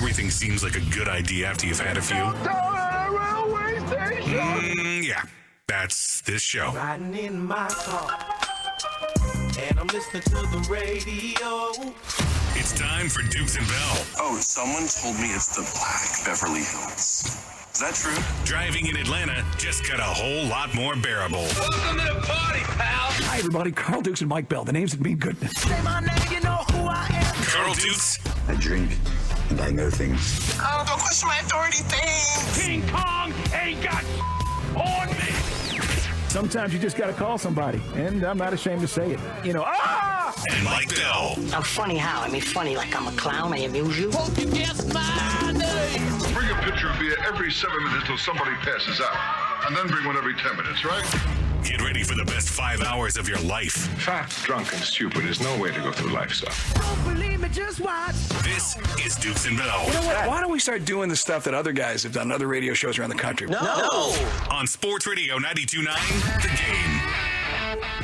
everything seems like a good idea after you've had a few? Yeah, that's this show. Riding in my car, and I'm listening to the radio. It's time for Dukes and Bell. Oh, someone told me it's the Black Beverly Hills. Is that true? Driving in Atlanta just got a whole lot more bearable. Welcome to the party, pal. Hi, everybody. Carl Dukes and Mike Bell. The names that mean goodness. Say my name, you know who I am. Carl Dukes. I drink and I know things. Oh, don't question my authority, thanks. King Kong ain't got on me. Sometimes you just got to call somebody, and I'm not ashamed to say it. You know, And Mike Bell. I'm funny how? I mean, funny like I'm a clown. I amuse you. Won't you guess my name? Bring a pitcher of beer every 7 minutes till somebody passes out. And then bring one every 10 minutes, right? Get ready for the best 5 hours of your life. Fat, drunk, and stupid is no way to go through life, son. Don't believe me, just watch. This is Dukes and Bell. you know what? Why don't we start doing the stuff that other guys have done, other radio shows around the country? No. On Sports Radio 92.9, The Game.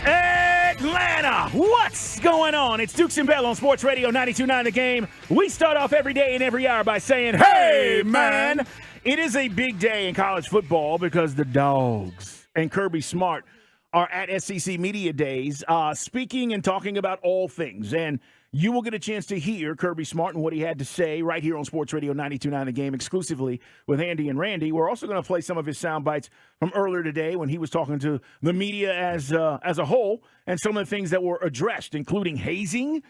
Atlanta, what's going on? It's Dukes and Bell on Sports Radio 92.9 The Game. We start off every day and every hour by saying, hey, man. It is a big day in college football because the Dogs and Kirby Smart are at SEC Media Days speaking and talking about all things. And you will get a chance to hear Kirby Smart and what he had to say right here on Sports Radio 92.9 The Game exclusively with Andy and Randy. We're also going to play some of his sound bites from earlier today when he was talking to the media as a whole and some of the things that were addressed, including hazing.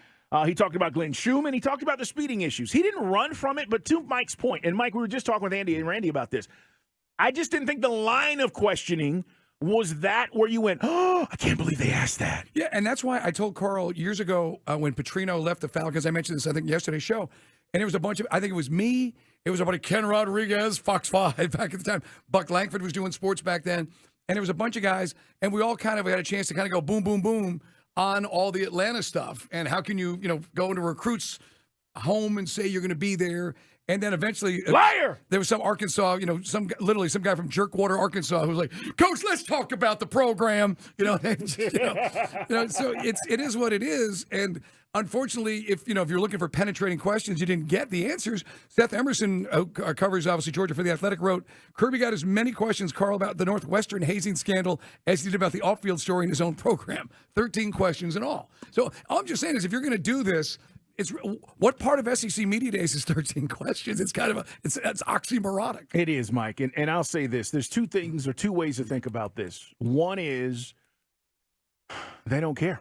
He talked about Glenn Schumann. He talked about the speeding issues. He didn't run from it, but to Mike's point, and Mike, we were just talking with Andy and Randy about this. I just didn't think the line of questioning was that where you went, oh, I can't believe they asked that. Yeah, and that's why I told Carl years ago when Petrino left the Falcons, I mentioned this, I think, yesterday's show, and it was a bunch of, I think it was me, it was about Ken Rodriguez, Fox 5 back at the time. Buck Langford was doing sports back then, and there was a bunch of guys, and we all kind of had a chance to kind of go boom, boom, boom on all the Atlanta stuff, and how can you, go into recruits' home and say you're going to be there. And then eventually, Liar! There was some Arkansas, some guy from Jerkwater, Arkansas, who was like, "Coach, let's talk about the program." So it is what it is. And unfortunately, if you're looking for penetrating questions, you didn't get the answers. Seth Emerson, who covers obviously Georgia for the Athletic, wrote, "Kirby got as many questions, Carl, about the Northwestern hazing scandal as he did about the off-field story in his own program. 13 questions in all." So all I'm just saying is, if you're going to do this. It's what part of SEC Media Days is 13 questions? It's kind of it's oxymoronic. It is, Mike, and I'll say this: there's two things or two ways to think about this. One is they don't care,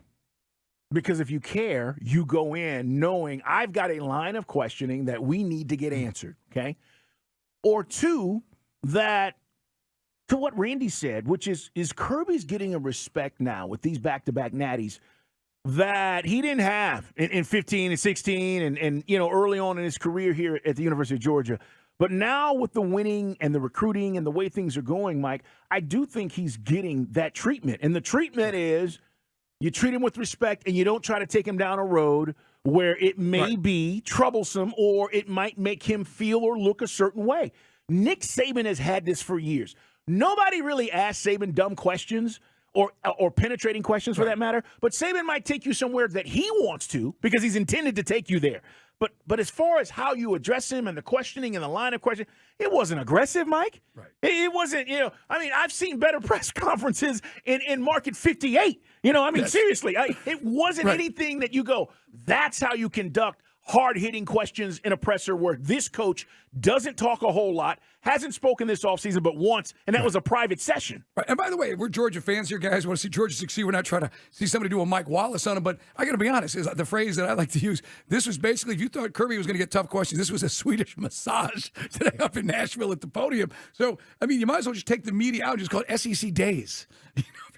because if you care, you go in knowing I've got a line of questioning that we need to get answered. Okay, or two, that to what Randy said, which is Kirby's getting a respect now with these back-to-back natties that he didn't have in 15 and 16 and early on in his career here at the University of Georgia. But now with the winning and the recruiting and the way things are going, Mike, I do think he's getting that treatment. And the treatment is you treat him with respect and you don't try to take him down a road where it may be troublesome or it might make him feel or look a certain way. Nick Saban has had this for years. Nobody really asked Saban dumb questions or penetrating questions for that matter. But Saban might take you somewhere that he wants to because he's intended to take you there. But as far as how you address him and the questioning and the line of questioning, it wasn't aggressive, Mike. Right. It wasn't, I've seen better press conferences in Market 58. Seriously, it wasn't anything that you go, that's how you conduct hard-hitting questions in a presser where this coach doesn't talk a whole lot, hasn't spoken this offseason but once, and that was a private session. Right. And by the way, we're Georgia fans here, guys. We want to see Georgia succeed. We're not trying to see somebody do a Mike Wallace on them, but I got to be honest, is the phrase that I like to use. This was basically, if you thought Kirby was going to get tough questions, this was a Swedish massage today up in Nashville at the podium. So, you might as well just take the media out and just call it SEC Days.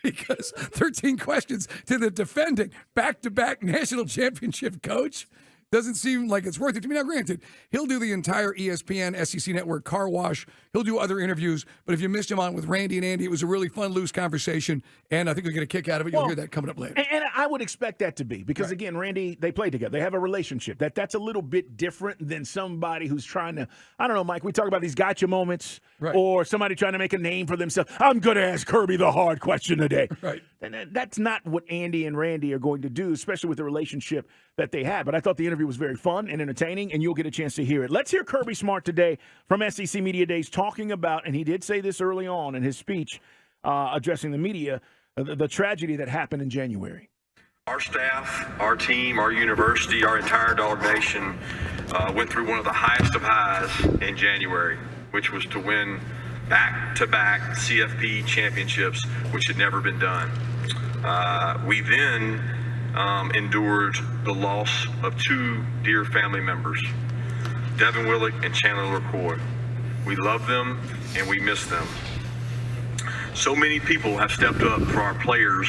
Because 13 questions to the defending back-to-back national championship coach. Doesn't seem like it's worth it to me. Now, granted, he'll do the entire ESPN, SEC Network car wash. He'll do other interviews. But if you missed him on with Randy and Andy, it was a really fun, loose conversation. And I think you'll get a kick out of it. You'll hear that coming up later. And I would expect that to be. Because, again, Randy, they play together. They have a relationship. That's a little bit different than somebody who's trying to, I don't know, Mike, we talk about these gotcha moments. Right. Or somebody trying to make a name for themselves. I'm going to ask Kirby the hard question today. Right. And that's not what Andy and Randy are going to do, especially with the relationship that they had. But I thought the interview was very fun and entertaining, and you'll get a chance to hear it. Let's hear Kirby Smart today from SEC Media Days talking about, and he did say this early on in his speech addressing the media, the tragedy that happened in January. Our staff, our team, our university, our entire Dog Nation went through one of the highest of highs in January, which was to win back-to-back CFP championships, which had never been done. We then endured the loss of two dear family members, Devin Willick and Chandler LaCroix. We love them and we miss them. So many people have stepped up for our players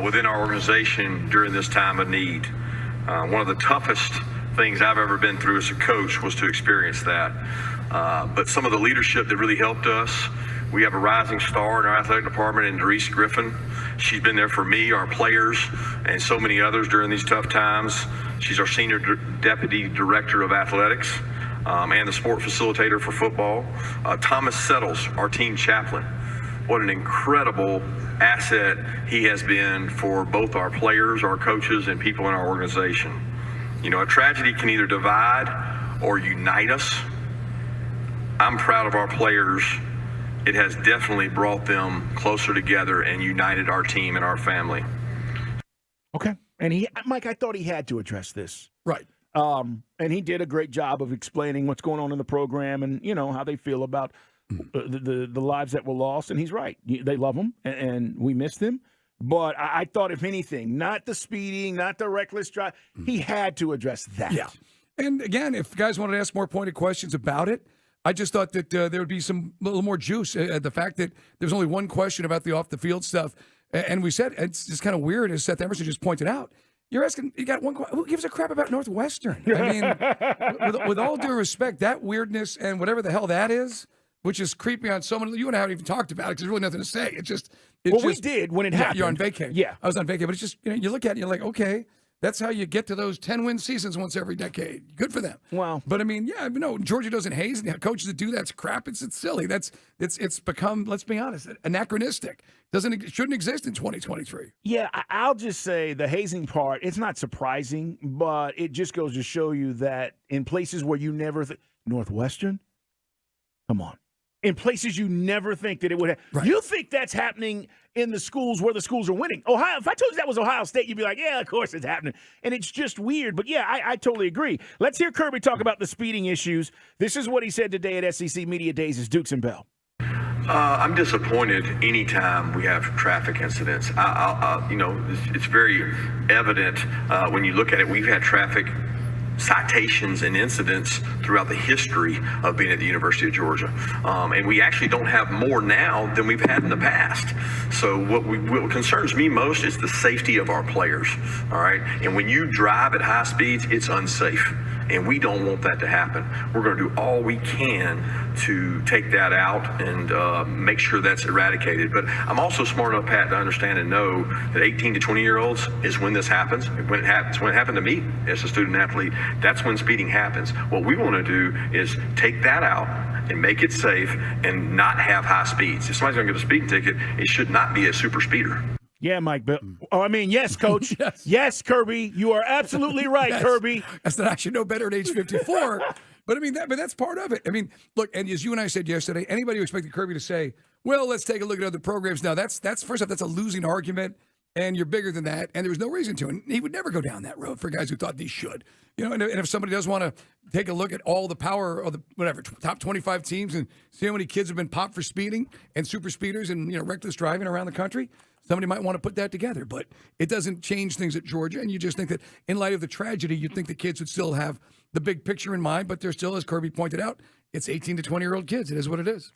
within our organization during this time of need. One of the toughest things I've ever been through as a coach was to experience that. But some of the leadership that really helped us, we have a rising star in our athletic department in Doris Griffin. She's been there for me, our players, and so many others during these tough times. She's our senior deputy director of athletics and the sport facilitator for football. Thomas Settles, our team chaplain. What an incredible asset he has been for both our players, our coaches, and people in our organization. You know, a tragedy can either divide or unite us. I'm proud of our players. It has definitely brought them closer together and united our team and our family. Okay. And Mike, I thought he had to address this. Right. And he did a great job of explaining what's going on in the program and, you know, how they feel about the lives that were lost. And he's right. They love him, and we miss them. But I thought, if anything, not the speeding, not the reckless drive, he had to address that. Yeah. And again, if guys wanted to ask more pointed questions about it, I just thought that there would be a little more juice. The fact that there's only one question about the off-the-field stuff, and we said it's just kind of weird, as Seth Emerson just pointed out. You're asking, you got one question. Who gives a crap about Northwestern? I mean, with all due respect, that weirdness and whatever the hell that is, which is creepy on so many. You and I haven't even talked about it because there's really nothing to say. We did when it happened. You're on vacation. Yeah. I was on vacation, but it's just, you look at it and you're like, okay, that's how you get to those 10-win seasons once every decade. Good for them. Wow. But I mean, yeah, no, Georgia doesn't haze, and coaches that do that's crap. It's silly. It's become, let's be honest, anachronistic. Shouldn't exist in 2023. Yeah, I'll just say the hazing part, it's not surprising, but it just goes to show you that in places where you never Northwestern? Come on. In places you never think that it would have. Right. You think that's happening in the schools where the schools are winning. Ohio, if I told you that was Ohio State, you'd be like, yeah, of course it's happening. And it's just weird. But, yeah, I totally agree. Let's hear Kirby talk about the speeding issues. This is what he said today at SEC Media Days as Dukes and Bell. I'm disappointed anytime we have traffic incidents. It's very evident when you look at it. We've had traffic citations and incidents throughout the history of being at the University of Georgia. And we actually don't have more now than we've had in the past. So what concerns me most is the safety of our players, all right? And when you drive at high speeds, it's unsafe. And we don't want that to happen. We're going to do all we can to take that out and make sure that's eradicated. But I'm also smart enough, Pat, to understand and know that 18 to 20-year-olds is when this happens. When it happened to me as a student athlete, that's when speeding happens. What we want to do is take that out and make it safe and not have high speeds. If somebody's going to get a speeding ticket, it should not be a super speeder. Yeah, Mike. Yes, Coach. Yes, Kirby. You are absolutely right, Kirby. I said I should know better at age 54. But I mean, that's part of it. I mean, look, and as you and I said yesterday, anybody who expected Kirby to say, "Well, let's take a look at other programs," now that's first off, that's a losing argument, and you're bigger than that, and there was no reason to. And he would never go down that road for guys who thought they should. And if somebody does want to take a look at all the power of the top 25 teams and see how many kids have been popped for speeding and super speeders and reckless driving around the country. Somebody might want to put that together, but it doesn't change things at Georgia. And you just think that in light of the tragedy, you'd think the kids would still have the big picture in mind, but they're still, as Kirby pointed out, it's 18 to 20-year-old kids. It is what it is.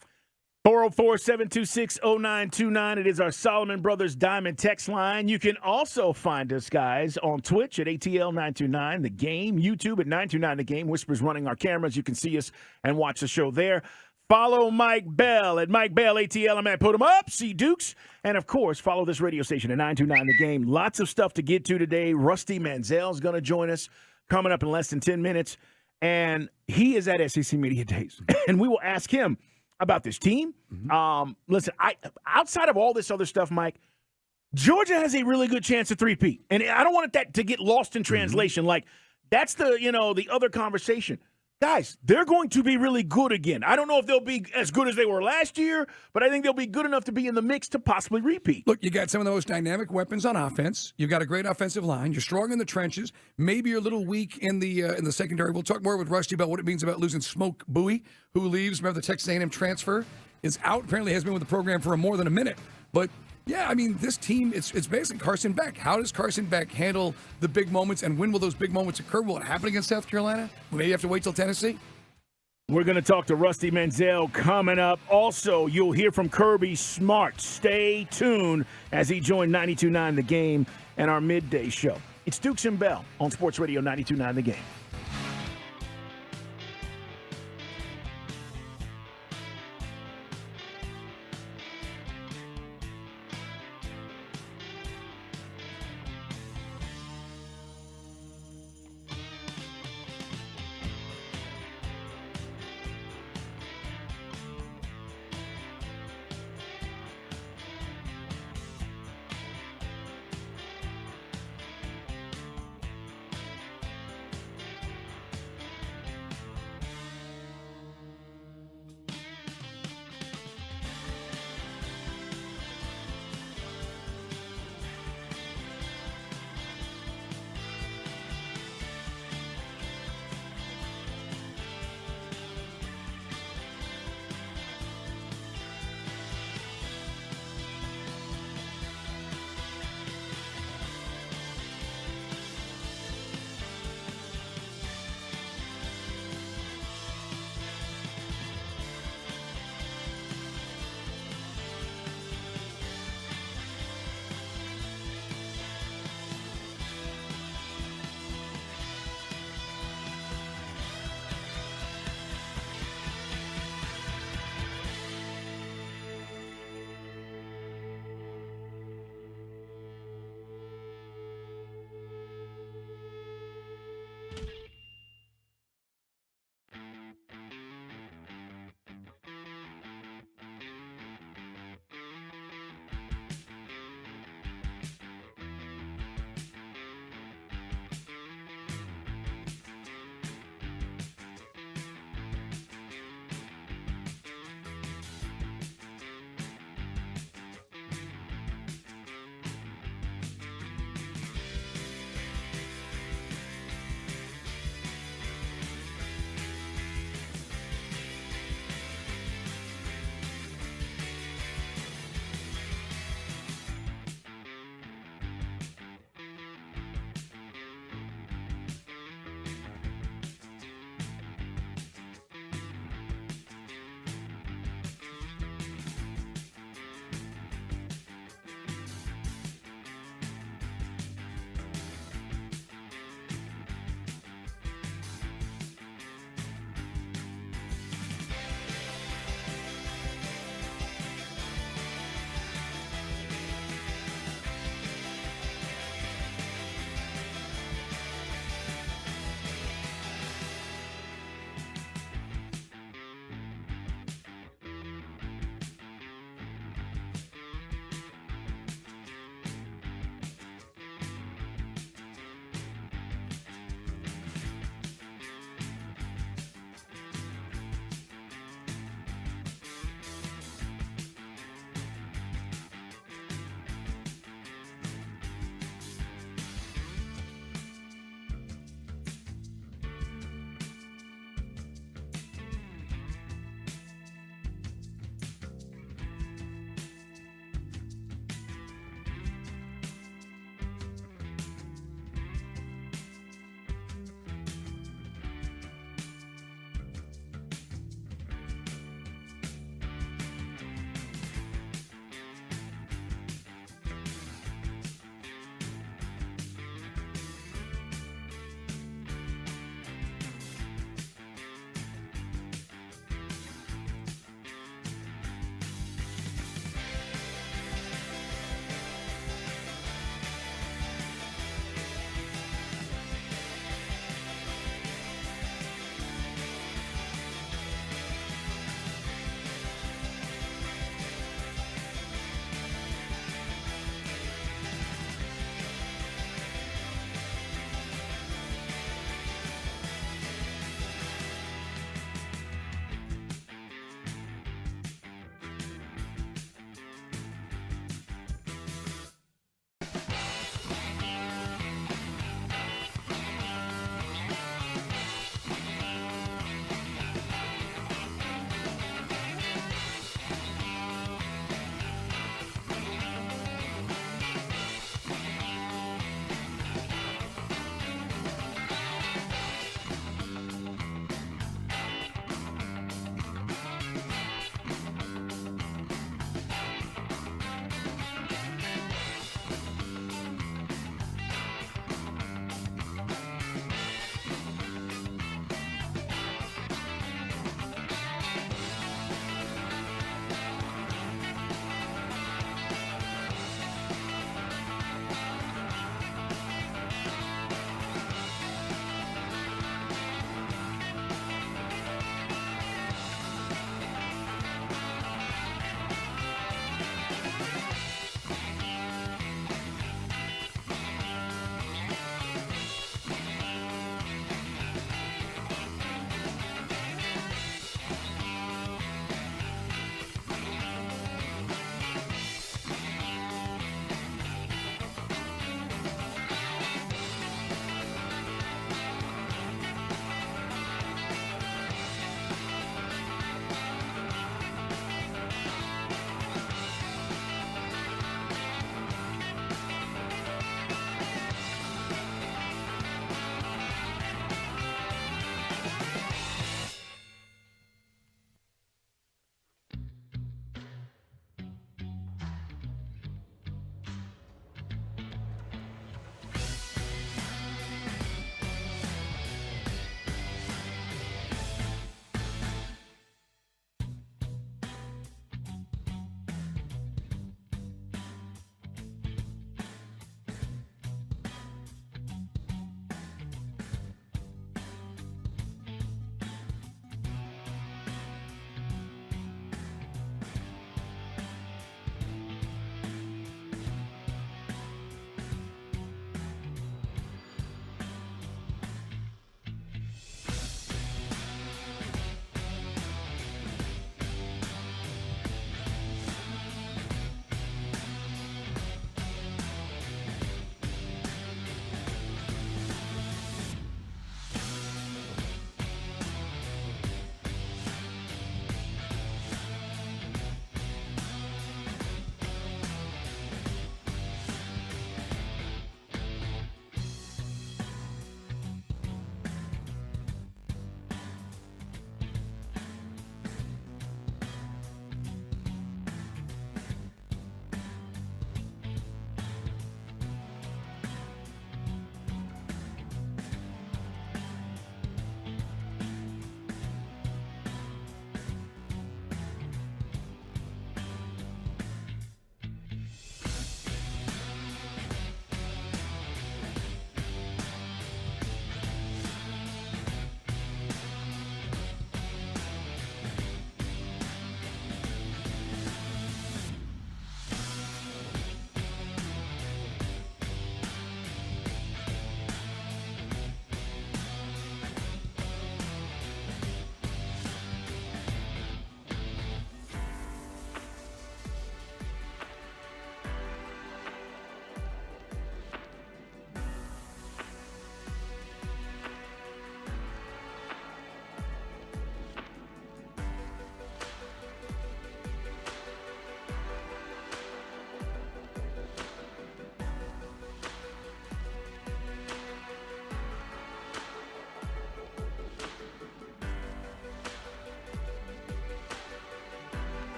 404-726-0929. It is our Solomon Brothers Diamond text line. You can also find us, guys, on Twitch at ATL929 The Game, YouTube at 929 The Game. Whisper's running our cameras. You can see us and watch the show there. Follow Mike Bell at Mike Bell ATL. I'm at Put 'em Up, see Dukes. And, of course, follow this radio station at 929 The Game. Lots of stuff to get to today. Rusty Manziel's going to join us coming up in less than 10 minutes. And he is at SEC Media Days. And we will ask him about this team. Listen, outside of all this other stuff, Mike, Georgia has a really good chance of three-peat. And I don't want that to get lost in translation. Like, that's the other conversation. Guys, they're going to be really good again. I don't know if they'll be as good as they were last year, but I think they'll be good enough to be in the mix to possibly repeat. Look, you got some of the most dynamic weapons on offense. You've got a great offensive line. You're strong in the trenches. Maybe you're a little weak in the secondary. We'll talk more with Rusty about what it means about losing Smoke Bowie, who leaves. Remember, the Texas A&M transfer is out. Apparently has been with the program for more than a minute. But yeah, I mean, this team, it's basically Carson Beck. How does Carson Beck handle the big moments, and when will those big moments occur? Will it happen against South Carolina? Maybe you have to wait till Tennessee? We're going to talk to Rusty Menzel coming up. Also, you'll hear from Kirby Smart. Stay tuned as he joined 92.9 The Game and our midday show. It's Dukes and Bell on Sports Radio 92.9 The Game.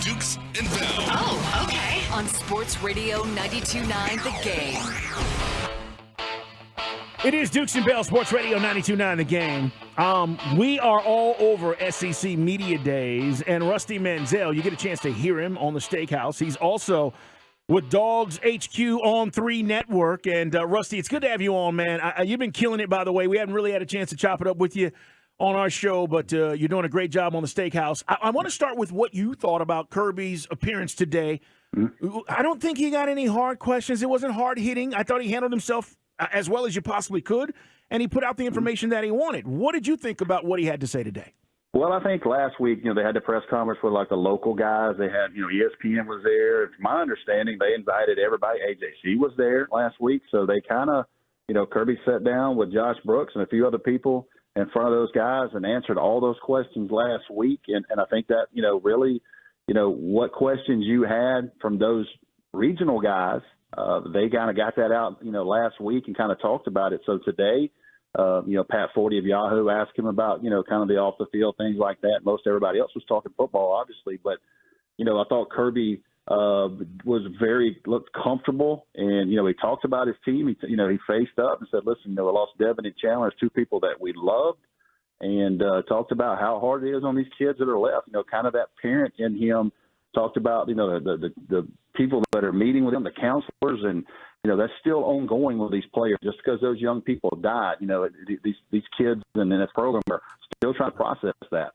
Dukes and Bell. Oh, okay. On Sports Radio 92.9 The Game. It is Dukes and Bell, Sports Radio 92.9 The Game. We are all over SEC Media Days, and Rusty Manziel, you get a chance to hear him on the Steakhouse. He's also with Dogs HQ on 3 Network. And, Rusty, it's good to have you on, man. You've been killing it, by the way. We haven't really had a chance to chop it up with you on our show, but you're doing a great job on the Steakhouse. I want to start with what you thought about Kirby's appearance today. Mm-hmm. I don't think he got any hard questions. It wasn't hard hitting. I thought he handled himself as well as you possibly could, and he put out the information that he wanted. What did you think about what he had to say today? Well, I think last week, they had the press conference with like the local guys. They had, ESPN was there. From my understanding, they invited everybody. AJC was there last week, so they kind of, Kirby sat down with Josh Brooks and a few other people in front of those guys and answered all those questions last week. And I think that, really, what questions you had from those regional guys, they kind of got that out, last week and kind of talked about it. So today, Pat Forty of Yahoo asked him about, kind of the off the field, things like that. Most everybody else was talking football, obviously. But, I thought Kirby looked comfortable. And, he talked about his team. He faced up and said, listen, we lost Devin and Chandler, 2 people that we loved. And talked about how hard it is on these kids that are left. Kind of that parent in him talked about, the people that are meeting with them, the counselors, and, that's still ongoing with these players. Just because those young people died, these kids in this program are still trying to process that.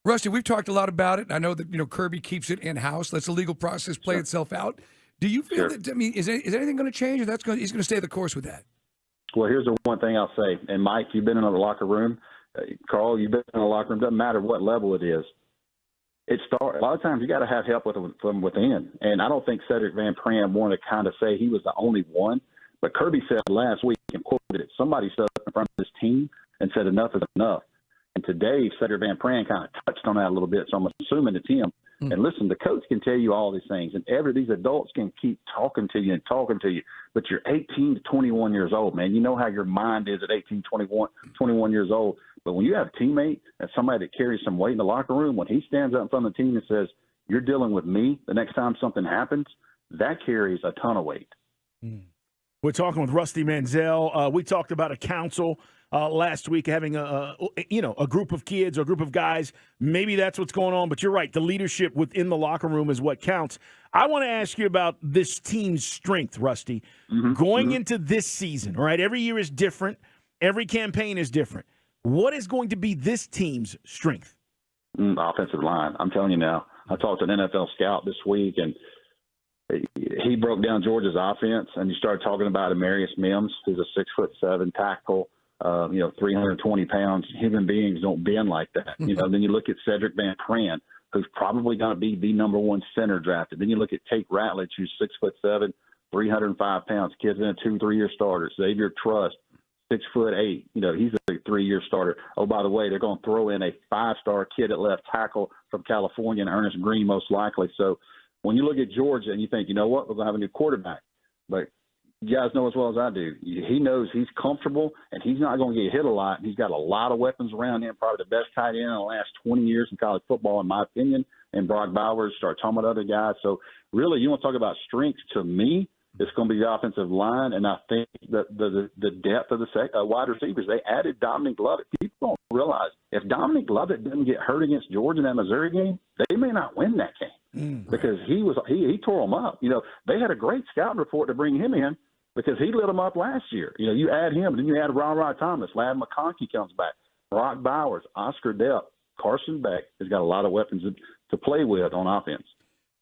Rusty, we've talked a lot about it. I know that, Kirby keeps it in-house, lets the legal process play itself out. Do you feel that, is anything going to change, or he's going to stay the course with that? Well, here's the one thing I'll say. And, Mike, you've been in the locker room. Carl, you've been in the locker room. Doesn't matter what level it is. A lot of times you got to have help from within. And I don't think Cedric Van Pran wanted to kind of say he was the only one. But Kirby said last week, and quoted it, somebody stood up in front of his team and said enough is enough. And today, Cedric Van Pran kind of touched on that a little bit, so I'm assuming it's him. Mm-hmm. And listen, the coach can tell you all these things, and these adults can keep talking to you, but you're 18 to 21 years old, man. You know how your mind is at 18, 21 years old. But when you have a teammate and somebody that carries some weight in the locker room, when he stands up in front of the team and says, you're dealing with me the next time something happens, that carries a ton of weight. We're talking with Rusty Manziel. We talked about a council last week, having a group of kids or a group of guys. Maybe that's what's going on, but you're right. The leadership within the locker room is what counts. I want to ask you about this team's strength, Rusty. Mm-hmm. Going into this season, all right, every year is different. Every campaign is different. What is going to be this team's strength? Offensive line. I'm telling you now. I talked to an NFL scout this week, and he broke down Georgia's offense, and you started talking about Amarius Mims, who's a 6'7" tackle, 320 pounds. Human beings don't bend like that. Then you look at Cedric Van Pran, who's probably going to be the number 1 center drafted. Then you look at Tate Ratledge, who's 6'7", 305 pounds. Kid's been a 2-3-year starter. Xavier Trust, 6'8". He's a 3-year starter. Oh, by the way, they're going to throw in a 5-star kid at left tackle from California, and Ernest Green most likely. So when you look at Georgia and you think, you know what, we're going to have a new quarterback. But you guys know as well as I do, he knows he's comfortable and he's not going to get hit a lot. He's got a lot of weapons around him, probably the best tight end in the last 20 years in college football, in my opinion. And Brock Bowers, start talking about other guys. So really, you want to talk about strengths to me, it's going to be the offensive line, and I think that the depth of the wide receivers. They added Dominic Lovett. People don't realize if Dominic Lovett didn't get hurt against Georgia in that Missouri game, they may not win that game because he tore them up. They had a great scouting report to bring him in because he lit them up last year. You add him, and then you add Ron Thomas, Ladd McConkey comes back, Brock Bowers, Oscar Depp, Carson Beck has got a lot of weapons to play with on offense.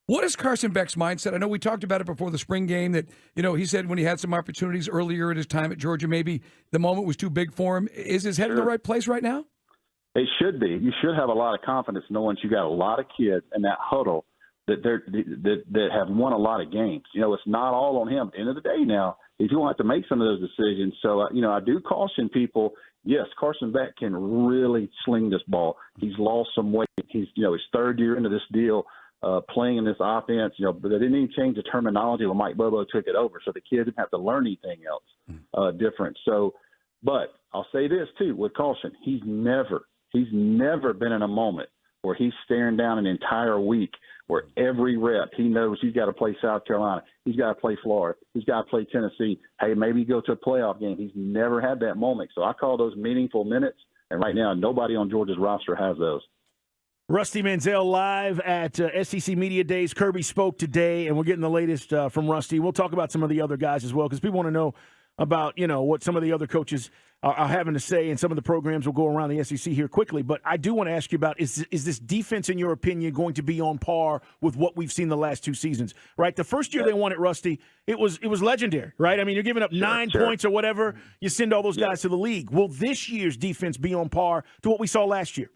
What is Carson Beck's mindset? I know we talked about it before the spring game that, he said when he had some opportunities earlier in his time at Georgia, maybe the moment was too big for him. Is his head in the right place right now? It should be. You should have a lot of confidence knowing you got a lot of kids in that huddle that have won a lot of games. It's not all on him. At the end of the day now, he's going to have to make some of those decisions. So, I do caution people, yes, Carson Beck can really sling this ball. He's lost some weight. He's, his 3rd year into this deal. Playing in this offense, but they didn't even change the terminology when Mike Bobo took it over, so the kids didn't have to learn anything else different. So, but I'll say this too with caution: he's never been in a moment where he's staring down an entire week where every rep he knows he's got to play South Carolina, he's got to play Florida, he's got to play Tennessee. Hey, maybe go to a playoff game. He's never had that moment. So I call those meaningful minutes, and right now nobody on Georgia's roster has those. Rusty Mansell live at SEC Media Days. Kirby spoke today, and we're getting the latest from Rusty. We'll talk about some of the other guys as well because people want to know about, what some of the other coaches are having to say, and some of the programs will go around the SEC here quickly. But I do want to ask you about, is this defense, in your opinion, going to be on par with what we've seen the last 2 seasons, right? The first year they won it, Rusty, it was legendary, right? I mean, you're giving up 9 points or whatever. You send all those guys to the league. Will this year's defense be on par to what we saw last year?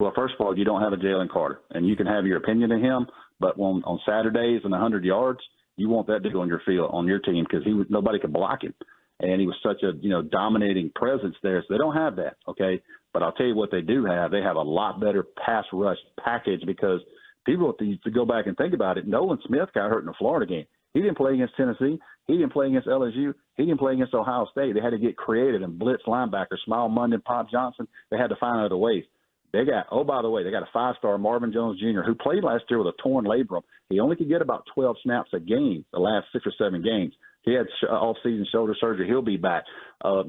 Well, first of all, you don't have a Jalen Carter, and you can have your opinion of him, but on Saturdays and 100 yards, you want that dude on your field, on your team, because nobody could block him. And he was such a, dominating presence there. So they don't have that, okay? But I'll tell you what they do have. They have a lot better pass rush package because people have to go back and think about it. Nolan Smith got hurt in the Florida game. He didn't play against Tennessee. He didn't play against LSU. He didn't play against Ohio State. They had to get creative and blitz linebackers, Smile Munden, Pop Johnson. They had to find other ways. They got, by the way, they got a 5-star Marvin Jones Jr. who played last year with a torn labrum. He only could get about 12 snaps a game the last 6 or 7 games. He had off-season shoulder surgery. He'll be back.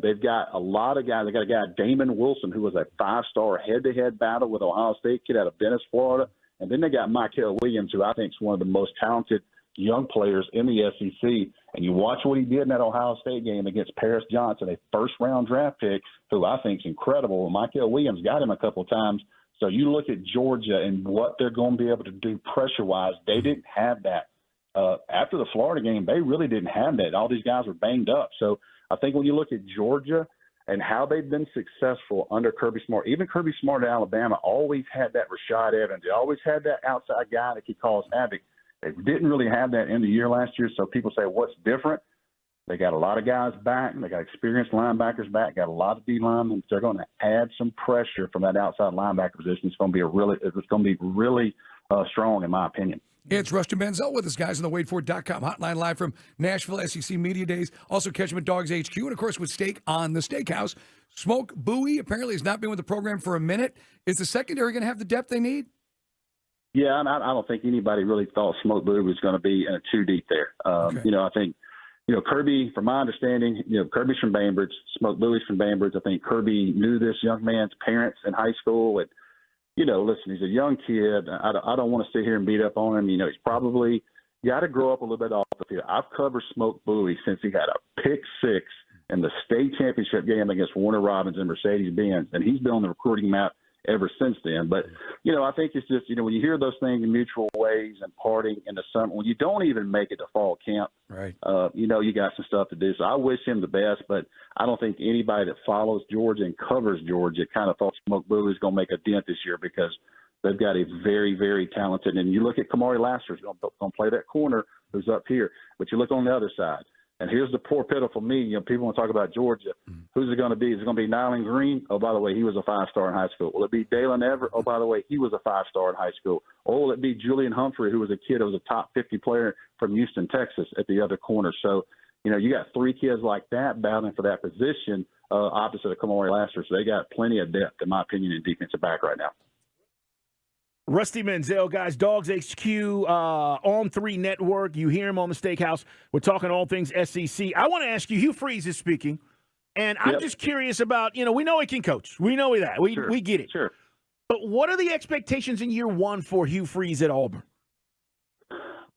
They've got a lot of guys. They got a guy, Damon Wilson, who was a 5-star head-to-head battle with Ohio State kid out of Venice, Florida. And then they got Michael Williams, who I think is one of the most talented young players in the SEC. And you watch what he did in that Ohio State game against Paris Johnson, a first-round draft pick, who I think is incredible. And Michael Williams got him a couple of times. So you look at Georgia and what they're going to be able to do pressure-wise. They didn't have that. After the Florida game, they really didn't have that. All these guys were banged up. So I think when you look at Georgia and how they've been successful under Kirby Smart, even Kirby Smart at Alabama always had that Rashad Evans. They always had that outside guy that could cause havoc. They didn't really have that in the year last year. So people say, what's different? They got a lot of guys back. They got experienced linebackers back. Got a lot of D linemen. They're going to add some pressure from that outside linebacker position. It's going to be really strong, in my opinion. It's Rusty Mansell with us, guys, on the WadeFord.com hotline live from Nashville SEC Media Days. Also catch him at Dogs HQ and, of course, with Steak on the Steakhouse. Smoke Bowie apparently has not been with the program for a minute. Is the secondary going to have the depth they need? Yeah, and I don't think anybody really thought Smoke Bowie was going to be in a 2 deep there. Okay. I think, Kirby, from my understanding, Kirby's from Bainbridge, Smoke Bowie's from Bainbridge. I think Kirby knew this young man's parents in high school. And, listen, he's a young kid. I don't want to sit here and beat up on him. He's probably got to grow up a little bit off the field. I've covered Smoke Bowie since he had a pick 6 in the state championship game against Warner Robins and Mercedes-Benz, and he's been on the recruiting map ever since then. But, I think it's just, when you hear those things in mutual ways and parting in the summer, when you don't even make it to fall camp, right? You got some stuff to do. So I wish him the best, but I don't think anybody that follows Georgia and covers Georgia kind of thought Smoke Bowie was going to make a dent this year because they've got a very, very talented, and you look at Kamari Lassiter's going to play that corner who's up here, but you look on the other side. And here's the poor, pitiful me. People want to talk about Georgia. Who's it going to be? Is it going to be Nyland Green? Oh, by the way, he was a 5-star in high school. Will it be Dalen Everett? Oh, by the way, he was a 5-star in high school. Or will it be Julian Humphrey, who was a kid who was a top 50 player from Houston, Texas, at the other corner? So, you got 3 kids like that battling for that position opposite of Kamari Lassiter. So they got plenty of depth, in my opinion, in defensive back right now. Rusty Mansell, guys, Dogs HQ, on 3 Network. You hear him on the Steakhouse. We're talking all things SEC. I want to ask you, Hugh Freeze is speaking, and I'm just curious about, we know he can coach. We know that. We get it. Sure. But what are the expectations in year 1 for Hugh Freeze at Auburn?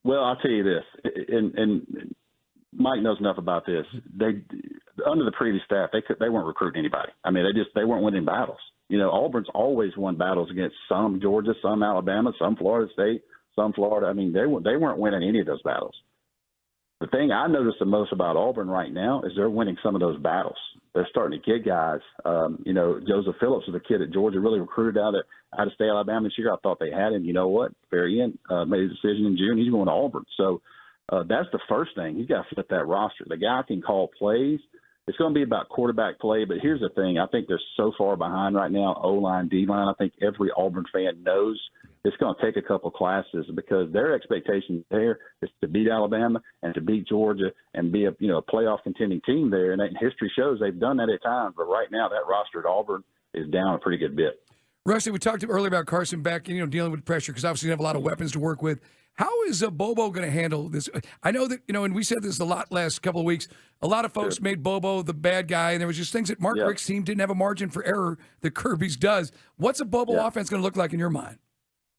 Well, I'll tell you this, and Mike knows enough about this. They, under the previous staff, they weren't recruiting anybody. I mean, they weren't winning battles. Auburn's always won battles against some Georgia, some Alabama, some Florida State, some Florida. I mean, they weren't winning any of those battles. The thing I notice the most about Auburn right now is they're winning some of those battles. They're starting to get guys. Joseph Phillips was a kid at Georgia, really recruited out of state Alabama this year. I thought they had him. You know what? Very end, made a decision in June. He's going to Auburn. So that's the first thing. He's got to flip that roster. The guy can call plays. It's going to be about quarterback play, but here's the thing. I think they're so far behind right now, O-line, D-line. I think every Auburn fan knows it's going to take a couple classes because their expectation there is to beat Alabama and to beat Georgia and be a playoff contending team there. And history shows they've done that at times, but right now that roster at Auburn is down a pretty good bit. Rusty, we talked earlier about Carson Beck and, dealing with pressure because obviously they have a lot of weapons to work with. How is Bobo going to handle this? I know that, and we said this a lot last couple of weeks, a lot of folks made Bobo the bad guy, and there was just things that Mark Richt's team didn't have a margin for error that Kirby's does. What's a Bobo offense going to look like in your mind?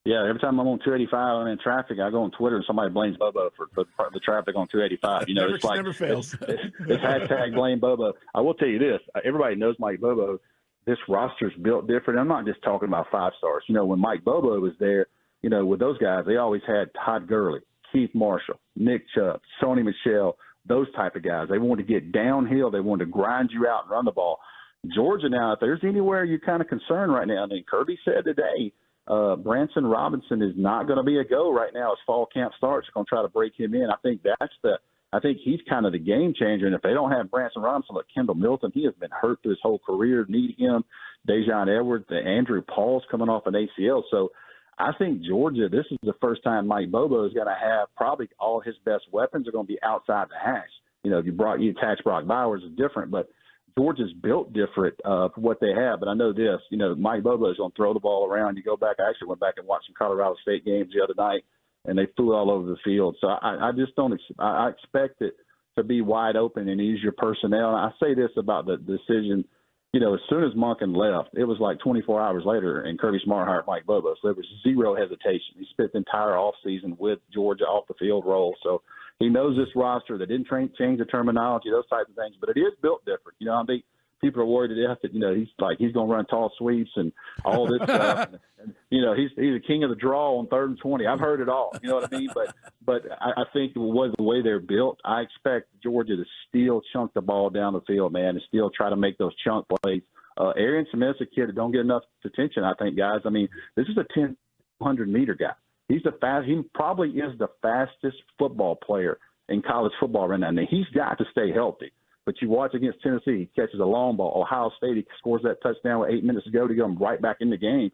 Yeah, every time I'm on 285 and I'm in traffic, I go on Twitter and somebody blames Bobo for the traffic on 285. It's like never fails. It's hashtag blame Bobo. I will tell you this: everybody knows Mike Bobo. This roster's built different. I'm not just talking about 5 stars. When Mike Bobo was there, with those guys, they always had Todd Gurley, Keith Marshall, Nick Chubb, Sony Michel, those type of guys. They wanted to get downhill. They wanted to grind you out and run the ball. Georgia now, if there's anywhere you're kind of concerned right now, Kirby said today, Branson Robinson is not going to be a go right now as fall camp starts. They're going to try to break him in. I think he's kind of the game changer. And if they don't have Branson Robinson, like Kendall Milton, he has been hurt through his whole career. Need him. Dejon Edwards, Andrew Paul's coming off an ACL. So I think Georgia, this is the first time Mike Bobo is going to have probably all his best weapons are going to be outside the hash. If you attach Brock Bowers is different, but Georgia's built different for what they have. But I know this, Mike Bobo is going to throw the ball around. You go back, I actually went back and watched some Colorado State games the other night, and they flew all over the field. So I just don't I expect it to be wide open and use your personnel. I say this about the decision, as soon as Monken left, it was like 24 hours later, and Kirby Smart hired Mike Bobo. So there was zero hesitation. He spent the entire offseason with Georgia off the field role. So he knows this roster. They didn't change the terminology, those types of things, but it is built different. I think people are worried to death that, he's going to run tall sweeps and all this stuff. And, he's the king of the draw on 3rd and 20. I've heard it all. You know what I mean? But I think the way they're built, I expect Georgia to still chunk the ball down the field, man, and still try to make those chunk plays. Arian Smith's a kid that don't get enough attention, I think, guys. This is a 1,000-meter guy. He probably is the fastest football player in college football right now. And he's got to stay healthy. But you watch against Tennessee, he catches a long ball. Ohio State, he scores that touchdown with 8 minutes to go to get him right back in the game.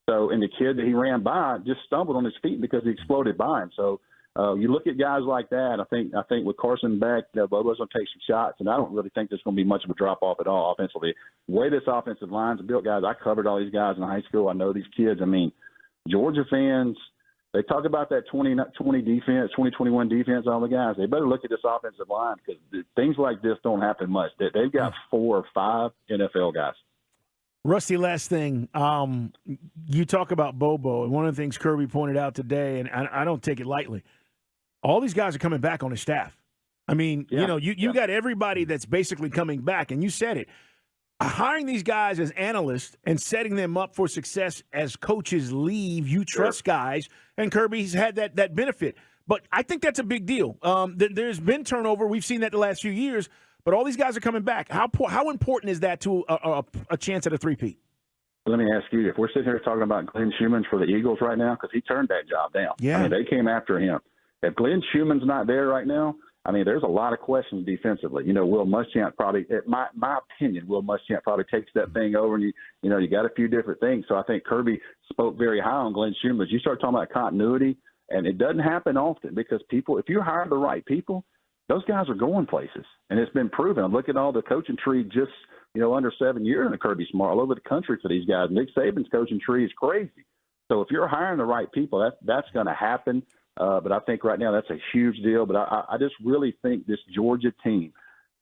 So, and the kid that he ran by just stumbled on his feet because he exploded by him. So, you look at guys like that. I think with Carson Beck, Bobo's going to take some shots, and I don't really think there's going to be much of a drop off at all offensively. The way this offensive line's built, guys, I covered all these guys in high school. I know these kids. Georgia fans, they talk about that 2020 defense, 2021 defense, all the guys. They better look at this offensive line because things like this don't happen much. They've got 4 or 5 NFL guys. Rusty, last thing. You talk about Bobo, and one of the things Kirby pointed out today, and I don't take it lightly, all these guys are coming back on his staff. You got everybody that's basically coming back, and you said it. Hiring these guys as analysts and setting them up for success as coaches leave, you trust guys, and Kirby's had that benefit. But I think that's a big deal. There's been turnover. We've seen that the last few years, but all these guys are coming back. How important is that to a chance at a three-peat? Let me ask you, if we're sitting here talking about Glenn Schumann for the Eagles right now, because he turned that job down. Yeah. They came after him. If Glenn Schumann's not there right now, there's a lot of questions defensively. Will Muschamp probably, my opinion, Will Muschamp probably takes that thing over, and you got a few different things. So I think Kirby spoke very high on Glenn Schumann. But you start talking about continuity, and it doesn't happen often because people, if you hire the right people, those guys are going places, and it's been proven. I'm looking at all the coaching tree just under 7 years in the Kirby Smart all over the country for these guys. Nick Saban's coaching tree is crazy. So if you're hiring the right people, that's going to happen. But I think right now that's a huge deal. But I just really think this Georgia team,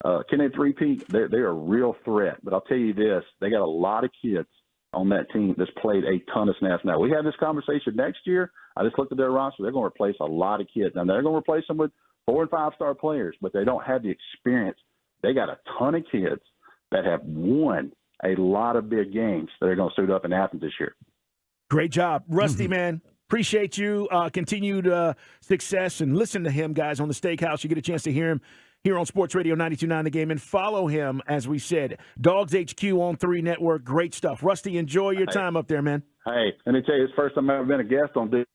can they three-peat? They're a real threat. But I'll tell you this, they got a lot of kids on that team that's played a ton of snaps. Now, we had this conversation next year. I just looked at their roster. They're going to replace a lot of kids. Now, they're going to replace them with 4- and 5-star players, but they don't have the experience. They got a ton of kids that have won a lot of big games that are going to suit up in Athens this year. Great job. Rusty, man. Appreciate you. Continued success. And listen to him, guys, on the Steakhouse. You get a chance to hear him here on Sports Radio 92.9 The Game. And follow him, as we said, Dogs HQ on 3 Network. Great stuff. Rusty, enjoy your time up there, man. Hey, let me tell you, it's the first time I've ever been a guest on this.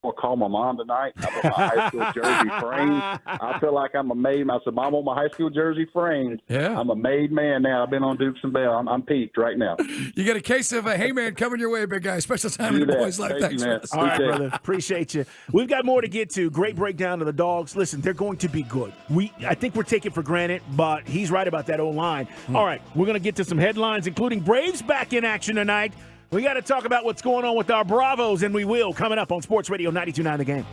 I'll call my mom tonight. I want my high school jersey framed. I feel like I'm a made. I said, Mom, I want my high school jersey framed. Yeah. I'm a made man now. I've been on Dukes and Bell. I'm peaked right now. You get a case of a Hey Man coming your way, big guy. Special time in the boys' life. Thanks, man. All right, brother. Appreciate you. We've got more to get to. Great breakdown of the Dogs. Listen, they're going to be good. I think we're taking for granted, but he's right about that O-line. All right, we're going to get to some headlines, including Braves back in action tonight. We got to talk about what's going on with our Bravos, and we will, coming up on Sports Radio 92.9 The Game.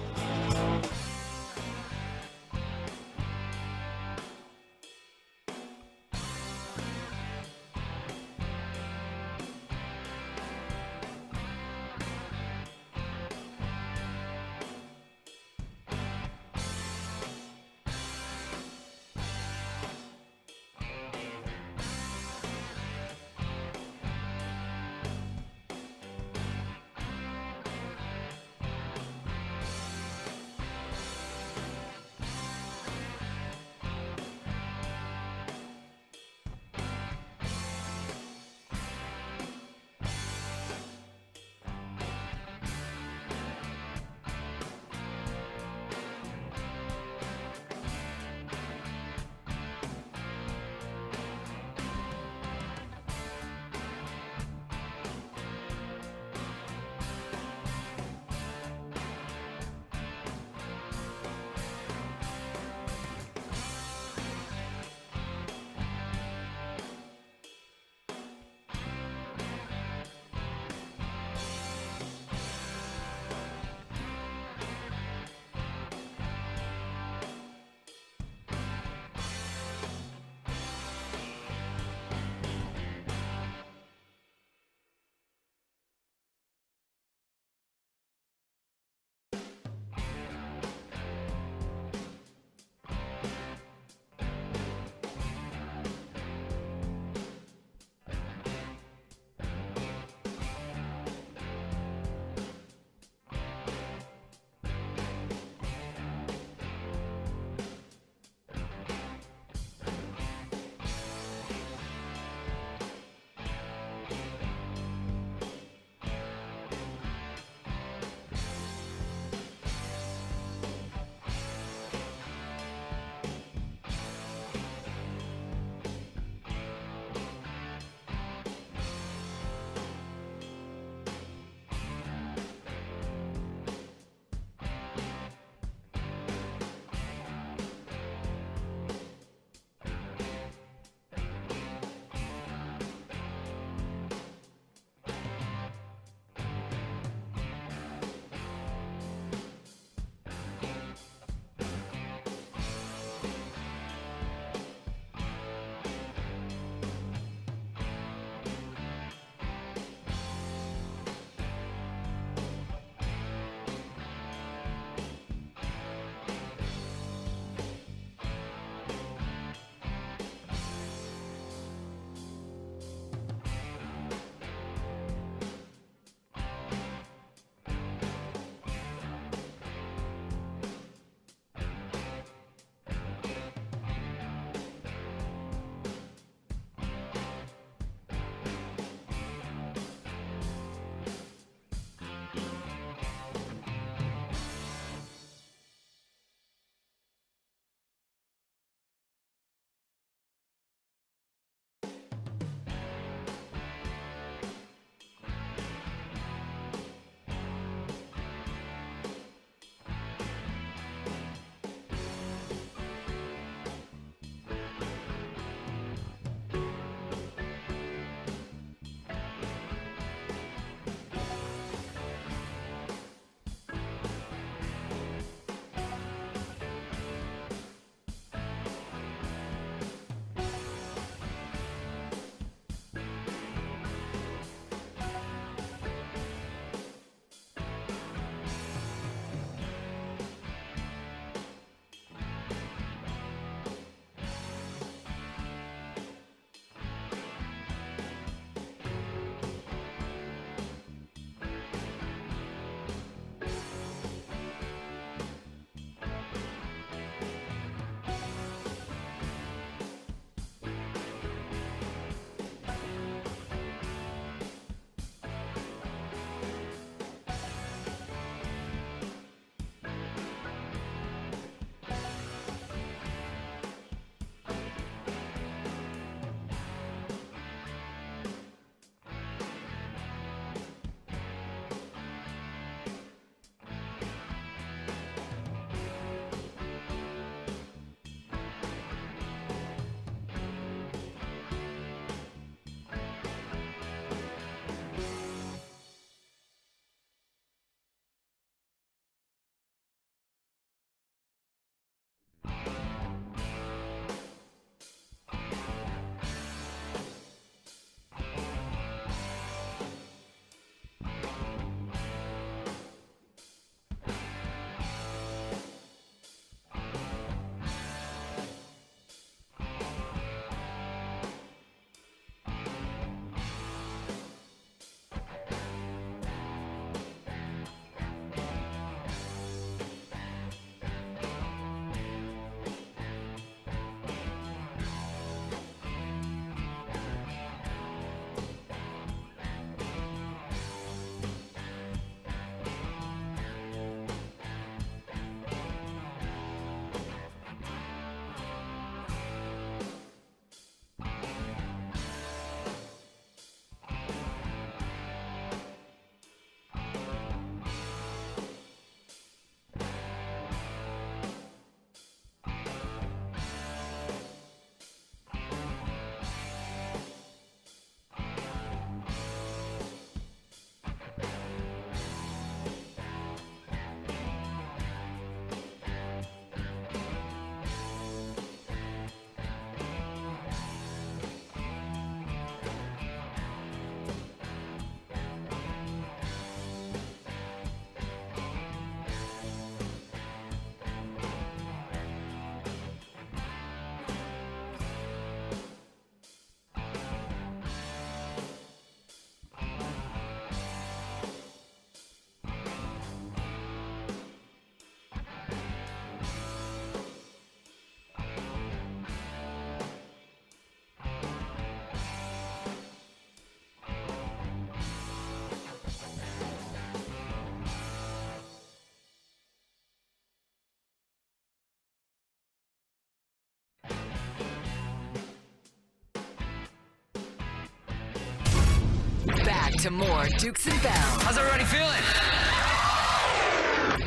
Back to more Dukes and Bell. How's everybody feeling?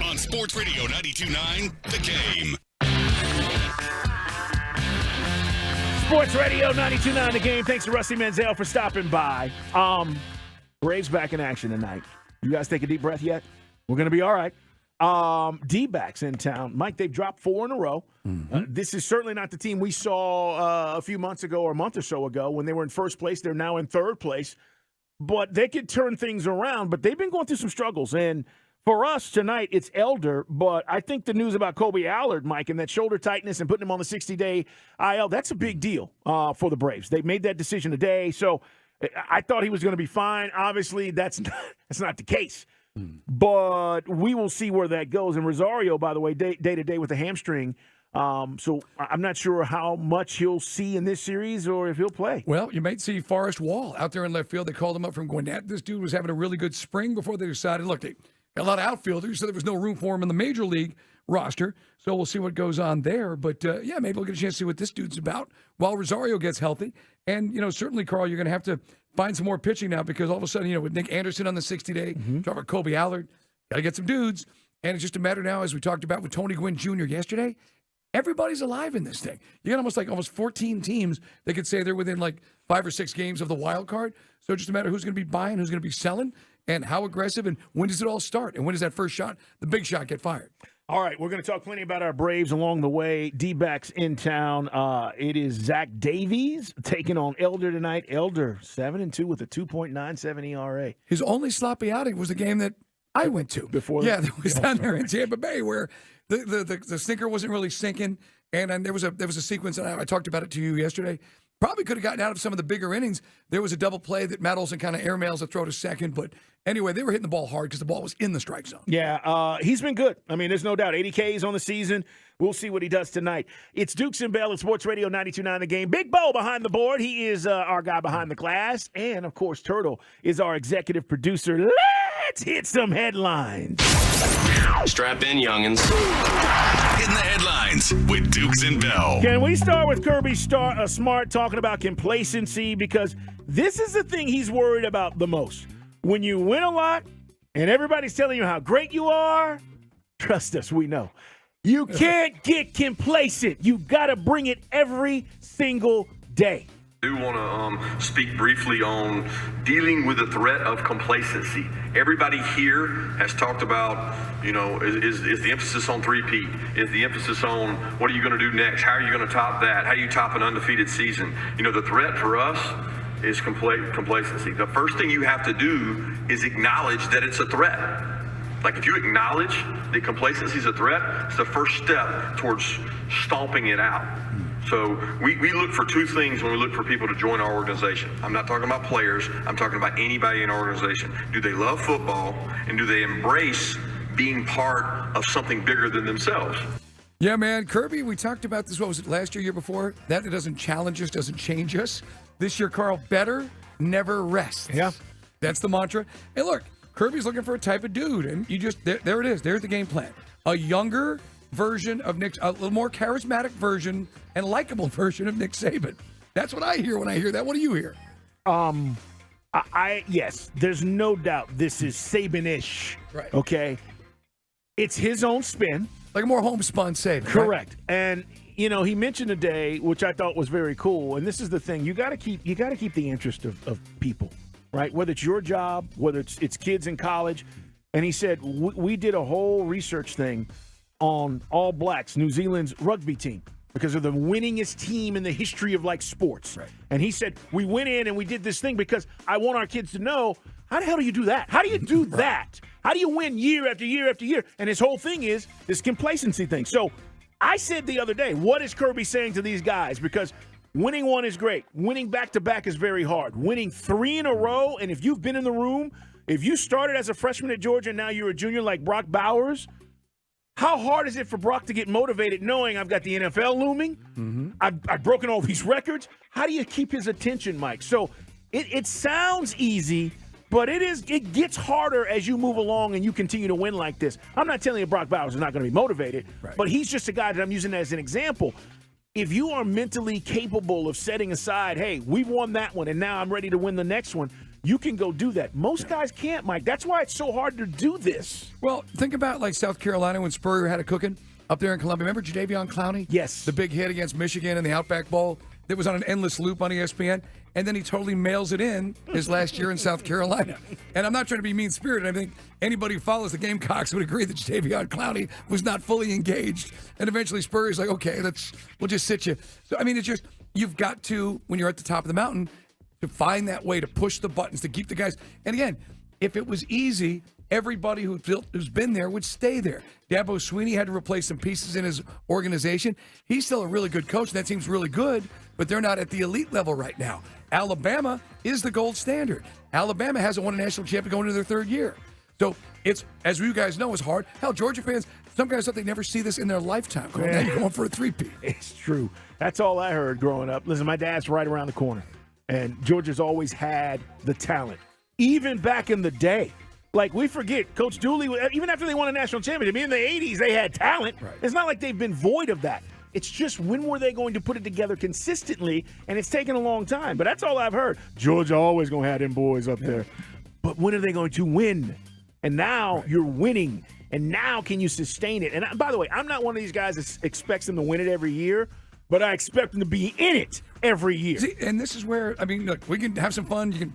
On Sports Radio 92.9, The Game. Sports Radio 92.9 The Game. Thanks to Rusty Manziel for stopping by. Braves back in action tonight. You guys take a deep breath yet? We're going to be all right. D-backs in town. Mike, they've dropped 4 in a row. This is certainly not the team we saw a few months ago or a month or so ago when they were in first place. They're now in third place. But they could turn things around. But they've been going through some struggles. And for us tonight, it's Elder. But I think the news about Kobe Allard, Mike, and that shoulder tightness and putting him on the 60-day IL, that's a big deal for the Braves. They made that decision today. So I thought he was going to be fine. Obviously, that's not the case. But we will see where that goes. And Rosario, by the way, day-to-day with a hamstring. So I'm not sure how much he'll see in this series or if he'll play. Well, you might see Forrest Wall out there in left field. They called him up from Gwinnett. This dude was having a really good spring before they decided, look, they got a lot of outfielders, so there was no room for him in the major league roster. So we'll see what goes on there. But, yeah, maybe we'll get a chance to see what this dude's about while Rosario gets healthy. And, certainly, Carl, you're going to have to find some more pitching now because all of a sudden, with Nick Anderson on the 60-day, talking about Kobe Allard, got to get some dudes. And it's just a matter now, as we talked about with Tony Gwynn Jr. yesterday, everybody's alive in this thing. You got almost 14 teams that could say they're within 5 or 6 games of the wild card. So it's just a matter of who's going to be buying, who's going to be selling, and how aggressive, and when does it all start, and when does that first shot, the big shot, get fired? All right, we're going to talk plenty about our Braves along the way. D-backs in town. It is Zach Davies taking on Elder tonight. Elder 7-2 with a 2.97 ERA. His only sloppy outing was the game that I went to. That was down there in Tampa Bay where the sinker wasn't really sinking, and there was a sequence, and I talked about it to you yesterday. Probably could have gotten out of some of the bigger innings. There was a double play that Matt Olson kind of airmails a throw to second. But anyway, they were hitting the ball hard because the ball was in the strike zone. Yeah, he's been good. I mean, there's no doubt. 80 Ks on the season. We'll see what he does tonight. It's Dukes and Bell at Sports Radio 92.9 The Game. Big Bo behind the board. He is our guy behind the glass. And, of course, Turtle is our executive producer. Let's hit some headlines. Strap in, youngins. Hitting the headlines with Dukes and Bell. Can we start with Kirby Smart talking about complacency? Because this is the thing he's worried about the most. When you win a lot and everybody's telling you how great you are, trust us, we know. You can't get complacent. You got to bring it every single day. I do want to speak briefly on dealing with the threat of complacency. Everybody here has talked about, is the emphasis on three-peat? Is the emphasis on what are you going to do next? How are you going to top that? How do you top an undefeated season? The threat for us is complacency. The first thing you have to do is acknowledge that it's a threat. Like, if you acknowledge that complacency is a threat, it's the first step towards stomping it out. So we look for two things when we look for people to join our organization. I'm not talking about players. I'm talking about anybody in our organization. Do they love football, and do they embrace being part of something bigger than themselves? Yeah, man. Kirby, we talked about this, what was it, last year, year before? That it doesn't challenge us, doesn't change us. This year, Carl, better, never rest. Yeah. That's the mantra. And look, Kirby's looking for a type of dude, and you just, there it is. There's the game plan. A younger version of Nick, a little more charismatic version and likable version of Nick Saban. That's what I hear when I hear that. What do you hear? Yes, there's no doubt this is Saban-ish. Right. Okay. It's his own spin. Like a more homespun Saban. Correct. Right? And he mentioned today, which I thought was very cool. And this is the thing: you got to keep the interest of people, right? Whether it's your job, whether it's kids in college. And he said we did a whole research thing on All Blacks, New Zealand's rugby team, because they're the winningest team in the history of sports. Right. And he said we went in and we did this thing because I want our kids to know, how the hell do you do that? How do you do that? How do you win year after year after year? And his whole thing is this complacency thing. So I said the other day, what is Kirby saying to these guys? Because winning one is great. Winning back-to-back is very hard. Winning 3 in a row, and if you've been in the room, if you started as a freshman at Georgia and now you're a junior like Brock Bowers, how hard is it for Brock to get motivated knowing I've got the NFL looming? Mm-hmm. I've broken all these records. How do you keep his attention, Mike? So it sounds easy, but it gets harder as you move along and you continue to win like this. I'm not telling you Brock Bowers is not going to be motivated, but he's just a guy that I'm using as an example. If you are mentally capable of setting aside, hey, we won that one and now I'm ready to win the next one, you can go do that. Most guys can't, Mike. That's why it's so hard to do this. Well, think about like South Carolina when Spurrier had it cooking up there in Columbia. Remember Jadeveon Clowney? Yes. The big hit against Michigan in the Outback Bowl that was on an endless loop on ESPN. And then he totally mails it in his last year in South Carolina. And I'm not trying to be mean-spirited. I think anybody who follows the Gamecocks would agree that Jadeveon Clowney was not fully engaged. And eventually Spurrier's like, okay, we'll just sit you. So, I mean, it's just, you've got to, when you're at the top of the mountain, to find that way to push the buttons, to keep the guys. And again, if it was easy, everybody who's been there would stay there. Dabo Swinney had to replace some pieces in his organization. He's still a really good coach, and that team's really good, but they're not at the elite level right now. Alabama is the gold standard. Alabama hasn't won a national championship going into their third year. So it's, as you guys know, it's hard. Hell, Georgia fans, some guys thought they'd never see this in their lifetime. Now you're going for a three-peat. It's true. That's all I heard growing up. Listen, my dad's right around the corner, and Georgia's always had the talent, even back in the day. Like, we forget, Coach Dooley, even after they won a national championship, in the 80s, they had talent. Right. It's not like they've been void of that. It's just, when were they going to put it together consistently? And it's taken a long time. But that's all I've heard. Georgia always going to have them boys up there. But when are they going to win? And now you're winning. And now can you sustain it? And by the way, I'm not one of these guys that expects them to win it every year, but I expect them to be in it every year. See, and this is where, I mean, look, we can have some fun. You can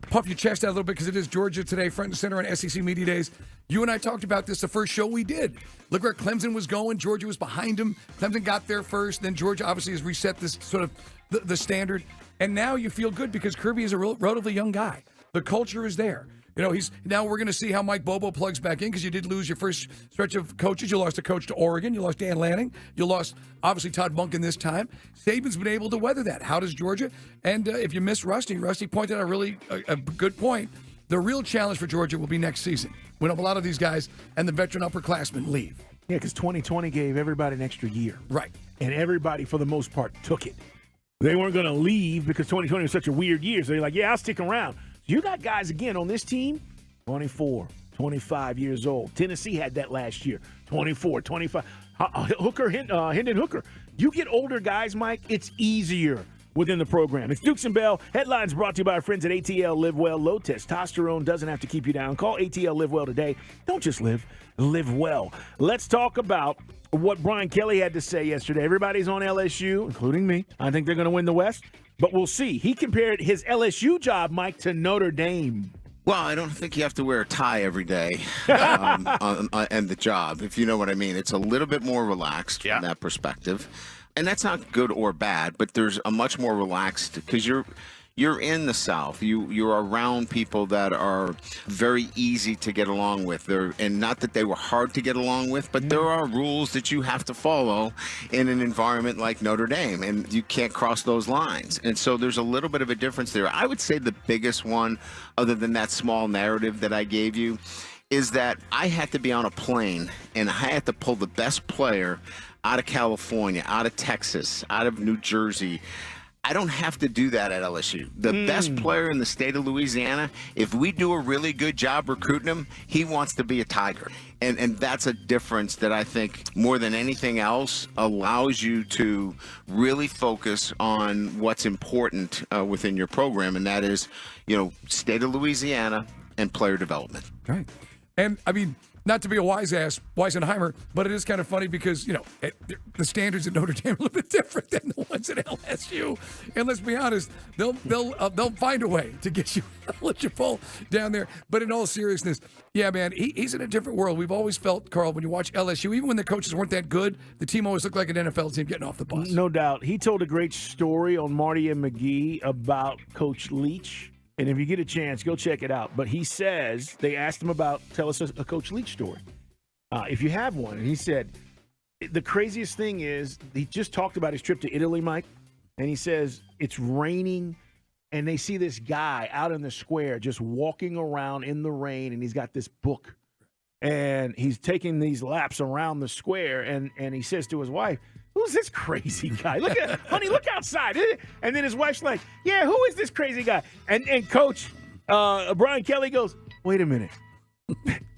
puff your chest out a little bit because it is Georgia today, front and center on SEC Media Days. You and I talked about this the first show we did. Look where Clemson was going. Georgia was behind him. Clemson got there first. Then Georgia obviously has reset this sort of the standard. And now you feel good because Kirby is a relatively young guy. The culture is there. You know, now we're going to see how Mike Bobo plugs back in because you did lose your first stretch of coaches. You lost a coach to Oregon. You lost Dan Lanning. You lost, obviously, Todd Monken this time. Saban's been able to weather that. How does Georgia? And if you miss Rusty pointed out a good point. The real challenge for Georgia will be next season when a lot of these guys and the veteran upperclassmen leave. Yeah, because 2020 gave everybody an extra year. Right. And everybody, for the most part, took it. They weren't going to leave because 2020 was such a weird year. So they're like, yeah, I'll stick around. You got guys, again, on this team, 24, 25 years old. Tennessee had that last year, 24, 25. Hendon Hooker. You get older guys, Mike, it's easier within the program. It's Dukes and Bell. Headlines brought to you by our friends at ATL Live Well. Low testosterone doesn't have to keep you down. Call ATL Live Well today. Don't just live well. Let's talk about what Brian Kelly had to say yesterday. Everybody's on LSU, including me. I think they're going to win the West. But we'll see. He compared his LSU job, Mike, to Notre Dame. Well, I don't think you have to wear a tie every day and the job, if you know what I mean. It's a little bit more relaxed from that perspective. And that's not good or bad, but there's a much more relaxed because you're in the South. You're around people that are very easy to get along with. And not that they were hard to get along with, but there are rules that you have to follow in an environment like Notre Dame, and you can't cross those lines. And so there's a little bit of a difference there. I would say the biggest one, other than that small narrative that I gave you, is that I had to be on a plane, and I had to pull the best player out of California, out of Texas, out of New Jersey. I don't have to do that at LSU. The best player in the state of Louisiana, if we do a really good job recruiting him, he wants to be a Tiger. And that's a difference that I think more than anything else allows you to really focus on what's important within your program, and that is, state of Louisiana and player development. Right. And, I mean, not to be a Weisenheimer, but it is kind of funny because, the standards at Notre Dame are a little bit different than the ones at LSU. And let's be honest, they'll find a way to get you eligible down there. But in all seriousness, yeah, man, he's in a different world. We've always felt, Carl, when you watch LSU, even when the coaches weren't that good, the team always looked like an NFL team getting off the bus. No doubt. He told a great story on Marty and McGee about Coach Leach. And if you get a chance, go check it out. But he says, they asked him tell us a Coach Leach story, if you have one. And he said, the craziest thing is, he just talked about his trip to Italy, Mike. And he says, it's raining, and they see this guy out in the square just walking around in the rain, and he's got this book. And he's taking these laps around the square, and he says to his wife, who's this crazy guy? Honey, look outside. And then his wife's like, yeah, who is this crazy guy? And Coach Brian Kelly goes, wait a minute.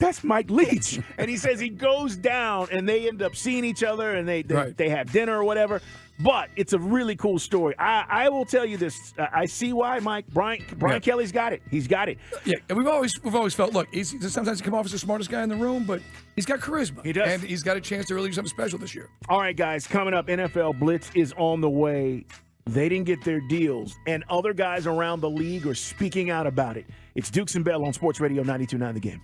that's Mike Leach. And he says he goes down, and they end up seeing each other, and they have dinner or whatever. But it's a really cool story. I will tell you this. I see why, Mike. Brian Kelly's got it. He's got it. Yeah, and we've always felt, look, sometimes he come off as the smartest guy in the room, but he's got charisma. He does. And he's got a chance to really do something special this year. All right, guys, coming up, NFL Blitz is on the way. They didn't get their deals, and other guys around the league are speaking out about it. It's Dukes and Bell on Sports Radio 92.9 The Game.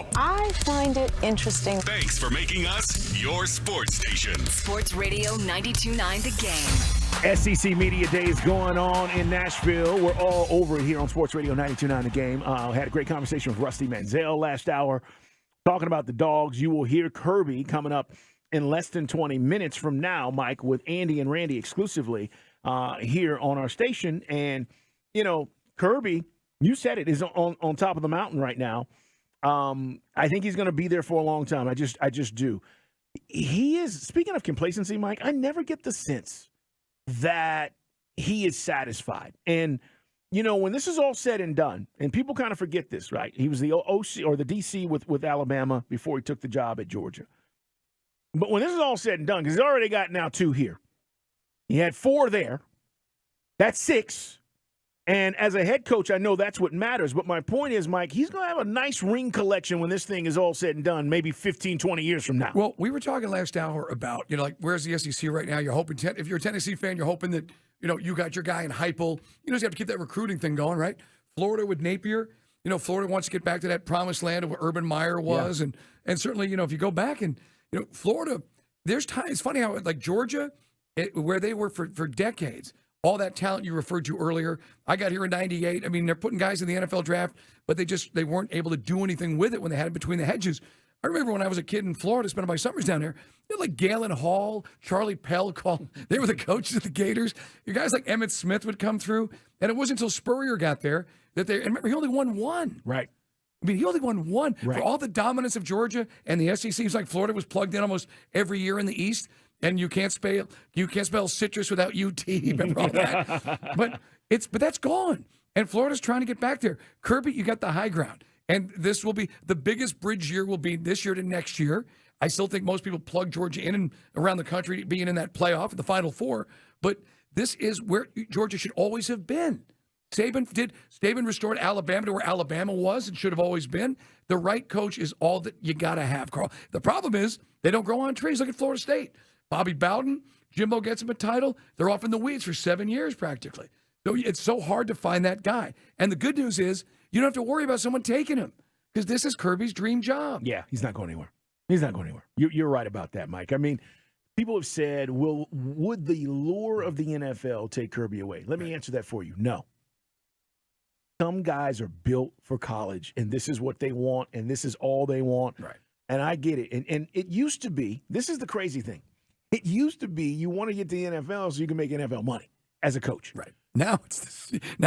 Bell. I find it interesting. Thanks for making us your sports station. Sports Radio 92.9 The Game. SEC Media Day is going on in Nashville. We're all over it here on Sports Radio 92.9 The Game. Had a great conversation with Rusty Manziel last hour talking about the Dogs. You will hear Kirby coming up in less than 20 minutes from now, Mike, with Andy and Randy exclusively here on our station. And, you know, Kirby, you said it, is on top of the mountain right now. I think he's going to be there for a long time. I just do. He is, speaking of complacency, Mike, I never get the sense that he is satisfied. And, you know, when this is all said and done, and people kind of forget this, right? He was the OC or the DC with Alabama before he took the job at Georgia. But when this is all said and done, because he's already got now 2 here. He had 4 there. That's 6. And as a head coach, I know that's what matters. But my point is, Mike, he's going to have a nice ring collection when this thing is all said and done, maybe 15, 20 years from now. Well, we were talking last hour about, you know, like, where's the SEC right now? You're hoping, if you're a Tennessee fan, you're hoping that, you know, you got your guy in Heupel. You just have to keep that recruiting thing going, right? Florida with Napier. You know, Florida wants to get back to that promised land of where Urban Meyer was. Yeah. And certainly, you know, if you go back and, you know, Florida, there's time. It's funny how, like, Georgia, where they were for decades, all that talent you referred to earlier. I got here in 98. I mean, they're putting guys in the NFL draft, but they weren't able to do anything with it when they had it between the hedges. I remember when I was a kid in Florida, spending my summers down there, you know, like Galen Hall, Charlie Pell, they were the coaches of the Gators. You guys like Emmitt Smith would come through, and it wasn't until Spurrier got there that and remember, he only won 1. Right. I mean, he only won 1. Right. For all the dominance of Georgia and the SEC, it's like Florida was plugged in almost every year in the East. And you can't spell citrus without UT. Remember all that? but that's gone. And Florida's trying to get back there. Kirby, you got the high ground. And this will be the biggest bridge year will be this year to next year. I still think most people plug Georgia in and around the country being in that playoff, the Final Four. But this is where Georgia should always have been. Saban restored Alabama to where Alabama was and should have always been. The right coach is all that you got to have, Carl. The problem is they don't grow on trees. Look at Florida State. Bobby Bowden, Jimbo gets him a title. They're off in the weeds for 7 years practically. So it's so hard to find that guy. And the good news is you don't have to worry about someone taking him because this is Kirby's dream job. Yeah, he's not going anywhere. He's not going anywhere. You're right about that, Mike. I mean, people have said, would the lure of the NFL take Kirby away? Let me answer that for you. No. Some guys are built for college, and this is what they want, and this is all they want. Right. And I get it. And it used to be, this is the crazy thing. It used to be you want to get to the NFL so you can make NFL money as a coach. Right. Now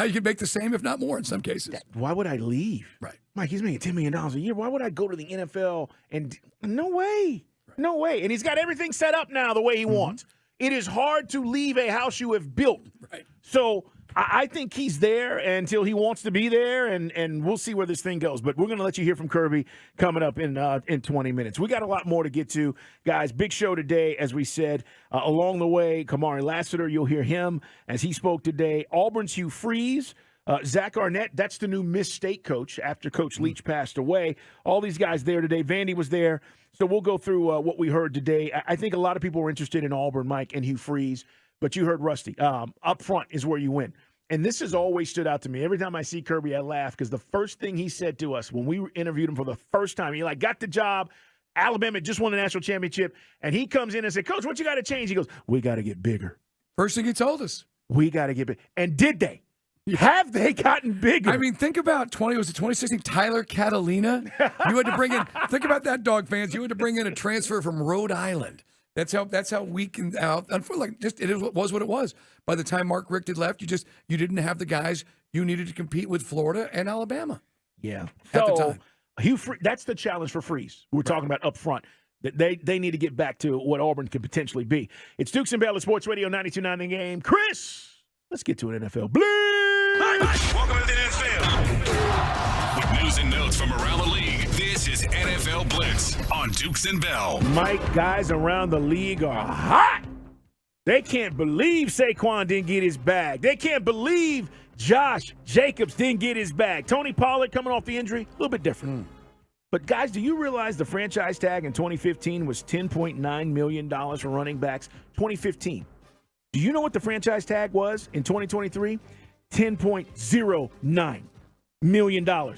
you can make the same, if not more in some cases. Why would I leave? Right. Mike, he's making $10 million a year. Why would I go to the NFL? And no way. Right. No way. And he's got everything set up now the way he wants. It is hard to leave a house you have built. Right. So I think he's there until he wants to be there, and we'll see where this thing goes. But we're going to let you hear from Kirby coming up in 20 minutes. We got a lot more to get to, guys. Big show today, as we said. Along the way, Kamari Lassiter, you'll hear him as he spoke today. Auburn's Hugh Freeze. Zach Arnett, that's the new Miss State coach after Coach Leach passed away. All these guys there today. Vandy was there. So we'll go through what we heard today. I think a lot of people were interested in Auburn, Mike, and Hugh Freeze. But you heard Rusty. Up front is where you win. And this has always stood out to me. Every time I see Kirby, I laugh because the first thing he said to us when we interviewed him for the first time, he got the job. Alabama just won the national championship. And he comes in and said, Coach, what you got to change? He goes, we got to get bigger. First thing he told us. We got to get big. And did they? Yeah. Have they gotten bigger? I mean, think about 2016 Tyler Catalina. You had to bring in, think about that, dog fans. You had to bring in a transfer from Rhode Island. That's how weak and out. Unfortunately, it was what it was. By the time Mark Richt had left, you didn't have the guys you needed to compete with Florida and Alabama. Yeah, at the time. That's the challenge for Freeze. We're talking about up front. They need to get back to what Auburn could potentially be. It's Dukes and Bell at Sports Radio 92.9 The Game. Chris, let's get to an NFL Blitz. Welcome to the NFL. With news and notes from around the league, this is NFL Blitz on Dukes and Bell. Mike, guys around the league are hot. They can't believe Saquon didn't get his bag. They can't believe Josh Jacobs didn't get his bag. Tony Pollard coming off the injury, a little bit different. But, guys, do you realize the franchise tag in 2015 was $10.9 million for running backs? 2015. Do you know what the franchise tag was in 2023? $10.09 million.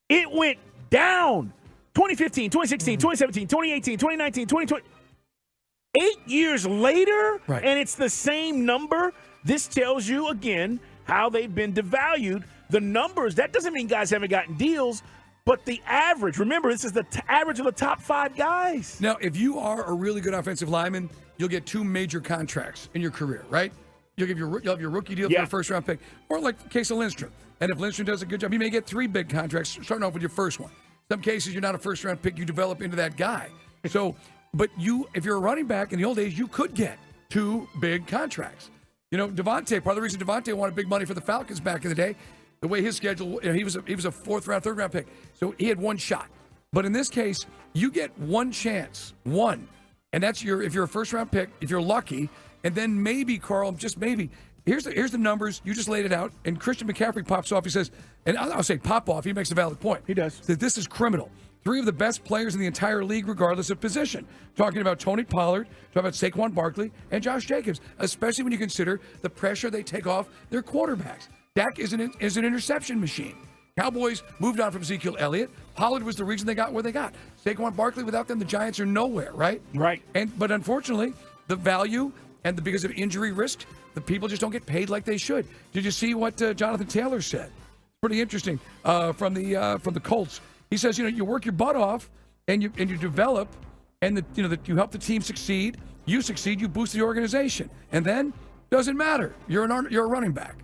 It went down 2015, 2016, 2017, 2018, 2019, 2020. 8 years later, and it's the same number. This tells you, again, how they've been devalued. The numbers, that doesn't mean guys haven't gotten deals, but the average, remember, this is the average of the top 5 guys. Now, if you are a really good offensive lineman, you'll get 2 major contracts in your career, right? You'll have your rookie deal for a first-round pick, or like the case of Lindstrom. And if Lindstrom does a good job, you may get 3 big contracts, starting off with your first one. Some cases, you're not a first-round pick, you develop into that guy. So, but if you're a running back in the old days, you could get 2 big contracts. You know, Devontae, part of the reason Devontae wanted big money for the Falcons back in the day, the way his schedule, he was a 4th-round, 3rd-round pick. So he had 1 shot. But in this case, you get 1 chance, 1. And that's if you're a first-round pick, if you're lucky, and then maybe, Carl, just maybe, here's the numbers. You just laid it out. And Christian McCaffrey pops off. He says, and I'll say pop off. He makes a valid point. He does. That this is criminal. 3 of the best players in the entire league, regardless of position. Talking about Tony Pollard, talking about Saquon Barkley, and Josh Jacobs, especially when you consider the pressure they take off their quarterbacks. Dak is an interception machine. Cowboys moved on from Ezekiel Elliott. Pollard was the reason they got where they got. Saquon Barkley, without them, the Giants are nowhere, right? Right. But unfortunately, the value and because of injury risk, the people just don't get paid like they should. Did you see what Jonathan Taylor said? Pretty interesting from the Colts. He says, you work your butt off and you develop, and you help the team succeed. You succeed, you boost the organization, and then doesn't matter. You're a running back,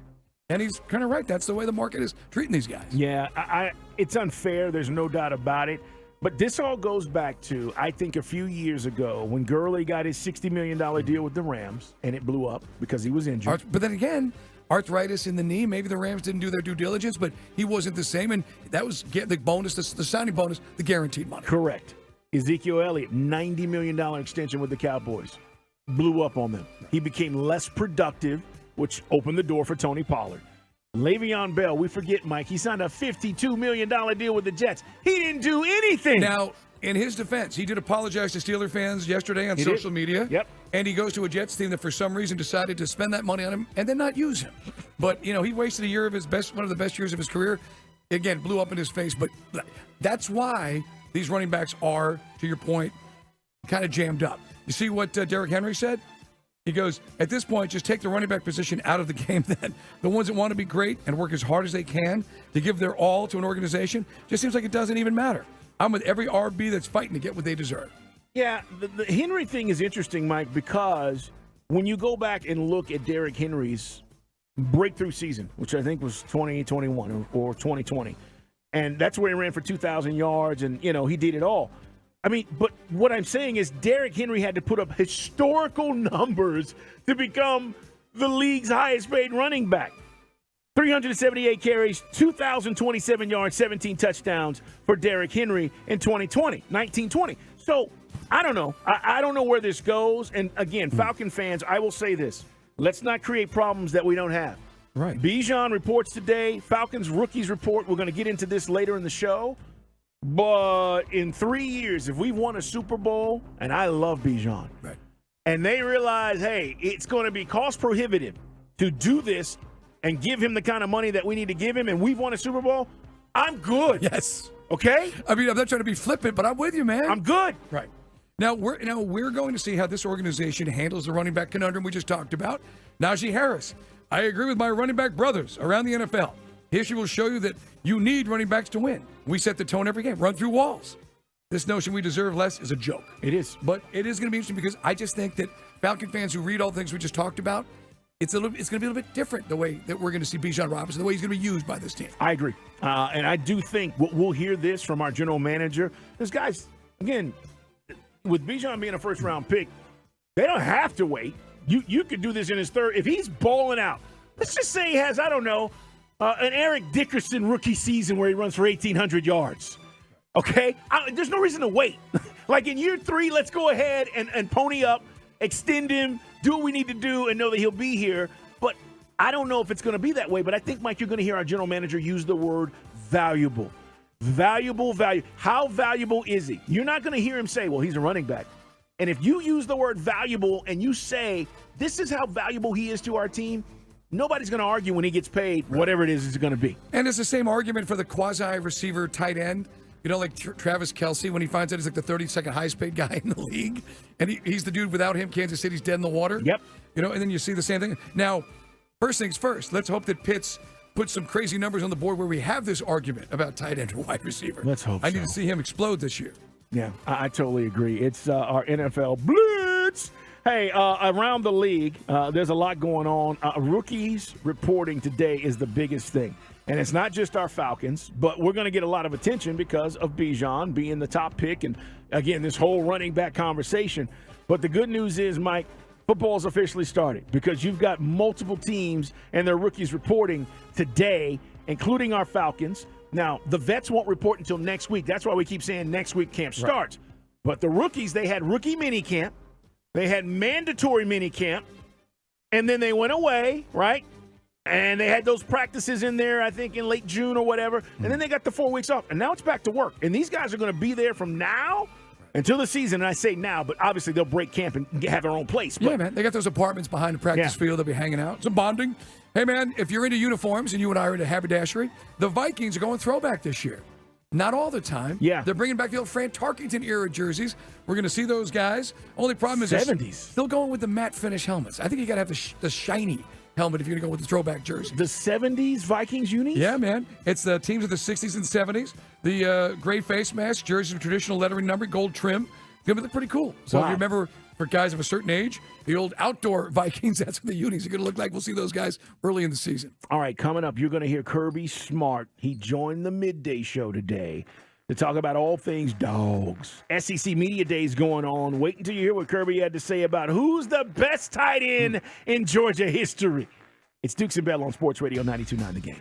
and he's kind of right. That's the way the market is treating these guys. Yeah, it's unfair. There's no doubt about it. But this all goes back to, I think, a few years ago when Gurley got his $60 million deal with the Rams, and it blew up because he was injured. But then again, arthritis in the knee. Maybe the Rams didn't do their due diligence, but he wasn't the same. And that was the bonus, the signing bonus, the guaranteed money. Correct. Ezekiel Elliott, $90 million extension with the Cowboys. Blew up on them. He became less productive, which opened the door for Tony Pollard. Le'Veon Bell, we forget, Mike, he signed a $52 million deal with the Jets. He didn't do anything. Now, in his defense, he did apologize to Steeler fans yesterday on social media. Yep. And he goes to a Jets team that for some reason decided to spend that money on him and then not use him. But, he wasted a year of one of the best years of his career. Again, blew up in his face. But that's why these running backs are, to your point, kind of jammed up. You see what Derrick Henry said? He goes, at this point, just take the running back position out of the game then. The ones that want to be great and work as hard as they can to give their all to an organization, just seems like it doesn't even matter. I'm with every RB that's fighting to get what they deserve. Yeah, the Henry thing is interesting, Mike, because when you go back and look at Derrick Henry's breakthrough season, which I think was 2021 or 2020, and that's where he ran for 2,000 yards, and, he did it all. I mean, but what I'm saying is Derrick Henry had to put up historical numbers to become the league's highest paid running back. 378 carries, 2,027 yards, 17 touchdowns for Derrick Henry in 1920. So, I don't know. I don't know where this goes. And, again, Falcon fans, I will say this. Let's not create problems that we don't have. Right. Bijan reports today. Falcons rookies report. We're going to get into this later in the show. But in 3 years, if we won a Super Bowl, and I love Bijan, right, and they realize, hey, it's going to be cost prohibitive to do this and give him the kind of money that we need to give him, and we've won a Super Bowl, I'm good. Yes. Okay? I mean, I'm not trying to be flippant, but I'm with you, man. I'm good. Right. Now we're going to see how this organization handles the running back conundrum we just talked about. Najee Harris. I agree with my running back brothers around the NFL. History will show you that you need running backs to win. We set the tone every game. Run through walls. This notion we deserve less is a joke. It is. But it is going to be interesting because I just think that Falcon fans who read all the things we just talked about, it's going to be a little bit different the way that we're going to see Bijan Robinson, the way he's going to be used by this team. I agree. And I do think we'll hear this from our general manager. This guy's, again, with Bijan being a first-round pick, they don't have to wait. You could do this in his third. If he's balling out, let's just say he has, I don't know, an Eric Dickerson rookie season where he runs for 1,800 yards. Okay? There's no reason to wait. Like in year 3, let's go ahead and pony up, extend him, do what we need to do, and know that he'll be here. But I don't know if it's going to be that way. But I think, Mike, you're going to hear our general manager use the word valuable. Valuable value. How valuable is he? You're not going to hear him say, well, he's a running back. And if you use the word valuable and you say, this is how valuable he is to our team, nobody's going to argue when he gets paid whatever it is it's going to be. And it's the same argument for the quasi-receiver tight end. like Travis Kelce, when he finds out he's like the 32nd highest paid guy in the league, and he's the dude without him, Kansas City's dead in the water. Yep. And then you see the same thing. Now, first things first, let's hope that Pitts puts some crazy numbers on the board where we have this argument about tight end or wide receiver. Let's hope I need to see him explode this year. Yeah, I totally agree. It's our NFL Blitz. Hey, around the league, there's a lot going on. Rookies reporting today is the biggest thing. And it's not just our Falcons, but we're going to get a lot of attention because of Bijan being the top pick. And, again, this whole running back conversation. But the good news is, Mike, football's officially started because you've got multiple teams and their rookies reporting today, including our Falcons. Now, the vets won't report until next week. That's why we keep saying next week camp starts. Right. But the rookies, they had rookie mini camp. They had mandatory mini camp. And then they went away, right? And they had those practices in there, I think, in late June or whatever. And then they got the 4 weeks off. And now it's back to work. And these guys are going to be there from now until the season. And I say now, but obviously they'll break camp and have their own place. But, yeah, man. They got those apartments behind the practice field. They'll be hanging out. Some bonding. Hey, man, if you're into uniforms and you and I are into haberdashery, the Vikings are going throwback this year. Not all the time. Yeah. They're bringing back the old Fran Tarkenton era jerseys. We're going to see those guys. Only problem is 70s. Still going with the matte finish helmets. I think you got to have the shiny helmet if you're going to go with the throwback jersey. The 70s Vikings unis? Yeah, man. It's the teams of the 60s and 70s. The gray face mask, jerseys with traditional lettering number, gold trim. It's going to look pretty cool. So if you remember, for guys of a certain age, the old outdoor Vikings, that's what the unis are going to look like. We'll see those guys early in the season. All right, coming up, you're going to hear Kirby Smart. He joined the Midday Show today to talk about all things dogs. SEC Media Days going on. Wait until you hear what Kirby had to say about who's the best tight end in Georgia history. It's Dukes and Bell on Sports Radio 92.9 The Game.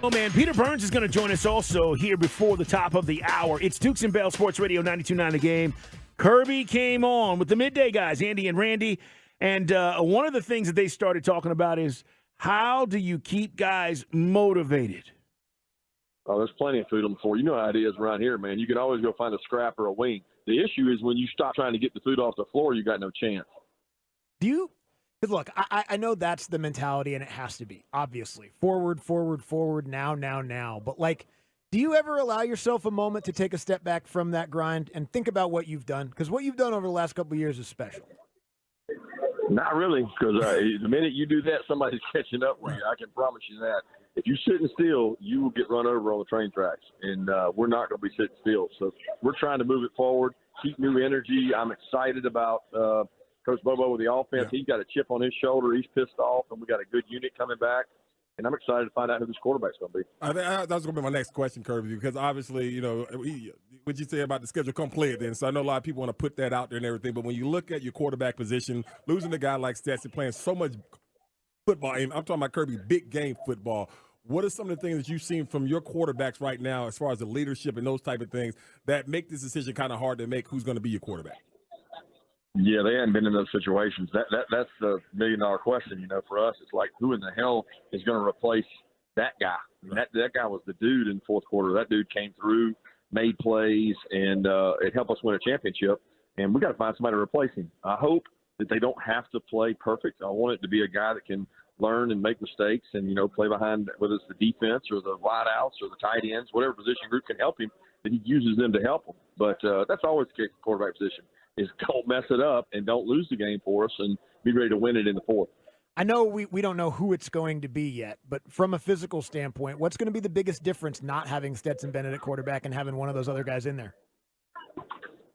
Oh, man, Peter Burns is going to join us also here before the top of the hour. It's Dukes and Bell Sports Radio 92.9 The Game. Kirby came on with the midday guys, Andy and Randy. And one of the things that they started talking about is how do you keep guys motivated? Oh, there's plenty of food on the floor. You know how it is around here, man. You can always go find a scrap or a wing. The issue is when you stop trying to get the food off the floor, you got no chance. Do you? Because, look, I know that's the mentality, and it has to be, obviously. Forward, now. But, like, do you ever allow yourself a moment to take a step back from that grind and think about what you've done? Because what you've done over the last couple of years is special. Not really, because the minute you do that, somebody's catching up with you. I can promise you that. If you're sitting still, you will get run over on the train tracks, and we're not going to be sitting still. So we're trying to move it forward, keep new energy. I'm excited about Coach Bobo with the offense. Yeah. He's got a chip on his shoulder. He's pissed off, and we got a good unit coming back. And I'm excited to find out who this quarterback's going to be. That was going to be my next question, Kirby, because obviously, what you say about the schedule come play it then. So I know a lot of people want to put that out there and everything, but when you look at your quarterback position, losing a guy like Stetson playing so much football, and I'm talking about Kirby, big game football. What are some of the things that you've seen from your quarterbacks right now as far as the leadership and those type of things that make this decision kind of hard to make who's going to be your quarterback? Yeah, they hadn't been in those situations. That's the million-dollar question. For us, it's like, who in the hell is going to replace that guy? I mean, that guy was the dude in the fourth quarter. That dude came through, made plays, and it helped us win a championship. And we got to find somebody to replace him. I hope that they don't have to play perfect. I want it to be a guy that can learn and make mistakes and, play behind, whether it's the defense or the wideouts or the tight ends, whatever position group can help him, that he uses them to help him. But that's always the case in the quarterback position, is don't mess it up and don't lose the game for us and be ready to win it in the fourth. I know we don't know who it's going to be yet, but from a physical standpoint, what's going to be the biggest difference not having Stetson Bennett at quarterback and having one of those other guys in there?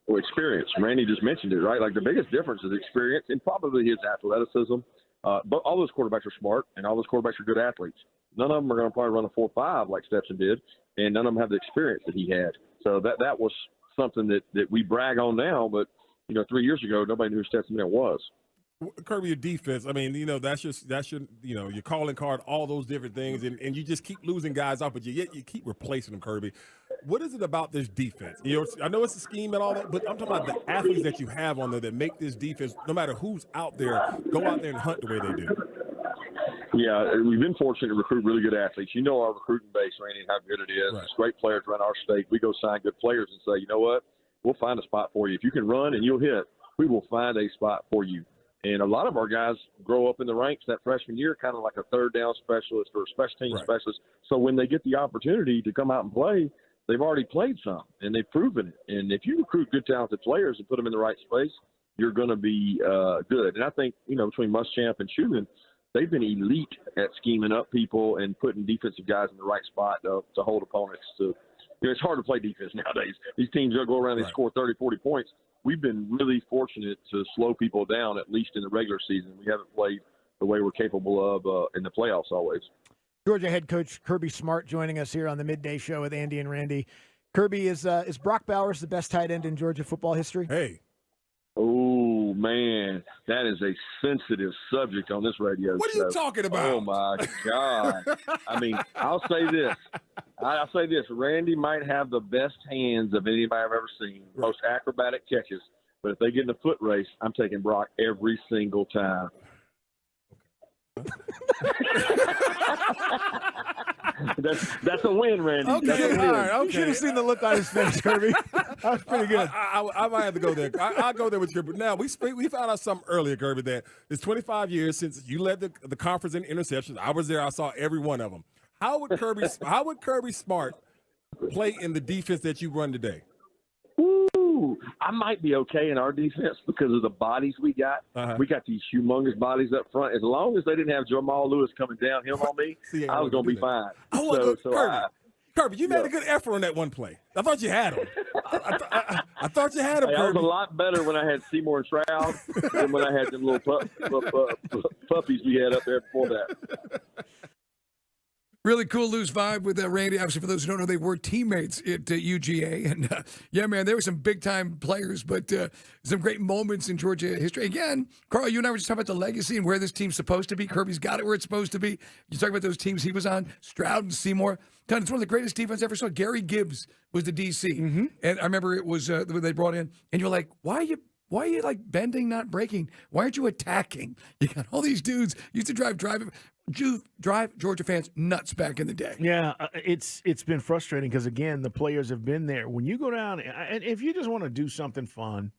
Well, experience. Randy just mentioned it, right? Like, the biggest difference is experience and probably his athleticism. But all those quarterbacks are smart, and all those quarterbacks are good athletes. None of them are going to probably run a 4.5 like Stetson did, and none of them have the experience that he had. So that was something that we brag on now, but 3 years ago, nobody knew who Stetson Bennett was. Kirby, your defense, I mean, that's your your calling card, all those different things, and you just keep losing guys off, but yet you keep replacing them, Kirby. What is it about this defense? I know it's a scheme and all that, but I'm talking about the athletes that you have on there that make this defense, no matter who's out there, go out there and hunt the way they do. Yeah, we've been fortunate to recruit really good athletes. You know our recruiting base, Randy, and how good it is. Right. It's great players around our state. We go sign good players and say, you know what, we'll find a spot for you. If you can run and you'll hit, we will find a spot for you. And a lot of our guys grow up in the ranks that freshman year, kind of like a third down specialist or a special team specialist. So when they get the opportunity to come out and play, they've already played some, and they've proven it. And if you recruit good, talented players and put them in the right space, you're going to be good. And I think, between Muschamp and Schumann, they've been elite at scheming up people and putting defensive guys in the right spot to hold opponents. It's hard to play defense nowadays. These teams will go around and score 30, 40 points. We've been really fortunate to slow people down, at least in the regular season. We haven't played the way we're capable of in the playoffs always. Georgia head coach Kirby Smart joining us here on the Midday Show with Andy and Randy. Kirby, is Brock Bowers the best tight end in Georgia football history? Hey. Oh, man, that is a sensitive subject on this radio show. What are you talking about? Oh, my God. I mean, I'll say this. Randy might have the best hands of anybody I've ever seen, most acrobatic catches. But if they get in a foot race, I'm taking Brock every single time. That's a win, Randy. Okay, that's a win. all right. Okay. You should have seen the look on his face, Kirby. That was pretty good. I might have to go there. I'll go there with Kirby. Now, we found out something earlier, Kirby, that it's 25 years since you led the conference in interceptions. I was there. I saw every one of them. How would Kirby Smart play in the defense that you run today? Ooh, I might be okay in our defense because of the bodies we got. We got these humongous bodies up front. As long as they didn't have Jamal Lewis coming downhill on me, I was going to be fine. Kirby, you made a good effort on that one play. I thought you had him. I thought you had him, Kirby. I was a lot better when I had Seymour and Stroud than when I had them little puppies we had up there before that. Really cool loose vibe with Randy. Obviously, for those who don't know, they were teammates at UGA. And yeah, man, there were some big time players, but some great moments in Georgia history. Again, Carl, you and I were just talking about the legacy and where this team's supposed to be. Kirby's got it where it's supposed to be. You talk about those teams he was on, Stroud and Seymour. It's one of the greatest defense I ever saw. Gary Gibbs was the DC. And I remember it was when they brought in, and you're like, why are you like bending, not breaking? Why aren't you attacking? You got all these dudes used to drive Georgia fans nuts back in the day. Yeah, it's been frustrating because, again, the players have been there. When you go down, and if you just want to do something fun,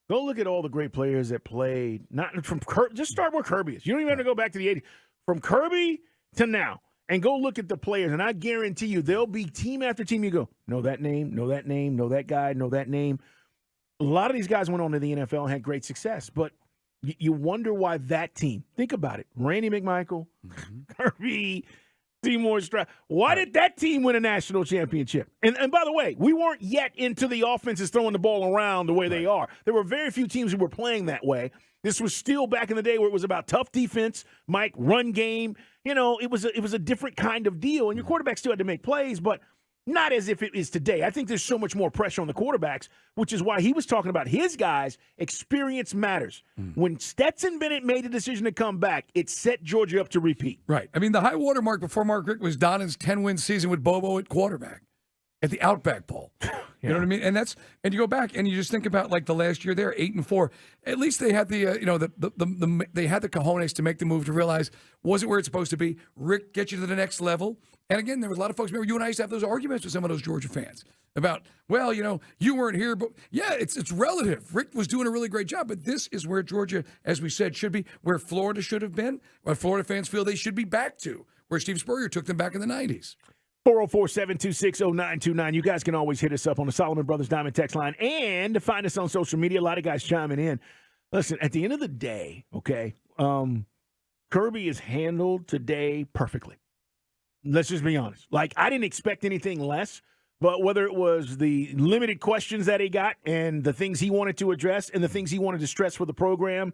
go look at all the great players that played. Not from just start where Kirby is. You don't even have to go back to the 80s. From Kirby to now, and go look at the players, and I guarantee you there'll be team after team you go, know that name, know that name, know that guy, know that name. A lot of these guys went on to the NFL and had great success, but you wonder why that team, think about it, Randy McMichael, Kirby, Seymour Stroud, why did that team win a national championship? And by the way, we weren't yet into the offenses throwing the ball around the way they are. There were very few teams who were playing that way. This was still back in the day where it was about tough defense, Mike, run game. You know, it was a different kind of deal, and your quarterback still had to make plays, but not as if it is today. I think there's so much more pressure on the quarterbacks, which is why he was talking about his guys. Experience matters. When Stetson Bennett made a decision to come back, it set Georgia up to repeat. Right. I mean, the high water mark before Mark Richt was Donna's 10-win season with Bobo at quarterback at the Outback Bowl. You know what I mean? And you go back and you just think about like the last year there, 8-4. At least they had the they had the cojones to make the move to realize, was it where it's supposed to be? Rick get you to the next level. And again, there was a lot of folks. Remember, you and I used to have those arguments with some of those Georgia fans about, well, you weren't here, but yeah, it's relative. Rick was doing a really great job, but this is where Georgia, as we said, should be, where Florida should have been, where Florida fans feel they should be back to, where Steve Spurrier took them back in the 90s. 404-726-0929. You guys can always hit us up on the Solomon Brothers Diamond text line and find us on social media. A lot of guys chiming in. Listen, at the end of the day, okay, Kirby is handled today perfectly. Let's just be honest. Like, I didn't expect anything less, but whether it was the limited questions that he got and the things he wanted to address and the things he wanted to stress for the program,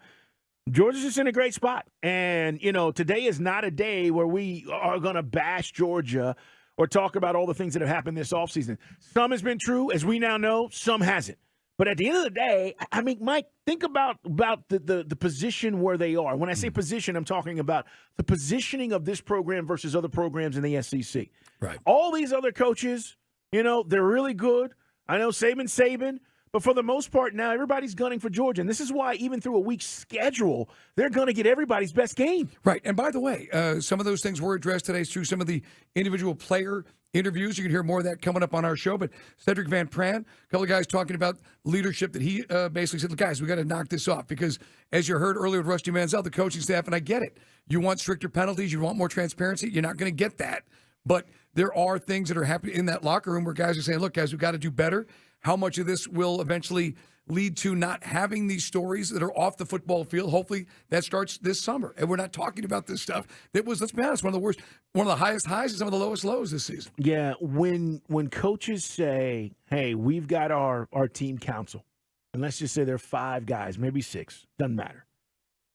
Georgia's just in a great spot. And, today is not a day where we are going to bash Georgia or talk about all the things that have happened this offseason. Some has been true, as we now know. Some hasn't. But at the end of the day, I mean, Mike, think about the position where they are. When I say position, I'm talking about the positioning of this program versus other programs in the SEC. Right. All these other coaches, they're really good. I know Saban. But for the most part now, everybody's gunning for Georgia. And this is why even through a weak schedule, they're going to get everybody's best game. Right. And by the way, some of those things were addressed today through some of the individual player interviews. You can hear more of that coming up on our show. But Cedric Van Pran, a couple of guys talking about leadership that he basically said, guys, we got to knock this off. Because as you heard earlier with Rusty Manziel, the coaching staff, and I get it, you want stricter penalties, you want more transparency, you're not going to get that. But there are things that are happening in that locker room where guys are saying, look, guys, we've got to do better. How much of this will eventually lead to not having these stories that are off the football field? Hopefully that starts this summer. And we're not talking about this stuff that was, let's be honest, one of the worst, one of the highest highs and some of the lowest lows this season. Yeah, when coaches say, hey, we've got our team council, and let's just say there are 5 guys, maybe 6, doesn't matter,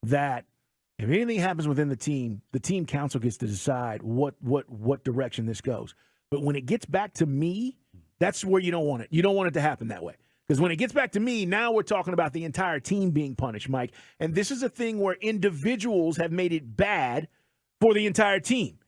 that if anything happens within the team council gets to decide what direction this goes. But when it gets back to me, that's where you don't want it. You don't want it to happen that way. Because when it gets back to me, now we're talking about the entire team being punished, Mike. And this is a thing where individuals have made it bad for the entire team.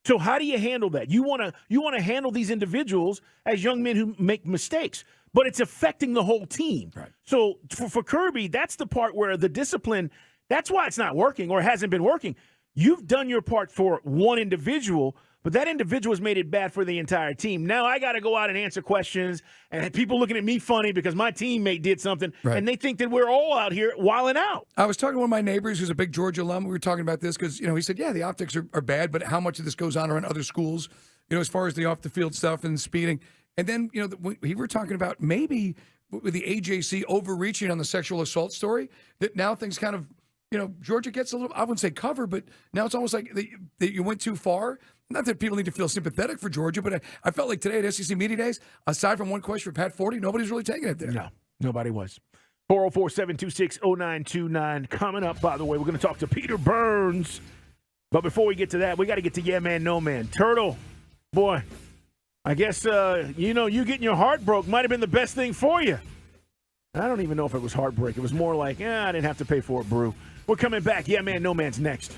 So how do you handle that? You want to handle these individuals as young men who make mistakes, but it's affecting the whole team. Right. So for Kirby, that's the part where the discipline, that's why it's not working or hasn't been working. You've done your part for one individual, but that individual has made it bad for the entire team. Now I got to go out and answer questions, and people looking at me funny because my teammate did something, and they think that we're all out here wilding out. I was talking to one of my neighbors who's a big Georgia alum. We were talking about this because, he said, yeah, the optics are bad, but how much of this goes on around other schools, as far as the off-the-field stuff and speeding. And then, we were talking about maybe with the AJC overreaching on the sexual assault story, that now things kind of, Georgia gets a little, I wouldn't say cover, but now it's almost like that you went too far. Not that people need to feel sympathetic for Georgia, but I felt like today at SEC Media Days, aside from one question for Pat Forty, nobody's really taking it there. No, nobody was. 404-726-0929. Coming up, by the way, we're going to talk to Peter Burns. But before we get to that, we got to get to Yeah Man, No Man. Turtle, boy, I guess, you getting your heart broke might have been the best thing for you. I don't even know if it was heartbreak. It was more like, I didn't have to pay for it, brew. We're coming back. Yeah Man, No Man's next.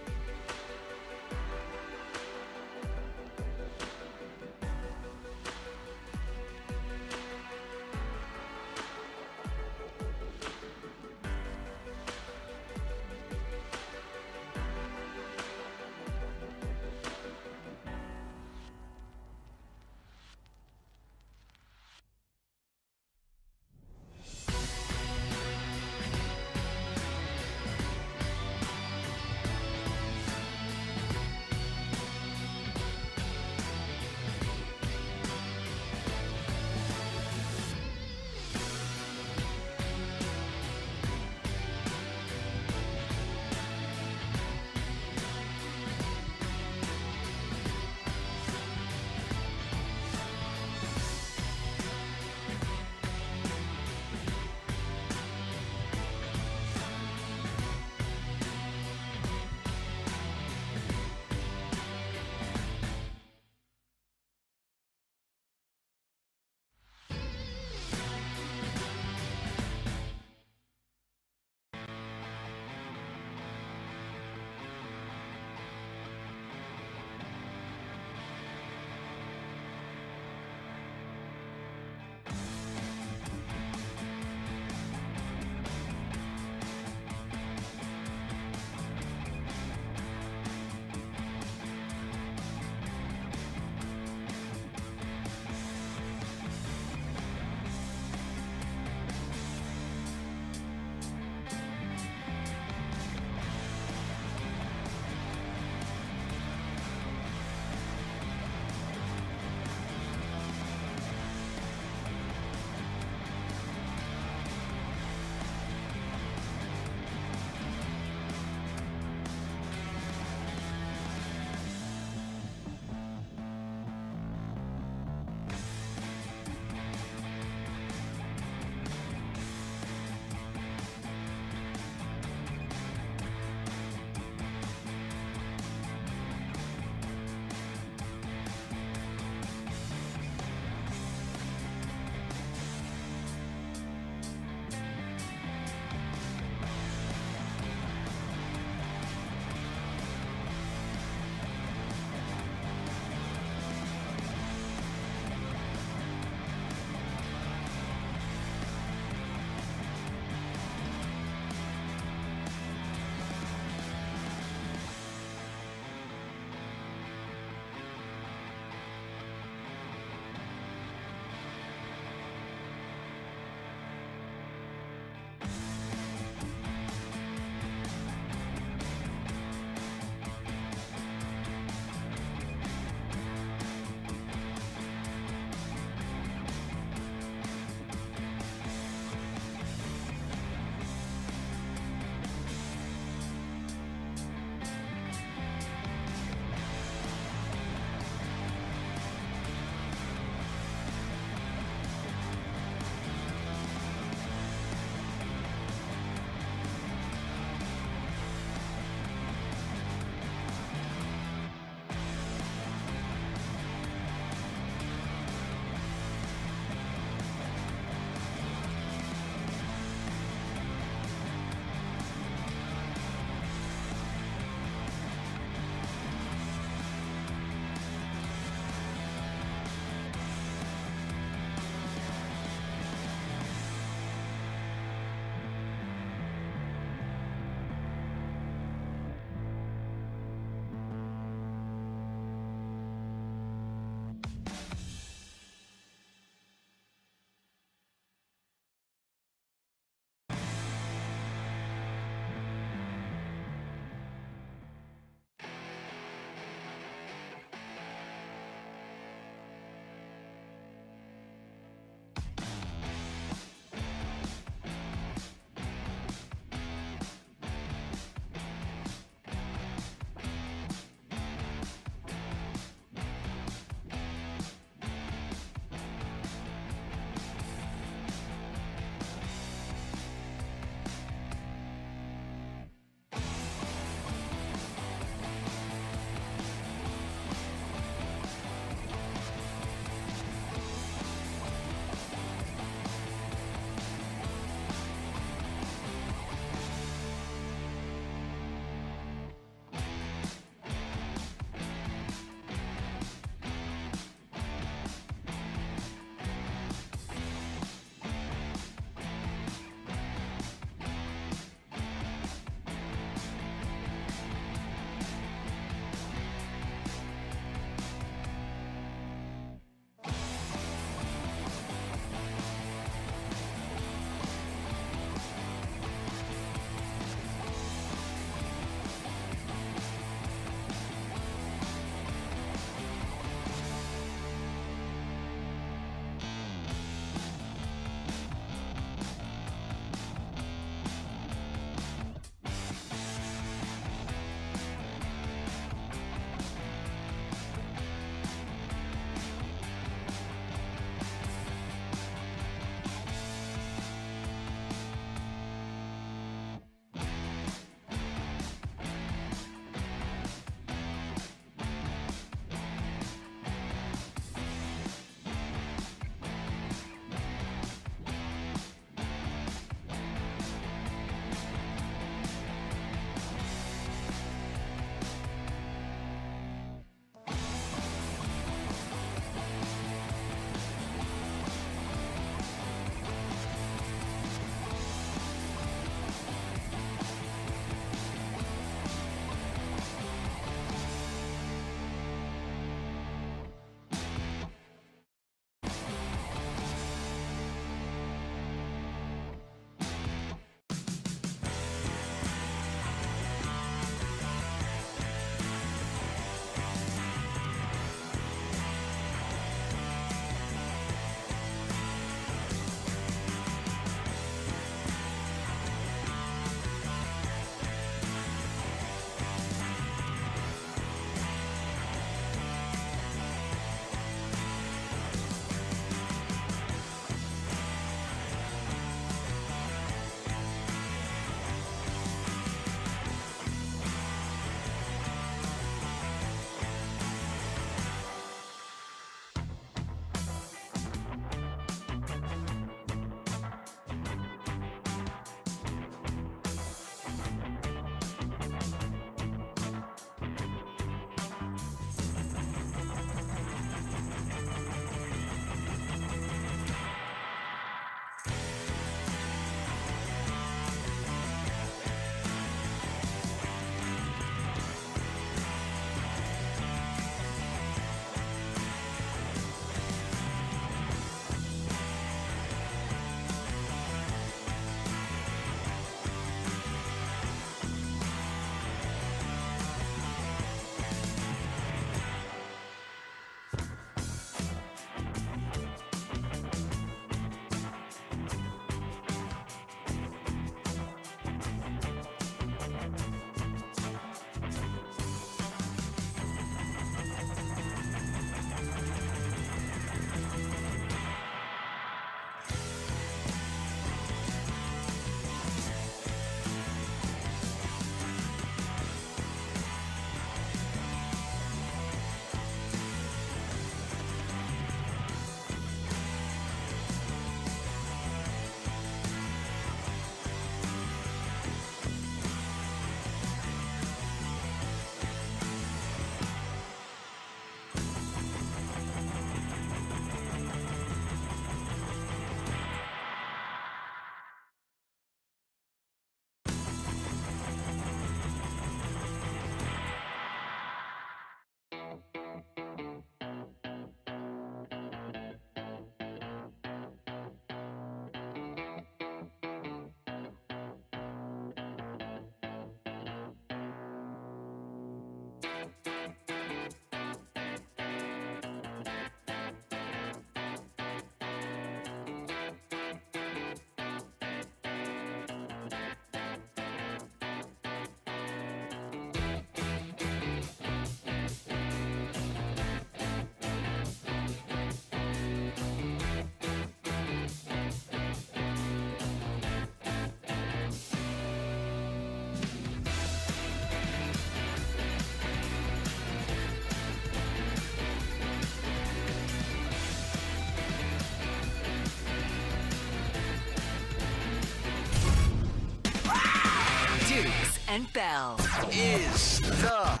and Bell is the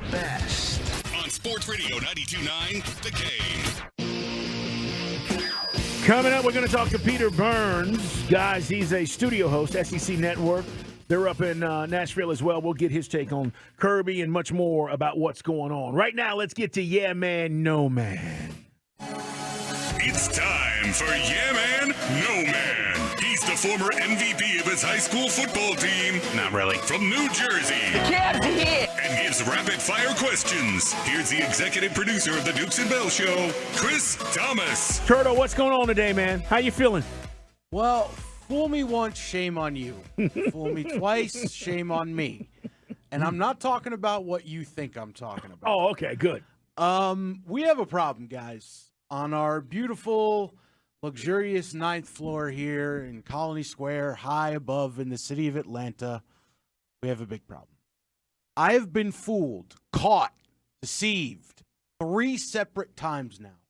best. On Sports Radio 92.9, The Game. Coming up, we're going to talk to Peter Burns. Guys, he's a studio host, SEC Network. They're up in Nashville as well. We'll get his take on Kirby and much more about what's going on. Right now, let's get to Yeah Man, No Man. It's time for Yeah Man, No Man. He's the former MVP of his high school football team. Not really. From New Jersey. The Cavs are here. And gives rapid-fire questions. Here's the executive producer of the Dukes and Bell Show, Chris Thomas. Turtle, what's going on today, man? How you feeling? Well, fool me once, shame on you. Fool me twice, shame on me. And I'm not talking about what you think I'm talking about. Oh, okay, good. We have a problem, guys. On our beautiful, luxurious 9th floor here in Colony Square, high above in the city of Atlanta, we have a big problem. I have been fooled, caught, deceived 3 separate times now.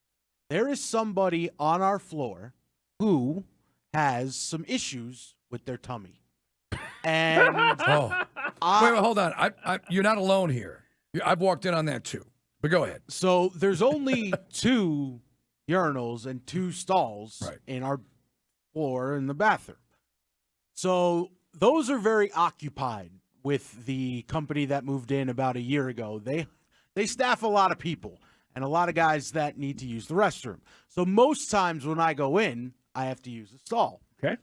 There is somebody on our floor who has some issues with their tummy. And wait, hold on. You're not alone here. I've walked in on that too. But go ahead. So there's only 2 urinals and 2 stalls in our floor in the bathroom. So those are very occupied with the company that moved in about a year ago. They staff a lot of people and a lot of guys that need to use the restroom. So most times when I go in, I have to use a stall. Okay.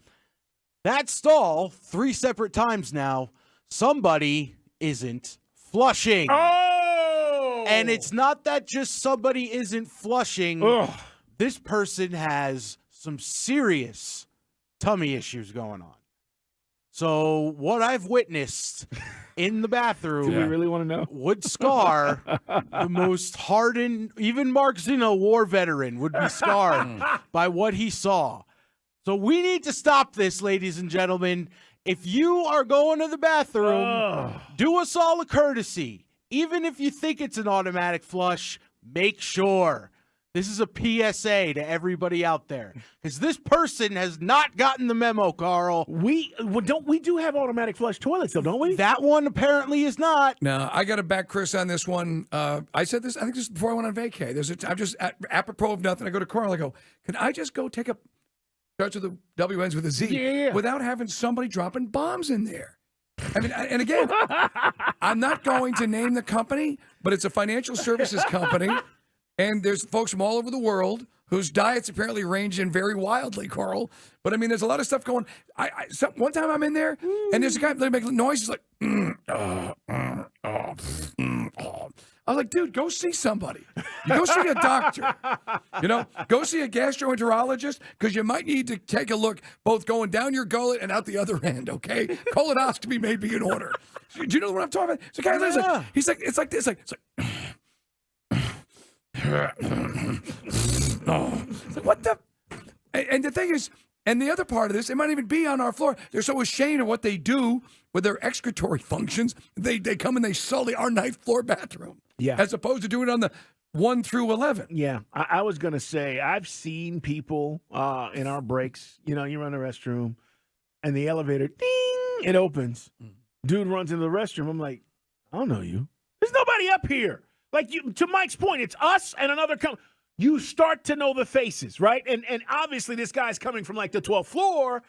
That stall, 3 separate times now, somebody isn't flushing. Oh! And it's not that just somebody isn't flushing. Ugh. This person has some serious tummy issues going on. So what I've witnessed in the bathroom, do we really want to know? Would scar the most hardened, even Mark Zeno, war veteran, would be scarred by what he saw. So we need to stop this, ladies and gentlemen. If you are going to the bathroom, do us all a courtesy. Even if you think it's an automatic flush, make sure. This is a PSA to everybody out there, because this person has not gotten the memo, Carl. We do have automatic flush toilets, though, don't we? That one apparently is not. No, I got to back Chris on this one. I said this, I think this is before I went on vacay. I'm just apropos of nothing. I go to Carl. I go, can I just go take a starts with a W, ends with a Z, without having somebody dropping bombs in there? I mean, and again, I'm not going to name the company, but it's a financial services company. And there's folks from all over the world whose diets apparently range in very wildly, Carl. But, I mean, there's a lot of stuff going. One time I'm in there, and there's a guy that makes noises like, I was like, dude, go see somebody. You go see a doctor. Go see a gastroenterologist, because you might need to take a look both going down your gullet and out the other end, okay? Colonoscopy may be in order. Do you know what I'm talking about? So, guys, he's like, it's like this. It's like what the? And the thing is, and the other part of this, it might even be on our floor. They're so ashamed of what they do with their excretory functions. They come and they sully our 9th floor bathroom. Yeah. As opposed to doing it on the 1 through 11. Yeah. I was going to say, I've seen people in our breaks, you run the restroom and the elevator, ding, it opens. Dude runs into the restroom. I'm like, I don't know you. There's nobody up here. Like, to Mike's point, it's us and another company. You start to know the faces, right? And obviously this guy's coming from like the 12th floor,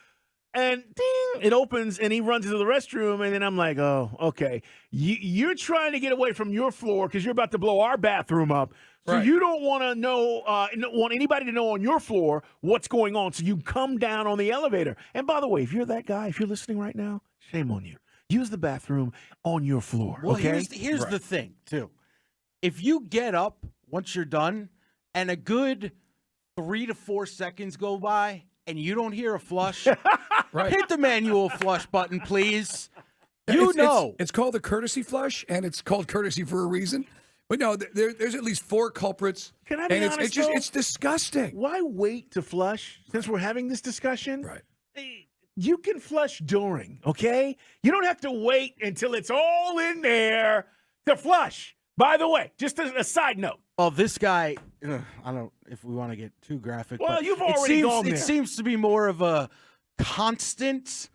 and ding, it opens and he runs into the restroom, and then I'm like, oh, okay. You're trying to get away from your floor because you're about to blow our bathroom up. So you don't want to know, want anybody to know on your floor what's going on. So you come down on the elevator. And by the way, if you're that guy, if you're listening right now, shame on you. Use the bathroom on your floor. Well, okay? here's the thing, too. If you get up once you're done and a good 3 to 4 seconds go by and you don't hear a flush, hit the manual flush button, please. It's called the courtesy flush, and it's called courtesy for a reason. But no, there's at least 4 culprits. Can I be honest, it's disgusting. Why wait to flush since we're having this discussion? Right. You can flush during, okay? You don't have to wait until it's all in there to flush. By the way, just as a side note. Well, this guy, I don't know if we want to get too graphic. Well, but you've already gone there. It seems to be more of a constant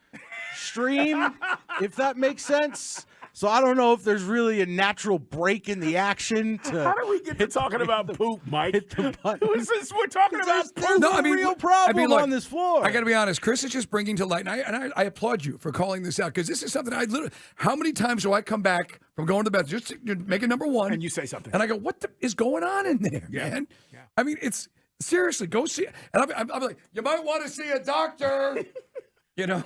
stream, if that makes sense. So I don't know if there's really a natural break in the action. How do we get to talking about poop, Mike? Hit the button. Who is this? We're talking about There's poop. a real problem look, on this floor. I got to be honest. Chris is just bringing to light, and I applaud you for calling this out because this is something I literally. How many times do I come back from going to bed just to make it number one, and you say something, and I go, "What is going on in there, man?" Yeah. I mean, it's seriously go see. And I'm like, you might want to see a doctor. You know,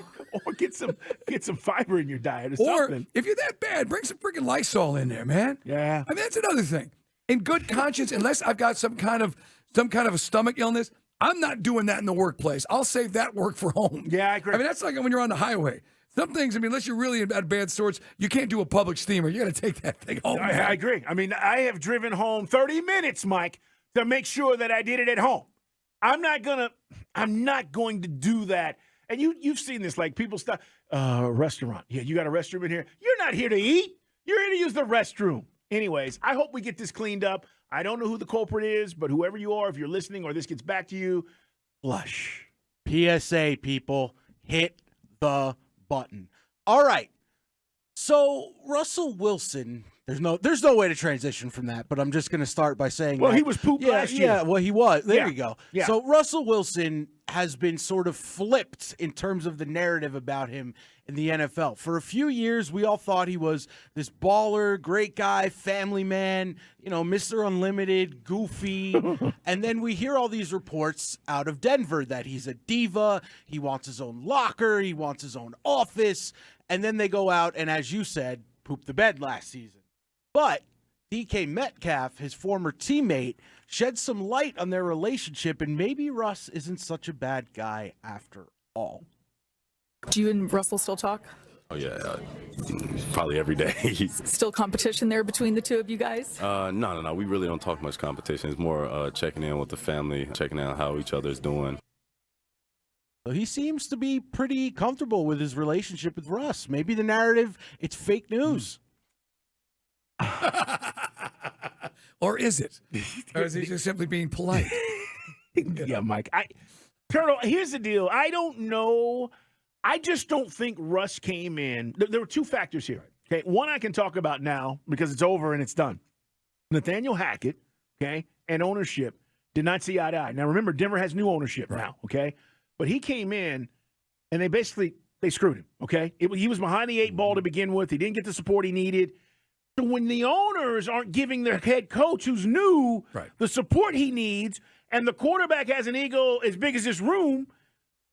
or get some fiber in your diet or something. If you're that bad, bring some freaking Lysol in there, man. Yeah. I mean, that's another thing. In good conscience, unless I've got some kind of a stomach illness, I'm not doing that in the workplace. I'll save that work for home. Yeah, I agree. I mean, that's like when you're on the highway. Some things, I mean, unless you're really in bad sorts, you can't do a public steamer. You got to take that thing home. I agree. I mean, I have driven home 30 minutes, Mike, to make sure that I did it at home. I'm not going to do that. And you've seen this, like people stop restaurant. Yeah, you got a restroom in here. You're not here to eat. You're here to use the restroom. Anyways, I hope we get this cleaned up. I don't know who the culprit is, but whoever you are, if you're listening or this gets back to you, flush. PSA, people, hit the button. All right. So Russell Wilson, there's no way to transition from that, but I'm just going to start by saying he was poop last year. Yeah, well, he was. There you go. Yeah. So Russell Wilson has been sort of flipped in terms of the narrative about him in the NFL. For a few years, we all thought he was this baller, great guy, family man, Mr. Unlimited, goofy. And then we hear all these reports out of Denver that he's a diva, he wants his own locker, he wants his own office, and then they go out and, as you said, poop the bed last season. But DK Metcalf, his former teammate, shed some light on their relationship, and maybe Russ isn't such a bad guy after all. Do you and Russell still talk? Oh, yeah, probably every day. Still competition there between the two of you guys? No. We really don't talk much competition. It's more checking in with the family, checking out how each other's doing. So he seems to be pretty comfortable with his relationship with Russ. Maybe the narrative, it's fake news. Or is it? Or is he just simply being polite? Yeah, Mike. Turtle, here's the deal. I don't know. I just don't think Russ came in. There were two factors here. Okay, one I can talk about now because it's over and it's done. Nathaniel Hackett, okay, and ownership did not see eye to eye. Now, remember, Denver has new ownership now, okay? But he came in, and they screwed him, okay? He was behind the eight ball to begin with. He didn't get the support he needed. So when the owners aren't giving their head coach, who's new, the support he needs, and the quarterback has an ego as big as this room,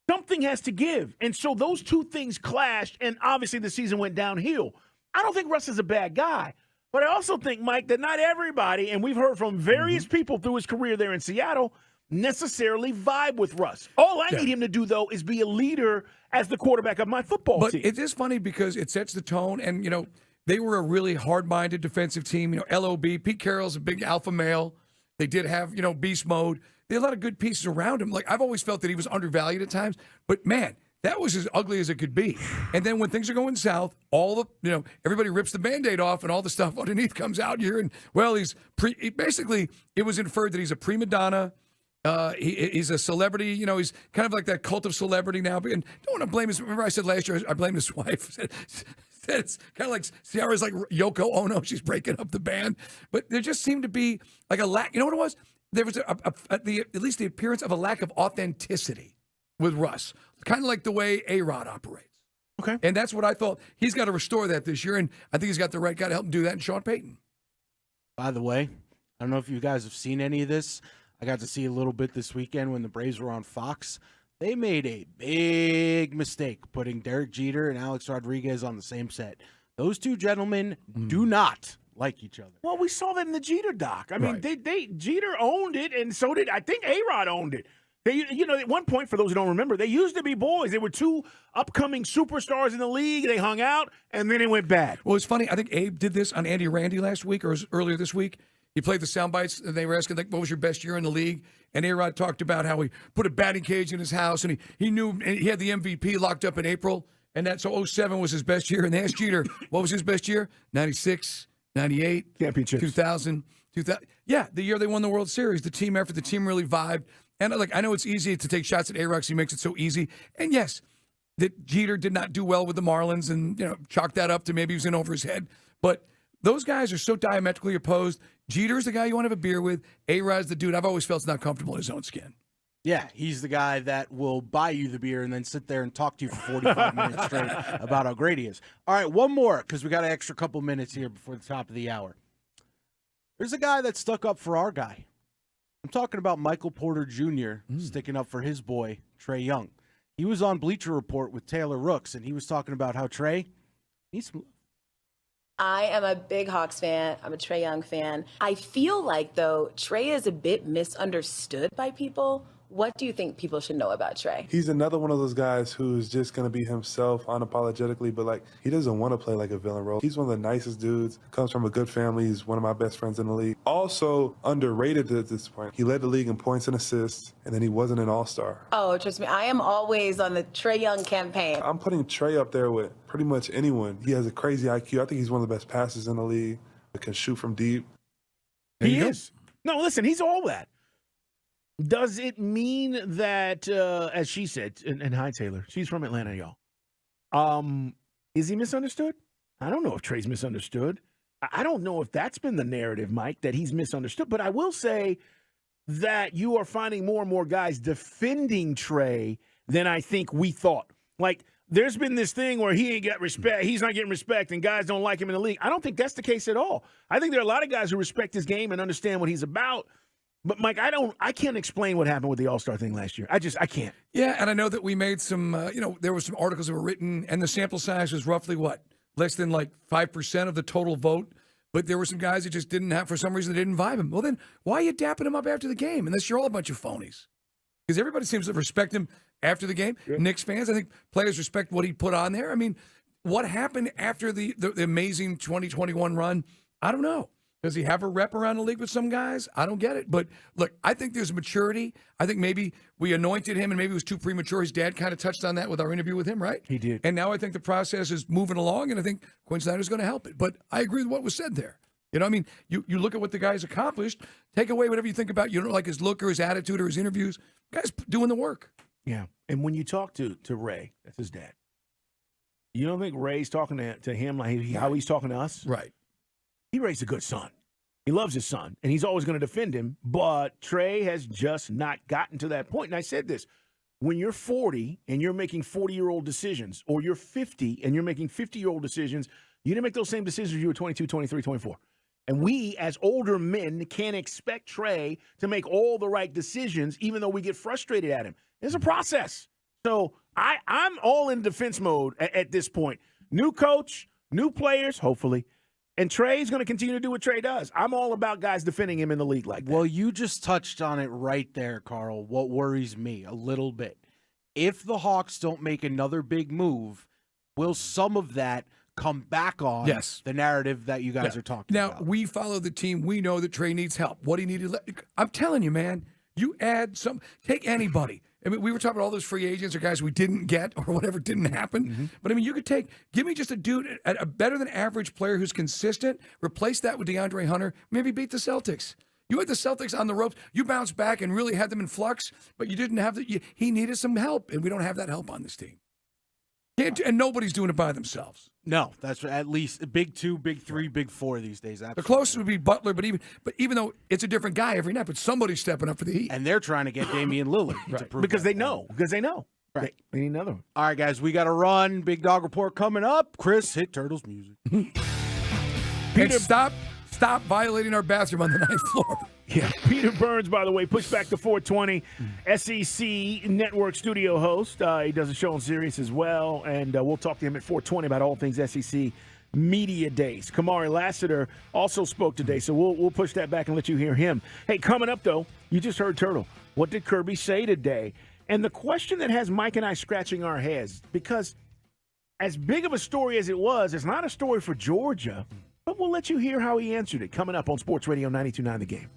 something has to give. And so those two things clashed, and obviously the season went downhill. I don't think Russ is a bad guy. But I also think, Mike, that not everybody, and we've heard from various people through his career there in Seattle, necessarily vibe with Russ. All I need him to do, though, is be a leader as the quarterback of my football team. But it is funny because it sets the tone, and, they were a really hard-minded defensive team. LOB, Pete Carroll's a big alpha male. They did have, beast mode. They had a lot of good pieces around him. Like, I've always felt that he was undervalued at times. But, man, that was as ugly as it could be. And then when things are going south, everybody rips the Band-Aid off and all the stuff underneath comes out here. And, well, basically, it was inferred that he's a prima donna. He's a celebrity. He's kind of like that cult of celebrity now. And don't want to blame his. Remember I said last year I blamed his wife. It's kind of like Ciara's like Yoko Ono. She's breaking up the band. But there just seemed to be like a lack. You know what it was? There was at least the appearance of a lack of authenticity with Russ. Kind of like the way A-Rod operates. Okay. And that's what I thought. He's got to restore that this year. And I think he's got the right guy to help him do that in Sean Payton. By the way, I don't know if you guys have seen any of this. I got to see a little bit this weekend when the Braves were on Fox. They made a big mistake putting Derek Jeter and Alex Rodriguez on the same set. Those two gentlemen do not like each other. Well, we saw that in the Jeter doc. I mean, Jeter owned it, and so did, I think, A-Rod owned it. They, at one point, for those who don't remember, they used to be boys. They were two upcoming superstars in the league. They hung out, and then it went bad. Well, it's funny. I think Abe did this on Andy Randy last week or earlier this week. He played the sound bites, and they were asking, what was your best year in the league? And A-Rod talked about how he put a batting cage in his house, and he knew he had the MVP locked up in April, and so 07 was his best year. And they asked Jeter, what was his best year? 96, 98, championships, 2000. Yeah, the year they won the World Series. The team effort, the team really vibed. And I know it's easy to take shots at A-Rod because he makes it so easy. And yes, that Jeter did not do well with the Marlins and, chalk that up to maybe he was in over his head. But those guys are so diametrically opposed. Jeter's the guy you want to have a beer with. A-Rod's the dude I've always felt is not comfortable in his own skin. Yeah, he's the guy that will buy you the beer and then sit there and talk to you for 45 minutes straight about how great he is. All right, one more, because we got an extra couple minutes here before the top of the hour. There's a guy that stuck up for our guy. I'm talking about Michael Porter Jr. Sticking up for his boy, Trae Young. He was on Bleacher Report with Taylor Rooks, and he was talking about how Trae needs some. I am a big Hawks fan. I'm a Trae Young fan. I feel like, though, Trae is a bit misunderstood by people. What do you think people should know about Trae? He's another one of those guys who's just going to be himself unapologetically, but he doesn't want to play like a villain role. He's one of the nicest dudes, comes from a good family. He's one of my best friends in the league. Also underrated at this point. He led the league in points and assists, and then he wasn't an all-star. Oh, trust me, I am always on the Trae Young campaign. I'm putting Trae up there with pretty much anyone. He has a crazy IQ. I think he's one of the best passers in the league. He can shoot from deep. He is. No, listen, he's all that. Does it mean that, as she said, and hi, Taylor, she's from Atlanta, y'all. Is he misunderstood? I don't know if Trae's misunderstood. I don't know if that's been the narrative, Mike, that he's misunderstood. But I will say that you are finding more and more guys defending Trae than I think we thought. There's been this thing where he ain't got respect, he's not getting respect, and guys don't like him in the league. I don't think that's the case at all. I think there are a lot of guys who respect his game and understand what he's about. But, Mike, I can't explain what happened with the All-Star thing last year. I can't. Yeah, and I know that we made some, there were some articles that were written, and the sample size was roughly what? Less than 5% of the total vote. But there were some guys that just didn't have, for some reason, they didn't vibe him. Well, then why are you dapping him up after the game? Unless you're all a bunch of phonies. Because everybody seems to respect him after the game. Yeah. Knicks fans, I think players respect what he put on there. I mean, what happened after the amazing 2021 run? I don't know. Does he have a rep around the league with some guys? I don't get it. But, look, I think there's maturity. I think maybe we anointed him and maybe it was too premature. His dad kind of touched on that with our interview with him, right? He did. And now I think the process is moving along, and I think Quinn Snyder's going to help it. But I agree with what was said there. You look at what the guy's accomplished, take away whatever you think about, like his look or his attitude or his interviews. Guy's doing the work. Yeah. And when you talk to Ray, that's his dad, you don't think Ray's talking to him like how he's talking to us? Right. He raised a good son. He loves his son, and he's always going to defend him, but Trae has just not gotten to that point. And I said this, when you're 40 and you're making 40-year-old decisions, or you're 50 and you're making 50-year-old decisions, you didn't make those same decisions when you were 22, 23, 24. And we, as older men, can't expect Trae to make all the right decisions, even though we get frustrated at him. It's a process. So I'm all in defense mode at this point. New coach, new players, hopefully. And Trae's going to continue to do what Trae does. I'm all about guys defending him in the league like that. Well, you just touched on it right there, Carl. What worries me a little bit. If the Hawks don't make another big move, will some of that come back on the narrative that you guys are talking about? Now, we follow the team. We know that Trae needs help. What he needed, I'm telling you, man, you add take anybody. I mean, we were talking about all those free agents or guys we didn't get or whatever didn't happen. Mm-hmm. But, I mean, you could give me just a dude, a better than average player who's consistent, replace that with DeAndre Hunter, maybe beat the Celtics. You had the Celtics on the ropes. You bounced back and really had them in flux, but you didn't have he needed some help, and we don't have that help on this team. And nobody's doing it by themselves. No, that's at least big 2, big 3, big 4 these days. Absolutely. The closest would be Butler, but even though it's a different guy every night, but somebody's stepping up for the Heat. And they're trying to get Damian Lillard to prove because they know. Right. They need another one. All right, guys, we got to run. Big Dog Report coming up. Chris, hit Turtles music. Peter, stop violating our bathroom on the 9th floor. Yeah, Peter Burns, by the way, pushed back to 420, SEC Network studio host. He does a show on Sirius as well, and we'll talk to him at 420 about all things SEC Media Days. Kamari Lassiter also spoke today, so we'll push that back and let you hear him. Hey, coming up, though, you just heard Turtle. What did Kirby say today? And the question that has Mike and I scratching our heads, because as big of a story as it was, it's not a story for Georgia, but we'll let you hear how he answered it. Coming up on Sports Radio 92.9 The Game.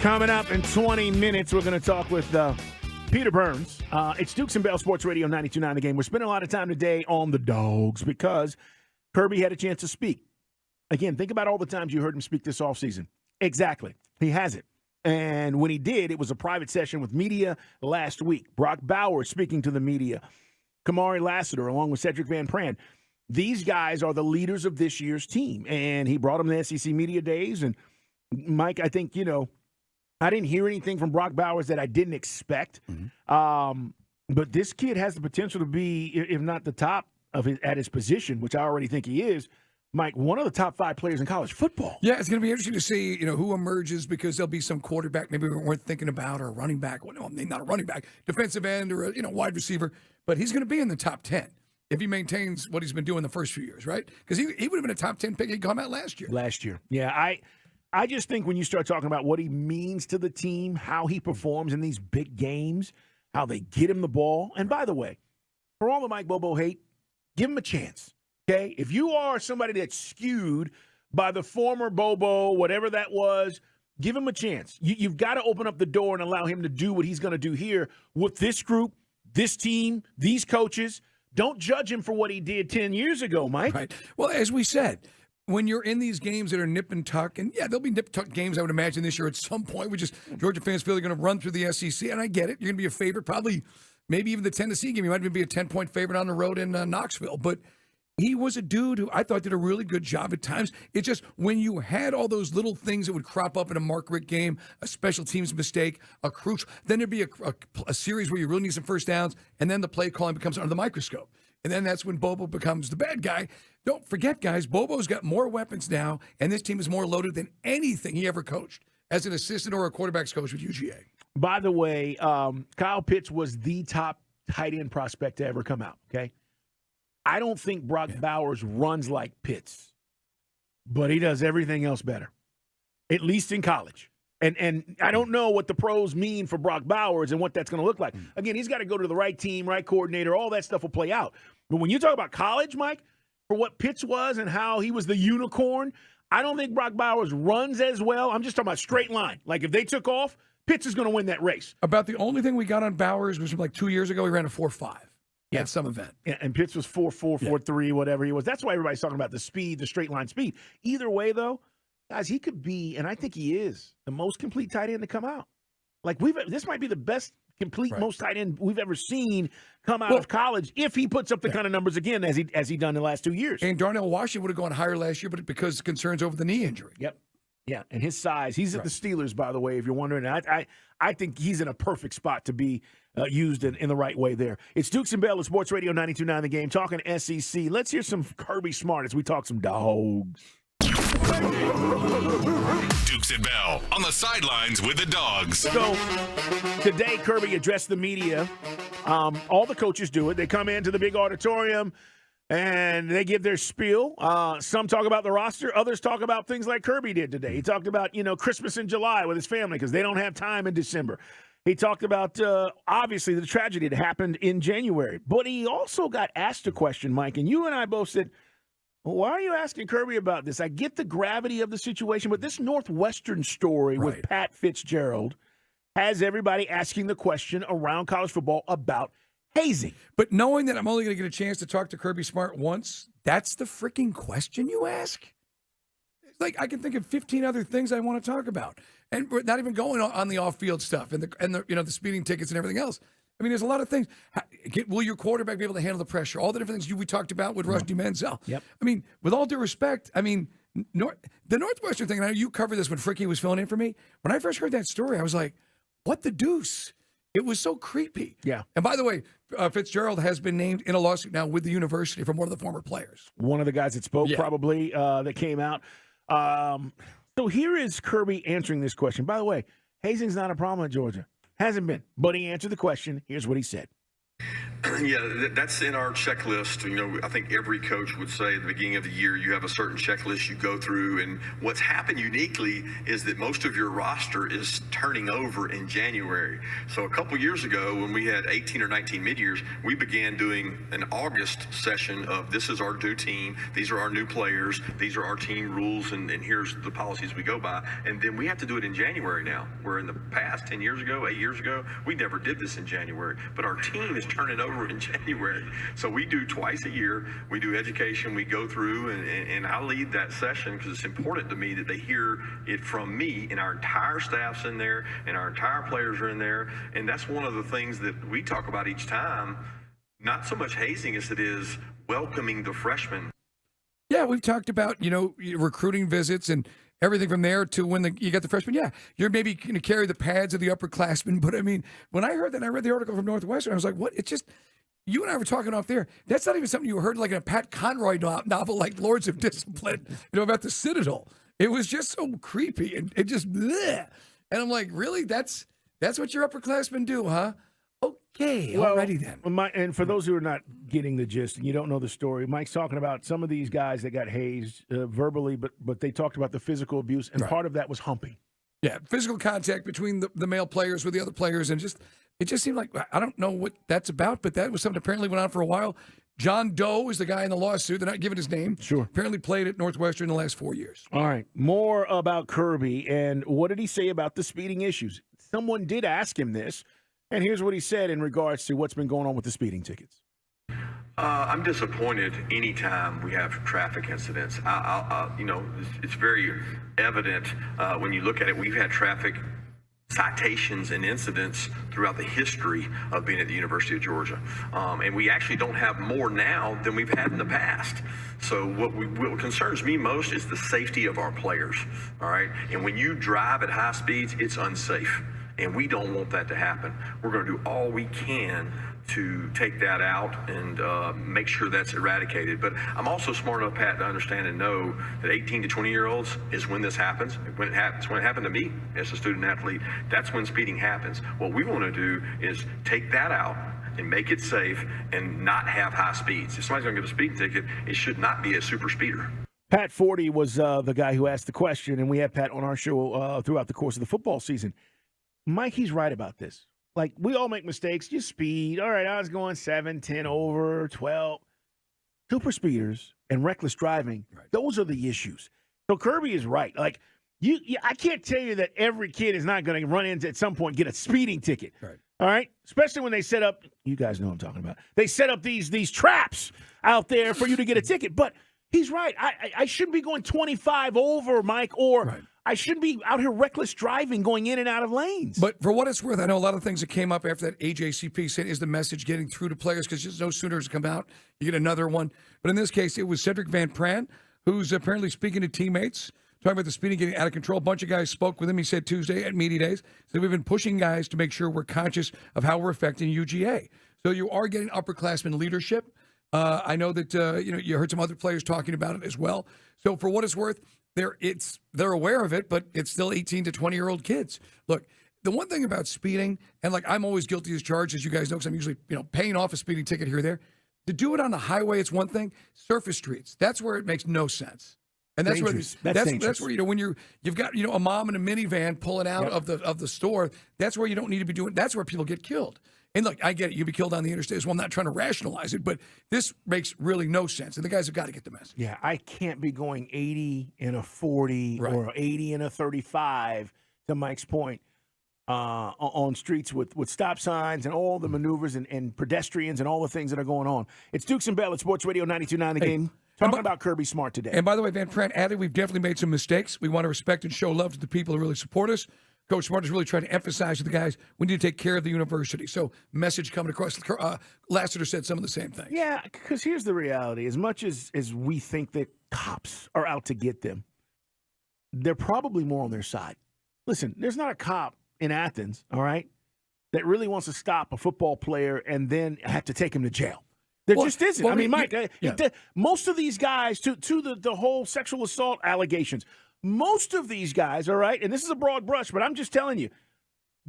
Coming up in 20 minutes, we're going to talk with Peter Burns. It's Dukes and Bell Sports Radio 92.9 The Game. We're spending a lot of time today on the Dogs because Kirby had a chance to speak. Again, think about all the times you heard him speak this offseason. Exactly. He hasn't. And when he did, it was a private session with media last week. Brock Bowers speaking to the media. Kamari Lassiter along with Cedric Van Pran. These guys are the leaders of this year's team. And he brought them to the SEC Media Days. And, Mike, I think, I didn't hear anything from Brock Bowers that I didn't expect. But this kid has the potential to be, if not the top at his position, which I already think he is, Mike, one of the top 5 players in college football. Yeah, it's going to be interesting to see, who emerges because there'll be some quarterback maybe we weren't thinking about or a running back. Well, no, not a running back, defensive end or a wide receiver. But he's going to be in the top 10 if he maintains what he's been doing the first few years, right? Because he would have been a top 10 pick. He'd come out last year. Yeah, I just think when you start talking about what he means to the team, how he performs in these big games, how they get him the ball. And by the way, for all the Mike Bobo hate, give him a chance. Okay, if you are somebody that's skewed by the former Bobo, whatever that was, give him a chance. You've got to open up the door and allow him to do what he's going to do here with this group, this team, these coaches. Don't judge him for what he did 10 years ago, Mike. Right. Well, as we said, when you're in these games that are nip and tuck, and yeah, there'll be nip and tuck games, I would imagine, this year at some point. Georgia fans feel they're going to run through the SEC, and I get it. You're going to be a favorite, probably maybe even the Tennessee game. You might even be a 10-point favorite on the road in Knoxville, but he was a dude who I thought did a really good job at times. It's just when you had all those little things that would crop up in a Mark Richt game, a special teams mistake, a crucial, then there'd be a series where you really need some first downs, and then the play calling becomes under the microscope. And then that's when Bobo becomes the bad guy. Don't forget, guys, Bobo's got more weapons now, and this team is more loaded than anything he ever coached as an assistant or a quarterback's coach with UGA. By the way, Kyle Pitts was the top tight end prospect to ever come out, okay? I don't think Brock Bowers runs like Pitts, but he does everything else better, at least in college. And I don't know what the pros mean for Brock Bowers and what that's going to look like. Again, he's got to go to the right team, right coordinator. All that stuff will play out. But when you talk about college, Mike, for what Pitts was and how he was the unicorn, I don't think Brock Bowers runs as well. I'm just talking about straight line. Like if they took off, Pitts is going to win that race. About the only thing we got on Bowers was from like 2 years ago. He ran a 4.5. At some event. Yeah, and Pitts was 4.4, 4.3, whatever he was. That's why everybody's talking about the speed, the straight line speed. Either way, though, guys, he could be, and I think he is, the most complete tight end to come out. Like this might be the best complete, most tight end we've ever seen come out of college if he puts up the kind of numbers again as he done in the last 2 years. And Darnell Washington would have gone higher last year, but because of concerns over the knee injury. Yep. Yeah, and his size. He's at the Steelers, by the way, if you're wondering. I think he's in a perfect spot to be used in the right way there. It's Dukes and Bell at Sports Radio 92.9 The Game, talking SEC. Let's hear some Kirby Smart as we talk some Dogs. Dukes and Bell on the sidelines with the Dogs. So today, Kirby addressed the media. All the coaches do it. They come into the big auditorium and they give their spiel. Some talk about the roster. Others talk about things like Kirby did today. He talked about, Christmas in July with his family because they don't have time in December. He talked about, obviously, the tragedy that happened in January. But he also got asked a question, Mike, and you and I both said, well, why are you asking Kirby about this? I get the gravity of the situation, but this Northwestern story with Pat Fitzgerald has everybody asking the question around college football about hazing. But knowing that I'm only going to get a chance to talk to Kirby Smart once, that's the freaking question you ask? It's like I can think of 15 other things I want to talk about. And we're not even going on the off-field stuff and the speeding tickets and everything else. I mean, there's a lot of things. Will your quarterback be able to handle the pressure? All the different things we talked about with Rusty Menzel. Yep. I mean, with all due respect, I mean, the Northwestern thing, and I know you covered this when Fricky was filling in for me. When I first heard that story, I was like, what the deuce? It was so creepy. Yeah. And by the way, Fitzgerald has been named in a lawsuit now with the university from one of the former players. One of the guys that spoke probably that came out. So here is Kirby answering this question. By the way, hazing's not a problem in Georgia. Hasn't been. But he answered the question. Here's what he said. Yeah, that's in our checklist. You know, I think every coach would say at the beginning of the year, you have a certain checklist you go through. And what's happened uniquely is that most of your roster is turning over in January. So a couple years ago, when we had 18 or 19 mid-years, we began doing an August session of this is our new team, these are our new players, these are our team rules, and here's the policies we go by. And then we have to do it in January now, where in the past, 10 years ago, 8 years ago, we never did this in January. But our team is turning over in January. So we do twice a year. We do education. We go through, and I lead that session because it's important to me that they hear it from me, and our entire staff's in there, and our entire players are in there. And that's one of the things that we talk about each time, not so much hazing as it is welcoming the freshmen. Yeah, we've talked about, recruiting visits and everything from there to when you got the freshmen. Yeah, you're maybe going to carry the pads of the upperclassmen. But, I mean, when I heard that, I read the article from Northwestern, I was like, what? It's just, you and I were talking off there. That's not even something you heard like in a Pat Conroy novel like Lords of Discipline, about the Citadel. It was just so creepy and it just, bleh. And I'm like, really? That's what your upperclassmen do, huh? Okay, alrighty then. And for those who are not getting the gist and you don't know the story, Mike's talking about some of these guys that got hazed verbally, but they talked about the physical abuse, and part of that was humping. Yeah, physical contact between the male players with the other players, and it just seemed like, I don't know what that's about, but that was something that apparently went on for a while. John Doe is the guy in the lawsuit. They're not giving his name. Sure. Apparently played at Northwestern in the last 4 years. All right, more about Kirby, and what did he say about the speeding issues? Someone did ask him this. And here's what he said in regards to what's been going on with the speeding tickets. I'm disappointed anytime we have traffic incidents. It's very evident when you look at it. We've had traffic citations and incidents throughout the history of being at the University of Georgia. And we actually don't have more now than we've had in the past. So what concerns me most is the safety of our players, all right? And when you drive at high speeds, it's unsafe. And we don't want that to happen. We're going to do all we can to take that out and make sure that's eradicated. But I'm also smart enough, Pat, to understand and know that 18 to 20-year-olds is when this happens. When it happened to me as a student athlete, that's when speeding happens. What we want to do is take that out and make it safe and not have high speeds. If somebody's going to get a speeding ticket, it should not be a super speeder. Pat Forty was the guy who asked the question, and we had Pat on our show throughout the course of the football season. Mike, he's right about this. Like, we all make mistakes. You speed. All right, I was going 7, 10 over, 12. Super speeders and reckless driving, those are the issues. So Kirby is right. Like, I can't tell you that every kid is not going to run into at some point get a speeding ticket. Right. All right? Especially when they set up, you guys know what I'm talking about. They set up these traps out there for you to get a ticket. But he's right. I shouldn't be going 25 over, Mike, or I shouldn't be out here reckless driving going in and out of lanes. But for what it's worth, I know a lot of things that came up after that AJCP said, is the message getting through to players? Because just no sooner has come out, you get another one. But in this case, it was Cedric Van Pran, who's apparently speaking to teammates, talking about the speeding getting out of control. A bunch of guys spoke with him, he said Tuesday at media days. So we've been pushing guys to make sure we're conscious of how we're affecting UGA. So you are getting upperclassmen leadership. I know that you heard some other players talking about it as well. So for what it's worth, they're aware of it, but it's still 18 to 20-year-old kids. Look, the one thing about speeding, and like I'm always guilty as charged, as you guys know, because I'm usually paying off a speeding ticket here or there. To do it on the highway, it's one thing. Surface streets, that's where it makes no sense. And that's dangerous. where That's where when you've got a mom in a minivan pulling out of the store. That's where you don't need to be doing. That's where people get killed. And look, I get it. You'd be killed on the interstate. Well, I'm not trying to rationalize it, but this makes really no sense. And the guys have got to get the message. Yeah, I can't be going 80 in a 40 or 80 in a 35, to Mike's point, on streets with stop signs and all the maneuvers and pedestrians and all the things that are going on. It's Dukes and Bell at Sports Radio 92.9 The Game. Talking about Kirby Smart today. And by the way, Van Pran added, we've definitely made some mistakes. We want to respect and show love to the people who really support us. Coach Smart is really trying to emphasize to the guys, we need to take care of the university. So message coming across. Lassiter said some of the same things. Yeah, because here's the reality. As much as we think that cops are out to get them, they're probably more on their side. Listen, there's not a cop in Athens, all right, that really wants to stop a football player and then have to take him to jail. There just isn't. I mean, Mike, most of these guys, to the whole sexual assault allegations, most of these guys, all right, and this is a broad brush, but I'm just telling you,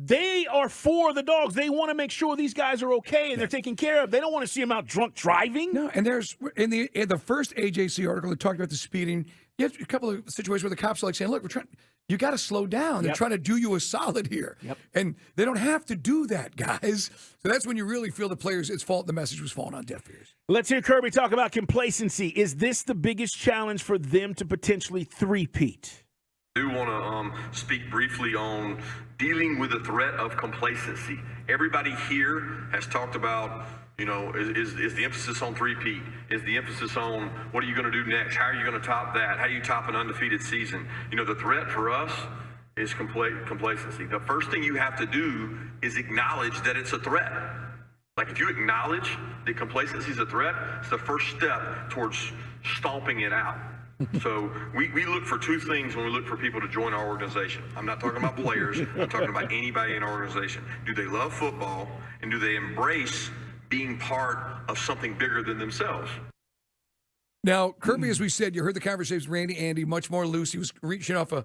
they are for the dogs. They want to make sure these guys are okay and they're taken care of. They don't want to see them out drunk driving. No, and there's in the first AJC article, it talked about the speeding. You have a couple of situations where the cops are like saying, "Look, we're trying. You got to slow down. They're trying to do you a solid here, and they don't have to do that, guys." So that's when you really feel the players. It's fault. The message was falling on deaf ears. Let's hear Kirby talk about complacency. Is this the biggest challenge for them to potentially three-peat? I do want to speak briefly on dealing with the threat of complacency. Everybody here has talked about, is the emphasis on three-peat? Is the emphasis on what are you going to do next? How are you going to top that? How do you top an undefeated season? The threat for us is complacency. The first thing you have to do is acknowledge that it's a threat. Like if you acknowledge that complacency is a threat, it's the first step towards stomping it out. So we look for two things when we look for people to join our organization. I'm not talking about players. I'm talking about anybody in our organization. Do they love football, and do they embrace being part of something bigger than themselves? Now, Kirby, as we said, you heard the conversation with Randy Andy, much more loose. He was reading off a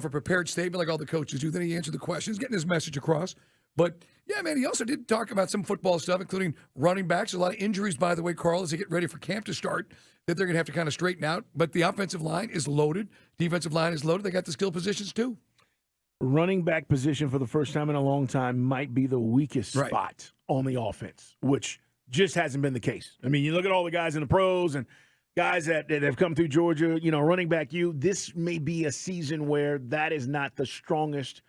prepared statement like all the coaches do. Then he answered the questions, getting his message across. But, yeah, man, he also did talk about some football stuff, including running backs. A lot of injuries, by the way, Carl, as they get ready for camp to start, that they're going to have to kind of straighten out. But the offensive line is loaded. Defensive line is loaded. They got the skill positions, too. Running back position for the first time in a long time might be the weakest spot on the offense, which just hasn't been the case. I mean, you look at all the guys in the pros and guys that have come through Georgia, running back this may be a season where that is not the strongest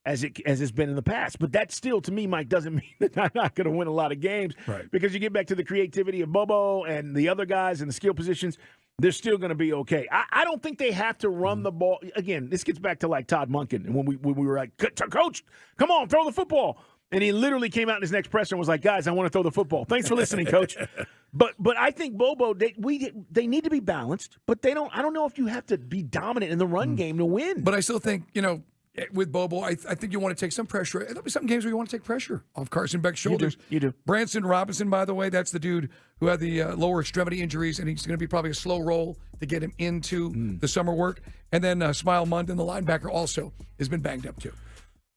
as it's been in the past. But that still, to me, Mike, doesn't mean that I'm not going to win a lot of games. Right. Because you get back to the creativity of Bobo and the other guys in the skill positions, they're still going to be okay. I don't think they have to run the ball. Again, this gets back to like Todd Monken. And when we were like, Coach, come on, throw the football. And he literally came out in his next presser and was like, guys, I want to throw the football. Thanks for listening, Coach. But I think Bobo, they need to be balanced, but I don't know if you have to be dominant in the run game to win. But I still think, with Bobo, I think you want to take some pressure. There'll be some games where you want to take pressure off Carson Beck's shoulders. You do. Branson Robinson, by the way, that's the dude who had the lower extremity injuries, and he's going to be probably a slow roll to get him into the summer work. And then Smile Munden, the linebacker, also has been banged up too.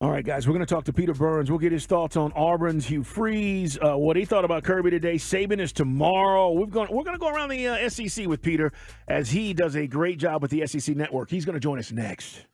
All right, guys, we're going to talk to Peter Burns. We'll get his thoughts on Auburn's Hugh Freeze, what he thought about Kirby today. Saban is tomorrow. We're going to go around the SEC with Peter as he does a great job with the SEC Network. He's going to join us next.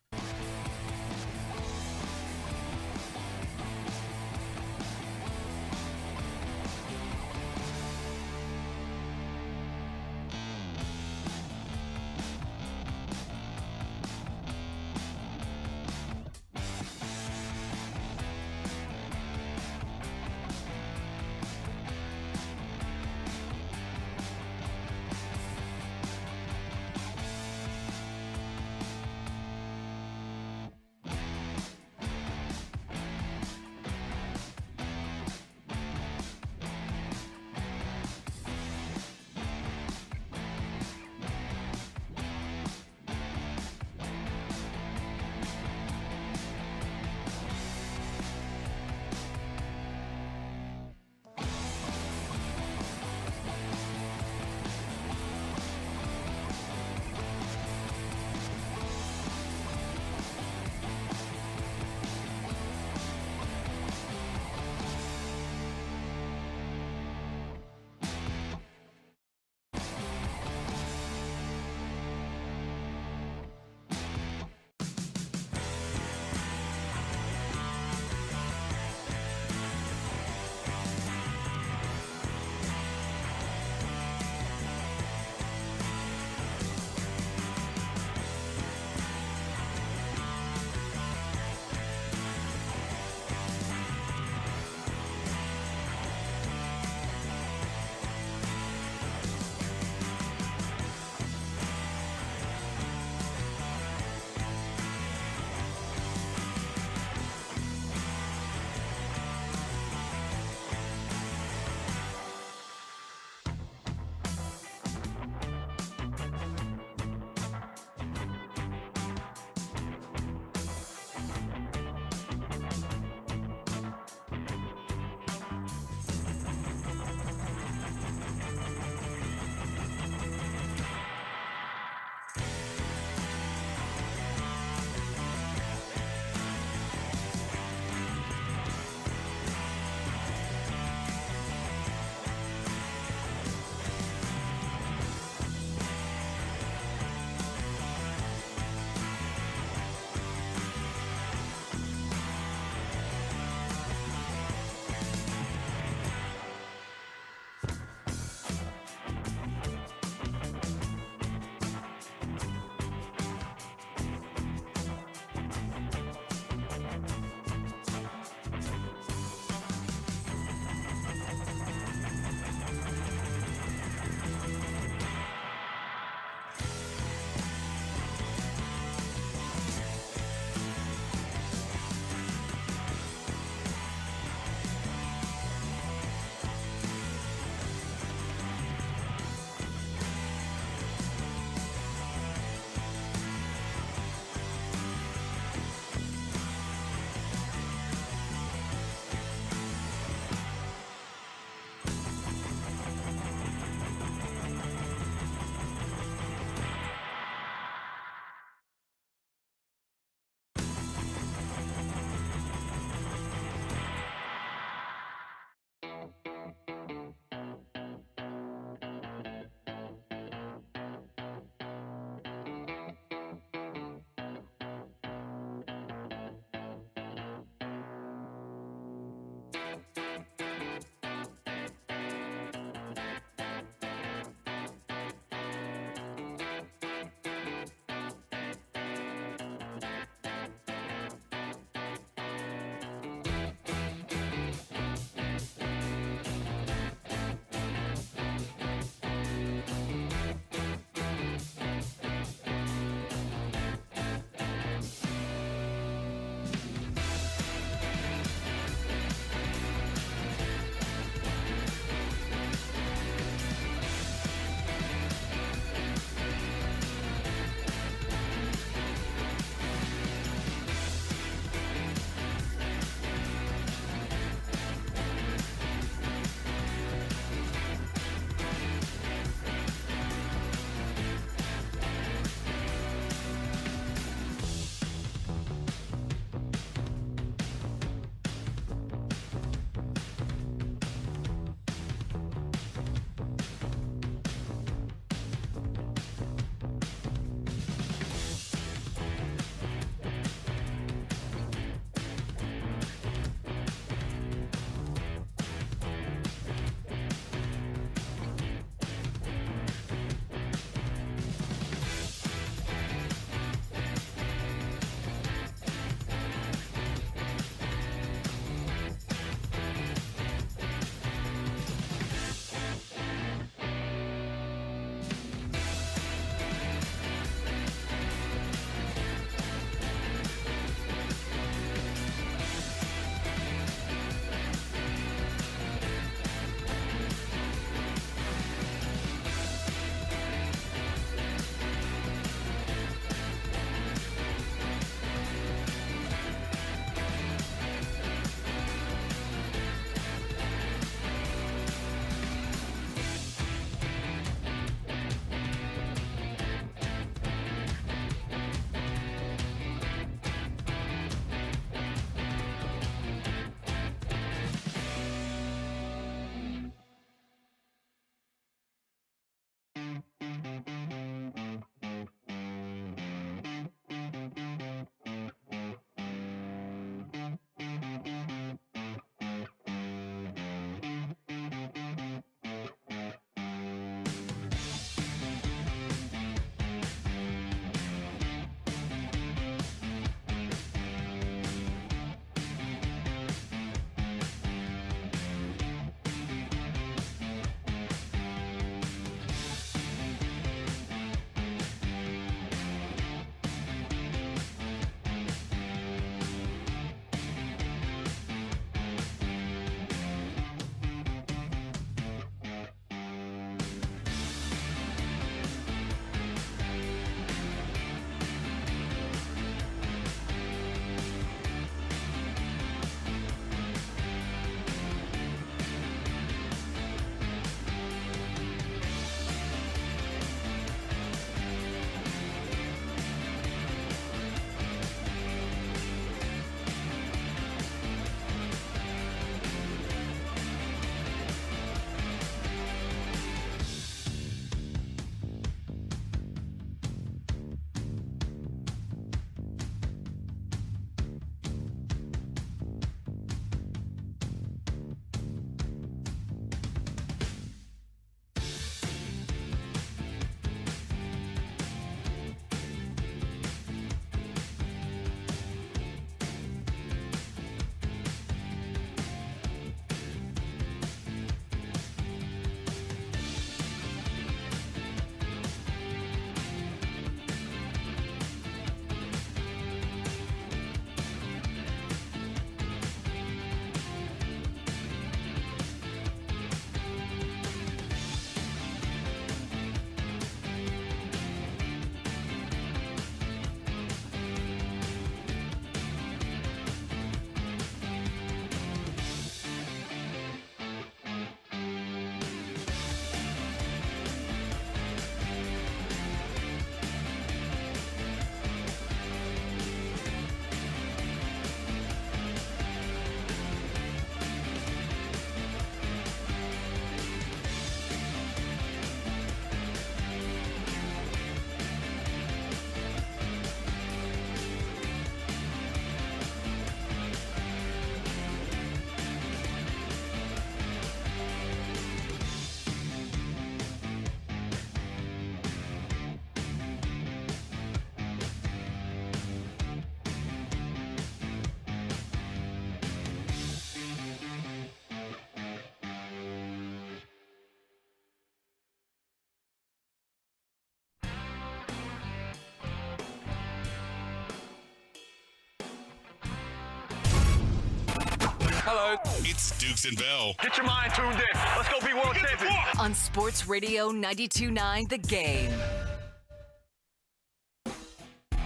Hello. It's Dukes and Bell. Get your mind tuned in. Let's go be world champions. On Sports Radio 92.9 The Game.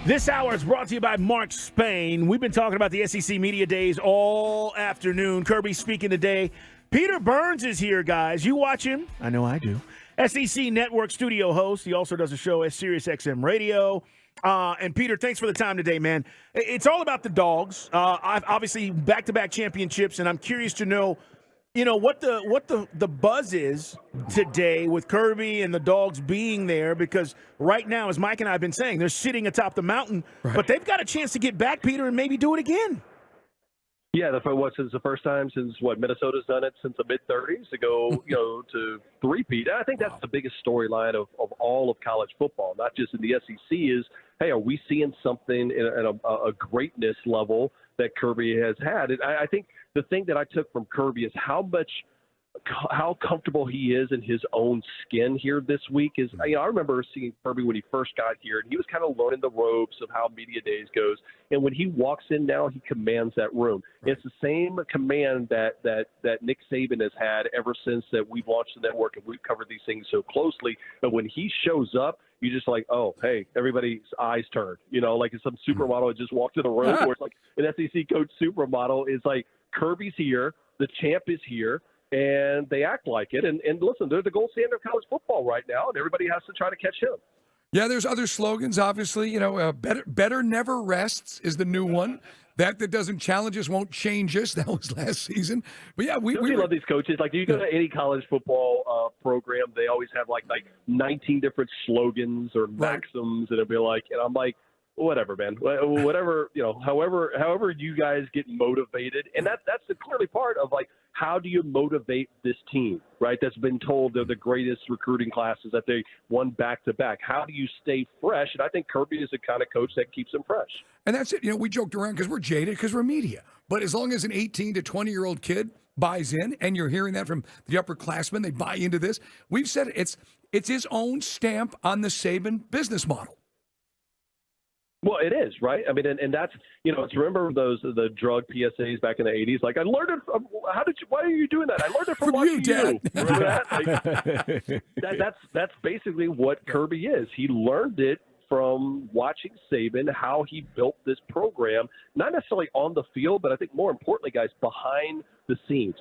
This hour is brought to you by Mark Spain. We've been talking about the SEC Media Days all afternoon. Kirby speaking today. Peter Burns is here, guys. You watch him? I know I do. SEC Network studio host. He also does a show at SiriusXM Radio. And Peter, thanks for the time today, man. It's all about the Dogs. I've obviously back-to-back championships, and I'm curious to know, what the buzz is today with Kirby and the Dogs being there, because right now, as Mike and I have been saying, they're sitting atop the mountain, but they've got a chance to get back, Peter, and maybe do it again. Yeah, since the first time since Minnesota's done it since the mid-30s to go, to three-peat. I think that's the biggest storyline of all of college football, not just in the SEC. Is hey, are we seeing something in a greatness level that Kirby has had? And I think the thing that I took from Kirby is how comfortable he is in his own skin here this week. I remember seeing Kirby when he first got here, and he was kind of learning the ropes of how Media Days goes. And when he walks in now, he commands that room. It's the same command that Nick Saban has had ever since that we've launched the network and we've covered these things so closely. But when he shows up, you're just like, oh, hey, everybody's eyes turn. Like some supermodel that just walked in the room, or it's like an SEC coach supermodel. Is like, Kirby's here, the champ is here, and they act like it. And listen, they're the gold standard of college football right now, and everybody has to try to catch him. Yeah, there's other slogans, obviously. Better never rests is the new one. That doesn't challenge us won't change us. That was last season. But yeah, we love these coaches. Like, you go to any college football program, they always have like 19 different slogans or maxims, and it'll be like, and I'm like, whatever, man. Whatever, however you guys get motivated, and that's clearly part of like, how do you motivate this team, right? That's been told they're the greatest recruiting classes, that they won back-to-back. How do you stay fresh? And I think Kirby is the kind of coach that keeps them fresh. And that's it. We joked around because we're jaded, because we're media. But as long as an 18 to 20-year-old kid buys in, and you're hearing that from the upperclassmen, they buy into this. We've said it's his own stamp on the Saban business model. Well, it is, right? I mean, and that's, it's, remember the drug PSAs back in the 80s? Like, I learned it from, why are you doing that? I learned it from watching you. Remember that? Like, that's basically what Kirby is. He learned it from watching Saban, how he built this program, not necessarily on the field, but I think more importantly, guys, behind the scenes.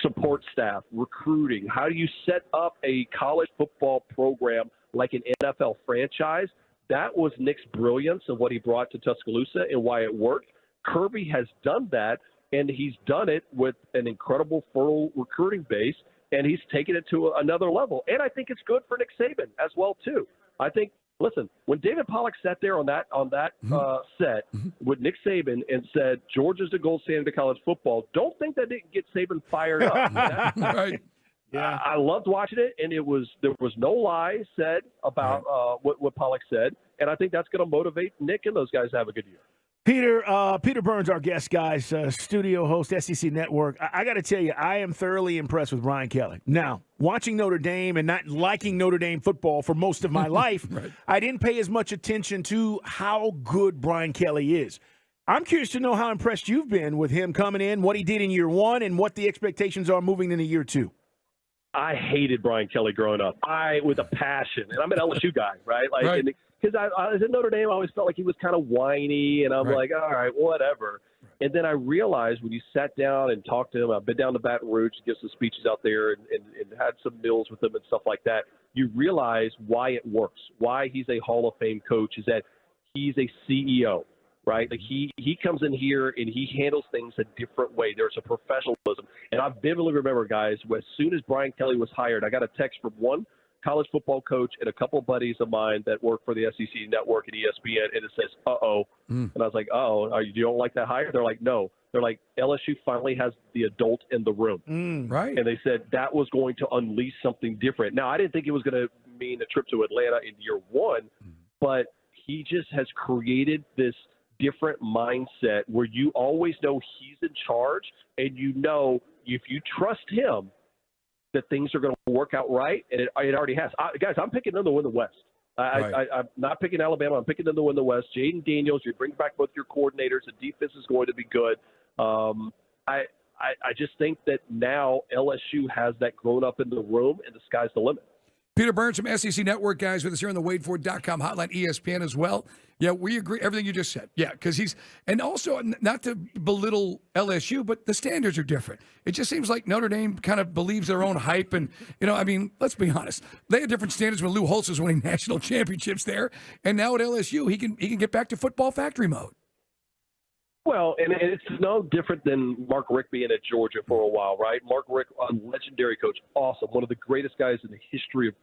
Support staff, recruiting. How do you set up a college football program like an NFL franchise? That was Nick's brilliance of what he brought to Tuscaloosa and why it worked. Kirby has done that, and he's done it with an incredible fertile recruiting base, and he's taken it to another level. And I think it's good for Nick Saban as well, too. I think, listen, when David Pollack sat there on that set with Nick Saban and said, Georgia's the gold standard of college football, don't think that didn't get Saban fired up. Right. Yeah, I loved watching it, and there was no lie said about what Pollack said, and I think that's going to motivate Nick and those guys to have a good year. Peter Burns, our guest, guys, studio host, SEC Network. I got to tell you, I am thoroughly impressed with Brian Kelly. Now, watching Notre Dame and not liking Notre Dame football for most of my life, I didn't pay as much attention to how good Brian Kelly is. I'm curious to know how impressed you've been with him coming in, what he did in year one, and what the expectations are moving into year two. I hated Brian Kelly growing up. With a passion, and I'm an LSU guy, right? Like, because I was at Notre Dame, I always felt like he was kind of whiny, and I'm like, all right, whatever. And then I realized when you sat down and talked to him, I've been down to Baton Rouge to give some speeches out there and had some meals with him and stuff like that. You realize why it works, why he's a Hall of Fame coach, is that he's a CEO. Right? Like he comes in here and he handles things a different way. There's a professionalism. And I vividly remember, guys, as soon as Brian Kelly was hired, I got a text from one college football coach and a couple of buddies of mine that work for the SEC Network and ESPN, and it says, uh-oh. And I was like, you don't like that hire? They're like, no. They're like, LSU finally has the adult in the room. Right. And they said that was going to unleash something different. Now, I didn't think it was going to mean a trip to Atlanta in year one, but he just has created this different mindset where you always know he's in charge, and you know if you trust him that things are going to work out right, and it already has. Guys, I'm picking them to win the West. I'm not picking Alabama. I'm picking them to win the West. Jaden Daniels, you bring back both your coordinators. The defense is going to be good. I just think that now LSU has that grown up in the room, and the sky's the limit. Peter Burns from SEC Network, guys, with us here on the WadeFord.com hotline, ESPN as well. Yeah, we agree everything you just said. Yeah, because and also not to belittle LSU, but the standards are different. It just seems like Notre Dame kind of believes their own hype, and I mean, let's be honest, they had different standards when Lou Holtz was winning national championships there, and now at LSU, he can get back to football factory mode. Well, and it's no different than Mark Richt being at Georgia for a while, right? Mark Richt, a legendary coach, awesome, one of the greatest guys in the history of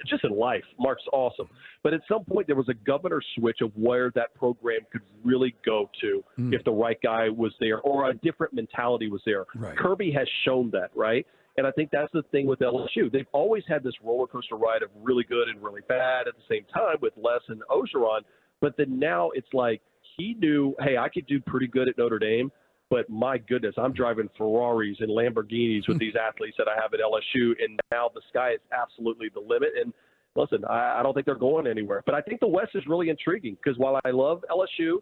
just in life. Mark's awesome. But at some point, there was a governor switch of where that program could really go to if the right guy was there or a different mentality was there. Right. Kirby has shown that, right? And I think that's the thing with LSU. They've always had this roller coaster ride of really good and really bad at the same time with Les and Ogeron. But then now it's like, he knew, hey, I could do pretty good at Notre Dame, but my goodness, I'm driving Ferraris and Lamborghinis with these athletes that I have at LSU, and now the sky is absolutely the limit. And listen, I don't think they're going anywhere. But I think the West is really intriguing because while I love LSU,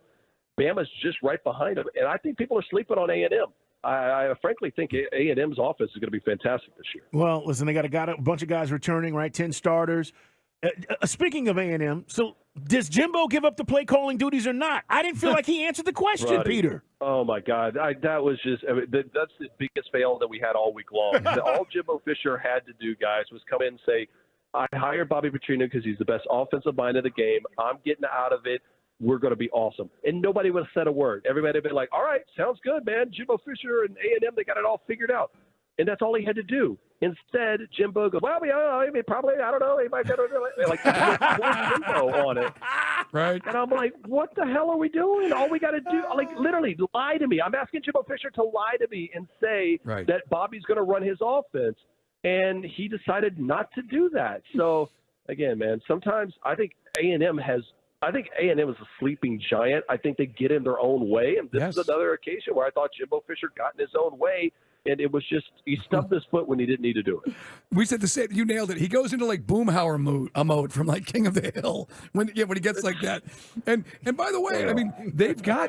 Bama's just right behind them, and I think people are sleeping on A&M. I frankly think A&M's offense is going to be fantastic this year. Well, listen, they got a bunch of guys returning, right? 10 starters. Speaking of A&M, so does Jimbo give up the play calling duties or not? I didn't feel like he answered the question, Peter. Oh my God, that was just that's the biggest fail that we had all week long. All Jimbo Fisher had to do, guys, was come in and say, "I hired Bobby Petrino because he's the best offensive mind of the game. I'm getting out of it. We're going to be awesome." And nobody would have said a word. Everybody would have been like, "All right, sounds good, man. Jimbo Fisher and A&M, they got it all figured out." And that's all he had to do. Instead, Jimbo goes, "Well, I mean, probably, I don't know. He might better like Jimbo on it." Right. And I'm like, what the hell are we doing? All we got to do, like, literally lie to me. I'm asking Jimbo Fisher to lie to me and say that Bobby's going to run his offense. And he decided not to do that. So, again, man, sometimes I think A&M is a sleeping giant. I think they get in their own way. And this is another occasion where I thought Jimbo Fisher got in his own way. And it was just, he stubbed his foot when he didn't need to do it. We said the same. You nailed it. He goes into like Boomhauer mode from like King of the Hill when he gets like that. And by the way, I mean,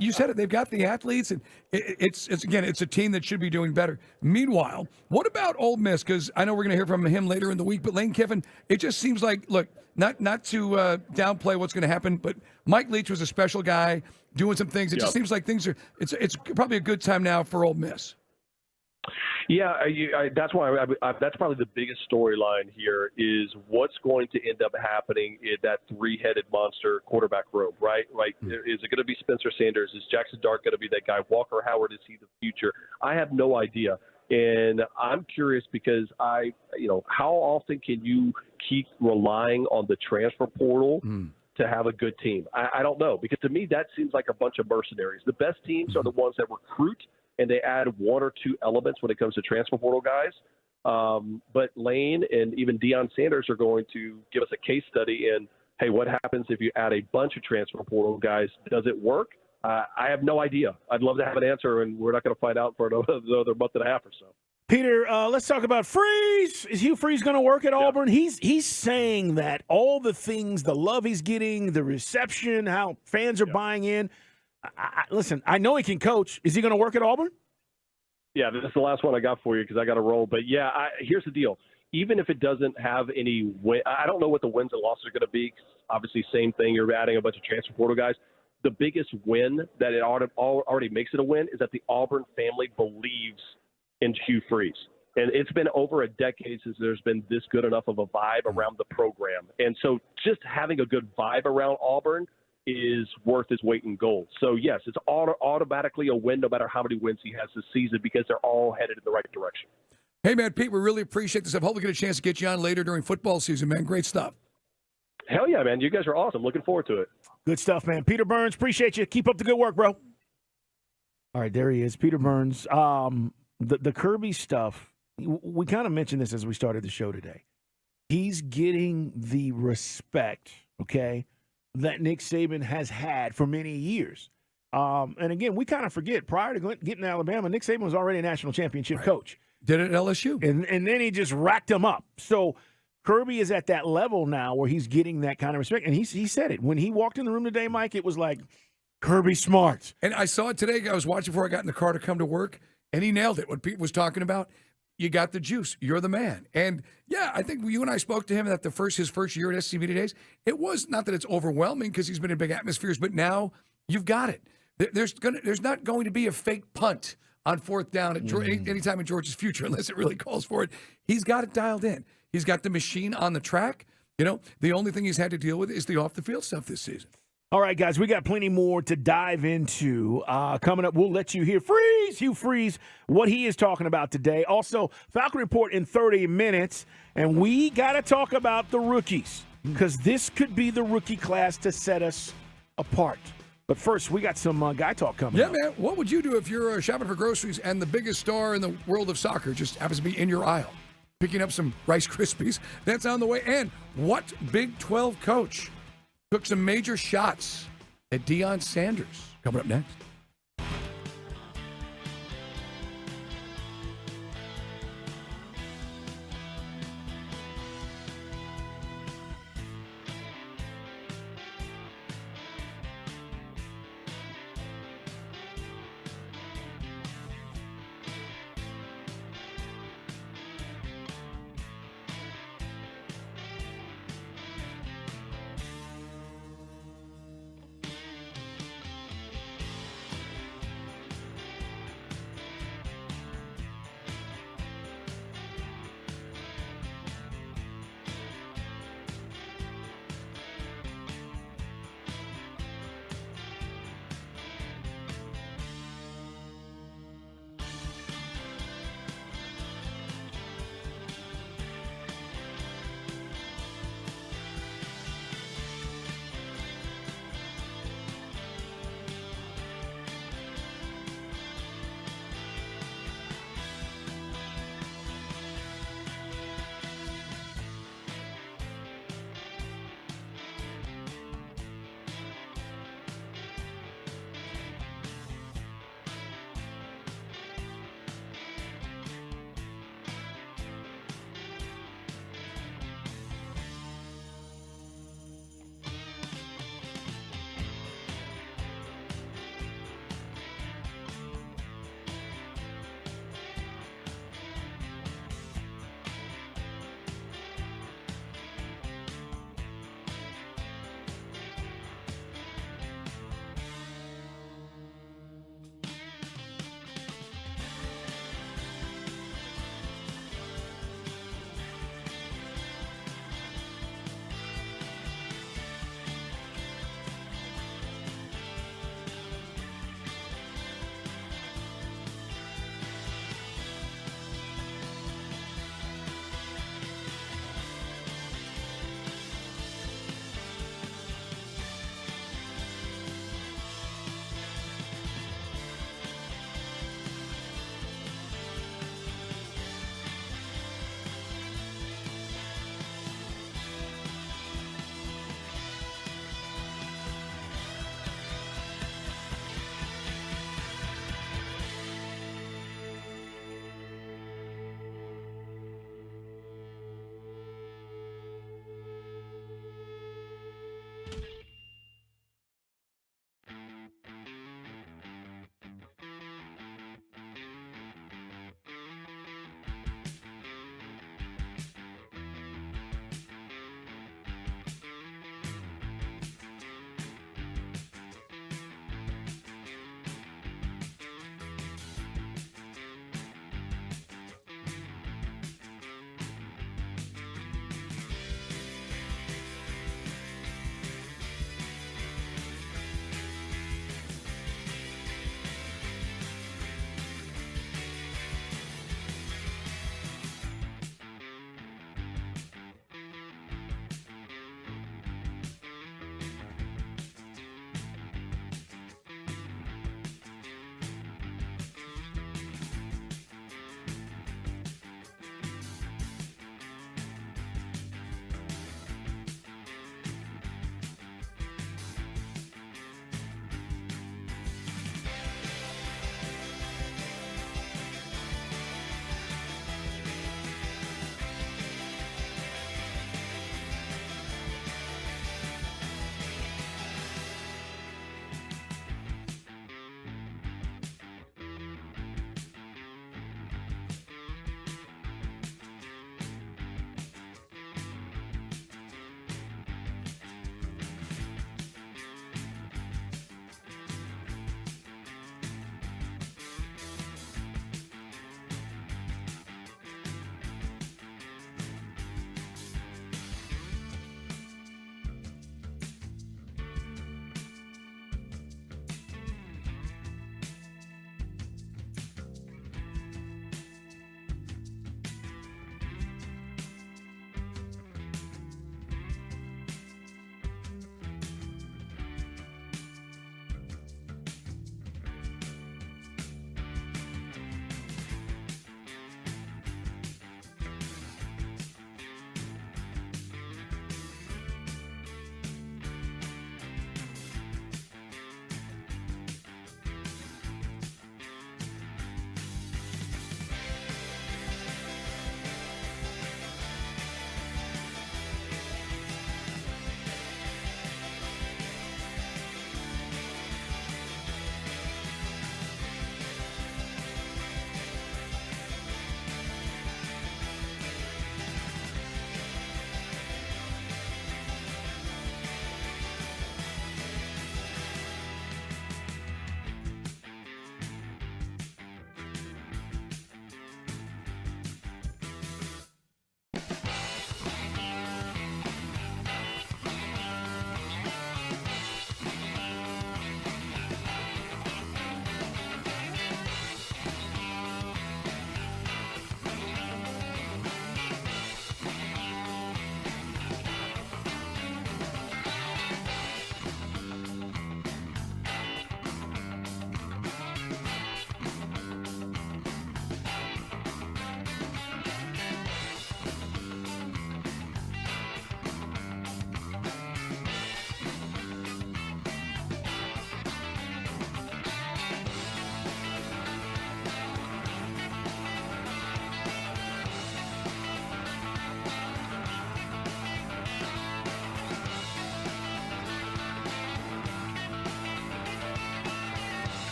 you said it, they've got the athletes, and it's a team that should be doing better. Meanwhile, what about Ole Miss? Because I know we're going to hear from him later in the week, but Lane Kiffin, it just seems like, look, not to downplay what's going to happen, but Mike Leach was a special guy doing some things. It just seems like it's probably a good time now for Ole Miss. Yeah, that's why that's probably the biggest storyline here is what's going to end up happening in that three-headed monster quarterback room, right? Like, is it going to be Spencer Sanders? Is Jackson Dart going to be that guy? Walker Howard, is he the future? I have no idea. And I'm curious because how often can you keep relying on the transfer portal to have a good team? I don't know, because to me that seems like a bunch of mercenaries. The best teams are the ones that recruit and they add one or two elements when it comes to transfer portal guys. But Lane and even Deion Sanders are going to give us a case study in, hey, what happens if you add a bunch of transfer portal guys? Does it work? I have no idea. I'd love to have an answer, and we're not going to find out for another month and a half or so. Peter, let's talk about Freeze. Is Hugh Freeze going to work at Auburn? He's saying that all the things, the love he's getting, the reception, how fans are buying in. Listen, I know he can coach. Is he going to work at Auburn? Yeah, this is the last one I got for you because I got to roll. But, yeah, here's the deal. Even if it doesn't have any win, I don't know what the wins and losses are going to be. Obviously, same thing. You're adding a bunch of transfer portal guys. The biggest win that it already makes it a win is that the Auburn family believes in Hugh Freeze. And it's been over a decade since there's been this good enough of a vibe around the program. And so just having a good vibe around Auburn is worth his weight in gold. So, yes, it's automatically a win no matter how many wins he has this season because they're all headed in the right direction. Hey, man, Pete, we really appreciate this. I hope we get a chance to get you on later during football season, man. Great stuff. Hell yeah, man. You guys are awesome. Looking forward to it. Good stuff, man. Peter Burns, appreciate you. Keep up the good work, bro. All right, there he is, Peter Burns. The Kirby stuff, we kind of mentioned this as we started the show today. He's getting the respect, okay, that Nick Saban has had for many years. And again, we kind of forget, prior to getting to Alabama, Nick Saban was already a national championship coach. Did it at LSU. And then he just racked him up. So Kirby is at that level now where he's getting that kind of respect. And he said it. When he walked in the room today, Mike, it was like, Kirby smart. And I saw it today. I was watching before I got in the car to come to work. And he nailed it. What Pete was talking about, you got the juice. You're the man. And yeah, I think you and I spoke to him that his first year at SCB days, it was not that it's overwhelming because he's been in big atmospheres, but now you've got it. There's not going to be a fake punt on fourth down at anytime in Georgia's future unless it really calls for it. He's got it dialed in. He's got the machine on the track. The only thing he's had to deal with is the off-the-field stuff this season. All right, guys, we got plenty more to dive into. Coming up, we'll let you hear Hugh Freeze, what he is talking about today. Also, Falcon Report in 30 minutes. And we got to talk about the rookies because this could be the rookie class to set us apart. But first, we got some guy talk coming up. Yeah, man. What would you do if you're shopping for groceries and the biggest star in the world of soccer just happens to be in your aisle, picking up some Rice Krispies? That's on the way. And what Big 12 coach took some major shots at Deion Sanders? Coming up next.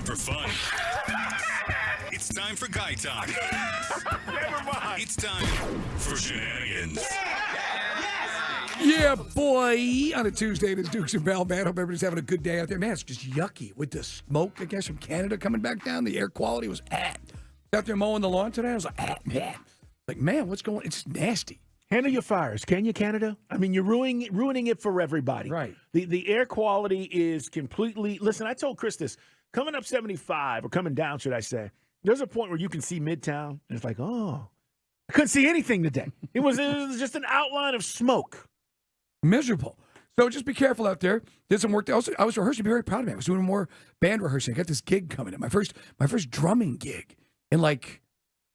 time for fun. It's time for guy talk. Never mind. It's time for shenanigans. Yeah, boy. On a Tuesday, it's Dukes and Bell, man. Hope everybody's having a good day out there. Man, it's just yucky with the smoke, I guess, from Canada coming back down. The air quality was out there mowing the lawn today. I was like, man, what's going on? It's nasty. Handle your fires, can you, Canada? I mean, you're ruining it for everybody. Right. The air quality is completely. Listen, I told Chris this. Coming up 75, or coming down, should I say, there's a point where you can see Midtown, and it's like, oh, I couldn't see anything today. It was just an outline of smoke. Miserable. So just be careful out there. Did some work. Also, I was rehearsing. Very proud of me. I was doing more band rehearsing. I got this gig coming in. My first drumming gig in like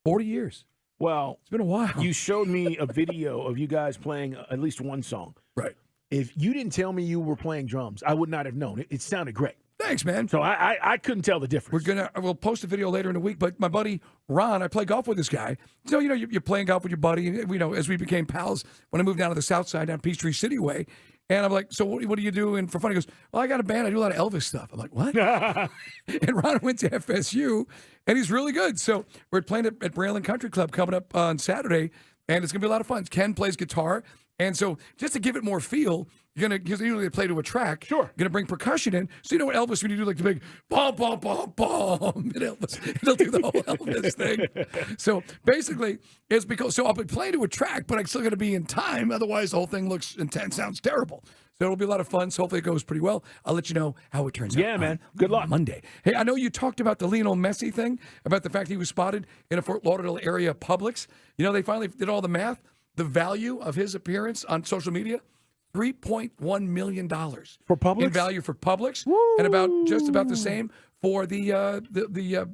40 years. Well, it's been a while. You showed me a video of you guys playing at least one song. Right. If you didn't tell me you were playing drums, I would not have known. It sounded great. Thanks, man. So I couldn't tell the difference. We'll post a video later in the week. But my buddy Ron, I play golf with this guy. So you're playing golf with your buddy. And, as we became pals when I moved down to the South Side, down Peachtree City way. And I'm like, so what do you do? And for fun, he goes, well, I got a band. I do a lot of Elvis stuff. I'm like, what? And Ron went to FSU, and he's really good. So we're playing at Braylon Country Club coming up on Saturday, and it's going to be a lot of fun. Ken plays guitar. And so just to give it more feel, because usually they play to a track. Sure. You're going to bring percussion in. So you know what Elvis, when you do like the big bom, bom, bom, bom, and Elvis, it'll do the whole Elvis thing. So basically, it's because, so I'll be playing to a track, but I'm still going to be in time. Otherwise, the whole thing looks intense, sounds terrible. So it'll be a lot of fun. So hopefully it goes pretty well. I'll let you know how it turns out. Yeah, man. Good luck. Monday. Hey, I know you talked about the Lionel Messi thing, about the fact he was spotted in a Fort Lauderdale area Publix. They finally did all the math. The value of his appearance on social media, $3.1 million for Publix. In value for Publix, and about just about the same for the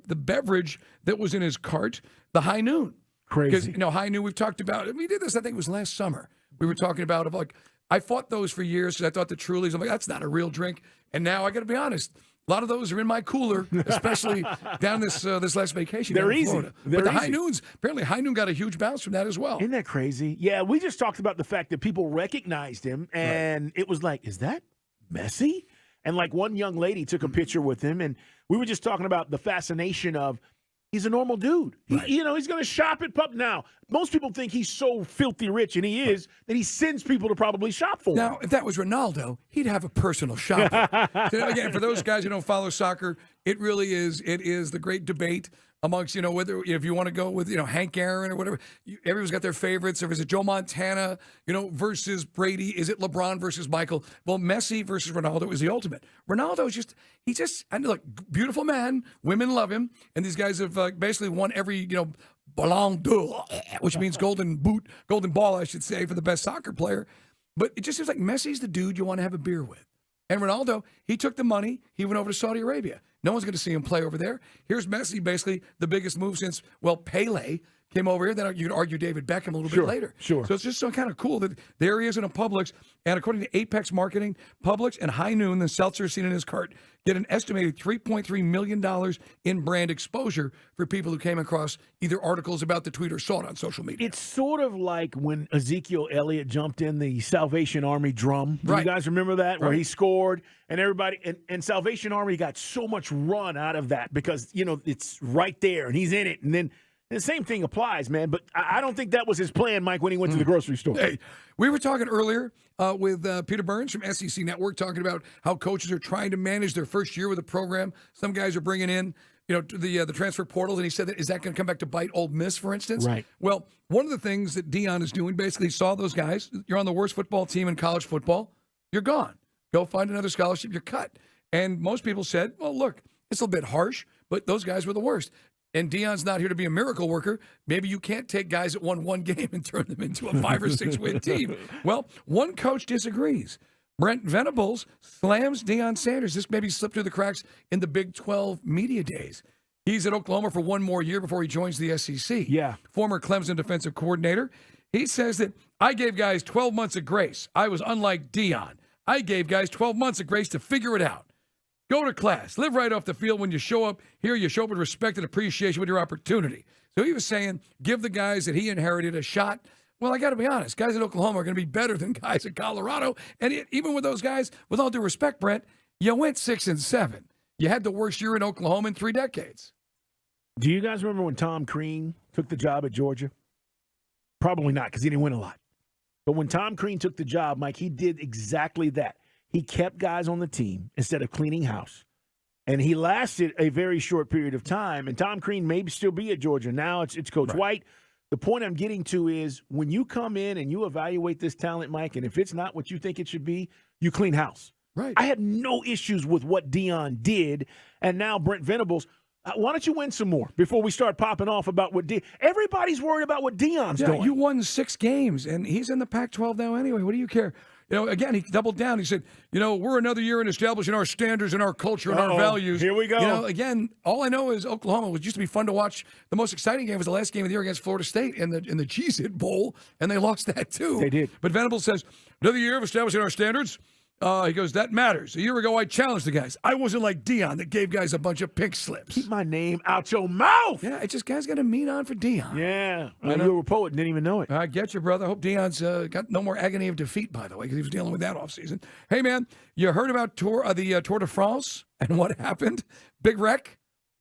beverage that was in his cart, the High Noon. Crazy. Because High Noon we've talked about. We did this. I think it was last summer. We were talking about I fought those for years because I thought the Trulies. I'm like, that's not a real drink. And now I got to be honest. A lot of those are in my cooler, especially down this last vacation. They're easy. Florida. But the High Noons, apparently High Noon got a huge bounce from that as well. Isn't that crazy? Yeah, we just talked about the fact that people recognized him, and It was like, is that Messi? And like one young lady took a picture with him, and we were just talking about the fascination of he's a normal dude. Right. He's going to shop at Pub. Now, most people think he's so filthy rich, and he is, that he sends people to probably shop for him. Now, if that was Ronaldo, he'd have a personal shopper. So again, for those guys who don't follow soccer, it is the great debate amongst, whether if you want to go with, Hank Aaron or whatever, everyone's got their favorites. Or is it Joe Montana, versus Brady? Is it LeBron versus Michael? Well, Messi versus Ronaldo is the ultimate. Ronaldo is look, beautiful man. Women love him. And these guys have basically won every, Ballon d'Or, which means golden ball, I should say, for the best soccer player. But it just seems like Messi's the dude you want to have a beer with. And Ronaldo, he took the money. He went over to Saudi Arabia. No one's going to see him play over there. Here's Messi, basically the biggest move since, Pele came over here. Then you could argue David Beckham a little bit later. Sure. So it's just so kind of cool that there he is in a Publix. And according to Apex Marketing, Publix and High Noon, the seltzer seen in his cart, get an estimated $3.3 million in brand exposure for people who came across either articles about the tweet or saw it on social media. It's sort of like when Ezekiel Elliott jumped in the Salvation Army drum. Do you guys remember that? Where he scored and everybody and Salvation Army got so much run out of that because, it's right there and he's in it. And then the same thing applies, man. But I don't think that was his plan, Mike, when he went to the grocery store. Hey, we were talking earlier with Peter Burns from SEC Network, talking about how coaches are trying to manage their first year with a program. Some guys are bringing in, the transfer portals, and he said, is that going to come back to bite Ole Miss, for instance? Right. Well, one of the things that Deion is doing, basically saw those guys. You're on the worst football team in college football. You're gone. Go find another scholarship. You're cut. And most people said, well, look, it's a little bit harsh, but those guys were the worst. And Deion's not here to be a miracle worker. Maybe you can't take guys that won one game and turn them into a 5 or 6 win team. Well, one coach disagrees. Brent Venables slams Deion Sanders. This maybe slipped through the cracks in the Big 12 media days. He's at Oklahoma for one more year before he joins the SEC. Yeah. Former Clemson defensive coordinator. He says that I gave guys 12 months of grace. I was unlike Deion. I gave guys 12 months of grace to figure it out. Go to class. Live right off the field when you show up. Here you show up with respect and appreciation with your opportunity. So he was saying, give the guys that he inherited a shot. Well, I got to be honest. Guys at Oklahoma are going to be better than guys at Colorado. And even with those guys, with all due respect, Brent, you went 6-7. You had the worst year in Oklahoma in 3 decades. Do you guys remember when Tom Crean took the job at Georgia? Probably not, because he didn't win a lot. But when Tom Crean took the job, Mike, he did exactly that. He kept guys on the team instead of cleaning house. And he lasted a very short period of time. And Tom Crean may still be at Georgia. Now it's Coach White. The point I'm getting to is when you come in and you evaluate this talent, Mike, and if it's not what you think it should be, you clean house. Right. I had no issues with what Deion did. And now Brent Venables, why don't you win some more before we start popping off about what everybody's worried about what Deion's doing. You won 6 games, and he's in the Pac-12 now anyway. What do you care? Again, he doubled down. He said, we're another year in establishing our standards and our culture and our values. Here we go. Again, all I know is Oklahoma was used to be fun to watch. The most exciting game was the last game of the year against Florida State in the Cheez-It Bowl, and they lost that too. They did. But Venables says, another year of establishing our standards. He goes, that matters. A year ago, I challenged the guys. I wasn't like Deion that gave guys a bunch of pink slips. Keep my name out your mouth. Yeah, it's just guys got a mean on for Deion. Yeah. You were a poet and didn't even know it. I get you, brother. I hope Deion's got no more agony of defeat, by the way, because he was dealing with that offseason. Hey, man, you heard about the Tour de France and what happened? Big wreck?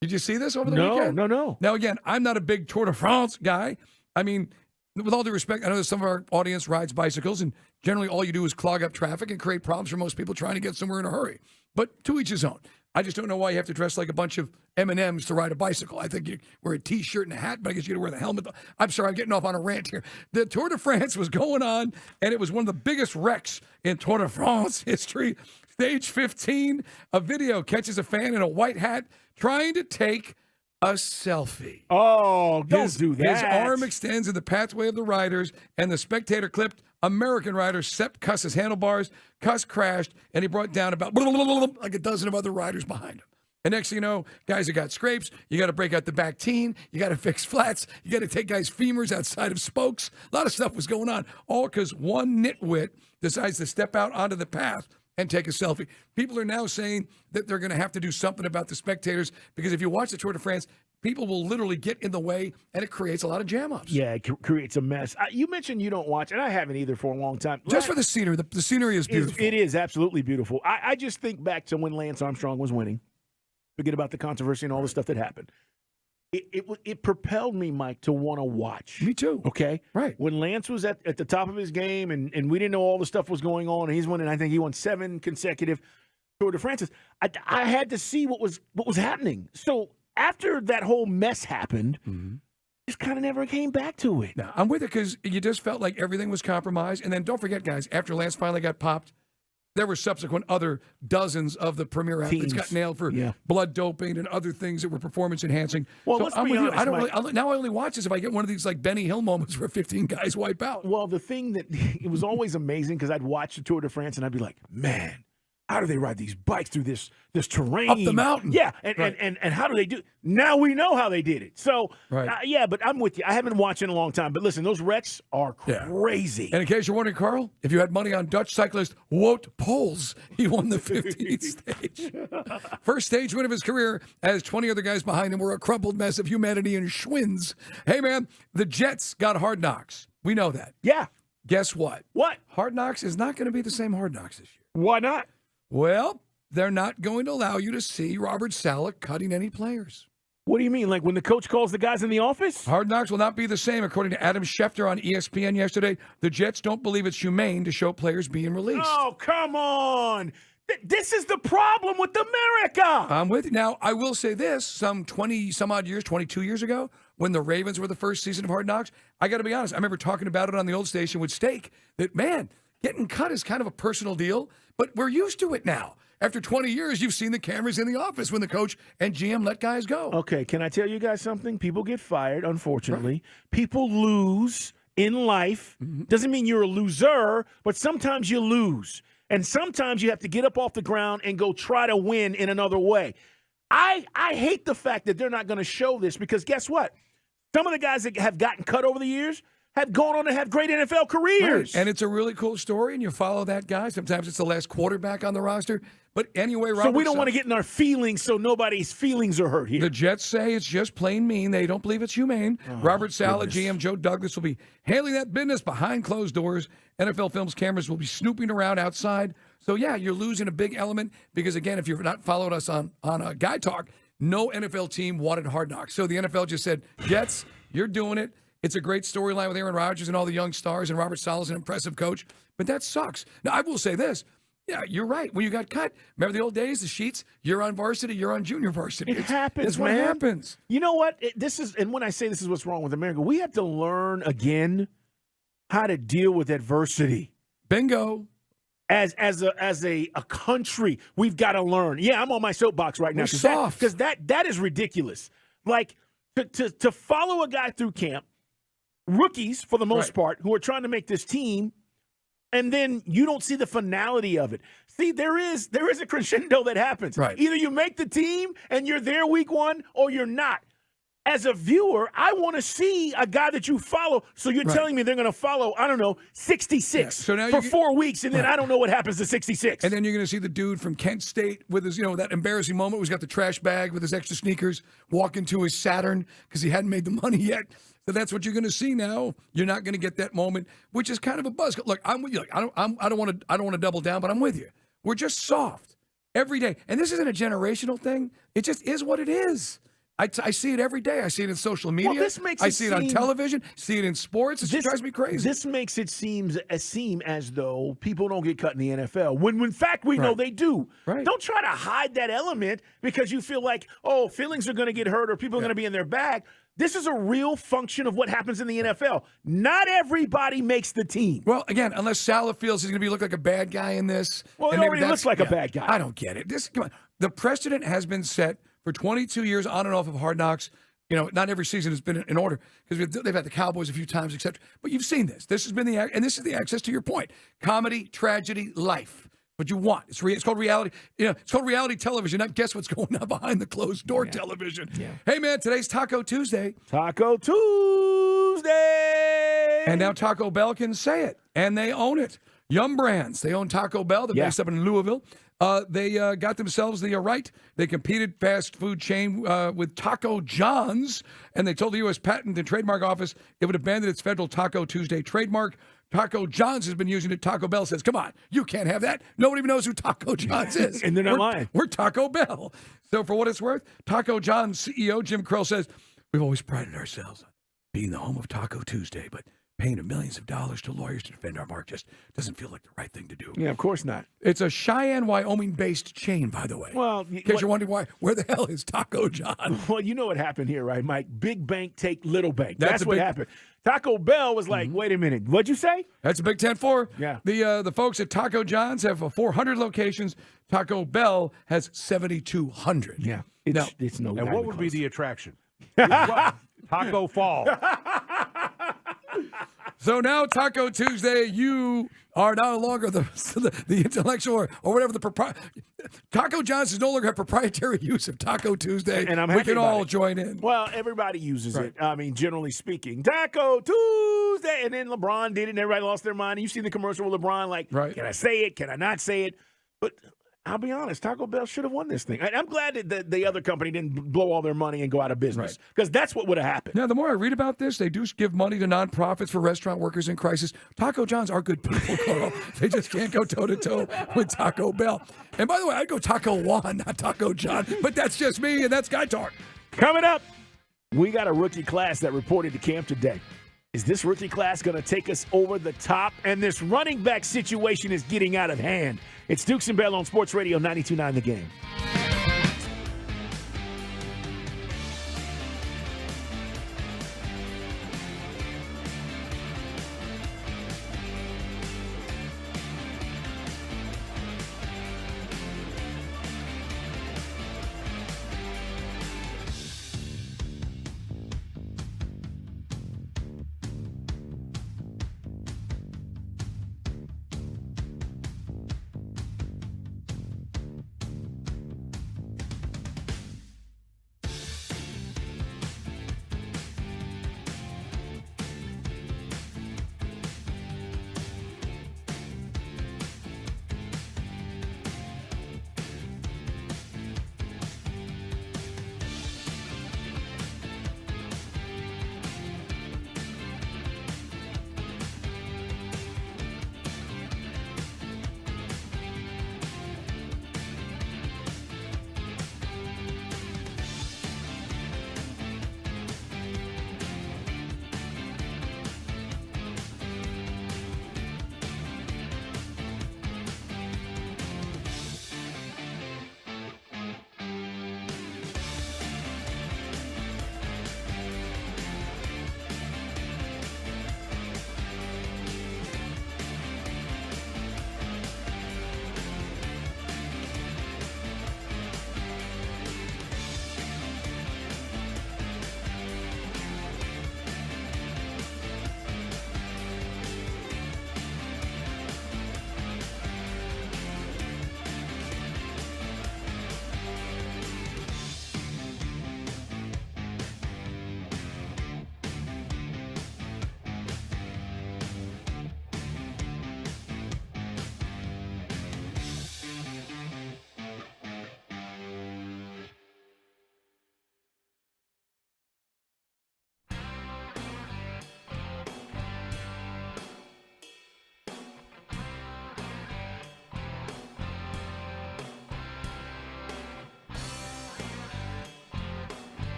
Did you see this over the weekend? No. Now, again, I'm not a big Tour de France guy. I mean, with all due respect, I know that some of our audience rides bicycles, and generally all you do is clog up traffic and create problems for most people trying to get somewhere in a hurry. But to each his own. I just don't know why you have to dress like a bunch of M&Ms to ride a bicycle. I think you wear a T-shirt and a hat, but I guess you got to wear the helmet. I'm sorry, I'm getting off on a rant here. The Tour de France was going on, and it was one of the biggest wrecks in Tour de France history. Stage 15, a video catches a fan in a white hat trying to take a selfie. Oh, don't do that. His arm extends in the pathway of the riders, and the spectator clipped American rider Sepp Kuss's handlebars. Kuss crashed, and he brought down about like a dozen of other riders behind him. And next thing you know, guys have got scrapes. You got to break out the back teen. You got to fix flats. You got to take guys' femurs outside of spokes. A lot of stuff was going on, all because one nitwit decides to step out onto the path and take a selfie. People are now saying that they're going to have to do something about the spectators because if you watch the Tour de France, people will literally get in the way, and it creates a lot of jam-ups. Yeah, it creates a mess. You mentioned you don't watch, and I haven't either for a long time. Just for the scenery. The scenery is beautiful. It is absolutely beautiful. I just think back to when Lance Armstrong was winning. Forget about the controversy and all the stuff that happened. It propelled me, Mike, to want to watch. Me too. Okay? Right. When Lance was at the top of his game and we didn't know all the stuff was going on, and he's winning, I think he won 7 consecutive Tour de France. I had to see what was happening. So after that whole mess happened, just kind of never came back to it. No, I'm with it because you just felt like everything was compromised. And then don't forget, guys, after Lance finally got popped, there were subsequent other dozens of the premier athletes got nailed for blood doping and other things that were performance enhancing. Well, so let's I'm be with honest, you. I don't Mike. really, now I only watch this if I get one of these like Benny Hill moments where 15 guys wipe out. Well, the thing that it was always amazing because I'd watch the Tour de France and I'd be like, man, how do they ride these bikes through this terrain? Up the mountain. Yeah, and how do they do it? Now we know how they did it. So, yeah, but I'm with you. I haven't watched in a long time. But listen, those wrecks are crazy. And in case you're wondering, Carl, if you had money on Dutch cyclist Wout Poels, he won the 15th stage. First stage win of his career, as 20 other guys behind him were a crumpled mess of humanity and Schwinns. Hey, man, the Jets got Hard Knocks. We know that. Yeah. Guess what? What? Hard Knocks is not going to be the same Hard Knocks this year. Why not? Well, they're not going to allow you to see Robert Saleh cutting any players. What do you mean? Like when the coach calls the guys in the office? Hard Knocks will not be the same. According to Adam Schefter on ESPN yesterday, the Jets don't believe it's humane to show players being released. Oh, come on. This is the problem with America. I'm with you. Now, I will say this. Some 20-some-odd years, 22 years ago, when the Ravens were the first season of Hard Knocks, I got to be honest, I remember talking about it on the old station with Steak, that, man, getting cut is kind of a personal deal, but we're used to it now. After 20 years, you've seen the cameras in the office when the coach and GM let guys go. Okay, can I tell you guys something? People get fired, unfortunately. Right. People lose in life. Doesn't mean you're a loser, but sometimes you lose. And sometimes you have to get up off the ground and go try to win in another way. I hate the fact that they're not going to show this because guess what? Some of the guys that have gotten cut over the years have gone on to have great NFL careers. Right. And it's a really cool story, and you follow that guy. Sometimes it's the last quarterback on the roster. But anyway, Robert, so we don't want to get in our feelings so nobody's feelings are hurt here. The Jets say it's just plain mean. They don't believe it's humane. Robert Saleh, GM Joe Douglas will be handling that business behind closed doors. NFL Films cameras will be snooping around outside So, yeah, you're losing a big element because, again, if you've not followed us on Guy Talk, no NFL team wanted Hard Knocks. So the NFL just said, Jets, you're doing it. It's a great storyline with Aaron Rodgers and all the young stars, and Robert Saleh's an impressive coach. But that sucks. Now, I will say this. Yeah, you're right. When you got cut, remember the old days, the sheets, you're on varsity, you're on junior varsity. It happens, That's man. what happens. You know what? And when I say this is what's wrong with America, we have to learn again how to deal with adversity. Bingo. As a country, we've got to learn. Yeah, I'm on my soapbox right now. Because that is ridiculous. Like, to follow a guy through camp, rookies for the most part, who are trying to make this team, and then you don't see the finality of it. See, there is a crescendo that happens. Right. Either you make the team and you're there week one, or you're not. As a viewer, I want to see a guy that you follow. So you're telling me they're going to follow, 66 So now for 4 weeks, and then I don't know what happens to 66. And then you're going to see the dude from Kent State with his, that embarrassing moment where he's got the trash bag with his extra sneakers, walking to his Saturn because he hadn't made the money yet. So that's what you're going to see now. You're not going to get that moment, which is kind of a buzz. Look, I'm with you. Like, I don't want to double down, but I'm with you. We're just soft every day, and this isn't a generational thing. It just is what it is. I see it every day. I see it in social media. Well, this makes I see it on television. See it in sports. It drives me crazy. This makes it seem as though people don't get cut in the NFL, when in fact we know they do. Right. Don't try to hide that element because you feel like, feelings are going to get hurt or people are going to be in their bag. This is a real function of what happens in the NFL. Not everybody makes the team. Well, again, unless Saleh feels he's going to look like a bad guy in this. Well, and he already looks like a bad guy. I don't get it. Come on. The precedent has been set for 22 years on and off of Hard Knocks. Not every season has been in order because they've had the Cowboys a few times, etc. But you've seen this. This has been and this is the access to your point. Comedy, tragedy, life. What you want. It's called reality. It's called reality television. Not guess what's going on behind the closed door television. Yeah. Hey man, today's Taco Tuesday. Taco Tuesday. And now Taco Bell can say it, and they own it. Yum Brands. They own Taco Bell. They're based up in Louisville. They got themselves the right. They competed fast food chain with Taco John's, and they told the U.S. Patent and Trademark Office it would abandon its federal Taco Tuesday trademark. Taco John's has been using it. Taco Bell says, come on, you can't have that. Nobody even knows who Taco John's is. And they're not lying. We're Taco Bell. So for what it's worth, Taco John's CEO, Jim Crow, says, we've always prided ourselves on being the home of Taco Tuesday, but paying millions of dollars to lawyers to defend our mark just doesn't feel like the right thing to do. Yeah, of course not. It's a Cheyenne, Wyoming-based chain, by the way. Well, in case you're wondering where the hell is Taco John? Well, you know what happened here, right, Mike? Big bank take little bank. That's what happened. Taco Bell was like, wait a minute, what'd you say? That's a Big 10-4. Yeah. The folks at Taco John's have 400 locations. Taco Bell has 7,200. Yeah. It's no. And what would be the attraction? Taco Fall. So now, Taco Tuesday, you are no longer the intellectual or whatever the proprietor. Taco John's no longer have proprietary use of Taco Tuesday, and we can all join in. Well, everybody uses it. I mean, generally speaking, Taco Tuesday, and then LeBron did it, and everybody lost their mind. You see the commercial with LeBron, like, can I say it? Can I not say it? But I'll be honest, Taco Bell should have won this thing. I'm glad that the other company didn't blow all their money and go out of business, because that's what would have happened. Now, the more I read about this, they do give money to nonprofits for restaurant workers in crisis. Taco John's are good people, Carl. They just can't go toe-to-toe with Taco Bell. And by the way, I'd go Taco Juan, not Taco John, but that's just me, and that's Guy Talk. Coming up, we got a rookie class that reported to camp today. Is this rookie class going to take us over the top? And this running back situation is getting out of hand. It's Dukes and Bell on Sports Radio 92.9 The Game.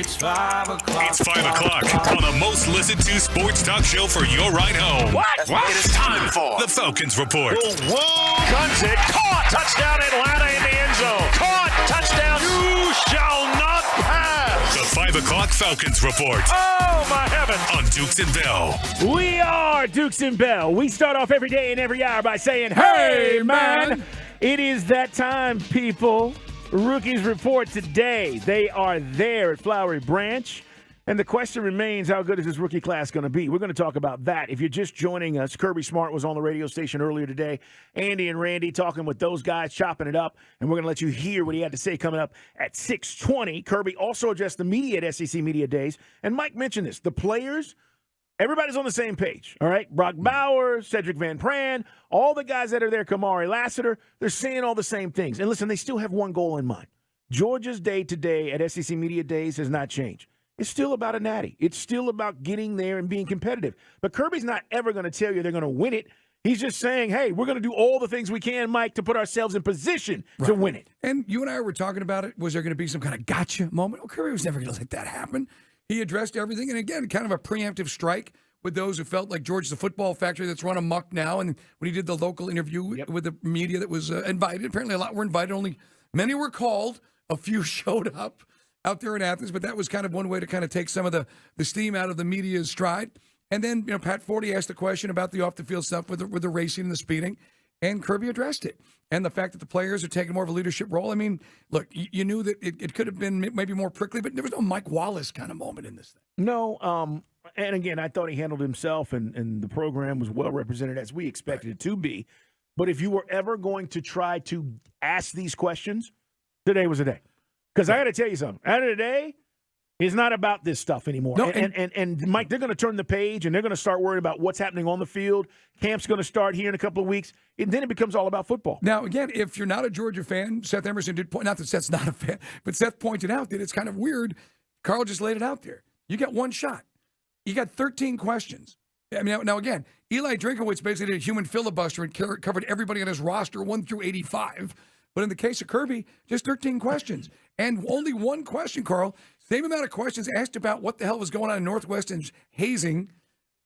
It's 5 o'clock. It's 5 o'clock on the most listened to sports talk show for your ride home. What? It is time for the Falcons Report. Guns it. Caught. Touchdown Atlanta in the end zone. Caught. Touchdown. You shall not pass. The 5 o'clock Falcons Report. Oh, my heavens. On Dukes and Bell. We are Dukes and Bell. We start off every day and every hour by saying, hey, man. It is that time, people. Rookies report today. They are there at Flowery Branch. And the question remains, how good is this rookie class going to be? We're going to talk about that. If you're just joining us, Kirby Smart was on the radio station earlier today. Andy and Randy talking with those guys, chopping it up. And we're going to let you hear what he had to say coming up at 6:20. Kirby also addressed the media at SEC Media Days. And Mike mentioned this. The players, everybody's on the same page, all right? Brock Bowers, Cedric Van Pran, all the guys that are there, Kamari Lassiter, they're saying all the same things. And listen, they still have one goal in mind. Georgia's day-to-day at SEC Media Days has not changed. It's still about a natty. It's still about getting there and being competitive. But Kirby's not ever going to tell you they're going to win it. He's just saying, hey, we're going to do all the things we can, Mike, to put ourselves in position to win it. And you and I were talking about it. Was there going to be some kind of gotcha moment? Well, Kirby was never going to let that happen. He addressed everything. And again, kind of a preemptive strike with those who felt like Georgia's a football factory that's run amok now. And when he did the local interview with the media that was invited, apparently a lot were invited. Only many were called. A few showed up out there in Athens, but that was kind of one way to kind of take some of the steam out of the media's stride. And then, Pat Forty asked the question about the off-the-field stuff with the racing and the speeding, and Kirby addressed it. And the fact that the players are taking more of a leadership role. I mean, look, you knew that it could have been maybe more prickly, but there was no Mike Wallace kind of moment in this thing. No, and again, I thought he handled himself, and the program was well represented as we expected it to be. But if you were ever going to try to ask these questions, today was the day. Because I got to tell you something. At the end of the day, it's not about this stuff anymore. No, and Mike, they're going to turn the page, and they're going to start worrying about what's happening on the field. Camp's going to start here in a couple of weeks, and then it becomes all about football. Now, again, if you're not a Georgia fan, Seth Emerson did point, not that Seth's not a fan, but Seth pointed out that it's kind of weird. Carl just laid it out there. You got one shot. You got 13 questions. I mean, now again, Eli Drinkowitz basically did a human filibuster and covered everybody on his roster 1 through 85. But in the case of Kirby, just 13 questions. And only one question, Carl. Same amount of questions asked about what the hell was going on in Northwestern's hazing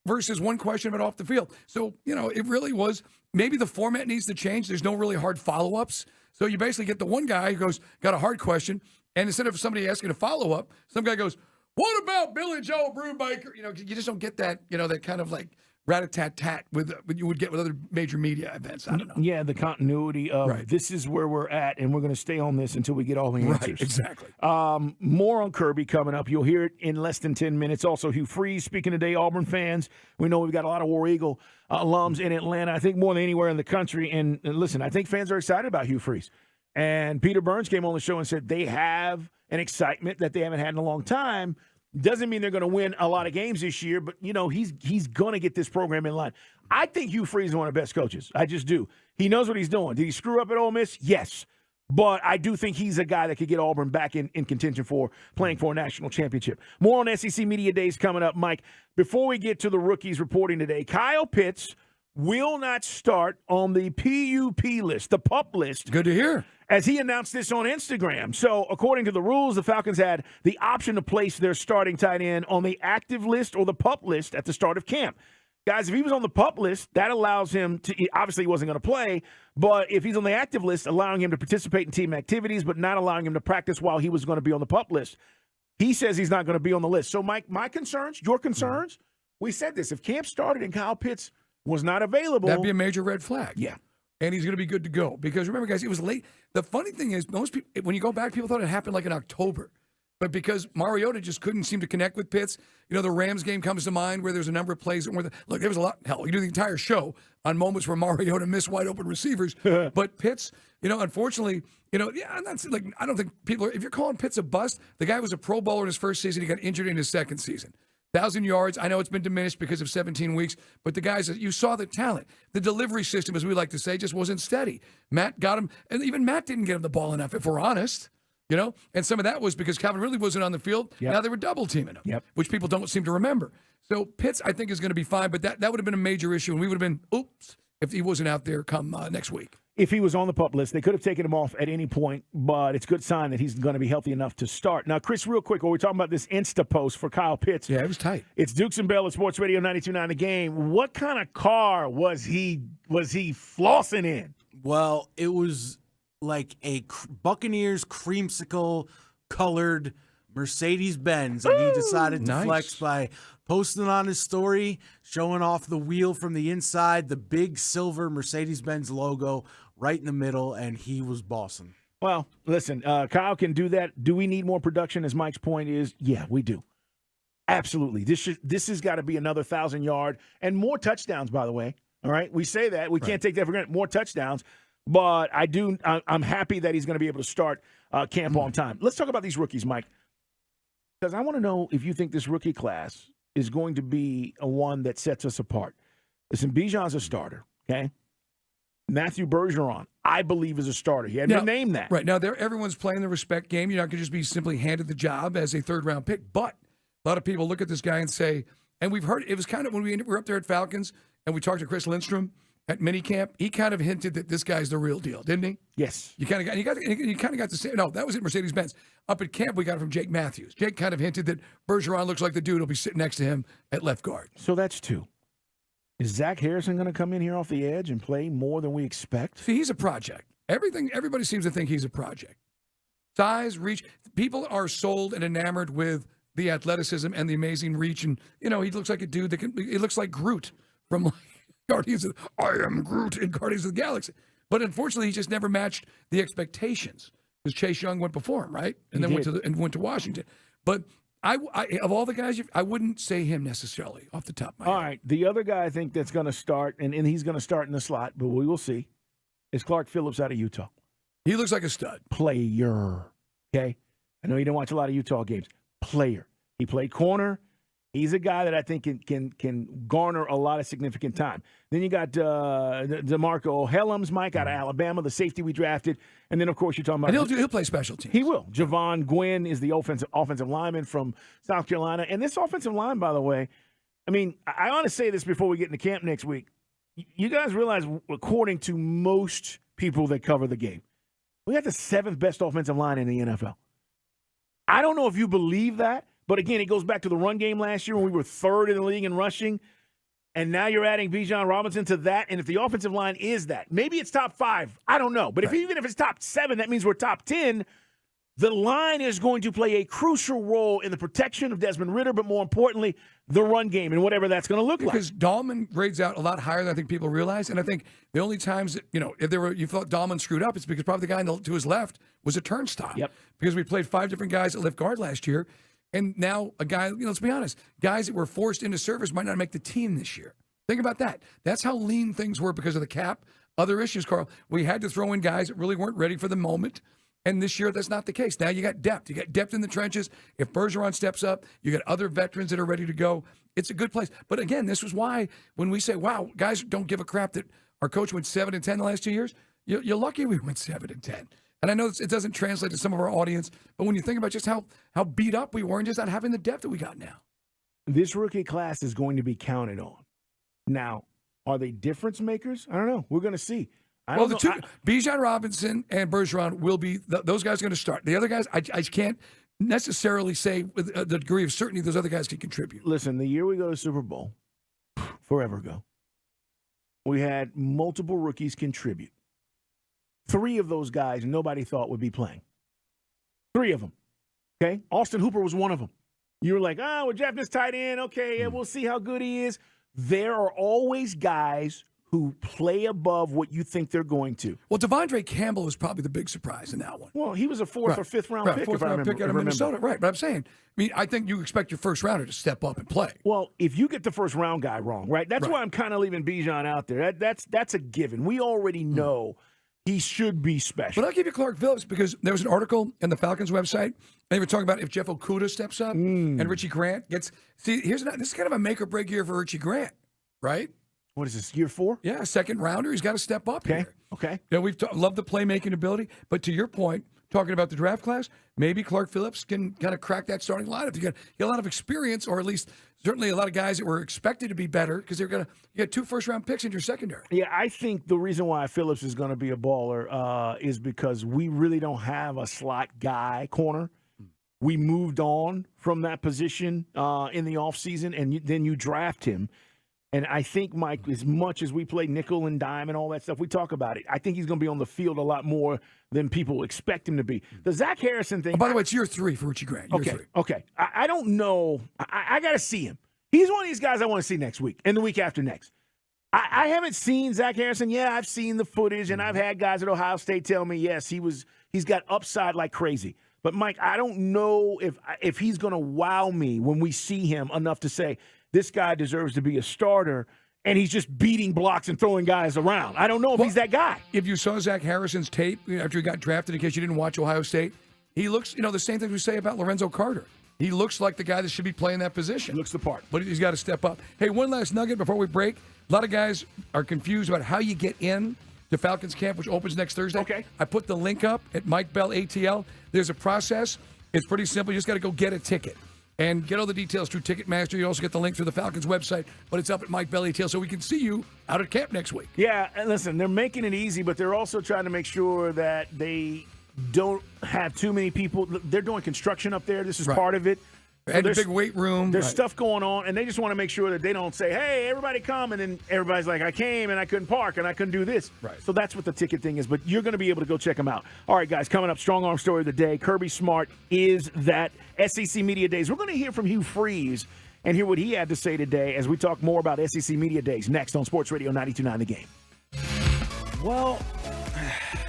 versus one question about off the field. So, it really was, maybe the format needs to change. There's no really hard follow-ups. So you basically get the one guy who got a hard question, and instead of somebody asking a follow-up, some guy goes, what about Billy Joe Brubaker? You just don't get that, that kind of like rat-a-tat-tat with you would get with other major media events. I don't know. Yeah, the continuity of this is where we're at, and we're going to stay on this until we get all the answers. Right, exactly. More on Kirby coming up. You'll hear it in less than 10 minutes. Also, Hugh Freeze speaking today. Auburn fans, we know we've got a lot of War Eagle alums in Atlanta, I think more than anywhere in the country. And listen, I think fans are excited about Hugh Freeze. And Peter Burns came on the show and said they have an excitement that they haven't had in a long time. Doesn't mean they're going to win a lot of games this year, but, he's going to get this program in line. I think Hugh Freeze is one of the best coaches. I just do. He knows what he's doing. Did he screw up at Ole Miss? Yes. But I do think he's a guy that could get Auburn back in contention for playing for a national championship. More on SEC Media Days coming up, Mike. Before we get to the rookies reporting today, Kyle Pitts will not start on the PUP list, the PUP list. Good to hear. As he announced this on Instagram. So, according to the rules, the Falcons had the option to place their starting tight end on the active list or the PUP list at the start of camp. Guys, if he was on the PUP list, that allows him to – obviously, he wasn't going to play, but if he's on the active list, allowing him to participate in team activities but not allowing him to practice while he was going to be on the PUP list, he says he's not going to be on the list. So, Mike, my concerns, your concerns, we said this. If camp started and Kyle Pitts was not available – that'd be a major red flag. Yeah. And he's going to be good to go. Because remember, guys, it was late. The funny thing is, most people, when you go back, people thought it happened like in October. But because Mariota just couldn't seem to connect with Pitts, the Rams game comes to mind where there's a number of plays where look, there was a lot. Hell, you do the entire show on moments where Mariota missed wide open receivers. But Pitts, unfortunately, and that's like, I don't think people are, if you're calling Pitts a bust, the guy was a Pro Bowler in his first season. He got injured in his second season. 1,000 yards. I know it's been diminished because of 17 weeks, but the guys, you saw the talent. The delivery system, as we like to say, just wasn't steady. Matt got him, and even Matt didn't get him the ball enough, if we're honest. And some of that was because Calvin really wasn't on the field. Yep. Now they were double teaming him, which people don't seem to remember. So Pitts, I think, is going to be fine, but that would have been a major issue, and we would have been, oops, if he wasn't out there come next week. if he was on the PUP list. They could have taken him off at any point, but it's a good sign that he's going to be healthy enough to start. Now, Chris, real quick, we're talking about this Insta post for Kyle Pitts. Yeah, it was tight. It's Dukes and Bell at Sports Radio 92.9 The Game. What kind of car was he flossing in? Well, it was like a Buccaneers creamsicle colored Mercedes-Benz, and he decided to flex by posting on his story, showing off the wheel from the inside, the big silver Mercedes-Benz logo right in the middle, and he was bossing. Well, listen, Kyle can do that. Do we need more production, as Mike's point is? Yeah, we do. Absolutely. This has got to be another 1,000-yard and more touchdowns, by the way. All right? We say that. We can't take that for granted. More touchdowns. But I'm happy that he's going to be able to start camp on time. Let's talk about these rookies, Mike. Because I want to know if you think this rookie class is going to be a one that sets us apart. Listen, Bijan's a starter, okay? Matthew Bergeron, I believe, is a starter. He hadn't been named that. Right. Now, everyone's playing the respect game. You're not going to just be simply handed the job as a third-round pick. But a lot of people look at this guy and say, and we've heard, it was kind of when we were up there at Falcons and we talked to Chris Lindstrom at minicamp, he kind of hinted that this guy's the real deal, didn't he? Yes. You kind of got the same. No, that was at Mercedes-Benz. Up at camp, we got it from Jake Matthews. Jake kind of hinted that Bergeron looks like the dude who'll be sitting next to him at left guard. So that's two. Is Zach Harrison going to come in here off the edge and play more than we expect? See, he's a project. Everybody seems to think he's a project. Size, reach. People are sold and enamored with the athleticism and the amazing reach. And, he looks like a dude that he looks like Groot from Guardians of, I am Groot in Guardians of the Galaxy. But unfortunately, he just never matched the expectations because Chase Young went before him, right? And then went to Washington. But I of all the guys, I wouldn't say him necessarily off the top of my head. All right. The other guy I think that's going to start, and he's going to start in the slot, but we will see, is Clark Phillips out of Utah. He looks like a stud. Player. Okay? I know you don't watch a lot of Utah games. Player. He played corner. He's a guy that I think can garner a lot of significant time. Then you got DeMarco Hellams, Mike, out of Alabama, the safety we drafted. And then, of course, you're talking about... And he'll play special teams. He will. Javon Gwynn is the offensive lineman from South Carolina. And this offensive line, by the way, I mean, I want to say this before we get into camp next week. You guys realize, according to most people that cover the game, we got the 7th best offensive line in the NFL. I don't know if you believe that. But again, it goes back to the run game last year when we were 3rd in the league in rushing. And now you're adding Bijan Robinson to that. And if the offensive line is that, maybe it's top 5. I don't know. But even if it's top 7, that means we're top 10. The line is going to play a crucial role in the protection of Desmond Ridder, but more importantly, the run game and whatever that's going to look like. Because Dahlman grades out a lot higher than I think people realize. And I think the only times that, if you thought Dahlman screwed up, it's because probably the guy to his left was a turnstile. Yep. Because we played 5 different guys at left guard last year. And now a guy, let's be honest, guys that were forced into service might not make the team this year. Think about that. That's how lean things were because of the cap. Other issues, Carl. We had to throw in guys that really weren't ready for the moment. And this year, that's not the case. Now you got depth. You got depth in the trenches. If Bergeron steps up, you got other veterans that are ready to go. It's a good place. But again, this was why when we say, wow, guys don't give a crap that our coach went 7-10 the last 2 years, you're lucky we went 7-10. And I know it doesn't translate to some of our audience, but when you think about just how beat up we were and just not having the depth that we got now. This rookie class is going to be counted on. Now, are they difference makers? I don't know. We're going to see. Bijan Robinson and Bergeron will be those guys are going to start. The other guys, I can't necessarily say with the degree of certainty those other guys can contribute. Listen, the year we go to Super Bowl, forever ago, we had multiple rookies contribute. 3 of those guys nobody thought would be playing. 3 of them. Okay? Austin Hooper was one of them. You were like, we're drafting this tight end. Okay, yeah, we'll see how good he is. There are always guys who play above what you think they're going to. Well, Devondre Campbell was probably the big surprise in that one. Well, he was a 4th or 5th round pick. 4th round pick out of Minnesota. Right, but I'm saying, I think you expect your first rounder to step up and play. Well, if you get the first round guy wrong, right? That's why I'm kind of leaving Bijan out there. That's a given. We already know he should be special. But I'll give you Clark Phillips because there was an article in the Falcons website. They were talking about if Jeff Okudah steps up and Richie Grant gets. See, this is kind of a make or break year for Richie Grant, right? What is this, year 4? Yeah, 2nd rounder. He's got to step up here. Okay. We've loved the playmaking ability. But to your point, talking about the draft class, maybe Clark Phillips can kind of crack that starting lineup. You got a lot of experience, or at least certainly a lot of guys that were expected to be better because you got 2 first-round picks in your secondary. Yeah, I think the reason why Phillips is going to be a baller is because we really don't have a slot guy corner. We moved on from that position in the offseason, and then you draft him. And I think, Mike, as much as we play nickel and dime and all that stuff, we talk about it. I think he's going to be on the field a lot more than people expect him to be. The Zach Harrison thing. Oh, by the way, it's year 3 for Richie Grant. Year 3. Okay. I don't know. I got to see him. He's one of these guys I want to see next week and the week after next. I haven't seen Zach Harrison. Yeah, I've seen the footage, and I've had guys at Ohio State tell me, yes, he's got upside like crazy. But, Mike, I don't know if he's going to wow me when we see him enough to say, this guy deserves to be a starter, and he's just beating blocks and throwing guys around. I don't know if he's that guy. If you saw Zach Harrison's tape after he got drafted, in case you didn't watch Ohio State, he looks, the same thing we say about Lorenzo Carter. He looks like the guy that should be playing that position. Looks the part. But he's got to step up. Hey, one last nugget before we break. A lot of guys are confused about how you get in to Falcons camp, which opens next Thursday. Okay. I put the link up at Mike Bell ATL. There's a process. It's pretty simple. You just got to go get a ticket. And get all the details through Ticketmaster. You also get the link through the Falcons website, but it's up at Mike Bell ATL, so we can see you out at camp next week. Yeah, and listen, they're making it easy, but they're also trying to make sure that they don't have too many people. They're doing construction up there. This is part of it. And a big weight room. There's stuff going on, and they just want to make sure that they don't say, hey, everybody come, and then everybody's like, I came, and I couldn't park, and I couldn't do this. Right. So that's what the ticket thing is, but you're going to be able to go check them out. All right, guys, coming up, Strong Arm Story of the Day. Kirby Smart is that SEC Media Days. We're going to hear from Hugh Freeze and hear what he had to say today as we talk more about SEC Media Days next on Sports Radio 92.9 The Game. Well,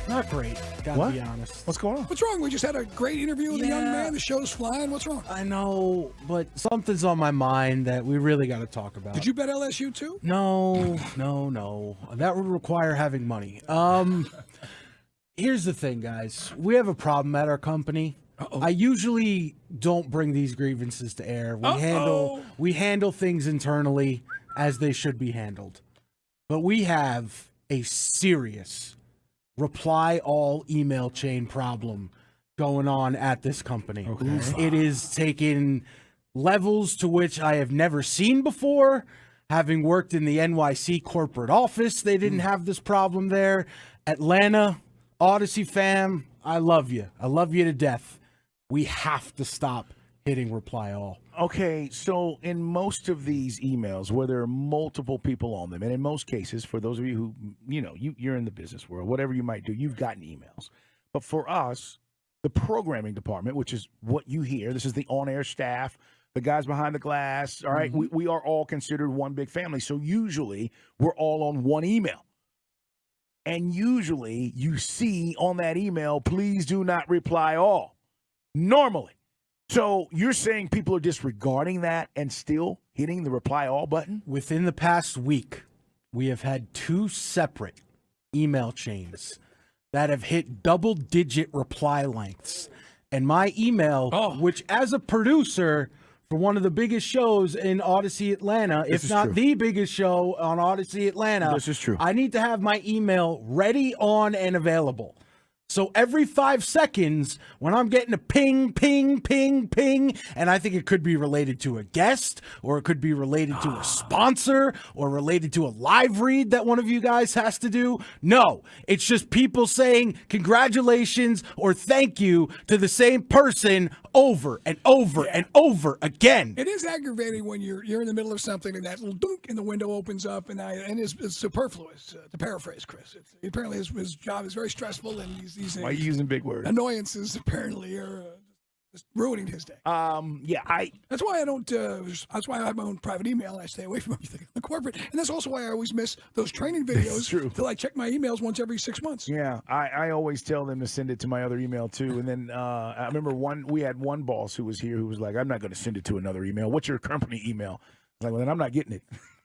not great, gotta be honest. What's going on? What's wrong? We just had a great interview with a young man. The show's flying. What's wrong? I know, but something's on my mind that we really got to talk about. Did you bet LSU too? No. That would require having money. Here's the thing, guys. We have a problem at our company. Uh-oh. I usually don't bring these grievances to air. We handle things internally as they should be handled. But we have a serious reply all email chain problem going on at this company. It is taking levels to which I have never seen before. Having worked in the NYC corporate office, they didn't have this problem there. Atlanta, Odyssey fam, I love you. I love you to death. We have to stop hitting reply all. Okay, so in most of these emails where there are multiple people on them, and in most cases, for those of you who, you're in the business world, whatever you might do, you've gotten emails. But for us, the programming department, which is what you hear, this is the on-air staff, the guys behind the glass, all right, we are all considered one big family. So usually we're all on one email. And usually you see on that email, please do not reply all. Normally. So you're saying people are disregarding that and still hitting the reply all button? Within the past week, we have had 2 separate email chains that have hit double-digit reply lengths. And my email, which as a producer for one of the biggest shows in Odyssey Atlanta, if not the biggest show on Odyssey Atlanta, this is true. I need to have my email ready, on, and available. So every 5 seconds, when I'm getting a ping, ping, ping, ping, and I think it could be related to a guest, or it could be related to a sponsor, or related to a live read that one of you guys has to do. No, it's just people saying congratulations or thank you to the same person over and over and over again. It is aggravating when you're in the middle of something and that little dunk in the window opens up, and it's superfluous, to paraphrase Chris. Apparently his job is very stressful, and these why are you using big words? Annoyances apparently are just ruining his day. That's why I don't. That's why I have my own private email and I stay away from everything in the corporate. And that's also why I always miss those training videos till I check my emails once every 6 months. Yeah, I always tell them to send it to my other email too. And then I remember we had one boss who was here who was like, "I'm not going to send it to another email. What's your company email?" I was like, "Well, then I'm not getting it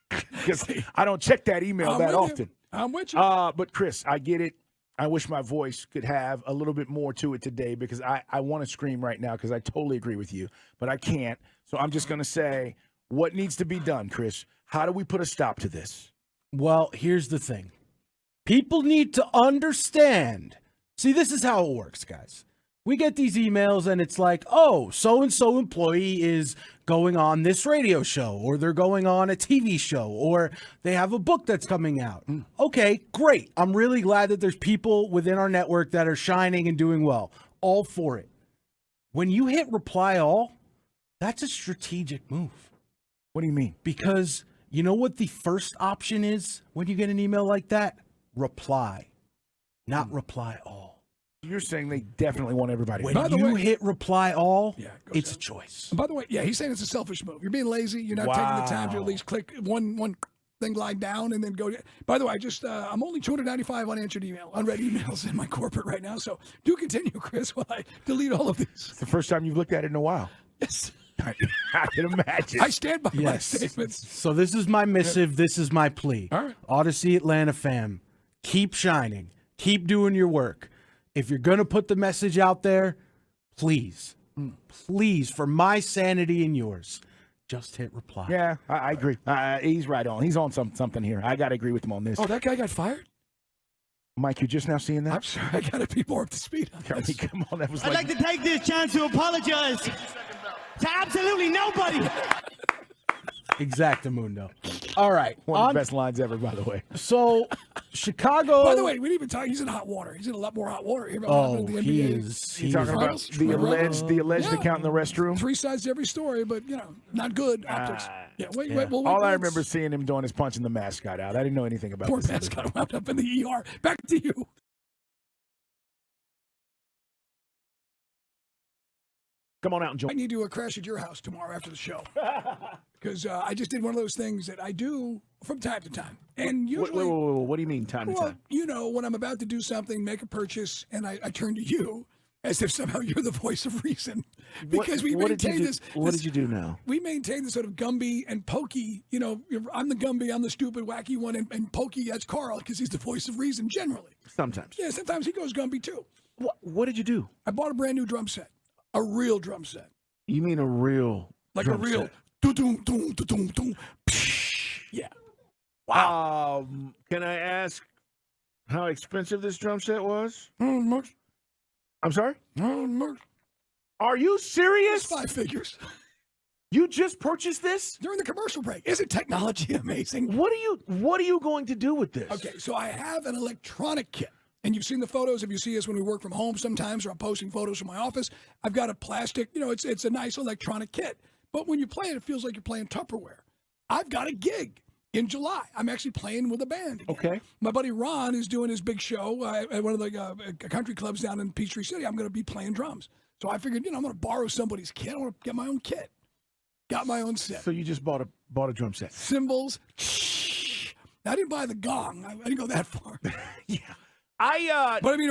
because I don't check that email that often." I'm with you. But Chris, I get it. I wish my voice could have a little bit more to it today because I want to scream right now because I totally agree with you, but I can't. So I'm just going to say what needs to be done, Chris. How do we put a stop to this? Well, here's the thing. People need to understand. See, this is how it works, guys. We get these emails and it's like, oh, so-and-so employee is going on this radio show, or they're going on a TV show, or they have a book that's coming out. Okay, great. I'm really glad that there's people within our network that are shining and doing well. All for it. When you hit reply all, that's a strategic move. What do you mean? Because you know what the first option is when you get an email like that? Reply, not reply all. You're saying they definitely want everybody. When you hit reply all, it's a choice. And by the way, yeah, he's saying it's a selfish move. You're being lazy. You're not taking the time to at least click one thing, lie down, and then go. By the way, I'm only 295 unanswered unread emails in my corporate right now. So do continue, Chris, while I delete all of these. It's the first time you've looked at it in a while. Yes. I can imagine. I stand by my statements. So this is my missive. This is my plea. All right. Odyssey Atlanta fam, keep shining. Keep doing your work. If you're going to put the message out there, please, for my sanity and yours, just hit reply. Yeah, I agree. He's right on. He's on something here. I got to agree with him on this. Oh, that guy got fired? Mike, you just now seeing that? I'm sorry. I got to be more up to speed on this. I mean, come on. That was I'd like to take this chance to apologize to absolutely nobody. Exactamundo. All right. One of the best lines ever, by the way. So, Chicago. By the way, we didn't even talk. He's in hot water. He's in a lot more hot water here. Oh, the NBA. he is. You're talking about the alleged account in the restroom? 3 sides to every story, but, not good optics. We'll All I remember seeing him doing is punching the mascot out. I didn't know anything about Poor this. mascot wound up in the ER. Back to you. Come on out and join. I need to crash at your house tomorrow after the show. Because I just did one of those things that I do from time to time. And usually... Wait, what do you mean time to time? When I'm about to do something, make a purchase, and I turn to you as if somehow you're the voice of reason. Because we maintain this... What did you do now? We maintain this sort of Gumby and Pokey. I'm the Gumby, I'm the stupid, wacky one, and Pokey, that's Carl, because he's the voice of reason generally. Sometimes. Yeah, sometimes he goes Gumby, too. What did you do? I bought a brand new drum set. A real drum set. You mean a real drum set? Yeah. Wow. Can I ask how expensive this drum set was? I'm sorry? Are you serious? 5 figures. You just purchased this? During the commercial break. Isn't technology amazing? What are you going to do with this? Okay, so I have an electronic kit. And you've seen the photos. If you see us when we work from home sometimes, or I'm posting photos from my office, I've got a plastic, it's a nice electronic kit. But when you play it, it feels like you're playing Tupperware. I've got a gig in July. I'm actually playing with a band again. Okay. My buddy Ron is doing his big show at one of the country clubs down in Peachtree City. I'm going to be playing drums. So I figured, I'm going to borrow somebody's kit. I want to get my own kit. Got my own set. So you just bought a drum set. Cymbals. I didn't buy the gong. I didn't go that far. Yeah. But I mean,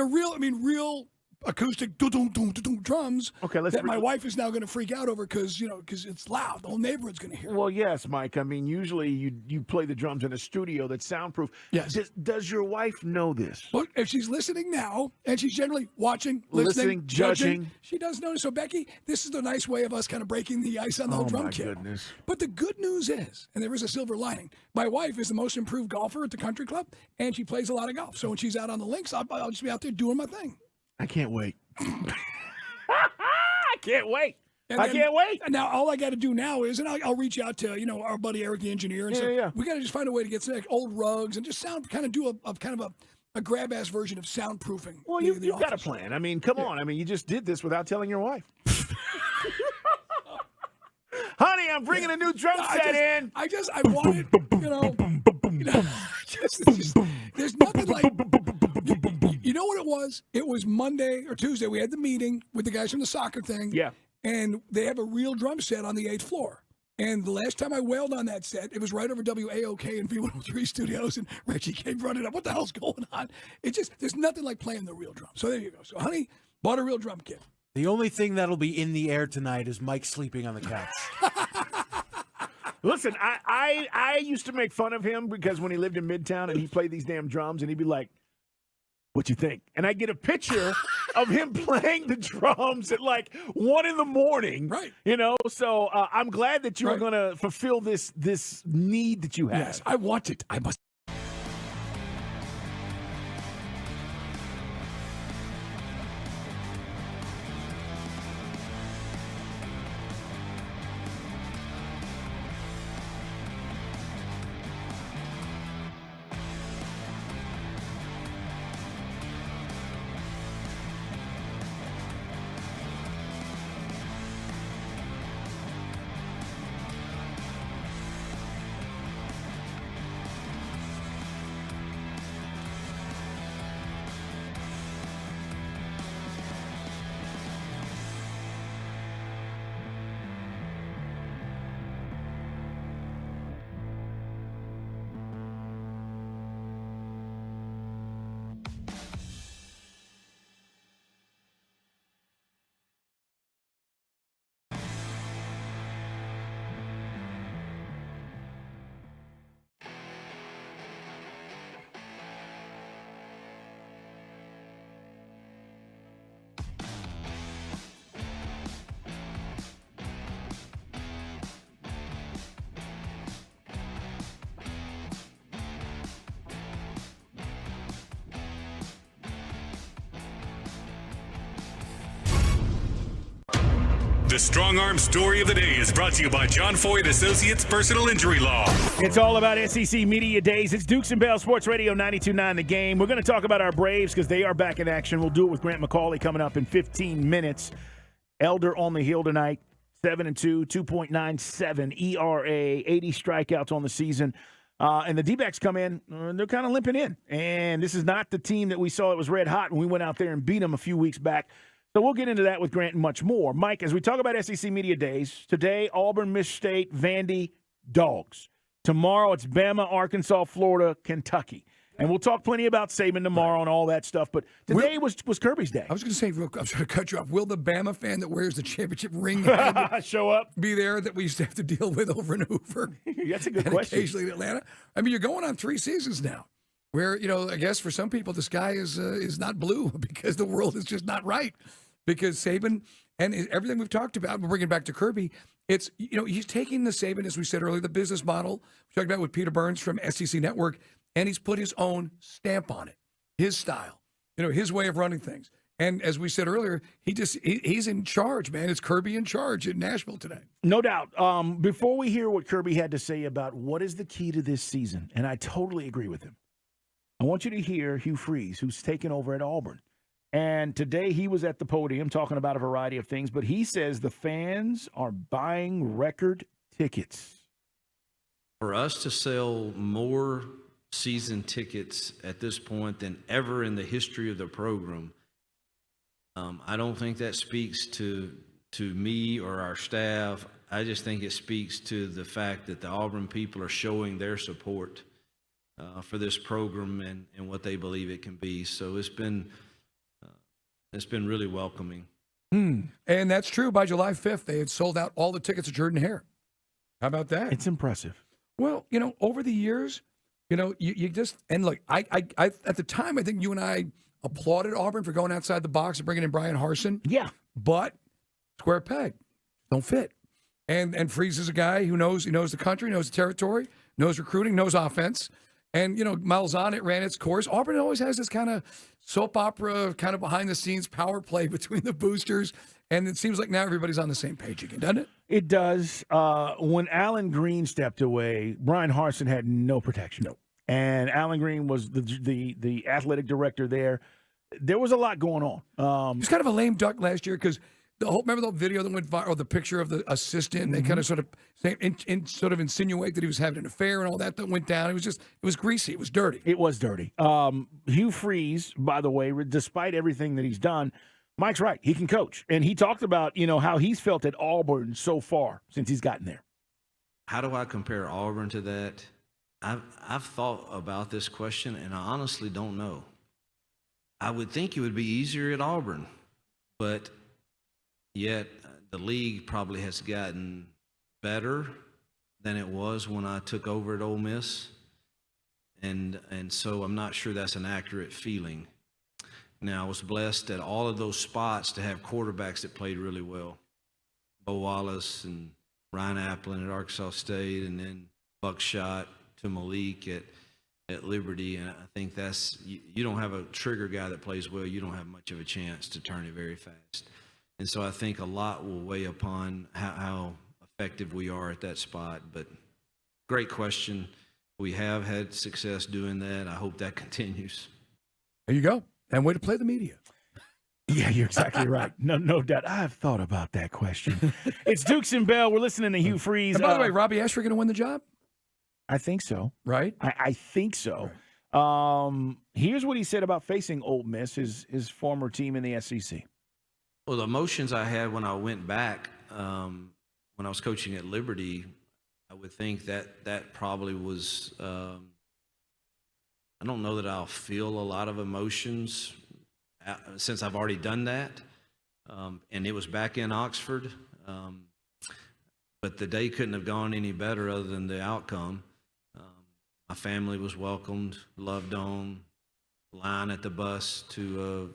real acoustic drums. Okay, that my wife is now going to freak out over because it's loud. The whole neighborhood's going to hear it. Well, yes, Mike. I mean, usually you play the drums in a studio that's soundproof. Yes. Does your wife know this? Look, if she's listening now, and she's generally watching, listening, judging, she does notice. So, Becky, this is the nice way of us kind of breaking the ice on the whole drum kit. Oh, my goodness. But the good news is, and there is a silver lining, my wife is the most improved golfer at the country club, and she plays a lot of golf. So when she's out on the links, I'll just be out there doing my thing. I can't wait. I can't wait. I can't wait. And now all I got to do now is, and I'll reach out to our buddy Eric the engineer and say, we got to just find a way to get some old rugs and just do a grab ass version of soundproofing. Well, you've got a plan. I mean, come on. I mean, you just did this without telling your wife. Honey, I'm bringing a new drum set in. I wanted, there's nothing like. You know what it was? It was Monday or Tuesday. We had the meeting with the guys from the soccer thing. Yeah. And they have a real drum set on the 8th floor. And the last time I wailed on that set, it was right over WAOK and V103 studios, and Reggie came running up. What the hell's going on? There's nothing like playing the real drum. So there you go. So, honey, bought a real drum kit. The only thing that'll be in the air tonight is Mike sleeping on the couch. Listen, I used to make fun of him because when he lived in Midtown and he played these damn drums, and he'd be like, what you think? And I get a picture of him playing the drums at like 1 a.m. Right. So I'm glad that you are going to fulfill this need that you have. Yes, I want it. I must. The Strong Arm Story of the Day is brought to you by John Foyd Associates Personal Injury Law. It's all about SEC Media Days. It's Dukes and Bell Sports Radio 92.9 The Game. We're going to talk about our Braves because they are back in action. We'll do it with Grant McCauley coming up in 15 minutes. Elder on the hill tonight, 7-2, 2.97 ERA, 80 strikeouts on the season. And the D-backs come in, they're kind of limping in. And this is not the team that we saw it was red hot when we went out there and beat them a few weeks back. So we'll get into that with Grant and much more. Mike, as we talk about SEC Media Days, today, Auburn, Michigan State, Vandy, Dogs. Tomorrow, it's Bama, Arkansas, Florida, Kentucky. And we'll talk plenty about Saban tomorrow and all that stuff. But today was Kirby's day. I was going to say, I was going to cut you off. Will the Bama fan that wears the championship ring show up? Be there that we used to have to deal with over and over? That's a good and question. Occasionally in Atlanta. I mean, you're going on 3 seasons now where, I guess for some people the sky is not blue because the world is just not right. Because Saban and everything we've talked about, we're bringing it back to Kirby, it's, he's taking the Saban, as we said earlier, the business model we talked about with Peter Burns from SEC Network, and he's put his own stamp on it, his style, his way of running things. And as we said earlier, he's in charge, man. It's Kirby in charge in Nashville today. No doubt. Before we hear what Kirby had to say about what is the key to this season, and I totally agree with him, I want you to hear Hugh Freeze, who's taken over at Auburn. And today he was at the podium talking about a variety of things, but he says the fans are buying record tickets. For us to sell more season tickets at this point than ever in the history of the program, I don't think that speaks to me or our staff. I just think it speaks to the fact that the Auburn people are showing their support for this program and what they believe it can be. So it's been really welcoming. And that's true. By July 5th, they had sold out all the tickets to Jordan Hare. How about that? It's impressive. Well, over the years, you just, and look, I at the time, I think you and I applauded Auburn for going outside the box and bringing in Brian Harsin. Yeah. But square peg, don't fit. And Freeze is a guy who knows the country, knows the territory, knows recruiting, knows offense. And, Malzahn, it ran its course. Auburn always has this kind of soap opera, kind of behind-the-scenes power play between the boosters. And it seems like now everybody's on the same page again, doesn't it? It does. When Alan Green stepped away, Brian Harsin had no protection. No. And Alan Green was the athletic director there. There was a lot going on. He's kind of a lame duck last year because remember the video that went viral, the picture of the assistant? They kind of sort of insinuate that he was having an affair and all that went down. It was greasy. It was dirty. It was dirty. Hugh Freeze, by the way, despite everything that he's done, Mike's right. He can coach. And he talked about, how he's felt at Auburn so far since he's gotten there. How do I compare Auburn to that? I've thought about this question, and I honestly don't know. I would think it would be easier at Auburn, but yet the league probably has gotten better than it was when I took over at Ole Miss, and so I'm not sure that's an accurate feeling. Now, I was blessed at all of those spots to have quarterbacks that played really well. Bo Wallace and Ryan Applin at Arkansas State, and then Buckshot to Malik at Liberty. And I think that's you don't have a trigger guy that plays well, you don't have much of a chance to turn it very fast. And so I think a lot will weigh upon how effective we are at that spot. But great question. We have had success doing that. I hope that continues. There you go. And way to play the media. Yeah, you're exactly right. No doubt. I've thought about that question. It's Dukes and Bell. We're listening to Hugh Freeze. And by the way, Robbie Ashford going to win the job? I think so. Right? I think so. Right. Here's what he said about facing Ole Miss, his former team in the SEC. Well, the emotions I had when I went back, when I was coaching at Liberty, I would think that probably was I don't know that I'll feel a lot of emotions since I've already done that. And it was back in Oxford. But the day couldn't have gone any better other than the outcome. My family was welcomed, loved on, line at the bus to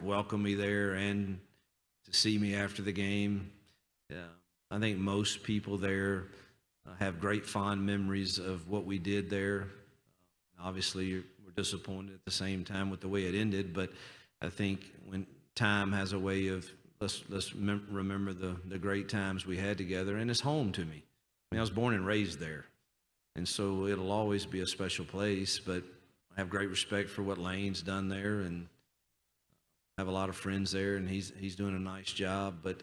welcome me there and to see me after the game. I think most people there have great fond memories of what we did there. Obviously, we're disappointed at the same time with the way it ended, but I think when time has a way of let's remember the great times we had together, and it's home to me. I mean, I was born and raised there, and so it'll always be a special place. But I have great respect for what Lane's done there, and I have a lot of friends there, and he's doing a nice job. But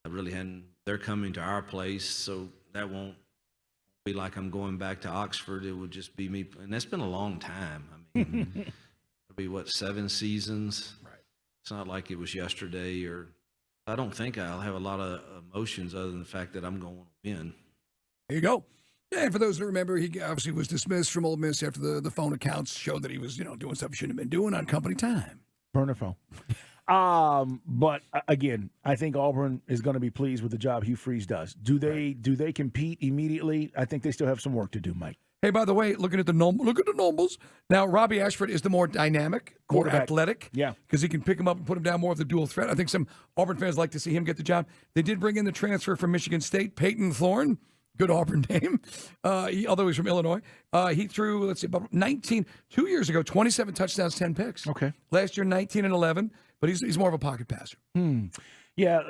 I really hadn't. They're coming to our place, so that won't be like I'm going back to Oxford. It would just be me, and that's been a long time. I mean, it'll be 7 seasons. Right. It's not like it was yesterday, or I don't think I'll have a lot of emotions other than the fact that I'm going to win. There you go. Yeah, and for those who remember, he obviously was dismissed from Ole Miss after the phone accounts showed that he was, doing stuff he shouldn't have been doing on company time. Burner phone. But again, I think Auburn is going to be pleased with the job Hugh Freeze does. Do they compete immediately? I think they still have some work to do, Mike. Hey, by the way, look at the numbers. Now, Robbie Ashford is the more dynamic, more athletic. Yeah. Because he can pick him up and put him down more of the dual threat. I think some Auburn fans like to see him get the job. They did bring in the transfer from Michigan State, Peyton Thorne. Good Auburn name. Although he's from Illinois. He threw, about 2 years ago, 27 touchdowns, 10 picks. Okay. Last year, 19 and 11. But he's more of a pocket passer. Yeah,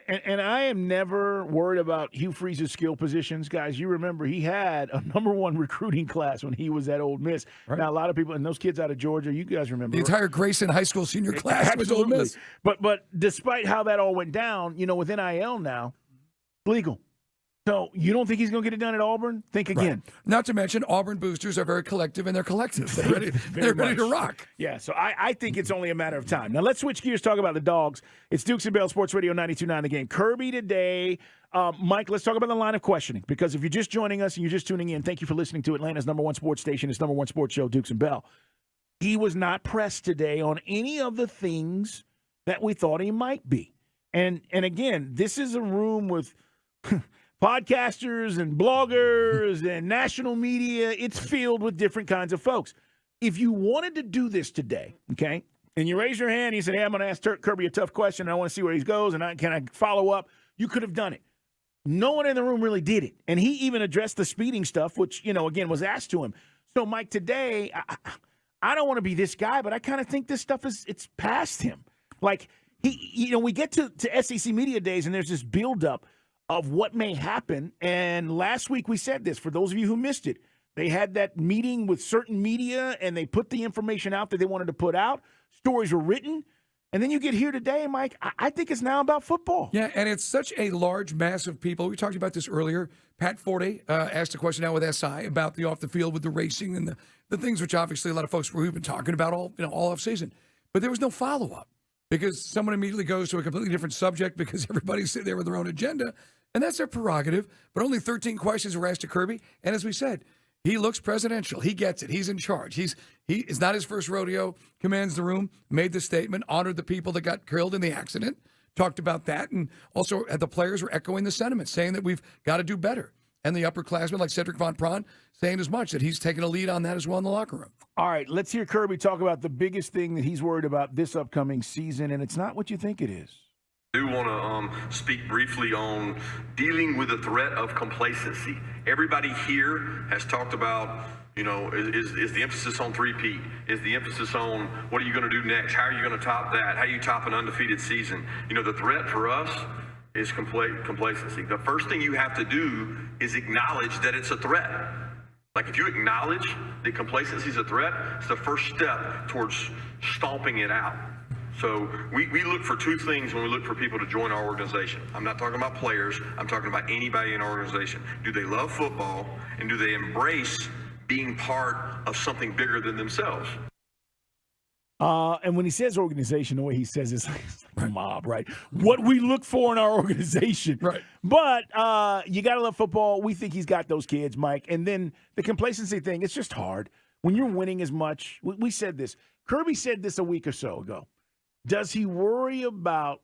and I am never worried about Hugh Freeze's skill positions. Guys, you remember he had a #1 recruiting class when he was at Ole Miss. Right. Now, a lot of people, and those kids out of Georgia, you guys remember. The entire Grayson High School senior class was Ole Miss. But despite how that all went down, with NIL now, legal. So you don't think he's going to get it done at Auburn? Think again. Right. Not to mention, Auburn boosters are very collective, and they're collective. They're ready to rock. Yeah, so I think it's only a matter of time. Now, let's switch gears, talk about the Dogs. It's Dukes and Bell, Sports Radio 92.9 The Game. Kirby today. Mike, let's talk about the line of questioning, because if you're just joining us and you're just tuning in, thank you for listening to Atlanta's #1 sports station, its #1 sports show, Dukes and Bell. He was not pressed today on any of the things that we thought he might be. And again, this is a room with podcasters and bloggers and national media. It's filled with different kinds of folks. If you wanted to do this today, okay, and you raise your hand and you said, hey, I'm going to ask Kirby a tough question, and I want to see where he goes, and can I follow up? You could have done it. No one in the room really did it. And he even addressed the speeding stuff, which, again, was asked to him. So, Mike, today, I don't want to be this guy, but I kind of think this stuff it's past him. Like, we get to SEC Media Days, and there's this buildup of what may happen. And last week we said this, for those of you who missed it, they had that meeting with certain media and they put the information out that they wanted to put out. Stories were written. And then you get here today, Mike, I think it's now about football. Yeah, and it's such a large mass of people. We talked about this earlier. Pat Forte asked a question now with SI about the off the field with the racing and the things which obviously a lot of folks we've been talking about all off season. But there was no follow-up because someone immediately goes to a completely different subject because everybody's sitting there with their own agenda. And that's their prerogative. But only 13 questions were asked to Kirby. And as we said, he looks presidential. He gets it. He's in charge. He is not his first rodeo, commands the room, made the statement, honored the people that got killed in the accident, talked about that. And also the players were echoing the sentiment, saying that we've got to do better. And the upperclassmen like Cedric Von Prawn saying as much, that he's taking a lead on that as well in the locker room. All right, let's hear Kirby talk about the biggest thing that he's worried about this upcoming season. And it's not what you think it is. I do want to speak briefly on dealing with the threat of complacency. Everybody here has talked about, is the emphasis on three-peat? Is the emphasis on what are you going to do next? How are you going to top that? How do you top an undefeated season? The threat for us is complacency. The first thing you have to do is acknowledge that it's a threat. Like if you acknowledge that complacency is a threat, it's the first step towards stomping it out. So we look for two things when we look for people to join our organization. I'm not talking about players. I'm talking about anybody in our organization. Do they love football, and do they embrace being part of something bigger than themselves? And when he says organization, the way he says it's like a mob, right? What we look for in our organization. Right. But you got to love football. We think he's got those kids, Mike. And then the complacency thing, it's just hard. When you're winning as much, we said this. Kirby said this a week or so ago. Does he worry about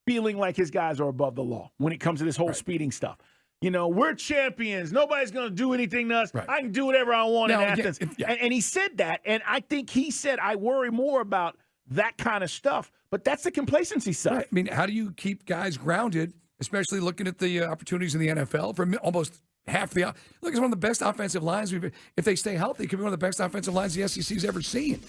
feeling like his guys are above the law when it comes to this whole speeding stuff? We're champions. Nobody's going to do anything to us. Right. I can do whatever I want in Athens. And he said that, and I think he said, I worry more about that kind of stuff. But that's the complacency side. Right. I mean, how do you keep guys grounded, especially looking at the opportunities in the NFL for almost half the – look, it's one of the best offensive lines. If they stay healthy, it could be one of the best offensive lines the SEC's ever seen.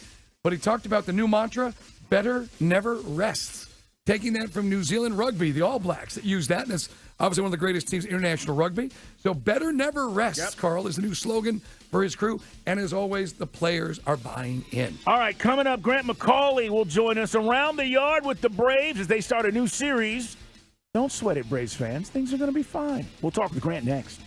But he talked about the new mantra, better never rests. taking that from New Zealand rugby, the All Blacks that use that, and it's obviously one of the greatest teams in international rugby. So better never rests, Carl, is the new slogan for his crew. And as always, the players are buying in. All right, coming up, Grant McCauley will join us around the yard with the Braves as they start a new series. Don't sweat it, Braves fans. Things are going to be fine. We'll talk with Grant next.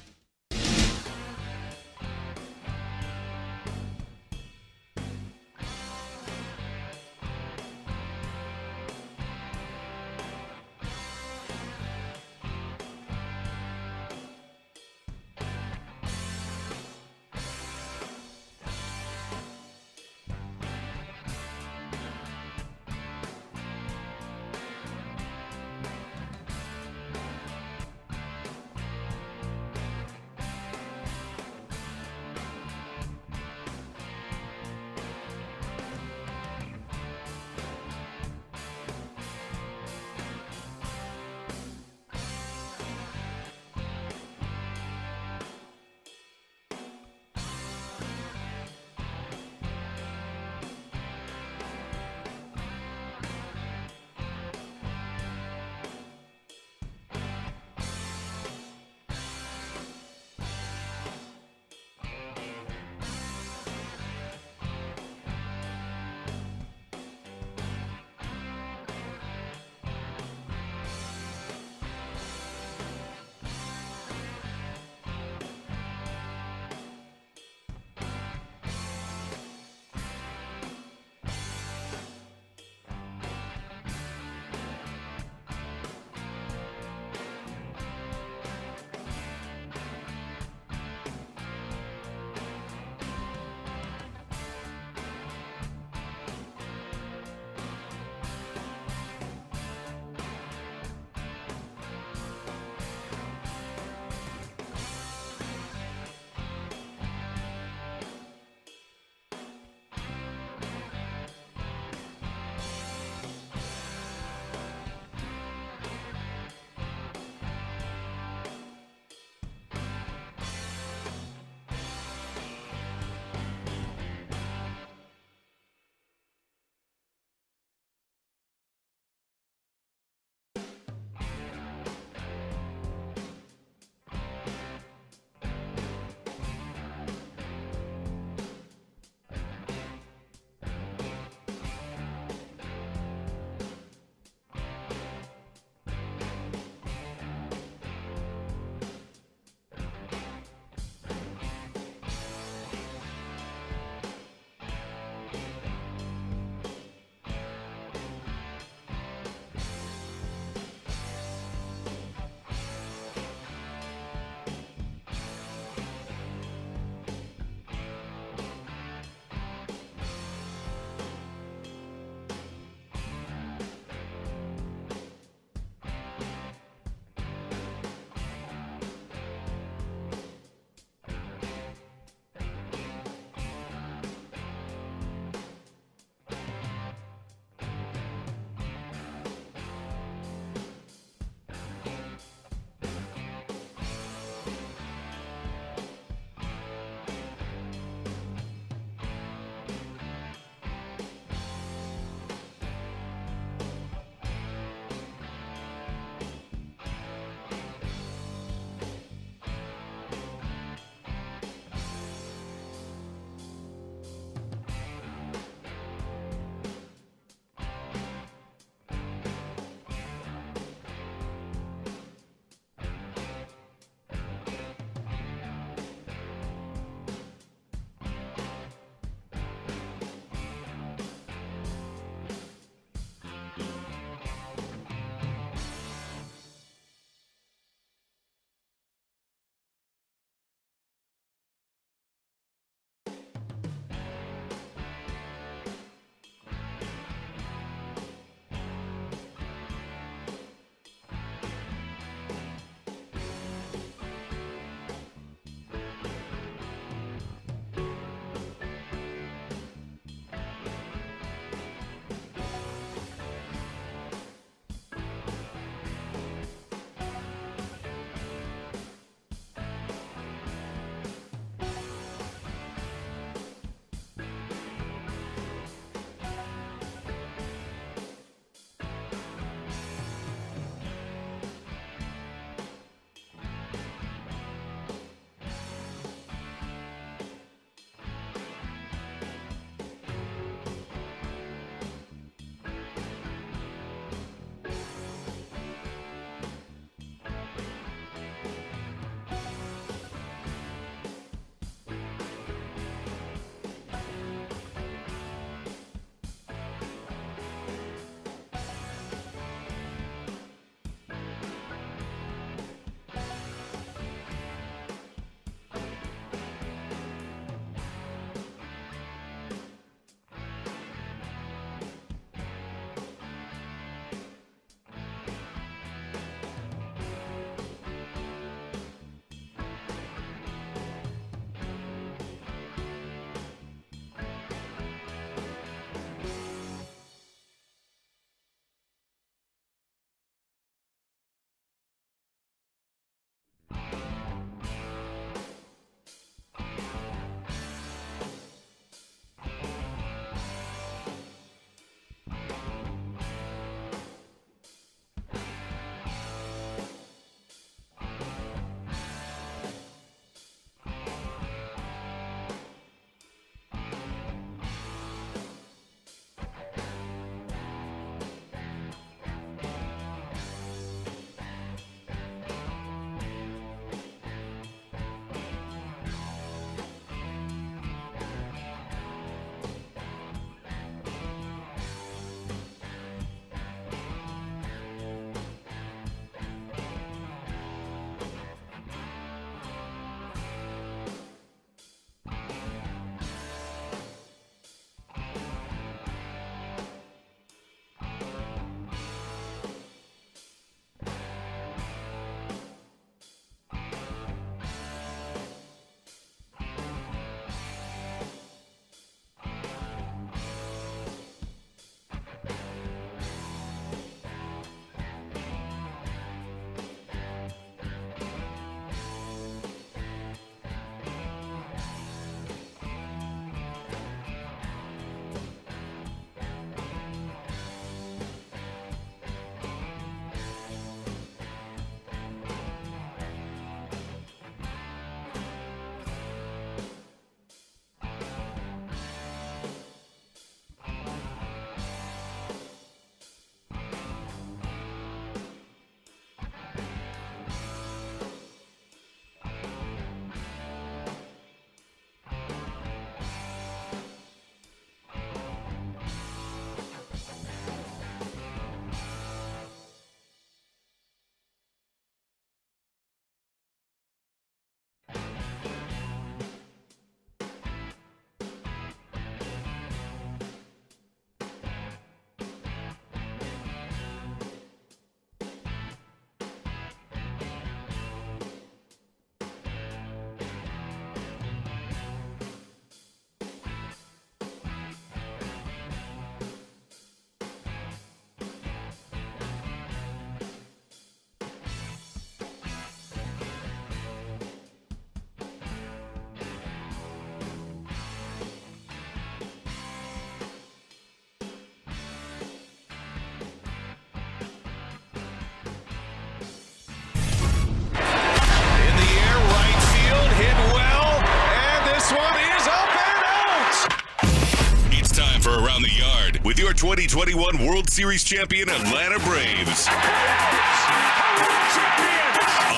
2021 World Series champion Atlanta Braves.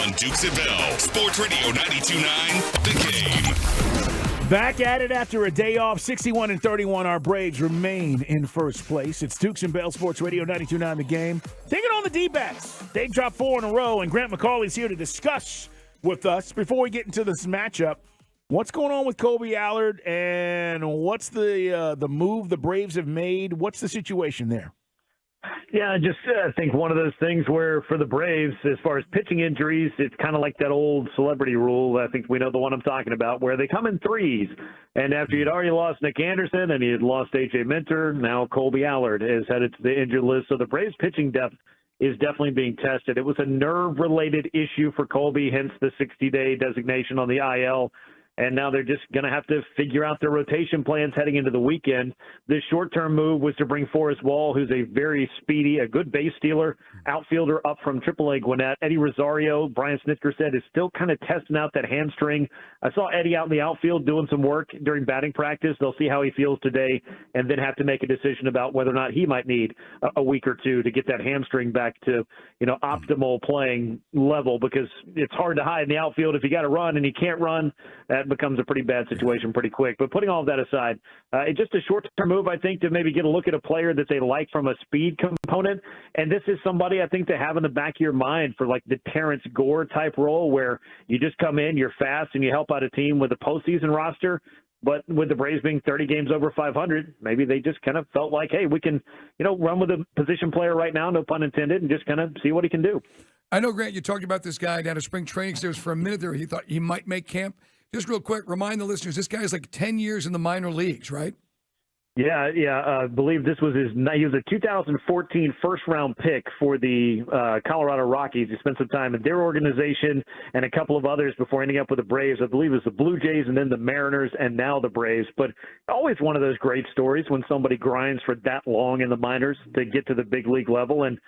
On Dukes and Bell, Sports Radio 92.9, The Game. Back at it after a day off, 61-31. Our Braves remain in first place. It's Dukes and Bell, Sports Radio 92.9, The Game. Taking on the D-backs. They've dropped 4 in a row, and Grant McCauley's here to discuss with us. Before we get into this matchup, what's going on with Kolby Allard, and what's the move the Braves have made? What's the situation there? Yeah, I think one of those things where for the Braves, as far as pitching injuries, it's kind of like that old celebrity rule. I think we know the one I'm talking about, where they come in threes. And after you'd already lost Nick Anderson and you'd lost A.J. Minter, now Kolby Allard is headed to the injured list. So the Braves pitching depth is definitely being tested. It was a nerve-related issue for Kolby, hence the 60-day designation on the IL. And now they're just going to have to figure out their rotation plans heading into the weekend. The short-term move was to bring Forrest Wall, who's a very speedy, a good base stealer, outfielder up from AAA Gwinnett. Eddie Rosario, Brian Snitker said, is still kind of testing out that hamstring. I saw Eddie out in the outfield doing some work during batting practice. They'll see how he feels today and then have to make a decision about whether or not he might need a week or two to get that hamstring back to, optimal playing level, because it's hard to hide in the outfield. If you got to run and you can't run, that becomes a pretty bad situation pretty quick. But putting all of that aside, it's just a short-term move, I think, to maybe get a look at a player that they like from a speed component. And this is somebody I think to have in the back of your mind for like the Terrence Gore type role, where you just come in, you're fast, and you help out a team with a postseason roster. But with the Braves being 30 games over 500, maybe they just kind of felt like, hey, we can, run with a position player right now, no pun intended, and just kind of see what he can do. I know, Grant, you talked about this guy down at spring training. There was for a minute there he thought he might make camp. Just real quick, remind the listeners, this guy's like 10 years in the minor leagues, right? Yeah. I believe this was he was a 2014 first-round pick for the Colorado Rockies. He spent some time in their organization and a couple of others before ending up with the Braves. I believe it was the Blue Jays and then the Mariners and now the Braves. But always one of those great stories when somebody grinds for that long in the minors to get to the big league level. And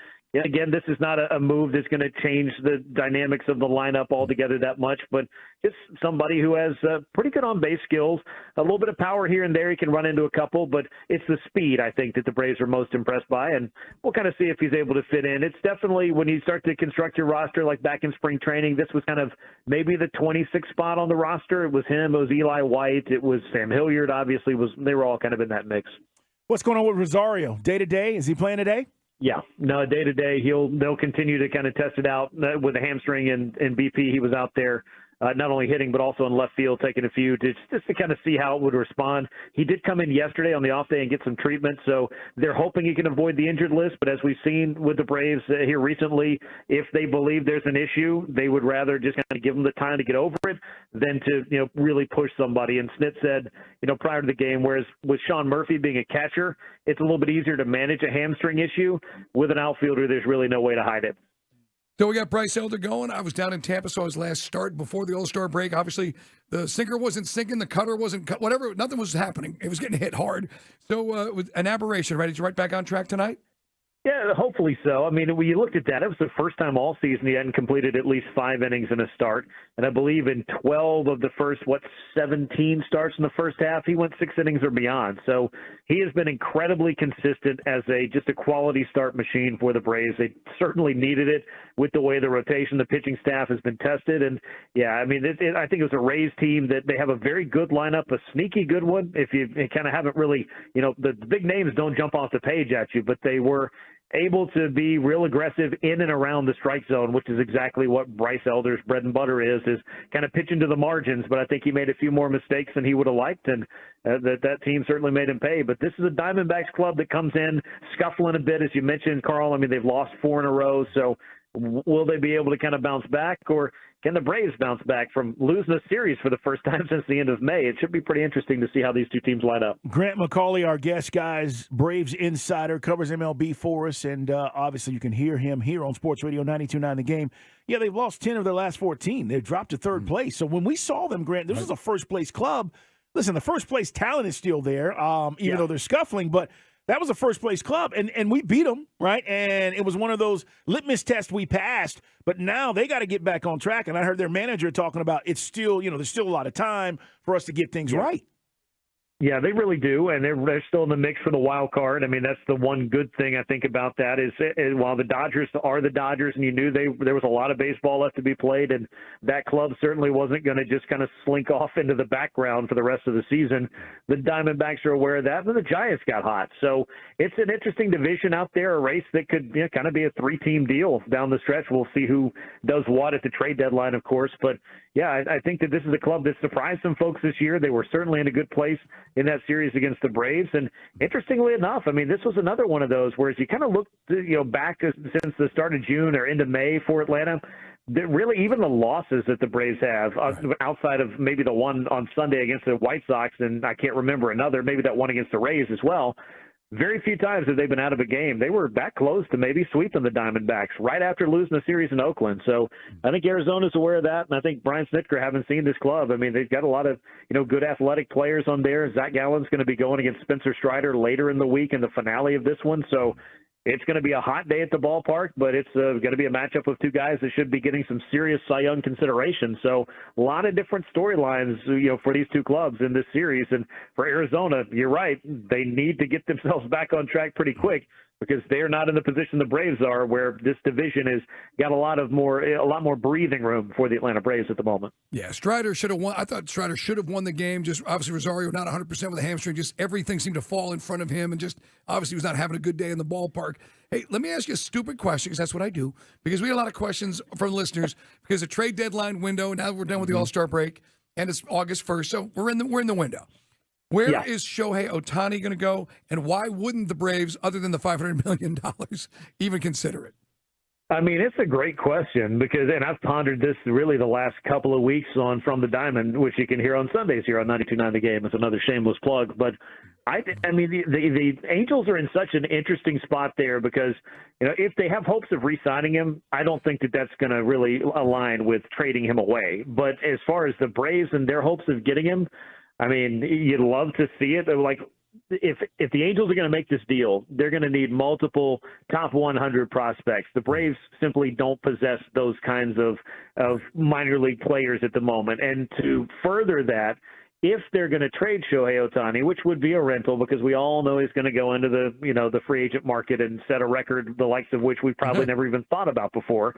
again, this is not a move that's going to change the dynamics of the lineup altogether that much, but just somebody who has pretty good on-base skills, a little bit of power here and there. He can run into a couple, but it's the speed, I think, that the Braves are most impressed by, and we'll kind of see if he's able to fit in. It's definitely, when you start to construct your roster, like back in spring training, this was kind of maybe the 26th spot on the roster. It was him, it was Eli White, it was Sam Hilliard, obviously. They were all kind of in that mix. What's going on with Rosario? Day-to-day? Is he playing today? Yeah, no, day to day, they'll continue to kind of test it out with a hamstring and BP. He was out there not only hitting but also in left field, taking a few just to kind of see how it would respond. He did come in yesterday on the off day and get some treatment, so they're hoping he can avoid the injured list. But as we've seen with the Braves here recently, if they believe there's an issue, they would rather just kind of give him the time to get over it than to really push somebody. And Snit said prior to the game, whereas with Sean Murphy being a catcher, it's a little bit easier to manage a hamstring issue. With an outfielder, there's really no way to hide it. So we got Bryce Elder going. I was down in Tampa, saw his last start before the All-Star break. Obviously, the sinker wasn't sinking, the cutter wasn't cut, whatever. Nothing was happening. It was getting hit hard. So with an aberration, right? Is he right back on track tonight? Yeah, hopefully so. I mean, when you looked at that, it was the first time all season he hadn't completed at least 5 innings in a start. And I believe in 12 of the first, 17 starts in the first half, he went 6 innings or beyond. So he has been incredibly consistent as just a quality start machine for the Braves. They certainly needed it with the way the rotation, the pitching staff has been tested. And, yeah, I mean, I think it was a Rays team that they have a very good lineup, a sneaky good one. If you kind of haven't really, the big names don't jump off the page at you, but they were able to be real aggressive in and around the strike zone, which is exactly what Bryce Elder's bread and butter is kind of pitching to the margins. But I think he made a few more mistakes than he would have liked, and that team certainly made him pay. But this is a Diamondbacks club that comes in scuffling a bit, as you mentioned, Carl. I mean, they've lost 4 in a row, so will they be able to kind of bounce back, or can the Braves bounce back from losing a series for the first time since the end of May? It should be pretty interesting to see how these two teams line up. Grant McCauley, our guest, guys, Braves insider, covers MLB for us, and obviously you can hear him here on Sports Radio 92.9 The Game. Yeah, they've lost 10 of their last 14. They've dropped to third place. So when we saw them, Grant, this was a first-place club. Listen, the first-place talent is still there, even though they're scuffling, but that was a first-place club, and we beat them, right? And it was one of those litmus tests we passed, but now they got to get back on track. And I heard their manager talking about it's still, there's still a lot of time for us to get things right. Yeah, they really do, and they're still in the mix for the wild card. I mean, that's the one good thing I think about that is while the Dodgers are the Dodgers, and you knew there was a lot of baseball left to be played, and that club certainly wasn't going to just kind of slink off into the background for the rest of the season. The Diamondbacks are aware of that, and the Giants got hot. So it's an interesting division out there, a race that could kind of be a three-team deal down the stretch. We'll see who does what at the trade deadline, of course, but yeah, I think that this is a club that surprised some folks this year. They were certainly in a good place in that series against the Braves. And interestingly enough, I mean, this was another one of those where as you kind of look, back since the start of June or into May for Atlanta, that really even the losses that the Braves have outside of maybe the one on Sunday against the White Sox, and I can't remember another, maybe that one against the Rays as well. Very few times have they been out of a game. They were that close to maybe sweeping the Diamondbacks right after losing the series in Oakland. So I think Arizona's aware of that, and I think Brian Snitker, having seen this club, I mean, they've got a lot of good athletic players on there. Zach Gallen's going to be going against Spencer Strider later in the week in the finale of this one. So it's going to be a hot day at the ballpark, but it's going to be a matchup of two guys that should be getting some serious Cy Young consideration. So a lot of different storylines, for these two clubs in this series. And for Arizona, you're right, they need to get themselves back on track pretty quick because they're not in the position the Braves are, where this division has got a lot more breathing room for the Atlanta Braves at the moment. Yeah, Strider should have won. I thought Strider should have won the game. Just obviously Rosario not 100% with a hamstring. Just everything seemed to fall in front of him, and just obviously was not having a good day in the ballpark. Hey, let me ask you a stupid question, because that's what I do. Because we had a lot of questions from listeners. Because the trade deadline window. Now we're done with the All-Star break, and it's August 1st, so we're in the window. Where is Shohei Ohtani going to go, and why wouldn't the Braves, other than the $500 million, even consider it? I mean, it's a great question and I've pondered this really the last couple of weeks on From the Diamond, which you can hear on Sundays here on 92.9 The Game. It's another shameless plug. But I mean, the Angels are in such an interesting spot there because, if they have hopes of re-signing him, I don't think that that's going to really align with trading him away. But as far as the Braves and their hopes of getting him, I mean, you'd love to see it. Like, if the Angels are going to make this deal, they're going to need multiple top 100 prospects. The Braves simply don't possess those kinds of minor league players at the moment. And to further that, if they're going to trade Shohei Ohtani, which would be a rental because we all know he's going to go into the free agent market and set a record the likes of which we've probably never even thought about before.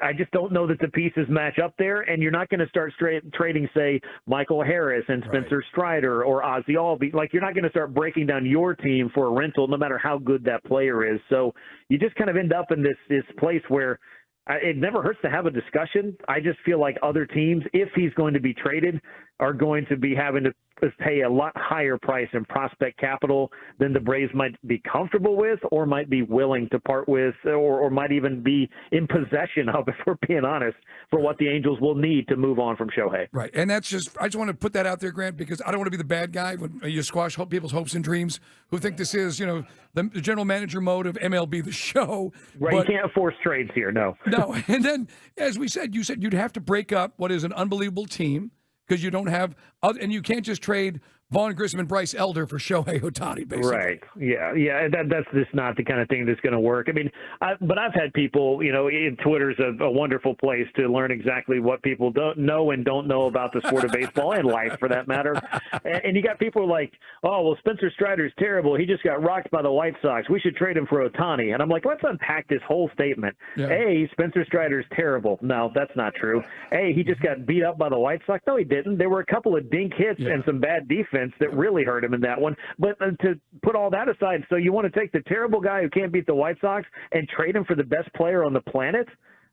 I just don't know that the pieces match up there, and you're not going to start trading, say, Michael Harris and Spencer Strider or Ozzie Albies. Like, you're not going to start breaking down your team for a rental, no matter how good that player is. So you just kind of end up in this place where it never hurts to have a discussion. I just feel like other teams, if he's going to be traded, are going to be having to pay a lot higher price in prospect capital than the Braves might be comfortable with or might be willing to part with or might even be in possession of, if we're being honest, for what the Angels will need to move on from Shohei. Right. And I just want to put that out there, Grant, because I don't want to be the bad guy when you squash people's hopes and dreams who think this is, the general manager mode of MLB The Show. Right. But, you can't force trades here. No. No. And then, as we said, you said you'd have to break up what is an unbelievable team, because you don't have, and you can't just trade Vaughn Grissom and Bryce Elder for Shohei Ohtani, basically. Right. Yeah. That's just not the kind of thing that's going to work. I mean, but I've had people, Twitter's a wonderful place to learn exactly what people don't know and don't know about the sport of baseball and life, for that matter. And you got people like, oh, well, Spencer Strider's terrible. He just got rocked by the White Sox. We should trade him for Ohtani. And I'm like, let's unpack this whole statement. Yeah. A, Spencer Strider's terrible. No, that's not true. A, he just got beat up by the White Sox. No, he didn't. There were a couple of dink hits and some bad defense that really hurt him in that one. But to put all that aside, so you want to take the terrible guy who can't beat the White Sox and trade him for the best player on the planet?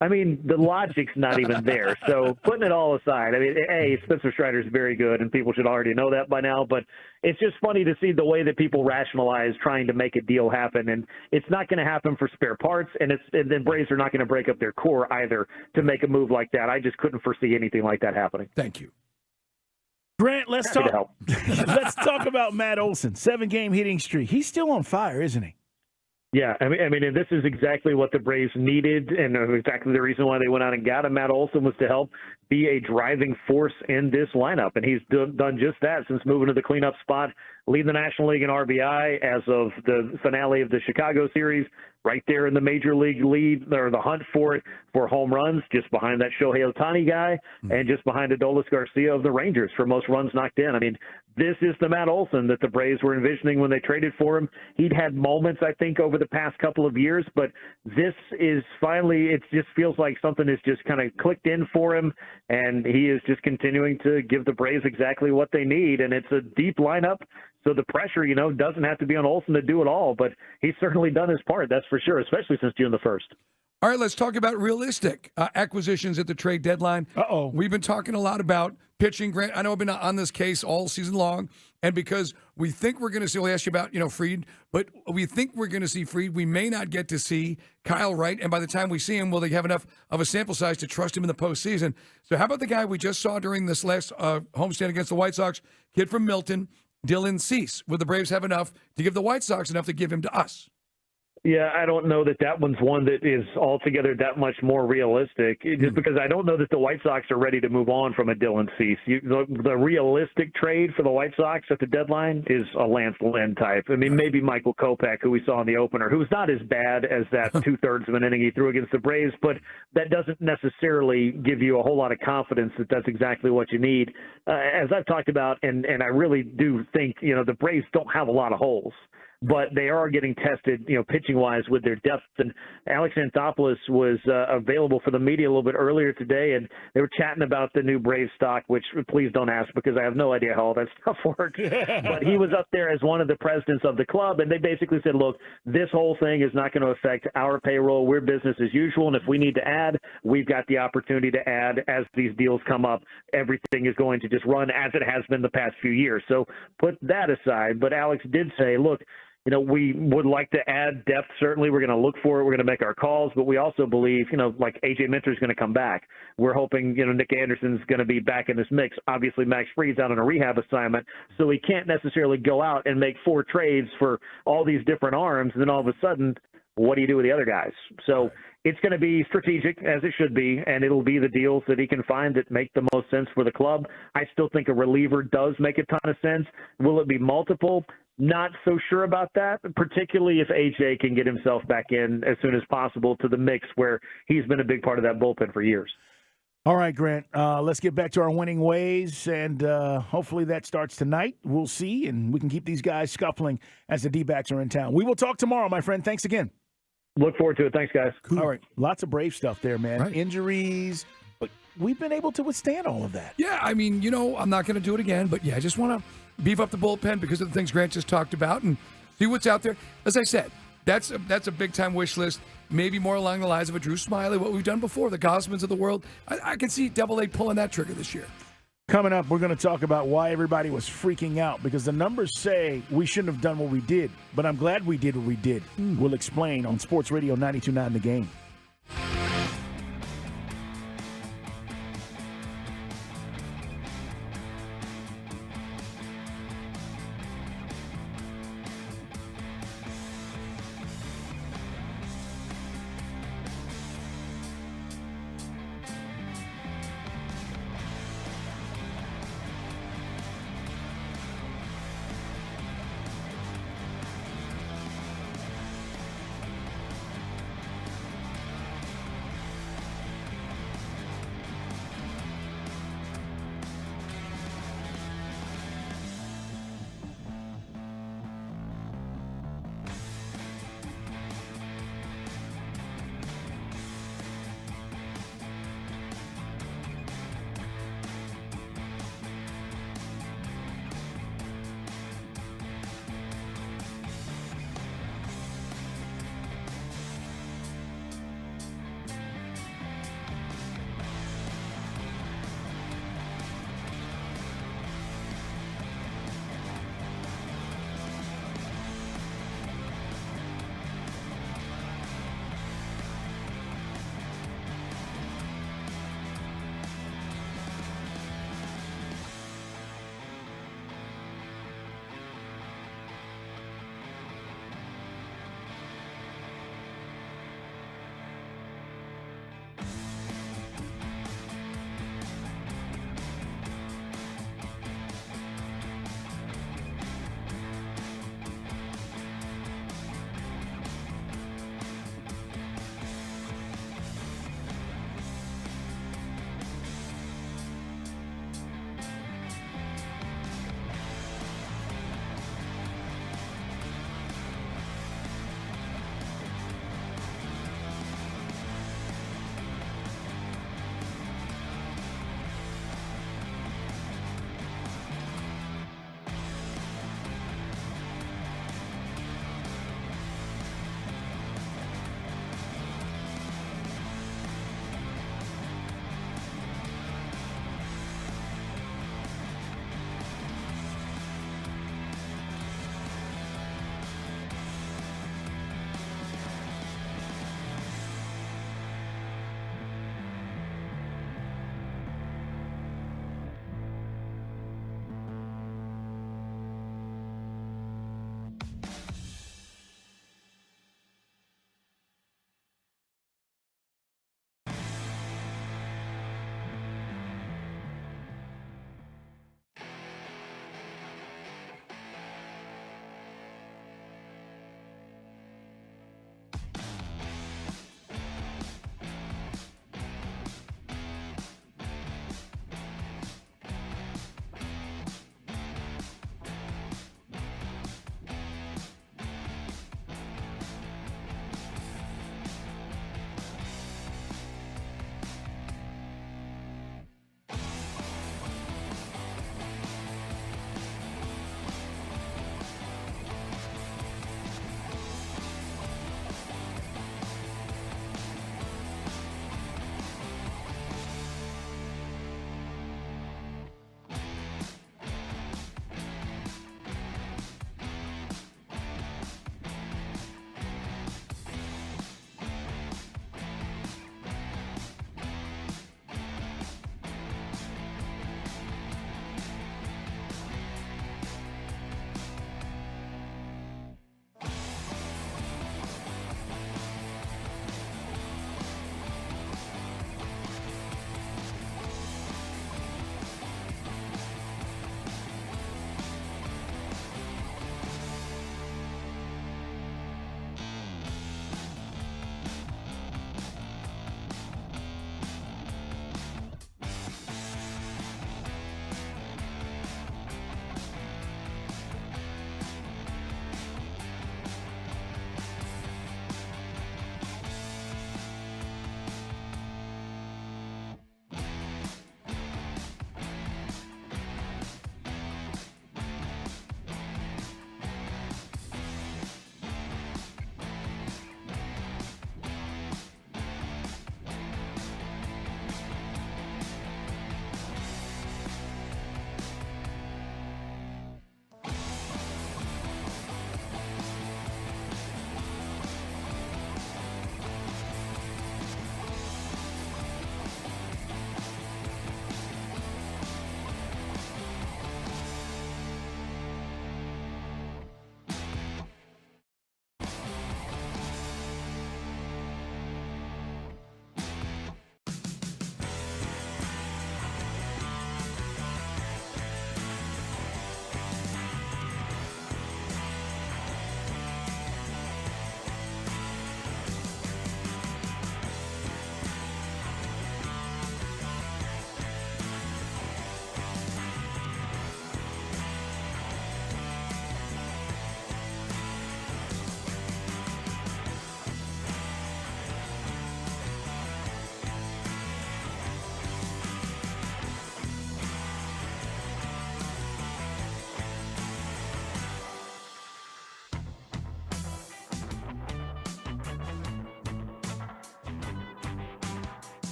I mean, the logic's not even there. So putting it all aside, I mean, A, Spencer Strider's very good, and people should already know that by now, but it's just funny to see the way that people rationalize trying to make a deal happen, and it's not going to happen for spare parts, and then Braves are not going to break up their core either to make a move like that. I just couldn't foresee anything like that happening. Thank you. Grant, let's talk about Matt Olson. 7-game hitting streak. He's still on fire, isn't he? Yeah, I mean, and this is exactly what the Braves needed, and exactly the reason why they went out and got him. Matt Olson was to help be a driving force in this lineup, and he's done just that since moving to the cleanup spot, leading the National League in RBI as of the finale of the Chicago series, right there in the major league lead or the hunt for home runs, just behind that Shohei Ohtani guy and just behind Adolis Garcia of the Rangers for most runs knocked in. I mean, this is the Matt Olson that the Braves were envisioning when they traded for him. He'd had moments, I think, over the past couple of years, but this is finally, it just feels like something has just kind of clicked in for him, and he is just continuing to give the Braves exactly what they need, and it's a deep lineup. So the pressure, doesn't have to be on Olson to do it all, but he's certainly done his part, that's for sure, especially since June the 1st. All right, let's talk about realistic acquisitions at the trade deadline. We've been talking a lot about pitching. Grant, I know I've been on this case all season long, and because we think we're going to see, we'll ask you about, Fried, but we think we're going to see Fried. We may not get to see Kyle Wright, and by the time we see him, will they have enough of a sample size to trust him in the postseason? So how about the guy we just saw during this last homestand against the White Sox, kid from Milton, Dylan Cease? Will the Braves have enough to give the White Sox enough to give him to us? Yeah, I don't know that one's one that is altogether that much more realistic, just because I don't know that the White Sox are ready to move on from a Dylan Cease. The realistic trade for the White Sox at the deadline is a Lance Lynn type. I mean, maybe Michael Kopech, who we saw in the opener, who's not as bad as that two-thirds of an inning he threw against the Braves, but that doesn't necessarily give you a whole lot of confidence that that's exactly what you need. As I've talked about, and I really do think, the Braves don't have a lot of holes, but they are getting tested, pitching-wise with their depth. And Alex Anthopoulos was available for the media a little bit earlier today, and they were chatting about the new Brave stock, which please don't ask because I have no idea how all that stuff works. But he was up there as one of the presidents of the club, and they basically said, look, this whole thing is not going to affect our payroll. We're business as usual, and if we need to add, we've got the opportunity to add as these deals come up. Everything is going to just run as it has been the past few years. So put that aside. But Alex did say, look, we would like to add depth. Certainly, we're going to look for it. We're going to make our calls, but we also believe, like A.J. Minter's going to come back. We're hoping, Nick Anderson's going to be back in this mix. Obviously, Max Fried's out on a rehab assignment, so we can't necessarily go out and make 4 trades for all these different arms, and then all of a sudden, what do you do with the other guys? So it's going to be strategic, as it should be, and it'll be the deals that he can find that make the most sense for the club. I still think a reliever does make a ton of sense. Will it be multiple? Not so sure about that, particularly if AJ can get himself back in as soon as possible to the mix where he's been a big part of that bullpen for years. All right, Grant, let's get back to our winning ways, and hopefully that starts tonight. We'll see, and we can keep these guys scuffling as the D-backs are in town. We will talk tomorrow, my friend. Thanks again. Look forward to it. Thanks, guys. Cool. All right, lots of Brave stuff there, man. Right. Injuries, but we've been able to withstand all of that. Yeah, I mean, I'm not going to do it again, but I just want to beef up the bullpen because of the things Grant just talked about and see what's out there. As I said, that's a big-time wish list, maybe more along the lines of a Drew Smiley, what we've done before, the Gosmans of the world. I can see Double-A pulling that trigger this year. Coming up, we're going to talk about why everybody was freaking out because the numbers say we shouldn't have done what we did, but I'm glad we did what we did. We'll explain on Sports Radio 92.9 The Game.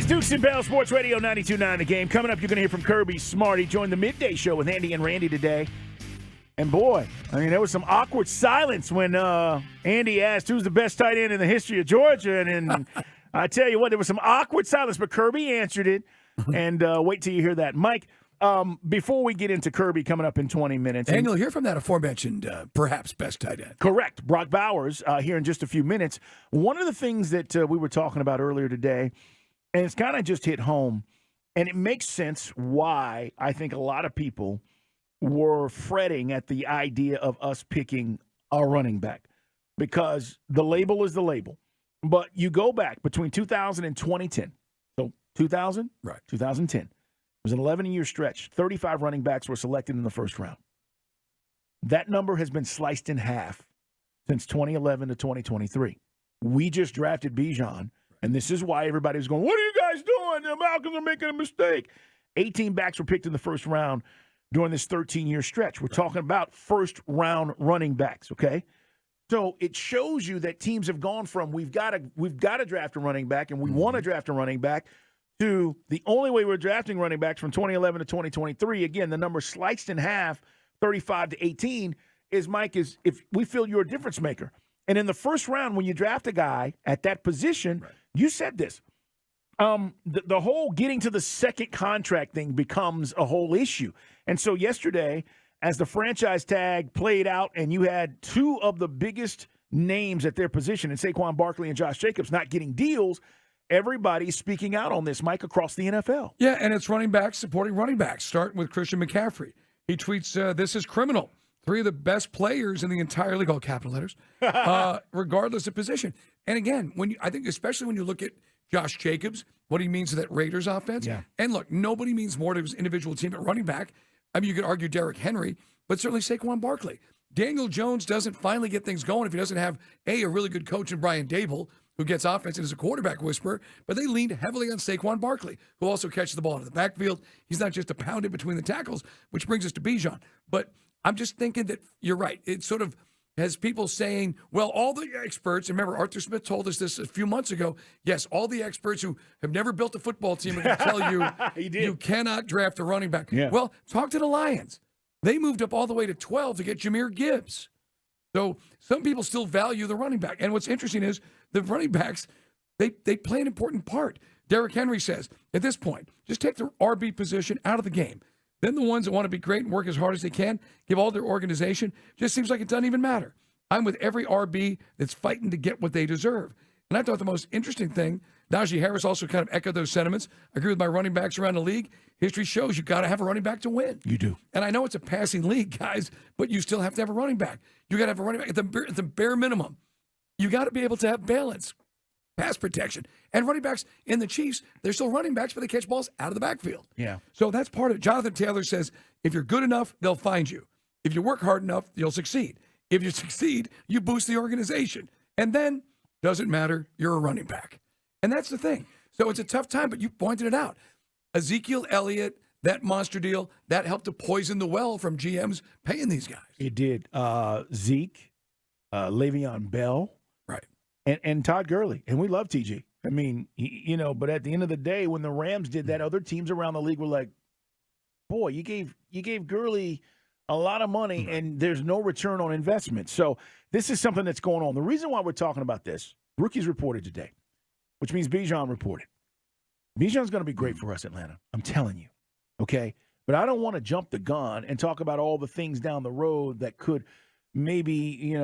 Dukes and Bell, Sports Radio 92.9 The Game. Coming up, you're going to hear from Kirby Smart. He joined the Midday Show with Andy and Randy today. And boy, I mean, there was some awkward silence when Andy asked who's the best tight end in the history of Georgia. And I tell you what, there was some awkward silence, but Kirby answered it. And wait till you hear that. Mike, before we get into Kirby coming up in 20 minutes. And you'll hear from that aforementioned, perhaps, best tight end. Correct. Brock Bowers here in just a few minutes. One of the things that we were talking about earlier today, and it's kind of just hit home, and it makes sense why I think a lot of people were fretting at the idea of us picking a running back, because the label is the label. But you go back between 2000 and 2010. So 2000, right? 2010. It was an 11-year stretch. 35 running backs were selected in the first round. That number has been sliced in half since 2011 to 2023. We just drafted Bijan, and this is why everybody was going, what are you guys doing? The Falcons are making a mistake. 18 backs were picked in the first round during this 13-year stretch. We're talking about first-round running backs, okay? So it shows you that teams have gone from we've got to draft a running back, and we want to draft a running back, to the only way we're drafting running backs from 2011 to 2023. Again, the number sliced in half, 35 to 18, is, Mike, is if we feel you're a difference maker. And in the first round, when you draft a guy at that position, you said this. The whole getting to the second contract thing becomes a whole issue. And so yesterday, as the franchise tag played out and you had two of the biggest names at their position, in Saquon Barkley and Josh Jacobs, not getting deals, everybody's speaking out on this, Mike, across the NFL. Yeah, and it's running backs supporting running backs, starting with Christian McCaffrey. He tweets, this is criminal. Three of the best players in the entire league, all capital letters, regardless of position. And again, I think especially when you look at Josh Jacobs, what he means to that Raiders offense. Yeah. And look, nobody means more to his individual team at running back. I mean, you could argue Derrick Henry, but certainly Saquon Barkley. Daniel Jones doesn't finally get things going if he doesn't have, a really good coach in Brian Dable, who gets offense and is a quarterback whisperer, but they leaned heavily on Saquon Barkley, who also catches the ball into the backfield. He's not just a pound in between the tackles, which brings us to Bijan. But I'm just thinking that you're right. It sort of has people saying, well, all the experts, and remember, Arthur Smith told us this a few months ago, yes, all the experts who have never built a football team are going to tell you you cannot draft a running back. Yeah. Well, talk to the Lions. They moved up all the way to 12 to get Jahmyr Gibbs. So some people still value the running back. And what's interesting is the running backs, they play an important part. Derrick Henry says, at this point, just take the RB position out of the game. Then the ones that want to be great and work as hard as they can, give all their organization, just seems like it doesn't even matter. I'm with every RB that's fighting to get what they deserve. And I thought the most interesting thing, Najee Harris also kind of echoed those sentiments. I agree with my running backs around the league. History shows you got to have a running back to win. You do. And I know it's a passing league, guys, but you still have to have a running back. You got to have a running back at the bare minimum. You got to be able to have balance, pass protection. And running backs in the Chiefs, they're still running backs, but they catch balls out of the backfield. Yeah. So that's part of it. Jonathan Taylor says, if you're good enough, they'll find you. If you work hard enough, you'll succeed. If you succeed, you boost the organization. And then, doesn't matter, you're a running back. And that's the thing. So it's a tough time, but you pointed it out. Ezekiel Elliott, that monster deal, that helped to poison the well from GMs paying these guys. It did. Zeke, Le'Veon Bell. Right. And Todd Gurley. And we love TG. I mean, but at the end of the day, when the Rams did that, other teams around the league were like, boy, you gave Gurley a lot of money and there's no return on investment. So this is something that's going on. The reason why we're talking about this, rookies reported today, which means Bijan reported. Bijan's going to be great for us, Atlanta. I'm telling you. Okay? But I don't want to jump the gun and talk about all the things down the road that could maybe,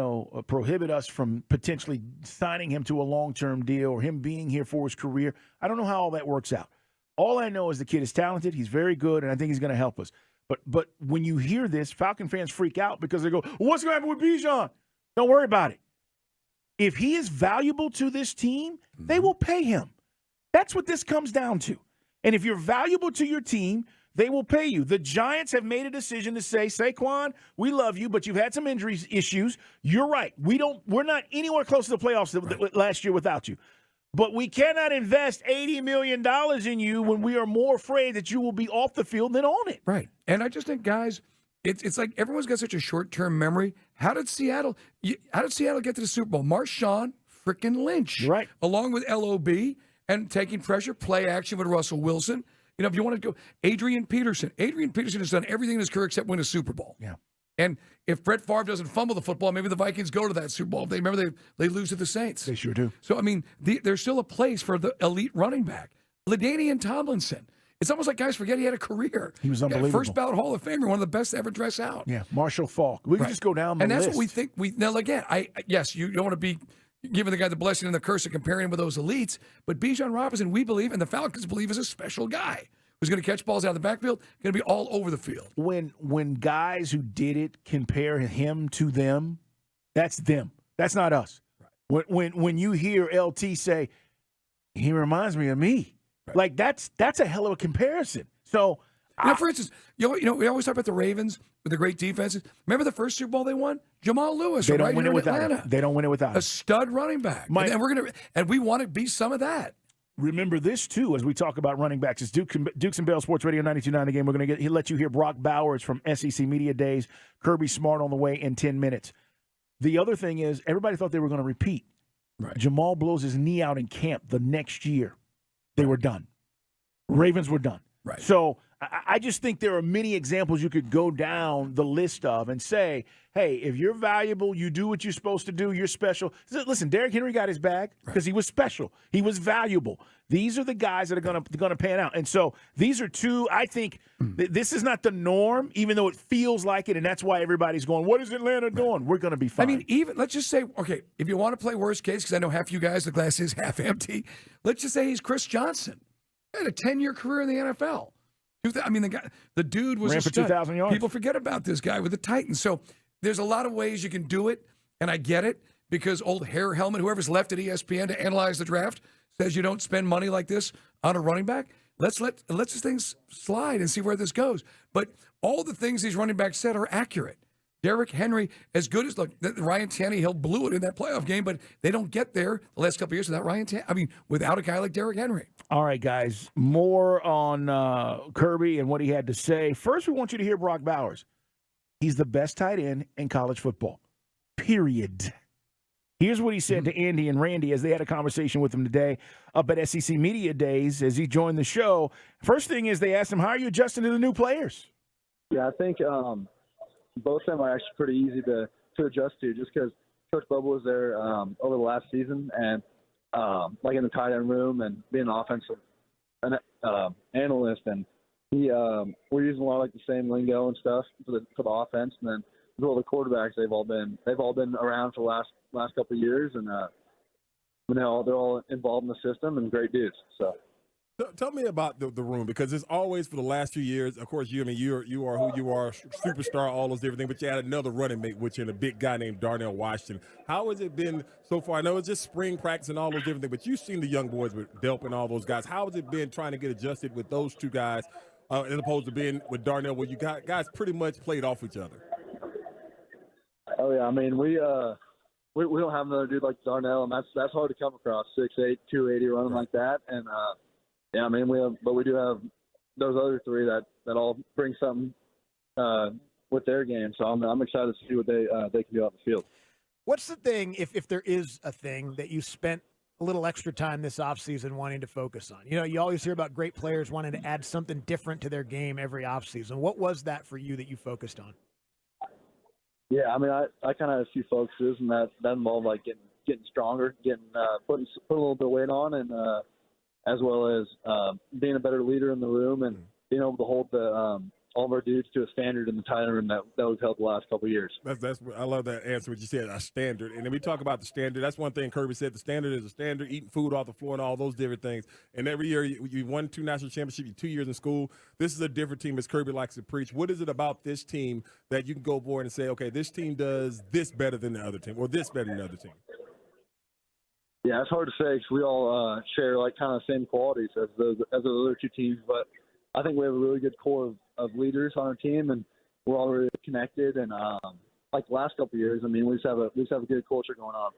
prohibit us from potentially signing him to a long-term deal or him being here for his career. I don't know how all that works out. All I know is the kid is talented. He's very good, and I think he's going to help us. But when you hear this, Falcon fans freak out because they go, what's going to happen with Bijan? Don't worry about it. If he is valuable to this team, they will pay him. That's what this comes down to. And if you're valuable to your team, they will pay you. The Giants have made a decision to say, Saquon, we love you, but you've had some injury issues. You're right. We're not anywhere close to the playoffs last year without you. But we cannot invest $80 million in you when we are more afraid that you will be off the field than on it. Right. And I just think, guys, it's like everyone's got such a short-term memory. How did Seattle get to the Super Bowl? Marshawn freaking Lynch. Right. Along with LOB. and taking pressure, play action with Russell Wilson. You know, if you want to go, Adrian Peterson has done everything in his career except win a Super Bowl. Yeah. And if Brett Favre doesn't fumble the football, maybe the Vikings go to that Super Bowl. They lose to the Saints. They sure do. So, I mean, there's still a place for the elite running back. LaDainian Tomlinson. It's almost like guys forget he had a career. He was unbelievable. First ballot Hall of Famer, one of the best to ever dress out. Yeah, Marshall Faulk. We can just go down the and list. that's what we think. Now, again, yes, you don't want to be giving the guy the blessing and the curse of comparing him with those elites, but Bijan Robinson, we believe, and the Falcons believe, is a special guy who's going to catch balls out of the backfield, going to be all over the field. When guys who did it compare him to them, that's them. That's not us. Right. When you hear LT say, he reminds me of me, right. Like that's a hell of a comparison. So, for instance, we always talk about the Ravens with the great defenses. Remember the first Super Bowl they won? Jamal Lewis. They don't right win here it in without Atlanta. him. They don't win it without him. A stud running back. And we want to be some of that. Remember this, too, as we talk about running backs. It's Dukes and Bell Sports Radio 92.9 The Game. We're going to let you hear Brock Bowers from SEC Media Days, Kirby Smart on the way in 10 minutes. The other thing is everybody thought they were going to repeat. Right. Jamal blows his knee out in camp the next year. They were done. Ravens were done. Right. So I just think there are many examples you could go down the list of and say, hey, if you're valuable, you do what you're supposed to do, you're special. Listen, Derrick Henry got his bag because he was special. He was valuable. These are the guys that are going to pan out. And so these are two, I think, this is not the norm, even though it feels like it, and that's why everybody's going, what is Atlanta doing? We're going to be fine. I mean, even, let's just say, okay, if you want to play worst case, because I know half you guys, the glass is half empty, let's just say he's Chris Johnson. He had a 10-year career in the NFL. I mean, the dude was ran a for stud. 2,000 yards. People forget about this guy with the Titans. So there's a lot of ways you can do it, and I get it, because old Hair Helmet, whoever's left at ESPN to analyze the draft, says you don't spend money like this on a running back. Let's this thing slide and see where this goes. But all the things these running backs said are accurate. Derrick Henry, as good as Ryan Tannehill blew it in that playoff game, but they don't get there the last couple of years without without a guy like Derrick Henry. All right, guys, more on Kirby and what he had to say. First, we want you to hear Brock Bowers. He's the best tight end in college football, period. Here's what he said to Andy and Randy as they had a conversation with him today up at SEC Media Days as he joined the show. First thing is they asked him, how are you adjusting to the new players? Yeah, I think both of them are actually pretty easy to adjust to just because Coach Bubba was there over the last season and like in the tight end room and being an offensive analyst, and we're using a lot of like the same lingo and stuff for the offense, and then with all the quarterbacks they've all been around for the last couple of years, and they're all involved in the system and great dudes. So. Tell me about the room, because it's always for the last few years. Of course, you are who you are, superstar, all those different things. But you had another running mate with you, and a big guy named Darnell Washington. How has it been so far? I know it's just spring practice and all those different things, but you've seen the young boys with Delp and all those guys. How has it been trying to get adjusted with those two guys, as opposed to being with Darnell, where you guys pretty much played off each other? Oh yeah, I mean we don't have another dude like Darnell, and that's hard to come across. 6'8", 280, running like that, and. Yeah, I mean we do have those other three that all bring something with their game. So I'm excited to see what they can do out the field. What's the thing, if there is a thing, that you spent a little extra time this offseason wanting to focus on? You know, you always hear about great players wanting to add something different to their game every offseason. What was that for you that you focused on? Yeah, I mean I kind of had a few focuses, and that involved like getting stronger, putting a little bit of weight on, and as well as being a better leader in the room and being able to hold all of our dudes to a standard in the tight end room that we've held the last couple of years. I love that answer, what you said, a standard. And then we talk about the standard. That's one thing Kirby said, the standard is a standard, eating food off the floor and all those different things. And every year you won 2 national championships, you're 2 years in school. This is a different team, as Kirby likes to preach. What is it about this team that you can go forward and say, okay, this team does this better than the other team, or this better than the other team? Yeah, it's hard to say because we all share like kind of the same qualities as the other two teams. But I think we have a really good core of leaders on our team, and we're all really connected. And like the last couple of years, I mean, we just have a good culture going on.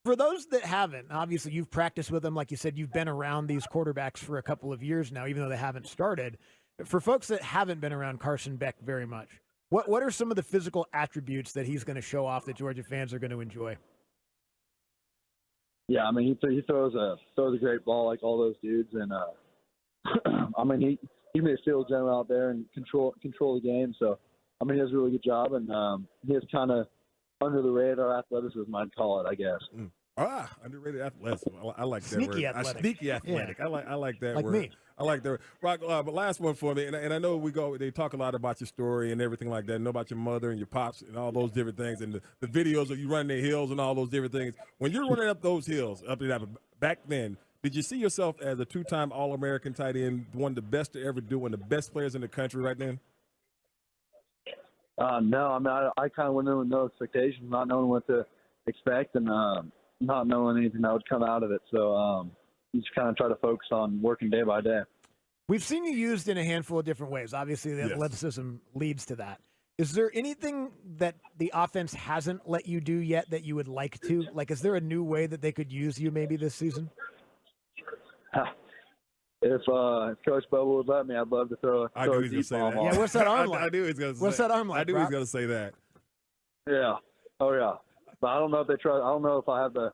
For those that haven't, obviously you've practiced with them, like you said, you've been around these quarterbacks for a couple of years now, even though they haven't started. For folks that haven't been around Carson Beck very much, what are some of the physical attributes that he's going to show off that Georgia fans are going to enjoy? Yeah, I mean, he throws a great ball like all those dudes, and I mean, he made a field general out there and control the game. So, I mean, he does a really good job, and he has kind of under the radar athleticism, I'd call it, I guess. Underrated athleticism. I like that Sneaky word. athletic. Sneaky athletic. Yeah. I like that Like word. me. I like that. Rock, but last one for me, and I know they talk a lot about your story and everything like that, know about your mother and your pops and all those different things, and the videos of you running the hills and all those different things. When you're running up those hills, back then, did you see yourself as a 2-time All-American tight end, one of the best to ever do, one of the best players in the country right then? No, I mean, I kind of went in with no expectations, not knowing what to expect, and not knowing anything that would come out of it. So you just kind of try to focus on working day by day. We've seen you used in a handful of different ways. Obviously, the athleticism leads to that. Is there anything that the offense hasn't let you do yet that you would like to? Like, is there a new way that they could use you maybe this season? If Coach Bubba would let me, I'd love to throw I knew a he was going to deep say ball. that. Yeah, what's that arm like? I knew he was going to say What's that arm like, I knew he was Brock? going to say that. Yeah. Oh, yeah. But I don't know if they try. I don't know if I have the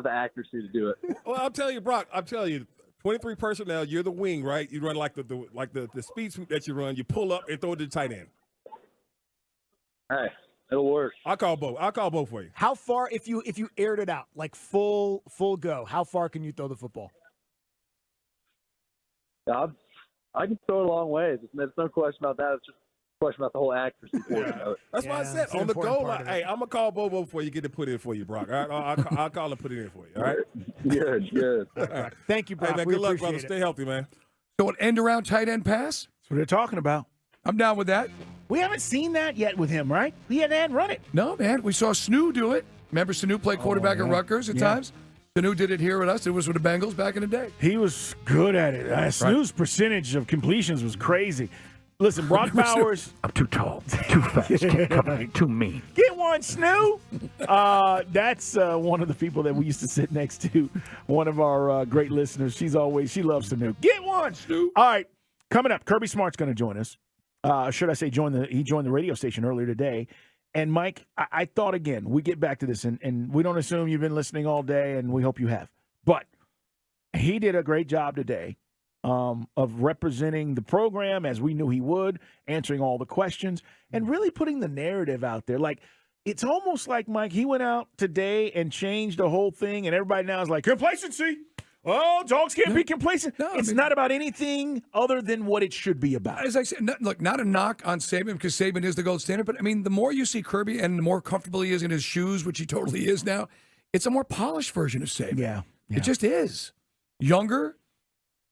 accuracy to do it. Well, I'll tell you, Brock. 23 personnel. You're the wing, right? You run like the speed sweep that you run. You pull up and throw it to the tight end. Hey, it'll work. I'll call both for you. How far, if you aired it out, like full go, how far can you throw the football? I can throw it a long ways. There's no question about that. It's just a question about the whole accuracy portion of it. That's why I said on the goal line. Hey, I'm gonna call Bobo before you get to put it in for you, Brock. All right? I'll call and put it in for you. All right. Good. All right. Thank you, Brock. Hey, man, We good luck, appreciate brother. it. Stay healthy, man. So an end around tight end pass? That's what they're talking about. I'm down with that. We haven't seen that yet with him, right? He hadn't run it. No, man. We saw Sanu do it. Remember Sanu played quarterback at Rutgers at times? Sanu did it here with us. It was with the Bengals back in the day. He was good at it. Snu's percentage of completions was crazy. Listen, Brock Bowers. I'm too tall, too fast, can't cover me, too mean. Get one, Snoo. That's one of the people that we used to sit next to. One of our great listeners. She loves Snu. Get one, Snoo. All right, coming up, Kirby Smart's going to join us. Should I say he joined the radio station earlier today. And Mike, I thought again, we get back to this, and we don't assume you've been listening all day, and we hope you have. But he did a great job today of representing the program as we knew he would, answering all the questions, and really putting the narrative out there. Like, it's almost like, Mike, he went out today and changed the whole thing, and everybody now is like, complacency. Oh, dogs can't be complacent. No, it's not about anything other than what it should be about. As I said, not a knock on Saban because Saban is the gold standard, but I mean, the more you see Kirby and the more comfortable he is in his shoes, which he totally is now, it's a more polished version of Saban. Yeah. It just is. Younger,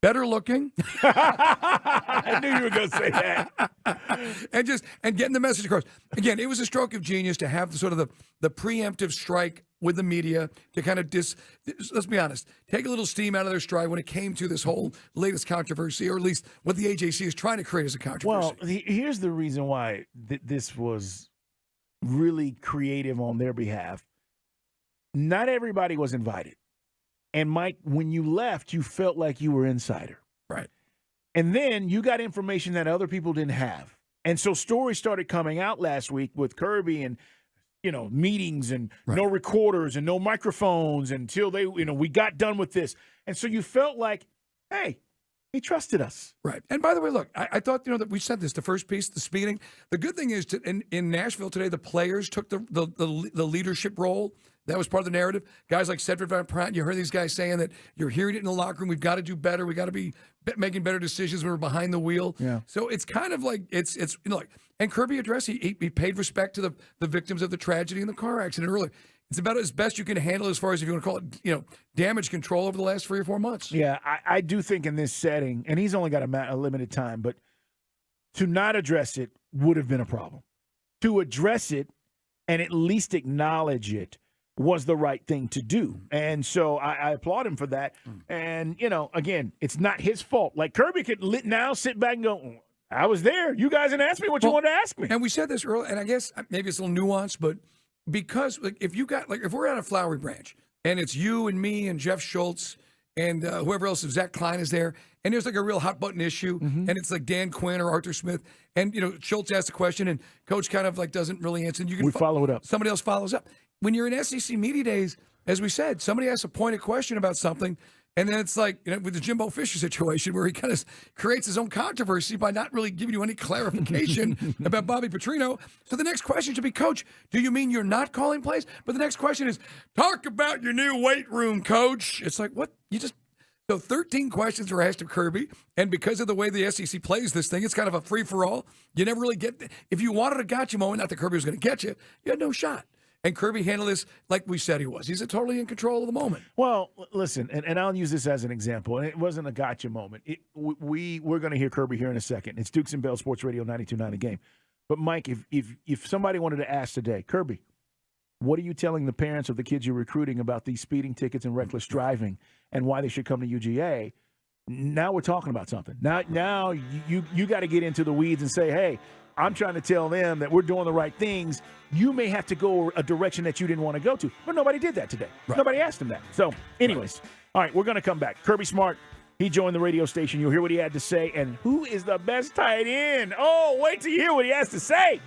better looking. I knew you were going to say that. and getting the message across. Again, it was a stroke of genius to have the preemptive strike with the media to kind of let's be honest, take a little steam out of their stride when it came to this whole latest controversy, or at least what the AJC is trying to create as a controversy. Well, here's the reason why this was really creative on their behalf. Not everybody was invited. And Mike, when you left, you felt like you were insider. Right. And then you got information that other people didn't have. And so stories started coming out last week with Kirby and, meetings and no recorders and no microphones until we got done with this. And so you felt like, hey, he trusted us. Right. And by the way, look, I thought, that we said this, the first piece, the speeding. The good thing is in Nashville today, the players took the leadership role. That was part of the narrative. Guys like Cedric Van Pratt, you heard these guys saying that you're hearing it in the locker room. We've got to do better. We got to be making better decisions when we're behind the wheel. Yeah. So it's kind of like and Kirby addressed, he paid respect to the victims of the tragedy in the car accident earlier. It's about as best you can handle as far as if you want to call it, damage control over the last 3 or 4 months. Yeah, I do think in this setting, and he's only got a limited time, but to not address it would have been a problem. To address it and at least acknowledge it was the right thing to do. And so I applaud him for that. And, again, it's not his fault. Like, Kirby could now sit back and go, I was there. You guys didn't ask me what you wanted to ask me. And we said this earlier, and I guess maybe it's a little nuanced, but because if we're at a Flowery Branch and it's you and me and Jeff Schultz and whoever else, if Zach Klein is there, and there's like a real hot button issue, and it's like Dan Quinn or Arthur Smith, and Schultz asks a question and Coach kind of doesn't really answer. And you can follow it up. Somebody else follows up. When you're in SEC Media Days, as we said, somebody asks a pointed question about something, and then it's like with the Jimbo Fisher situation where he kind of creates his own controversy by not really giving you any clarification about Bobby Petrino. So the next question should be, Coach, do you mean you're not calling plays? But the next question is, talk about your new weight room, Coach. It's like, what? So 13 questions were asked of Kirby, and because of the way the SEC plays this thing, it's kind of a free-for-all. You never really get – if you wanted a gotcha moment, not that Kirby was going to get you, you had no shot. And Kirby handled this like we said he was. He's totally in control of the moment. Well, listen, and I'll use this as an example. And it wasn't a gotcha moment. We're going to hear Kirby here in a second. It's Dukes and Bell Sports Radio 92.9 A Game. But, Mike, if somebody wanted to ask today, Kirby, what are you telling the parents of the kids you're recruiting about these speeding tickets and reckless driving and why they should come to UGA? Now we're talking about something. Now you got to get into the weeds and say, hey, I'm trying to tell them that we're doing the right things. You may have to go a direction that you didn't want to go to. But nobody did that today. Right. Nobody asked him that. So, anyways, All right, we're going to come back. Kirby Smart, he joined the radio station. You'll hear what he had to say. And who is the best tight end? Oh, wait till you hear what he has to say.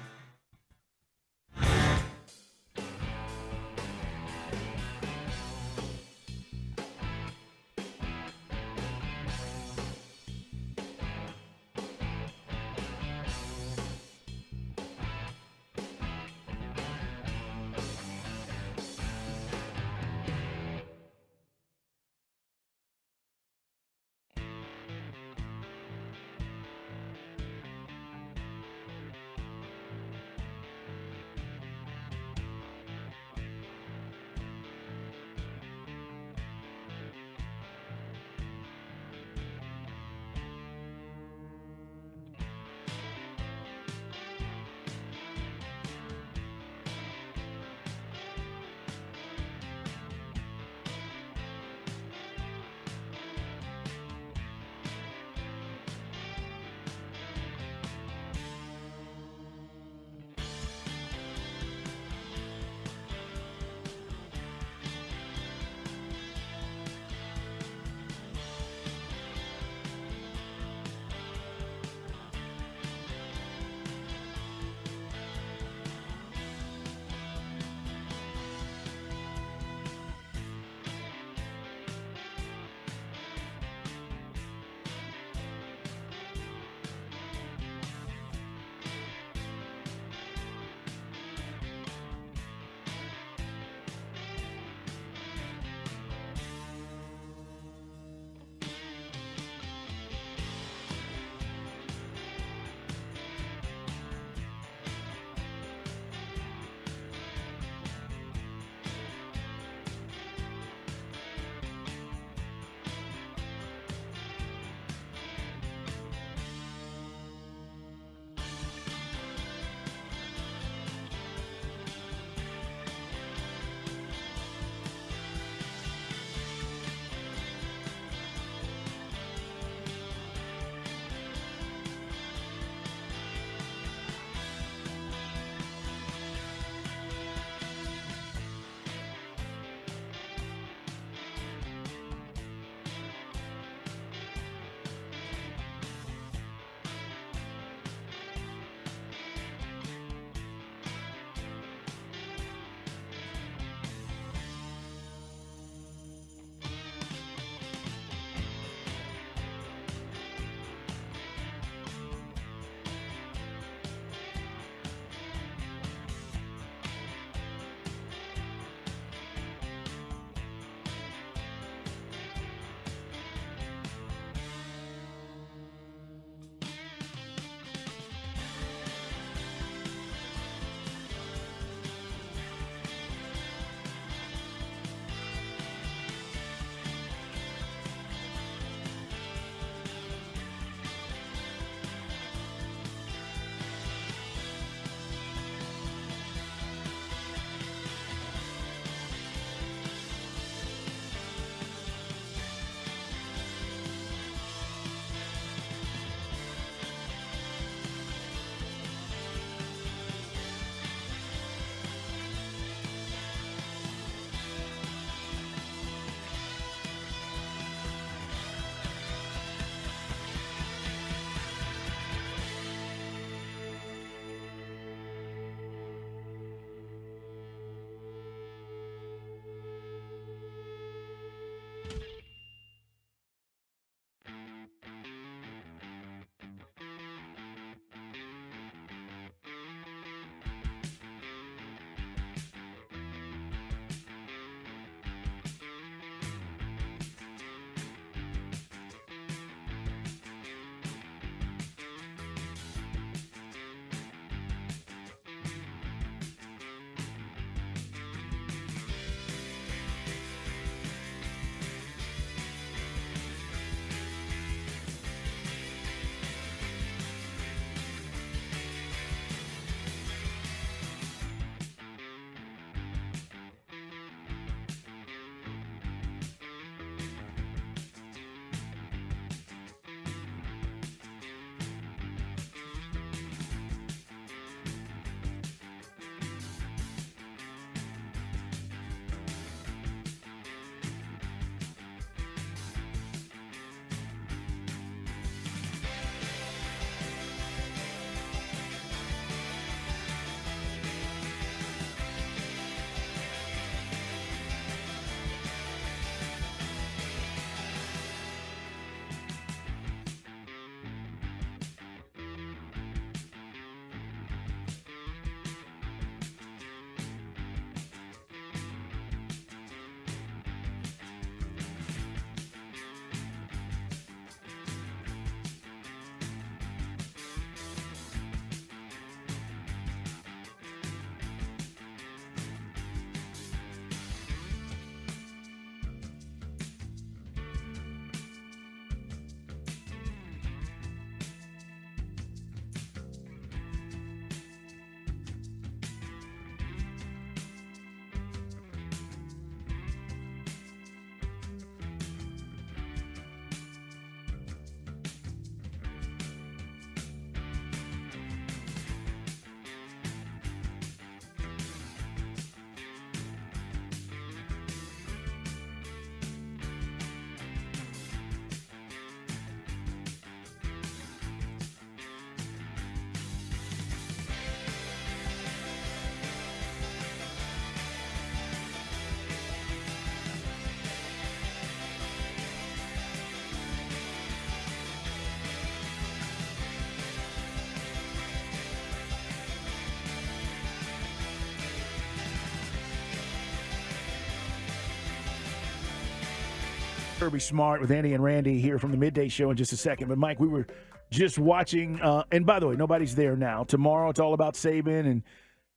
Kirby Smart with Andy and Randy here from the Midday Show in just a second. But, Mike, we were just watching, and by the way, nobody's there now. Tomorrow it's all about Saban,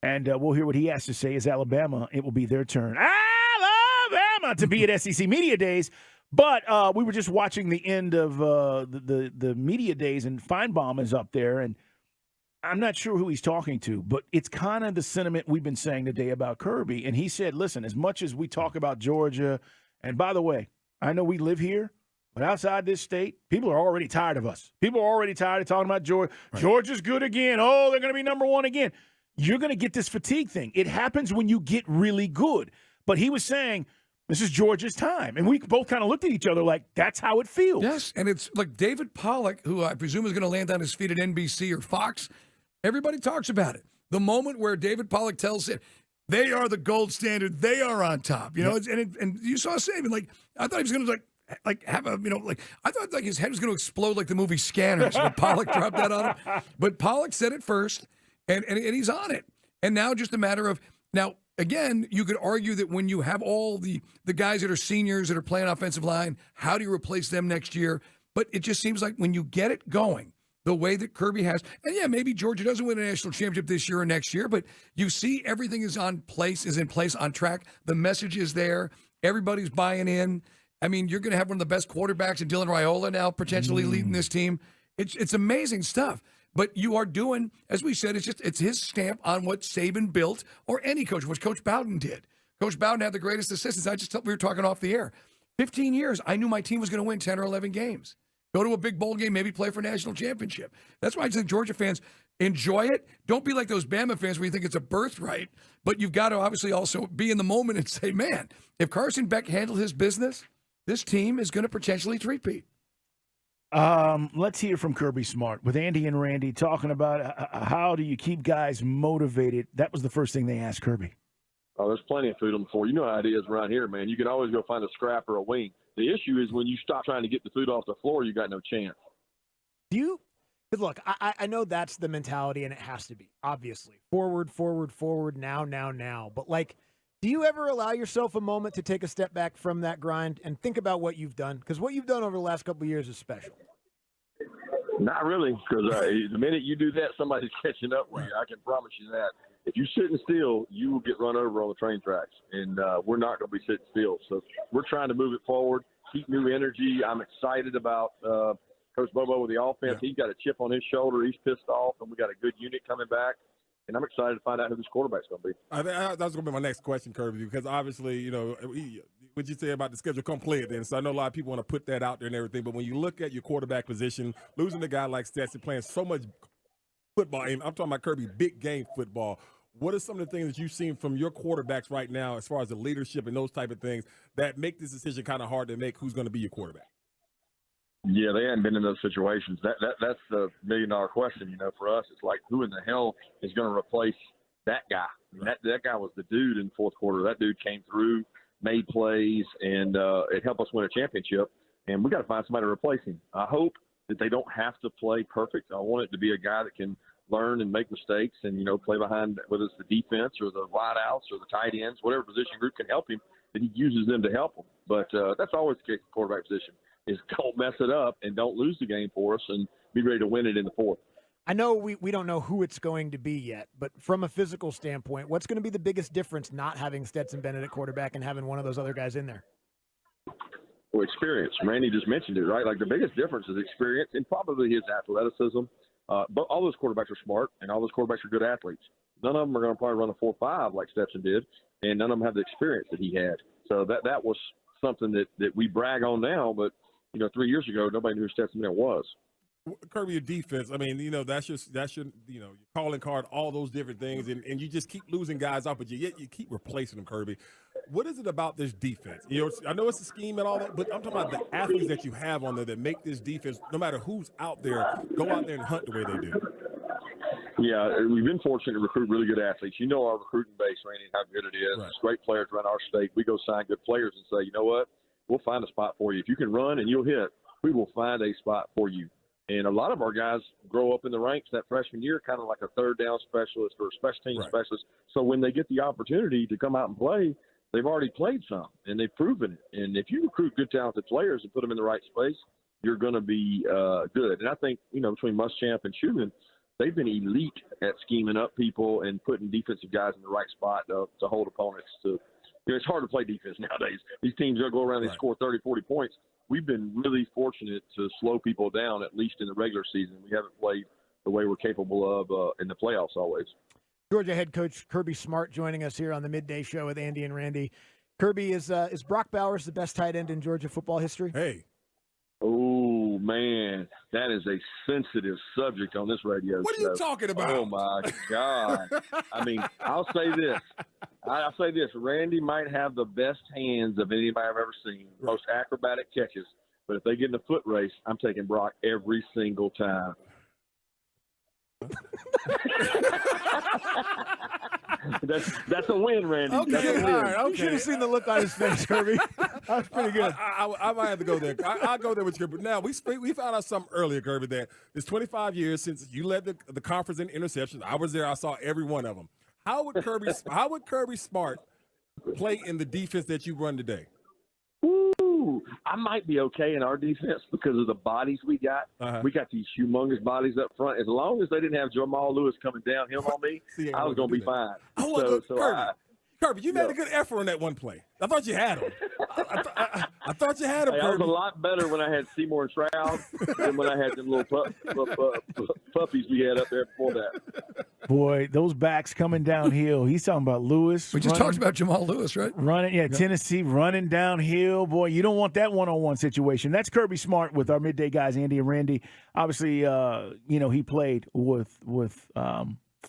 and we'll hear what he has to say as Alabama. It will be their turn. Alabama to be at SEC Media Days. But we were just watching the end of the Media Days, and Feinbaum is up there, and I'm not sure who he's talking to, but it's kind of the sentiment we've been saying today about Kirby. And he said, listen, as much as we talk about Georgia, and by the way, I know we live here, but outside this state, people are already tired of us. People are already tired of talking about Georgia. Right. Georgia's good again. Oh, they're going to be number one again. You're going to get this fatigue thing. It happens when you get really good. But he was saying, this is Georgia's time. And we both kind of looked at each other like, that's how it feels. Yes, and it's like David Pollack, who I presume is going to land on his feet at NBC or Fox. Everybody talks about it. The moment where David Pollack tells it, they are the gold standard. They are on top. You know, and you saw Saban. Like, I thought he was going to have a, I thought like his head was going to explode like the movie Scanners when Pollack dropped that on him. But Pollack said it first, and he's on it. And now just a matter of, now, again, you could argue that when you have all the guys that are seniors that are playing offensive line, how do you replace them next year? But it just seems like when you get it going, the way that Kirby has, and yeah, maybe Georgia doesn't win a national championship this year or next year, but you see everything is in place, on track. The message is there. Everybody's buying in. I mean, you're going to have one of the best quarterbacks in Dylan Raiola now potentially leading this team. It's amazing stuff. But you are doing, as we said, it's his stamp on what Saban built, or any coach, which Coach Bowden did. Coach Bowden had the greatest assistants. We were talking off the air. 15 years, I knew my team was going to win 10 or 11 games. Go to a big bowl game, maybe play for a national championship. That's why I think Georgia fans enjoy it. Don't be like those Bama fans where you think it's a birthright, but you've got to obviously also be in the moment and say, man, if Carson Beck handled his business, this team is going to potentially three-peat. Let's hear from Kirby Smart with Andy and Randy talking about how do you keep guys motivated. That was the first thing they asked Kirby. Oh, there's plenty of food on the floor. You know how it is around here, man. You can always go find a scrap or a wing. The issue is when you stop trying to get the food off the floor, you got no chance. Because look, I know that's the mentality, and it has to be, obviously. Forward, now. But, like, do you ever allow yourself a moment to take a step back from that grind and think about what you've done? Because what you've done over the last couple of years is special. Not really, because the minute you do that, somebody's catching up with you. I can promise you that. If you're sitting still, you will get run over on the train tracks, and we're not going to be sitting still. So we're trying to move it forward, keep new energy. I'm excited about Coach Bobo with the offense. Yeah. He's got a chip on his shoulder. He's pissed off, and we got a good unit coming back. And I'm excited to find out who this quarterback's going to be. That was going to be my next question, Kirby, because obviously, what you say about the schedule complete, and so I know a lot of people want to put that out there and everything, but when you look at your quarterback position, losing a guy like Stetson playing so much football, and I'm talking about Kirby, big game football, what are some of the things that you've seen from your quarterbacks right now as far as the leadership and those type of things that make this decision kind of hard to make who's going to be your quarterback? Yeah, they hadn't been in those situations. That's the million-dollar question, for us. It's like, who in the hell is going to replace that guy? I mean, that guy was the dude in the fourth quarter. That dude came through, made plays, and it helped us win a championship. And we got to find somebody to replace him. I hope that they don't have to play perfect. I want it to be a guy that can learn and make mistakes and, play behind, whether it's the defense or the wideouts or the tight ends, whatever position group can help him, that he uses them to help him. But that's always the case in the quarterback position, is don't mess it up and don't lose the game for us and be ready to win it in the fourth. I know we don't know who it's going to be yet, but from a physical standpoint, what's going to be the biggest difference not having Stetson Bennett at quarterback and having one of those other guys in there? Well, experience. Randy just mentioned it, right? Like, the biggest difference is experience and probably his athleticism. But all those quarterbacks are smart, and all those quarterbacks are good athletes. None of them are going to probably run a 4.5 like Stetson did, and none of them have the experience that he had. So that was something that we brag on now, but 3 years ago, nobody knew who Stetson Bennett was. Kirby, your defense, I mean, that's your your calling card, all those different things, and you just keep losing guys off, but yet you keep replacing them, Kirby. What is it about this defense? I know it's a scheme and all that, but I'm talking about the athletes that you have on there that make this defense, no matter who's out there, go out there and hunt the way they do. Yeah, we've been fortunate to recruit really good athletes. You know our recruiting base, Randy, how good it is. Right. It's great players around our state. We go sign good players and say, you know what, we'll find a spot for you. If you can run and you'll hit, we will find a spot for you. And a lot of our guys grow up in the ranks that freshman year, kind of like a third down specialist or a special team specialist. So when they get the opportunity to come out and play, they've already played some, and they've proven it. And if you recruit good, talented players and put them in the right space, you're going to be good. And I think, between Muschamp and Schumann, they've been elite at scheming up people and putting defensive guys in the right spot to hold opponents to. It's hard to play defense nowadays. These teams will go around and score 30, 40 points. We've been really fortunate to slow people down, at least in the regular season. We haven't played the way we're capable of in the playoffs always. Georgia head coach Kirby Smart joining us here on the Midday Show with Andy and Randy. Kirby, is Brock Bowers the best tight end in Georgia football history? Hey. Oh, man, that is a sensitive subject on this radio show. What are you talking about? Oh, my God. I mean, I'll say this. Randy might have the best hands of anybody I've ever seen, most acrobatic catches. But if they get in a foot race, I'm taking Brock every single time. That's a win, Randy. Okay, That's a win. all right. You should have seen the look on his face, Kirby. That was pretty good. I might have to go there. I'll go there with you. But now, we found out something earlier, Kirby, that it's 25 years since you led the conference in interceptions. I was there. I saw every one of them. How would Kirby Smart play in the defense that you run today? Ooh, I might be okay in our defense because of the bodies we got. We got these humongous bodies up front. As long as they didn't have Jamal Lewis coming downhill on me, I was going to be fine. Kirby, you made a good effort on that one play. I thought you had him. I thought you had him, I was Kirby. a lot better when I had Seymour and Stroud than when I had them little puppies we had up there before that. Boy, those backs coming downhill. He's talking about Lewis. We just talked about Jamal Lewis, right? Tennessee running downhill. Boy, you don't want that one-on-one situation. That's Kirby Smart with our midday guys, Andy and Randy. Obviously, he played with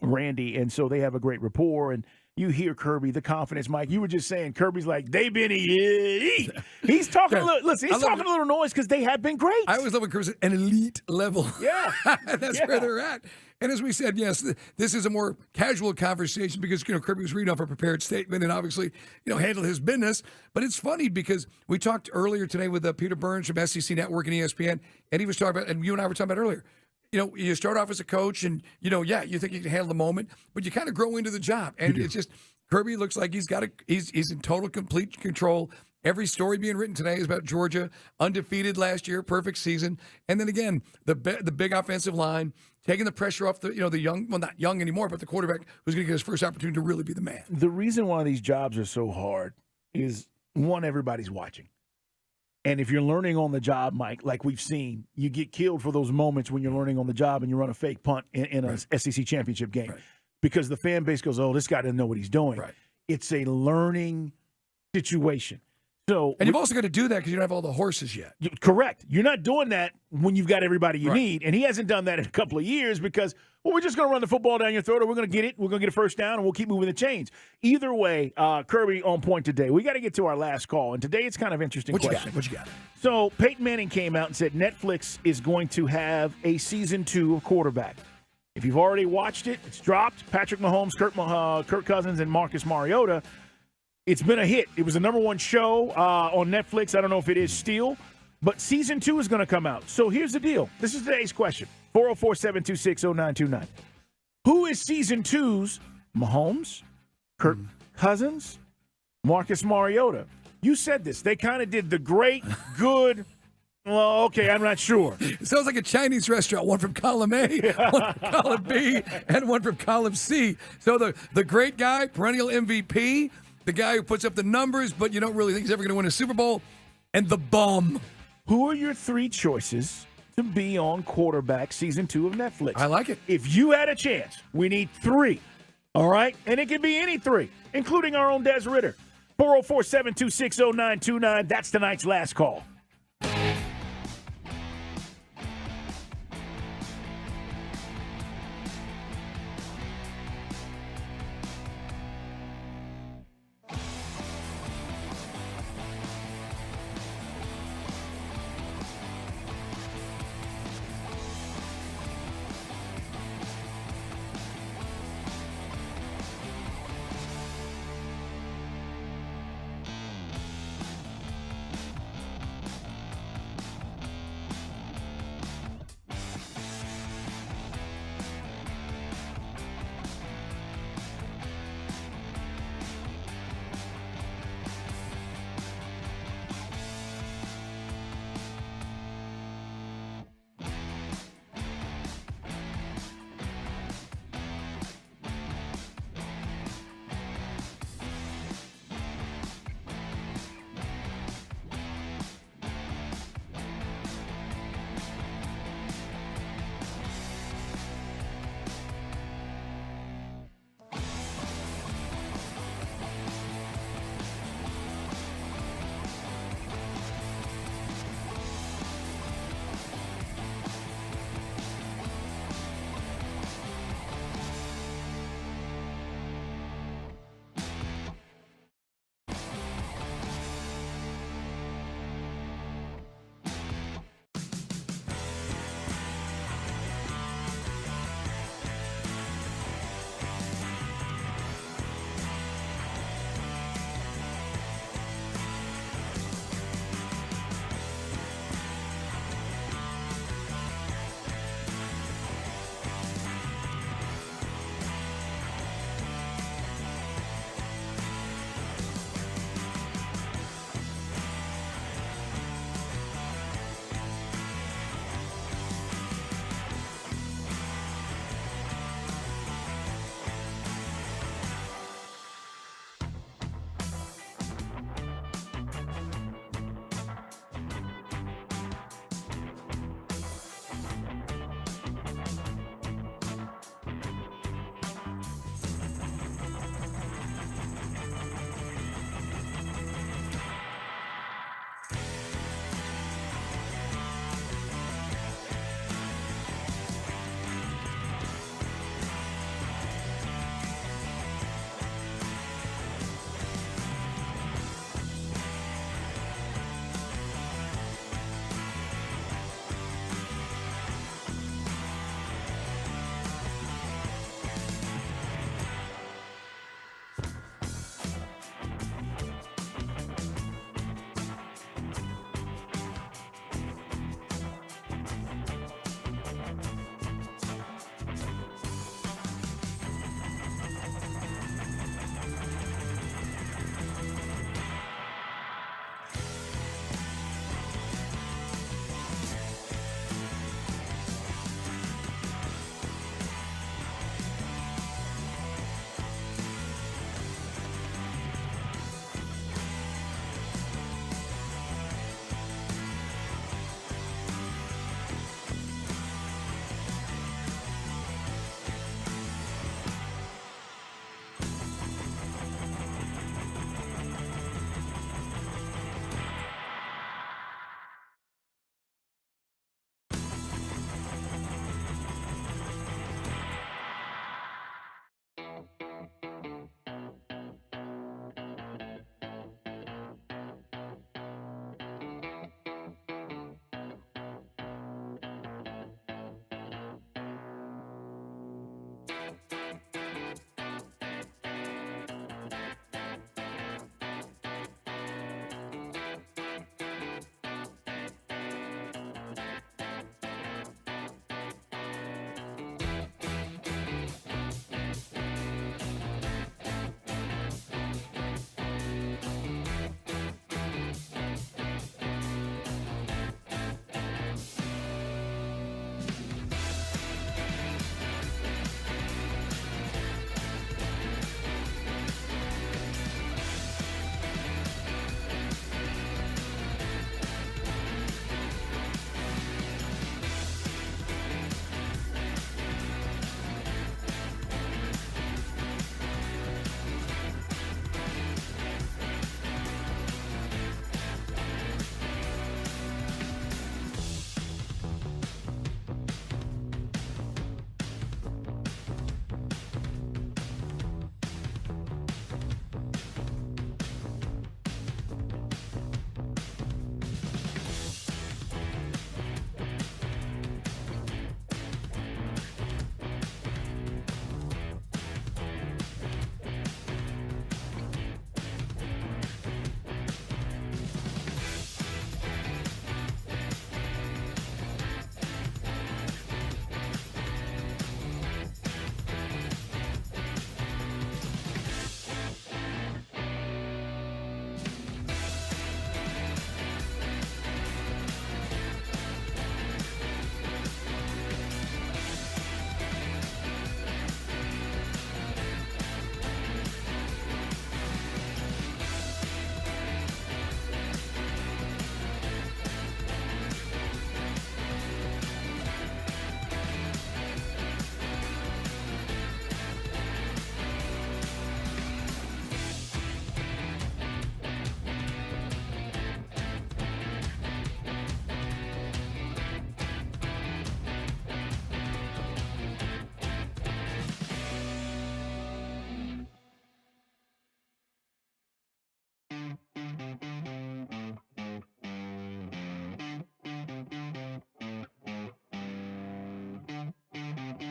Randy, and so they have a great rapport. And you hear Kirby, the confidence, Mike. You were just saying Kirby's like, they've been elite. He's talking a little noise because they have been great. I always love when Kirby's at an elite level. Yeah. That's where they're at. And as we said, yes, this is a more casual conversation because, Kirby was reading off a prepared statement and obviously, handled his business. But it's funny because we talked earlier today with Peter Burns from SEC Network and ESPN, and he was talking about, and you and I were talking about earlier, you start off as a coach and, you think you can handle the moment, but you kind of grow into the job. And it's just, Kirby looks like he's in total, complete control. Every story being written today is about Georgia, undefeated last year, perfect season. And then again, the big offensive line, taking the pressure off the young, well, not young anymore, but the quarterback who's going to get his first opportunity to really be the man. The reason why these jobs are so hard is, one, everybody's watching. And if you're learning on the job, Mike, like we've seen, you get killed for those moments when you're learning on the job and you run a fake punt in a SEC championship game because the fan base goes, oh, this guy doesn't know what he's doing. Right. It's a learning situation. And you've also got to do that because you don't have all the horses yet. Correct. You're not doing that when you've got everybody you need. And he hasn't done that in a couple of years because, we're just going to run the football down your throat or we're going to get it. We're going to get a first down and we'll keep moving the chains. Either way, Kirby on point today. We got to get to our last call. And today it's kind of interesting What question. you got? So Peyton Manning came out and said Netflix is going to have a season 2 of quarterback. If you've already watched it, it's dropped. Patrick Mahomes, Kirk Cousins, and Marcus Mariota. It's been a hit. It was the number 1 show on Netflix. I don't know if it is still, but season 2 is going to come out. So here's the deal. This is today's question. 404-726-0929. Who is season 2's Mahomes, Kirk Cousins, Marcus Mariota? You said this. They kind of did the great, good. Well, okay, I'm not sure. It sounds like a Chinese restaurant, one from column A, one from column B, and one from column C. So the great guy, perennial MVP, the guy who puts up the numbers, but you don't really think he's ever going to win a Super Bowl, and the bum. Who are your 3 choices to be on quarterback season 2 of Netflix? I like it. If you had a chance, we need 3. All right? And it can be any 3, including our own Des Ritter. 404-726-0929. That's tonight's last call.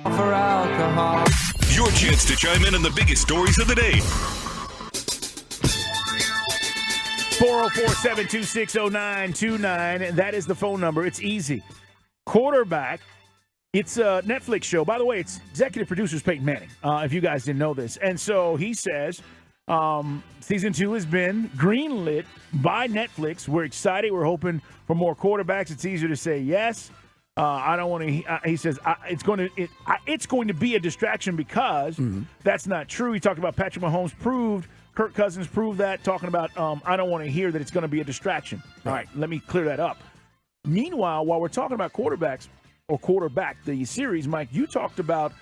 For alcohol. Your chance to chime in on the biggest stories of the day. 404-726-0929. That is the phone number. It's easy. Quarterback. It's a Netflix show. By the way, it's executive producer Peyton Manning, if you guys didn't know this. And so he says season 2 has been greenlit by Netflix. We're excited. We're hoping for more quarterbacks. It's easier to say yes. I don't want to. He says it's going to be a distraction because that's not true. He talked about Patrick Mahomes proved, Kirk Cousins proved that. Talking about I don't want to hear that it's going to be a distraction. All right, let me clear that up. Meanwhile, while we're talking about quarterbacks or quarterback, the series, Mike, you talked about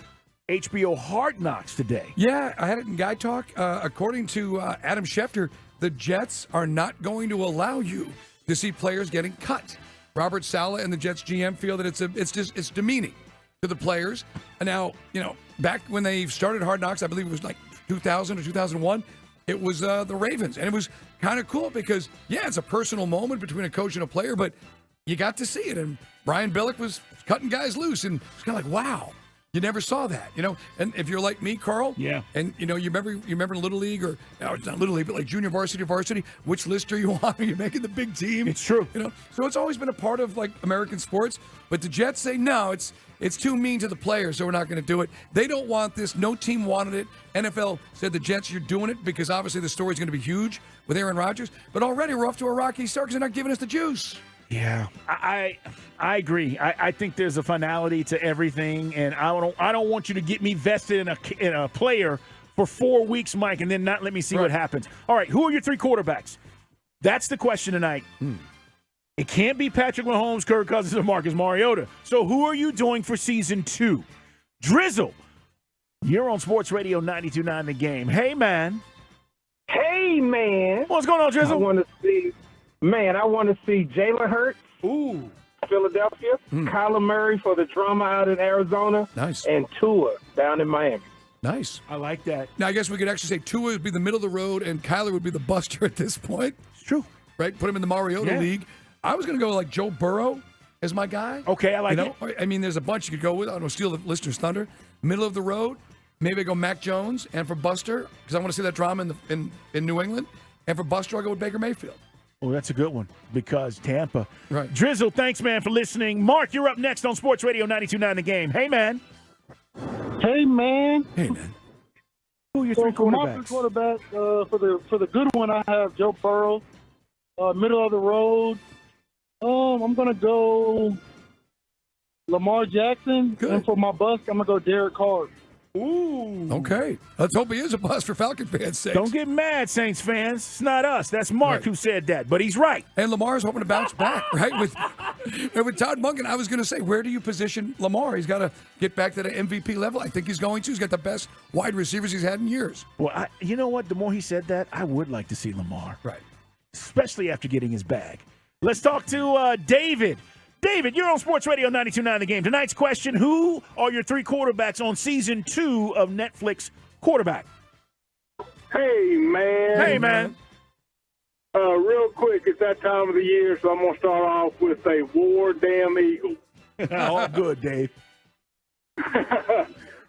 HBO Hard Knocks today. Yeah, I had it in Guy Talk. According to Adam Schefter, the Jets are not going to allow you to see players getting cut. Robert Saleh and the Jets GM feel that it's demeaning to the players. And now, back when they started Hard Knocks, I believe it was like 2000 or 2001, it was the Ravens. And it was kind of cool because, yeah, it's a personal moment between a coach and a player, but you got to see it. And Brian Billick was cutting guys loose, and it's kind of like, wow. You never saw that, And if you're like me, Carl, yeah, and you remember Little League or it's not Little League, but like junior varsity, which list are you on? Are you making the big team? It's true, So it's always been a part of like American sports. But the Jets say no, it's too mean to the players, so we're not going to do it. They don't want this. No team wanted it. NFL said the Jets, you're doing it because obviously the story's going to be huge with Aaron Rodgers. But already we're off to a rocky start because they're not giving us the juice. Yeah, I agree. I think there's a finality to everything, and I don't want you to get me vested in a player for 4 weeks, Mike, and then not let me see what happens. All right, who are your 3 quarterbacks? That's the question tonight. It can't be Patrick Mahomes, Kirk Cousins, or Marcus Mariota. So who are you doing for season 2? Drizzle, you're on Sports Radio 92.9 The Game. Hey, man. Hey, man. What's going on, Drizzle? I want to see Jalen Hurts, Philadelphia, Kyler Murray for the drama out in Arizona, nice, and Tua down in Miami. Nice. I like that. Now, I guess we could actually say Tua would be the middle of the road and Kyler would be the buster at this point. It's true. Right? Put him in the Mariota League. I was going to go like Joe Burrow as my guy. Okay, I like it. I mean, there's a bunch you could go with. I don't know, steal the listener's thunder. Middle of the road. Maybe I go Mac Jones. And for buster, because I want to see that drama in New England. And for buster, I go with Baker Mayfield. Oh, that's a good one because Tampa. Right. Drizzle, thanks, man, for listening. Mark, you're up next on Sports Radio 92.9 The Game. Hey, man. Hey, man. Hey, man. Who are your So three for my quarterbacks? quarterback, for the good one, I have Joe Burrow. Middle of the road. I'm gonna go Lamar Jackson, and for my bust, I'm gonna go Derek Carr. Ooh. Okay. Let's hope he is a bust for Falcon fans' sake. Don't get mad, Saints fans. It's not us. That's Mark who said that, but he's right. And Lamar's hoping to bounce back, right? With Todd Monken, I was going to say, where do you position Lamar? He's got to get back to the MVP level. I think he's going to. He's got the best wide receivers he's had in years. Well, you know what? The more he said that, I would like to see Lamar. Right. Especially after getting his bag. Let's talk to David. David, you're on Sports Radio 92.9 The Game. Tonight's question, who are your three quarterbacks on Season 2 of Netflix Quarterback? Hey, man. Hey, man. Real quick, it's that time of the year, so I'm going to start off with a War Damn Eagle. All good, Dave.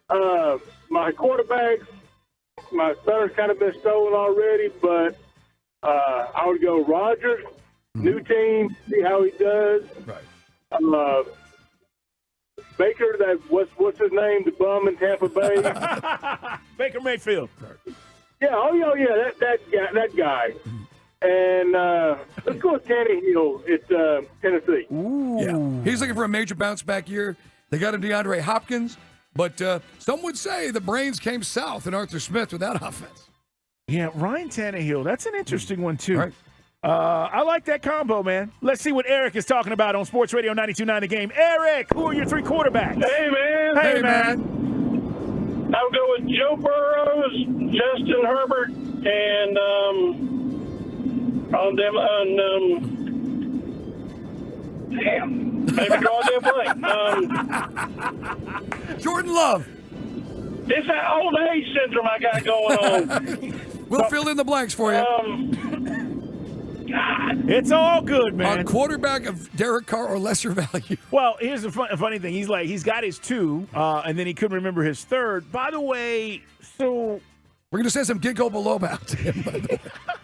My quarterbacks, my third's kind of been stolen already, but I would go Rodgers, new team, see how he does. Right. Baker, what's his name, the bum in Tampa Bay? Baker Mayfield. Yeah, that guy. And let's go with Tannehill at Tennessee. Ooh. Yeah. He's looking for a major bounce back year. They got him DeAndre Hopkins, but some would say the brains came south in Arthur Smith with that offense. Yeah, Ryan Tannehill. That's an interesting one, too. Right. I like that combo, man. Let's see what Eric is talking about on Sports Radio 92.9 The Game. Eric, who are your three quarterbacks? Hey, man. Hey, man. I'll go with Joe Burrows, Justin Herbert, and maybe draw a blank. Jordan Love. It's that old age syndrome I got going on. We'll fill in the blanks for you. It's all good, man. A quarterback of Derek Carr or lesser value. Well, here's the funny thing. He's got his two, and then he couldn't remember his third. By the way, so we're going to send some Ginkgo biloba out to him, by the way.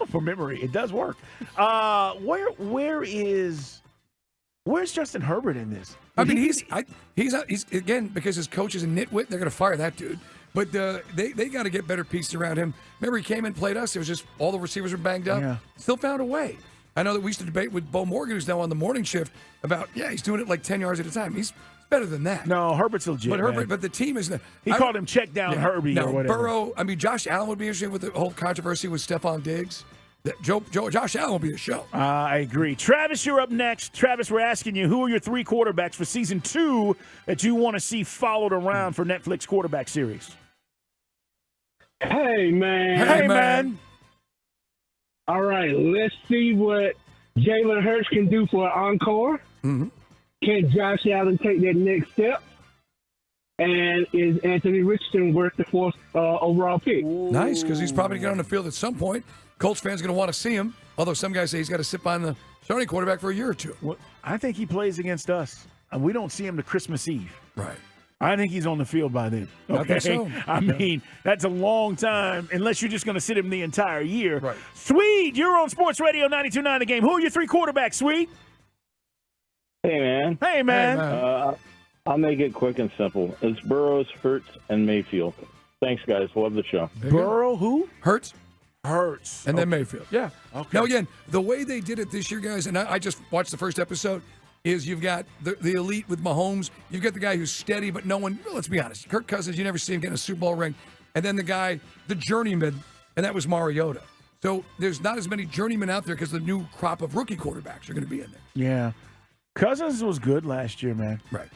For memory, it does work. Where's Justin Herbert in this? I mean, he's again, because his coach is a nitwit. They're going to fire that dude. But they got to get better pieces around him. Remember, he came and played us. It was just all the receivers were banged up. Yeah. Still found a way. I know that we used to debate with Bo Morgan, who's now on the morning shift, about, he's doing it like 10 yards at a time. He's better than that. No, Herbert's legit, But but the team is... He called him check down Herbie or whatever. Burrow, I mean, Josh Allen would be interesting with the whole controversy with Stephon Diggs. Josh Allen will be a show. I agree. Travis, you're up next. Travis, we're asking you, who are your three quarterbacks for Season 2 that you want to see followed around for Netflix quarterback series? Hey, man. Hey, man. All right, let's see what Jalen Hurts can do for an encore. Mm-hmm. Can Josh Allen take that next step? And is Anthony Richardson worth the fourth overall pick? Nice, because he's probably going to get on the field at some point. Colts fans are going to want to see him, although some guys say he's got to sit behind the starting quarterback for a year or two. Well, I think he plays against us, and we don't see him to Christmas Eve. Right. I think he's on the field by then. Okay? I think so. I mean, that's a long time, unless you're just going to sit him the entire year. Right. Swede, you're on Sports Radio 92.9 The Game. Who are your three quarterbacks, Swede? Hey, man. Hey, man. I'll make it quick and simple. It's Burrows, Hurts, and Mayfield. Thanks, guys. Love the show. Burrow, who? Hurts. And then Mayfield. Yeah. Okay. Now, again, the way they did it this year, guys, and I just watched the first episode, is you've got the elite with Mahomes. You've got the guy who's steady, but no one, let's be honest, Kirk Cousins, you never see him getting a Super Bowl ring. And then the guy, the journeyman, and that was Mariota. So there's not as many journeymen out there because the new crop of rookie quarterbacks are going to be in there. Yeah. Cousins was good last year, man. Right.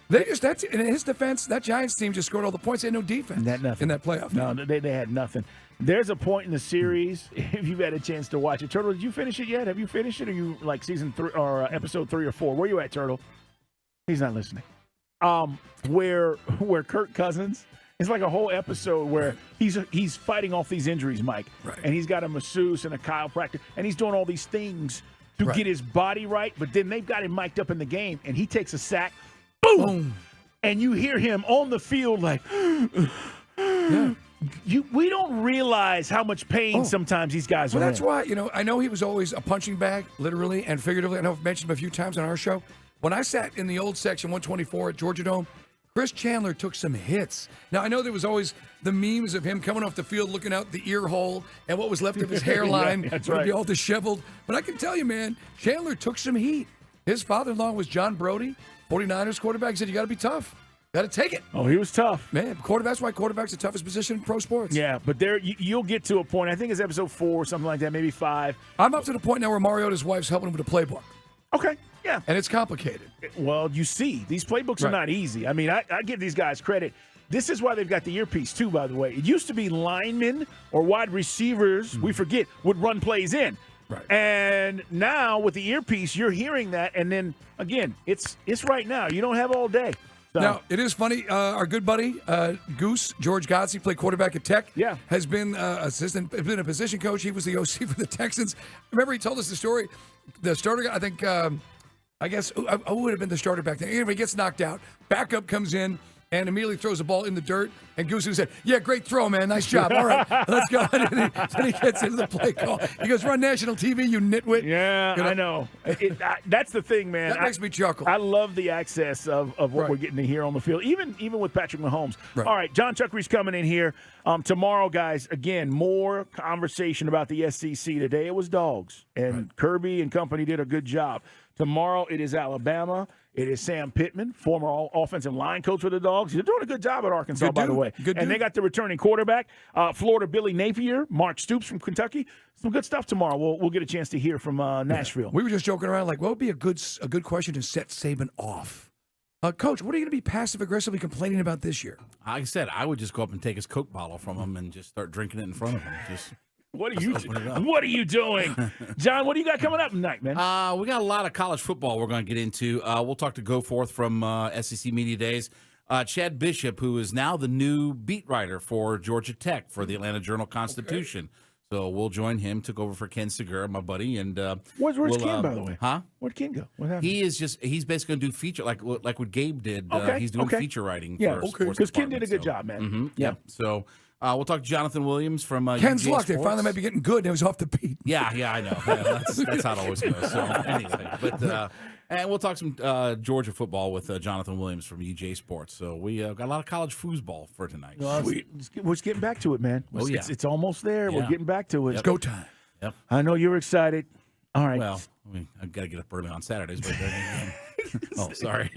That's in his defense, that Giants team just scored all the points. They had no defense in that playoff. No, they had nothing. There's a point in the series, if you've had a chance to watch it. Turtle, did you finish it yet? Have you finished it? Or are you like season 3 or episode 3 or 4? Where you at, Turtle? He's not listening. Where Kirk Cousins It's like a whole episode where he's fighting off these injuries, Mike. Right. And he's got a masseuse and a chiropractor, and he's doing all these things to get his body right. But then they've got him mic'd up in the game, and he takes a sack, boom. And you hear him on the field like, we don't realize how much pain sometimes these guys are in. Well, that's why, I know he was always a punching bag, literally and figuratively. I know I've mentioned him a few times on our show. When I sat in the old section 124 at Georgia Dome, Chris Chandler took some hits. Now, I know there was always the memes of him coming off the field looking out the ear hole and what was left of his hairline would be all disheveled. But I can tell you, man, Chandler took some heat. His father-in-law was John Brody, 49ers quarterback. He said, you got to be tough. Got to take it. Oh, he was tough. Man, that's why quarterback's the toughest position in pro sports. Yeah, but you'll get to a point, I think it's episode 4 or something like that, maybe 5. I'm up to the point now where Mariota's wife's helping him with the playbook. Okay, yeah. And it's complicated. Well, you see, these playbooks are not easy. I mean, I give these guys credit. This is why they've got the earpiece, too, by the way. It used to be linemen or wide receivers, we forget, would run plays in. Right. And now with the earpiece, you're hearing that. And then, again, it's right now. You don't have all day. So. Now, it is funny. Our good buddy, Goose, George Godsey, played quarterback at Tech. Yeah. Has been been a position coach. He was the OC for the Texans. Remember, he told us the story. The starter, I think, I guess, who would have been the starter back then? Anyway, he gets knocked out. Backup comes in and immediately throws the ball in the dirt. And Goose said, yeah, great throw, man. Nice job. All right, let's go. And then he gets into the play call. He goes, run national TV, you nitwit. Yeah, I know. That's the thing, man. That makes me chuckle. I love the access of what we're getting to hear on the field, even with Patrick Mahomes. Right. All right, John Chuckery's coming in here. Tomorrow, guys, again, more conversation about the SEC. Today it was dogs, and Kirby and company did a good job. Tomorrow it is Alabama. It is Sam Pittman, former offensive line coach for the Dogs. They're doing a good job at Arkansas, by the way. And they got the returning quarterback, Florida Billy Napier, Mark Stoops from Kentucky. Some good stuff tomorrow. We'll get a chance to hear from Nashville. We were just joking around, like, what would be a good question to set Saban off? Coach, what are you going to be passive-aggressively complaining about this year? Like I said, I would just go up and take his Coke bottle from him and just start drinking it in front of him. What are you doing? John, what do you got coming up tonight, man? We got a lot of college football we're going to get into. We'll talk to Goforth from SEC Media Days. Chad Bishop, who is now the new beat writer for Georgia Tech for the Atlanta Journal-Constitution. Okay. So we'll join him. Took over for Ken Segura, my buddy. And where's Ken, by the way? Huh? Where'd Ken go? What happened? He's basically going to do feature like what Gabe did. He's doing feature writing. Yeah, because Ken did a good job, man. Mm-hmm, yeah. So we'll talk to Jonathan Williams from Ken's UJ luck. Sports. They finally might be getting good. And it was off the beat. Yeah, I know. Yeah, that's how it always goes. So anyway, but and we'll talk some Georgia football with Jonathan Williams from UJ Sports. So we got a lot of college foosball for tonight. Sweet. We're just getting back to it, man. It's almost there. Yeah. We're getting back to it. It's go time. Yep. I know you're excited. All right. Well, I've got to get up early on Saturdays, but oh, sorry.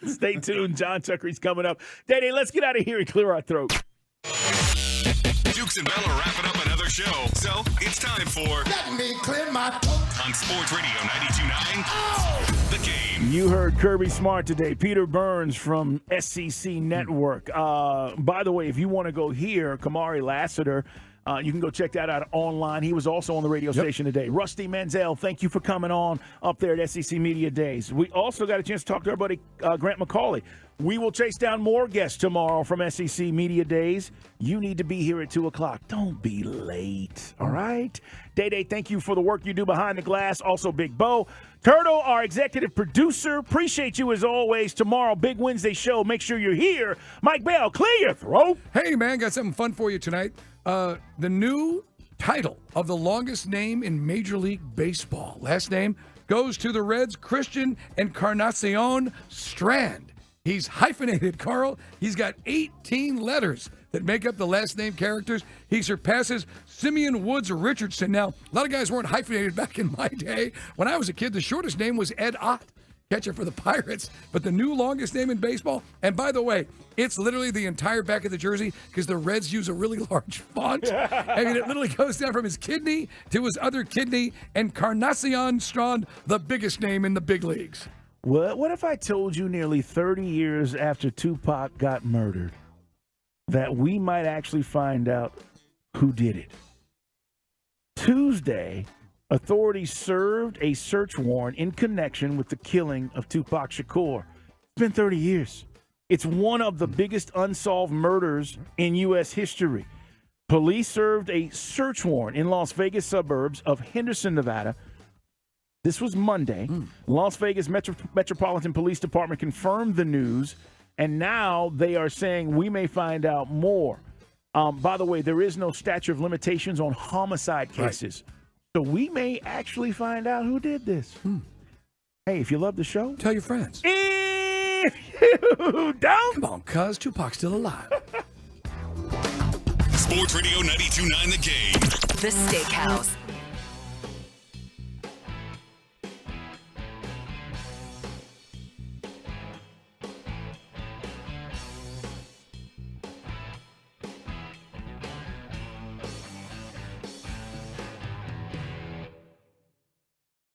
Stay tuned. John Chuckery's coming up. Daddy, let's get out of here and clear our throat. Dukes and Bell are wrapping up another show, so it's time for Let me clear my throat. On Sports Radio 92.9, The Game. You heard Kirby Smart today. Peter Burns from SEC Network. By the way, if you want to go hear Kamari Lassiter, you can go check that out online. He was also on the radio station today. Rusty Menzel, thank you for coming on up there at SEC Media Days. We also got a chance to talk to our buddy Grant McCauley. We will chase down more guests tomorrow from SEC Media Days. You need to be here at 2 o'clock. Don't be late, all right? Day-Day, thank you for the work you do behind the glass. Also, Big Bo. Turtle, our executive producer. Appreciate you as always. Tomorrow, Big Wednesday show. Make sure you're here. Mike Bell, clear your throat. Hey, man, got something fun for you tonight. The new title of the longest name in Major League Baseball. Last name goes to the Reds, Christian Encarnacion Strand. He's hyphenated, Carl. He's got 18 letters that make up the last name characters. He surpasses Simeon Woods Richardson. Now, a lot of guys weren't hyphenated back in my day. When I was a kid, the shortest name was Ed Ott, catcher for the Pirates. But the new longest name in baseball, and by the way, it's literally the entire back of the jersey because the Reds use a really large font. I mean, it literally goes down from his kidney to his other kidney. Encarnacion Strand, the biggest name in the big leagues. What if I told you nearly 30 years after Tupac got murdered that we might actually find out who did it? Tuesday, authorities served a search warrant in connection with the killing of Tupac Shakur. It's been 30 years. It's one of the biggest unsolved murders in U.S. history. Police served a search warrant in Las Vegas suburbs of Henderson, Nevada. This was Monday. Las Vegas Metropolitan Police Department confirmed the news, and now they are saying we may find out more. By the way, there is no statute of limitations on homicide cases. Right. So we may actually find out who did this. Hey, if you love the show, tell your friends. If you don't, come on, cuz Tupac's still alive. Sports Radio 92.9 The Game. The Steakhouse.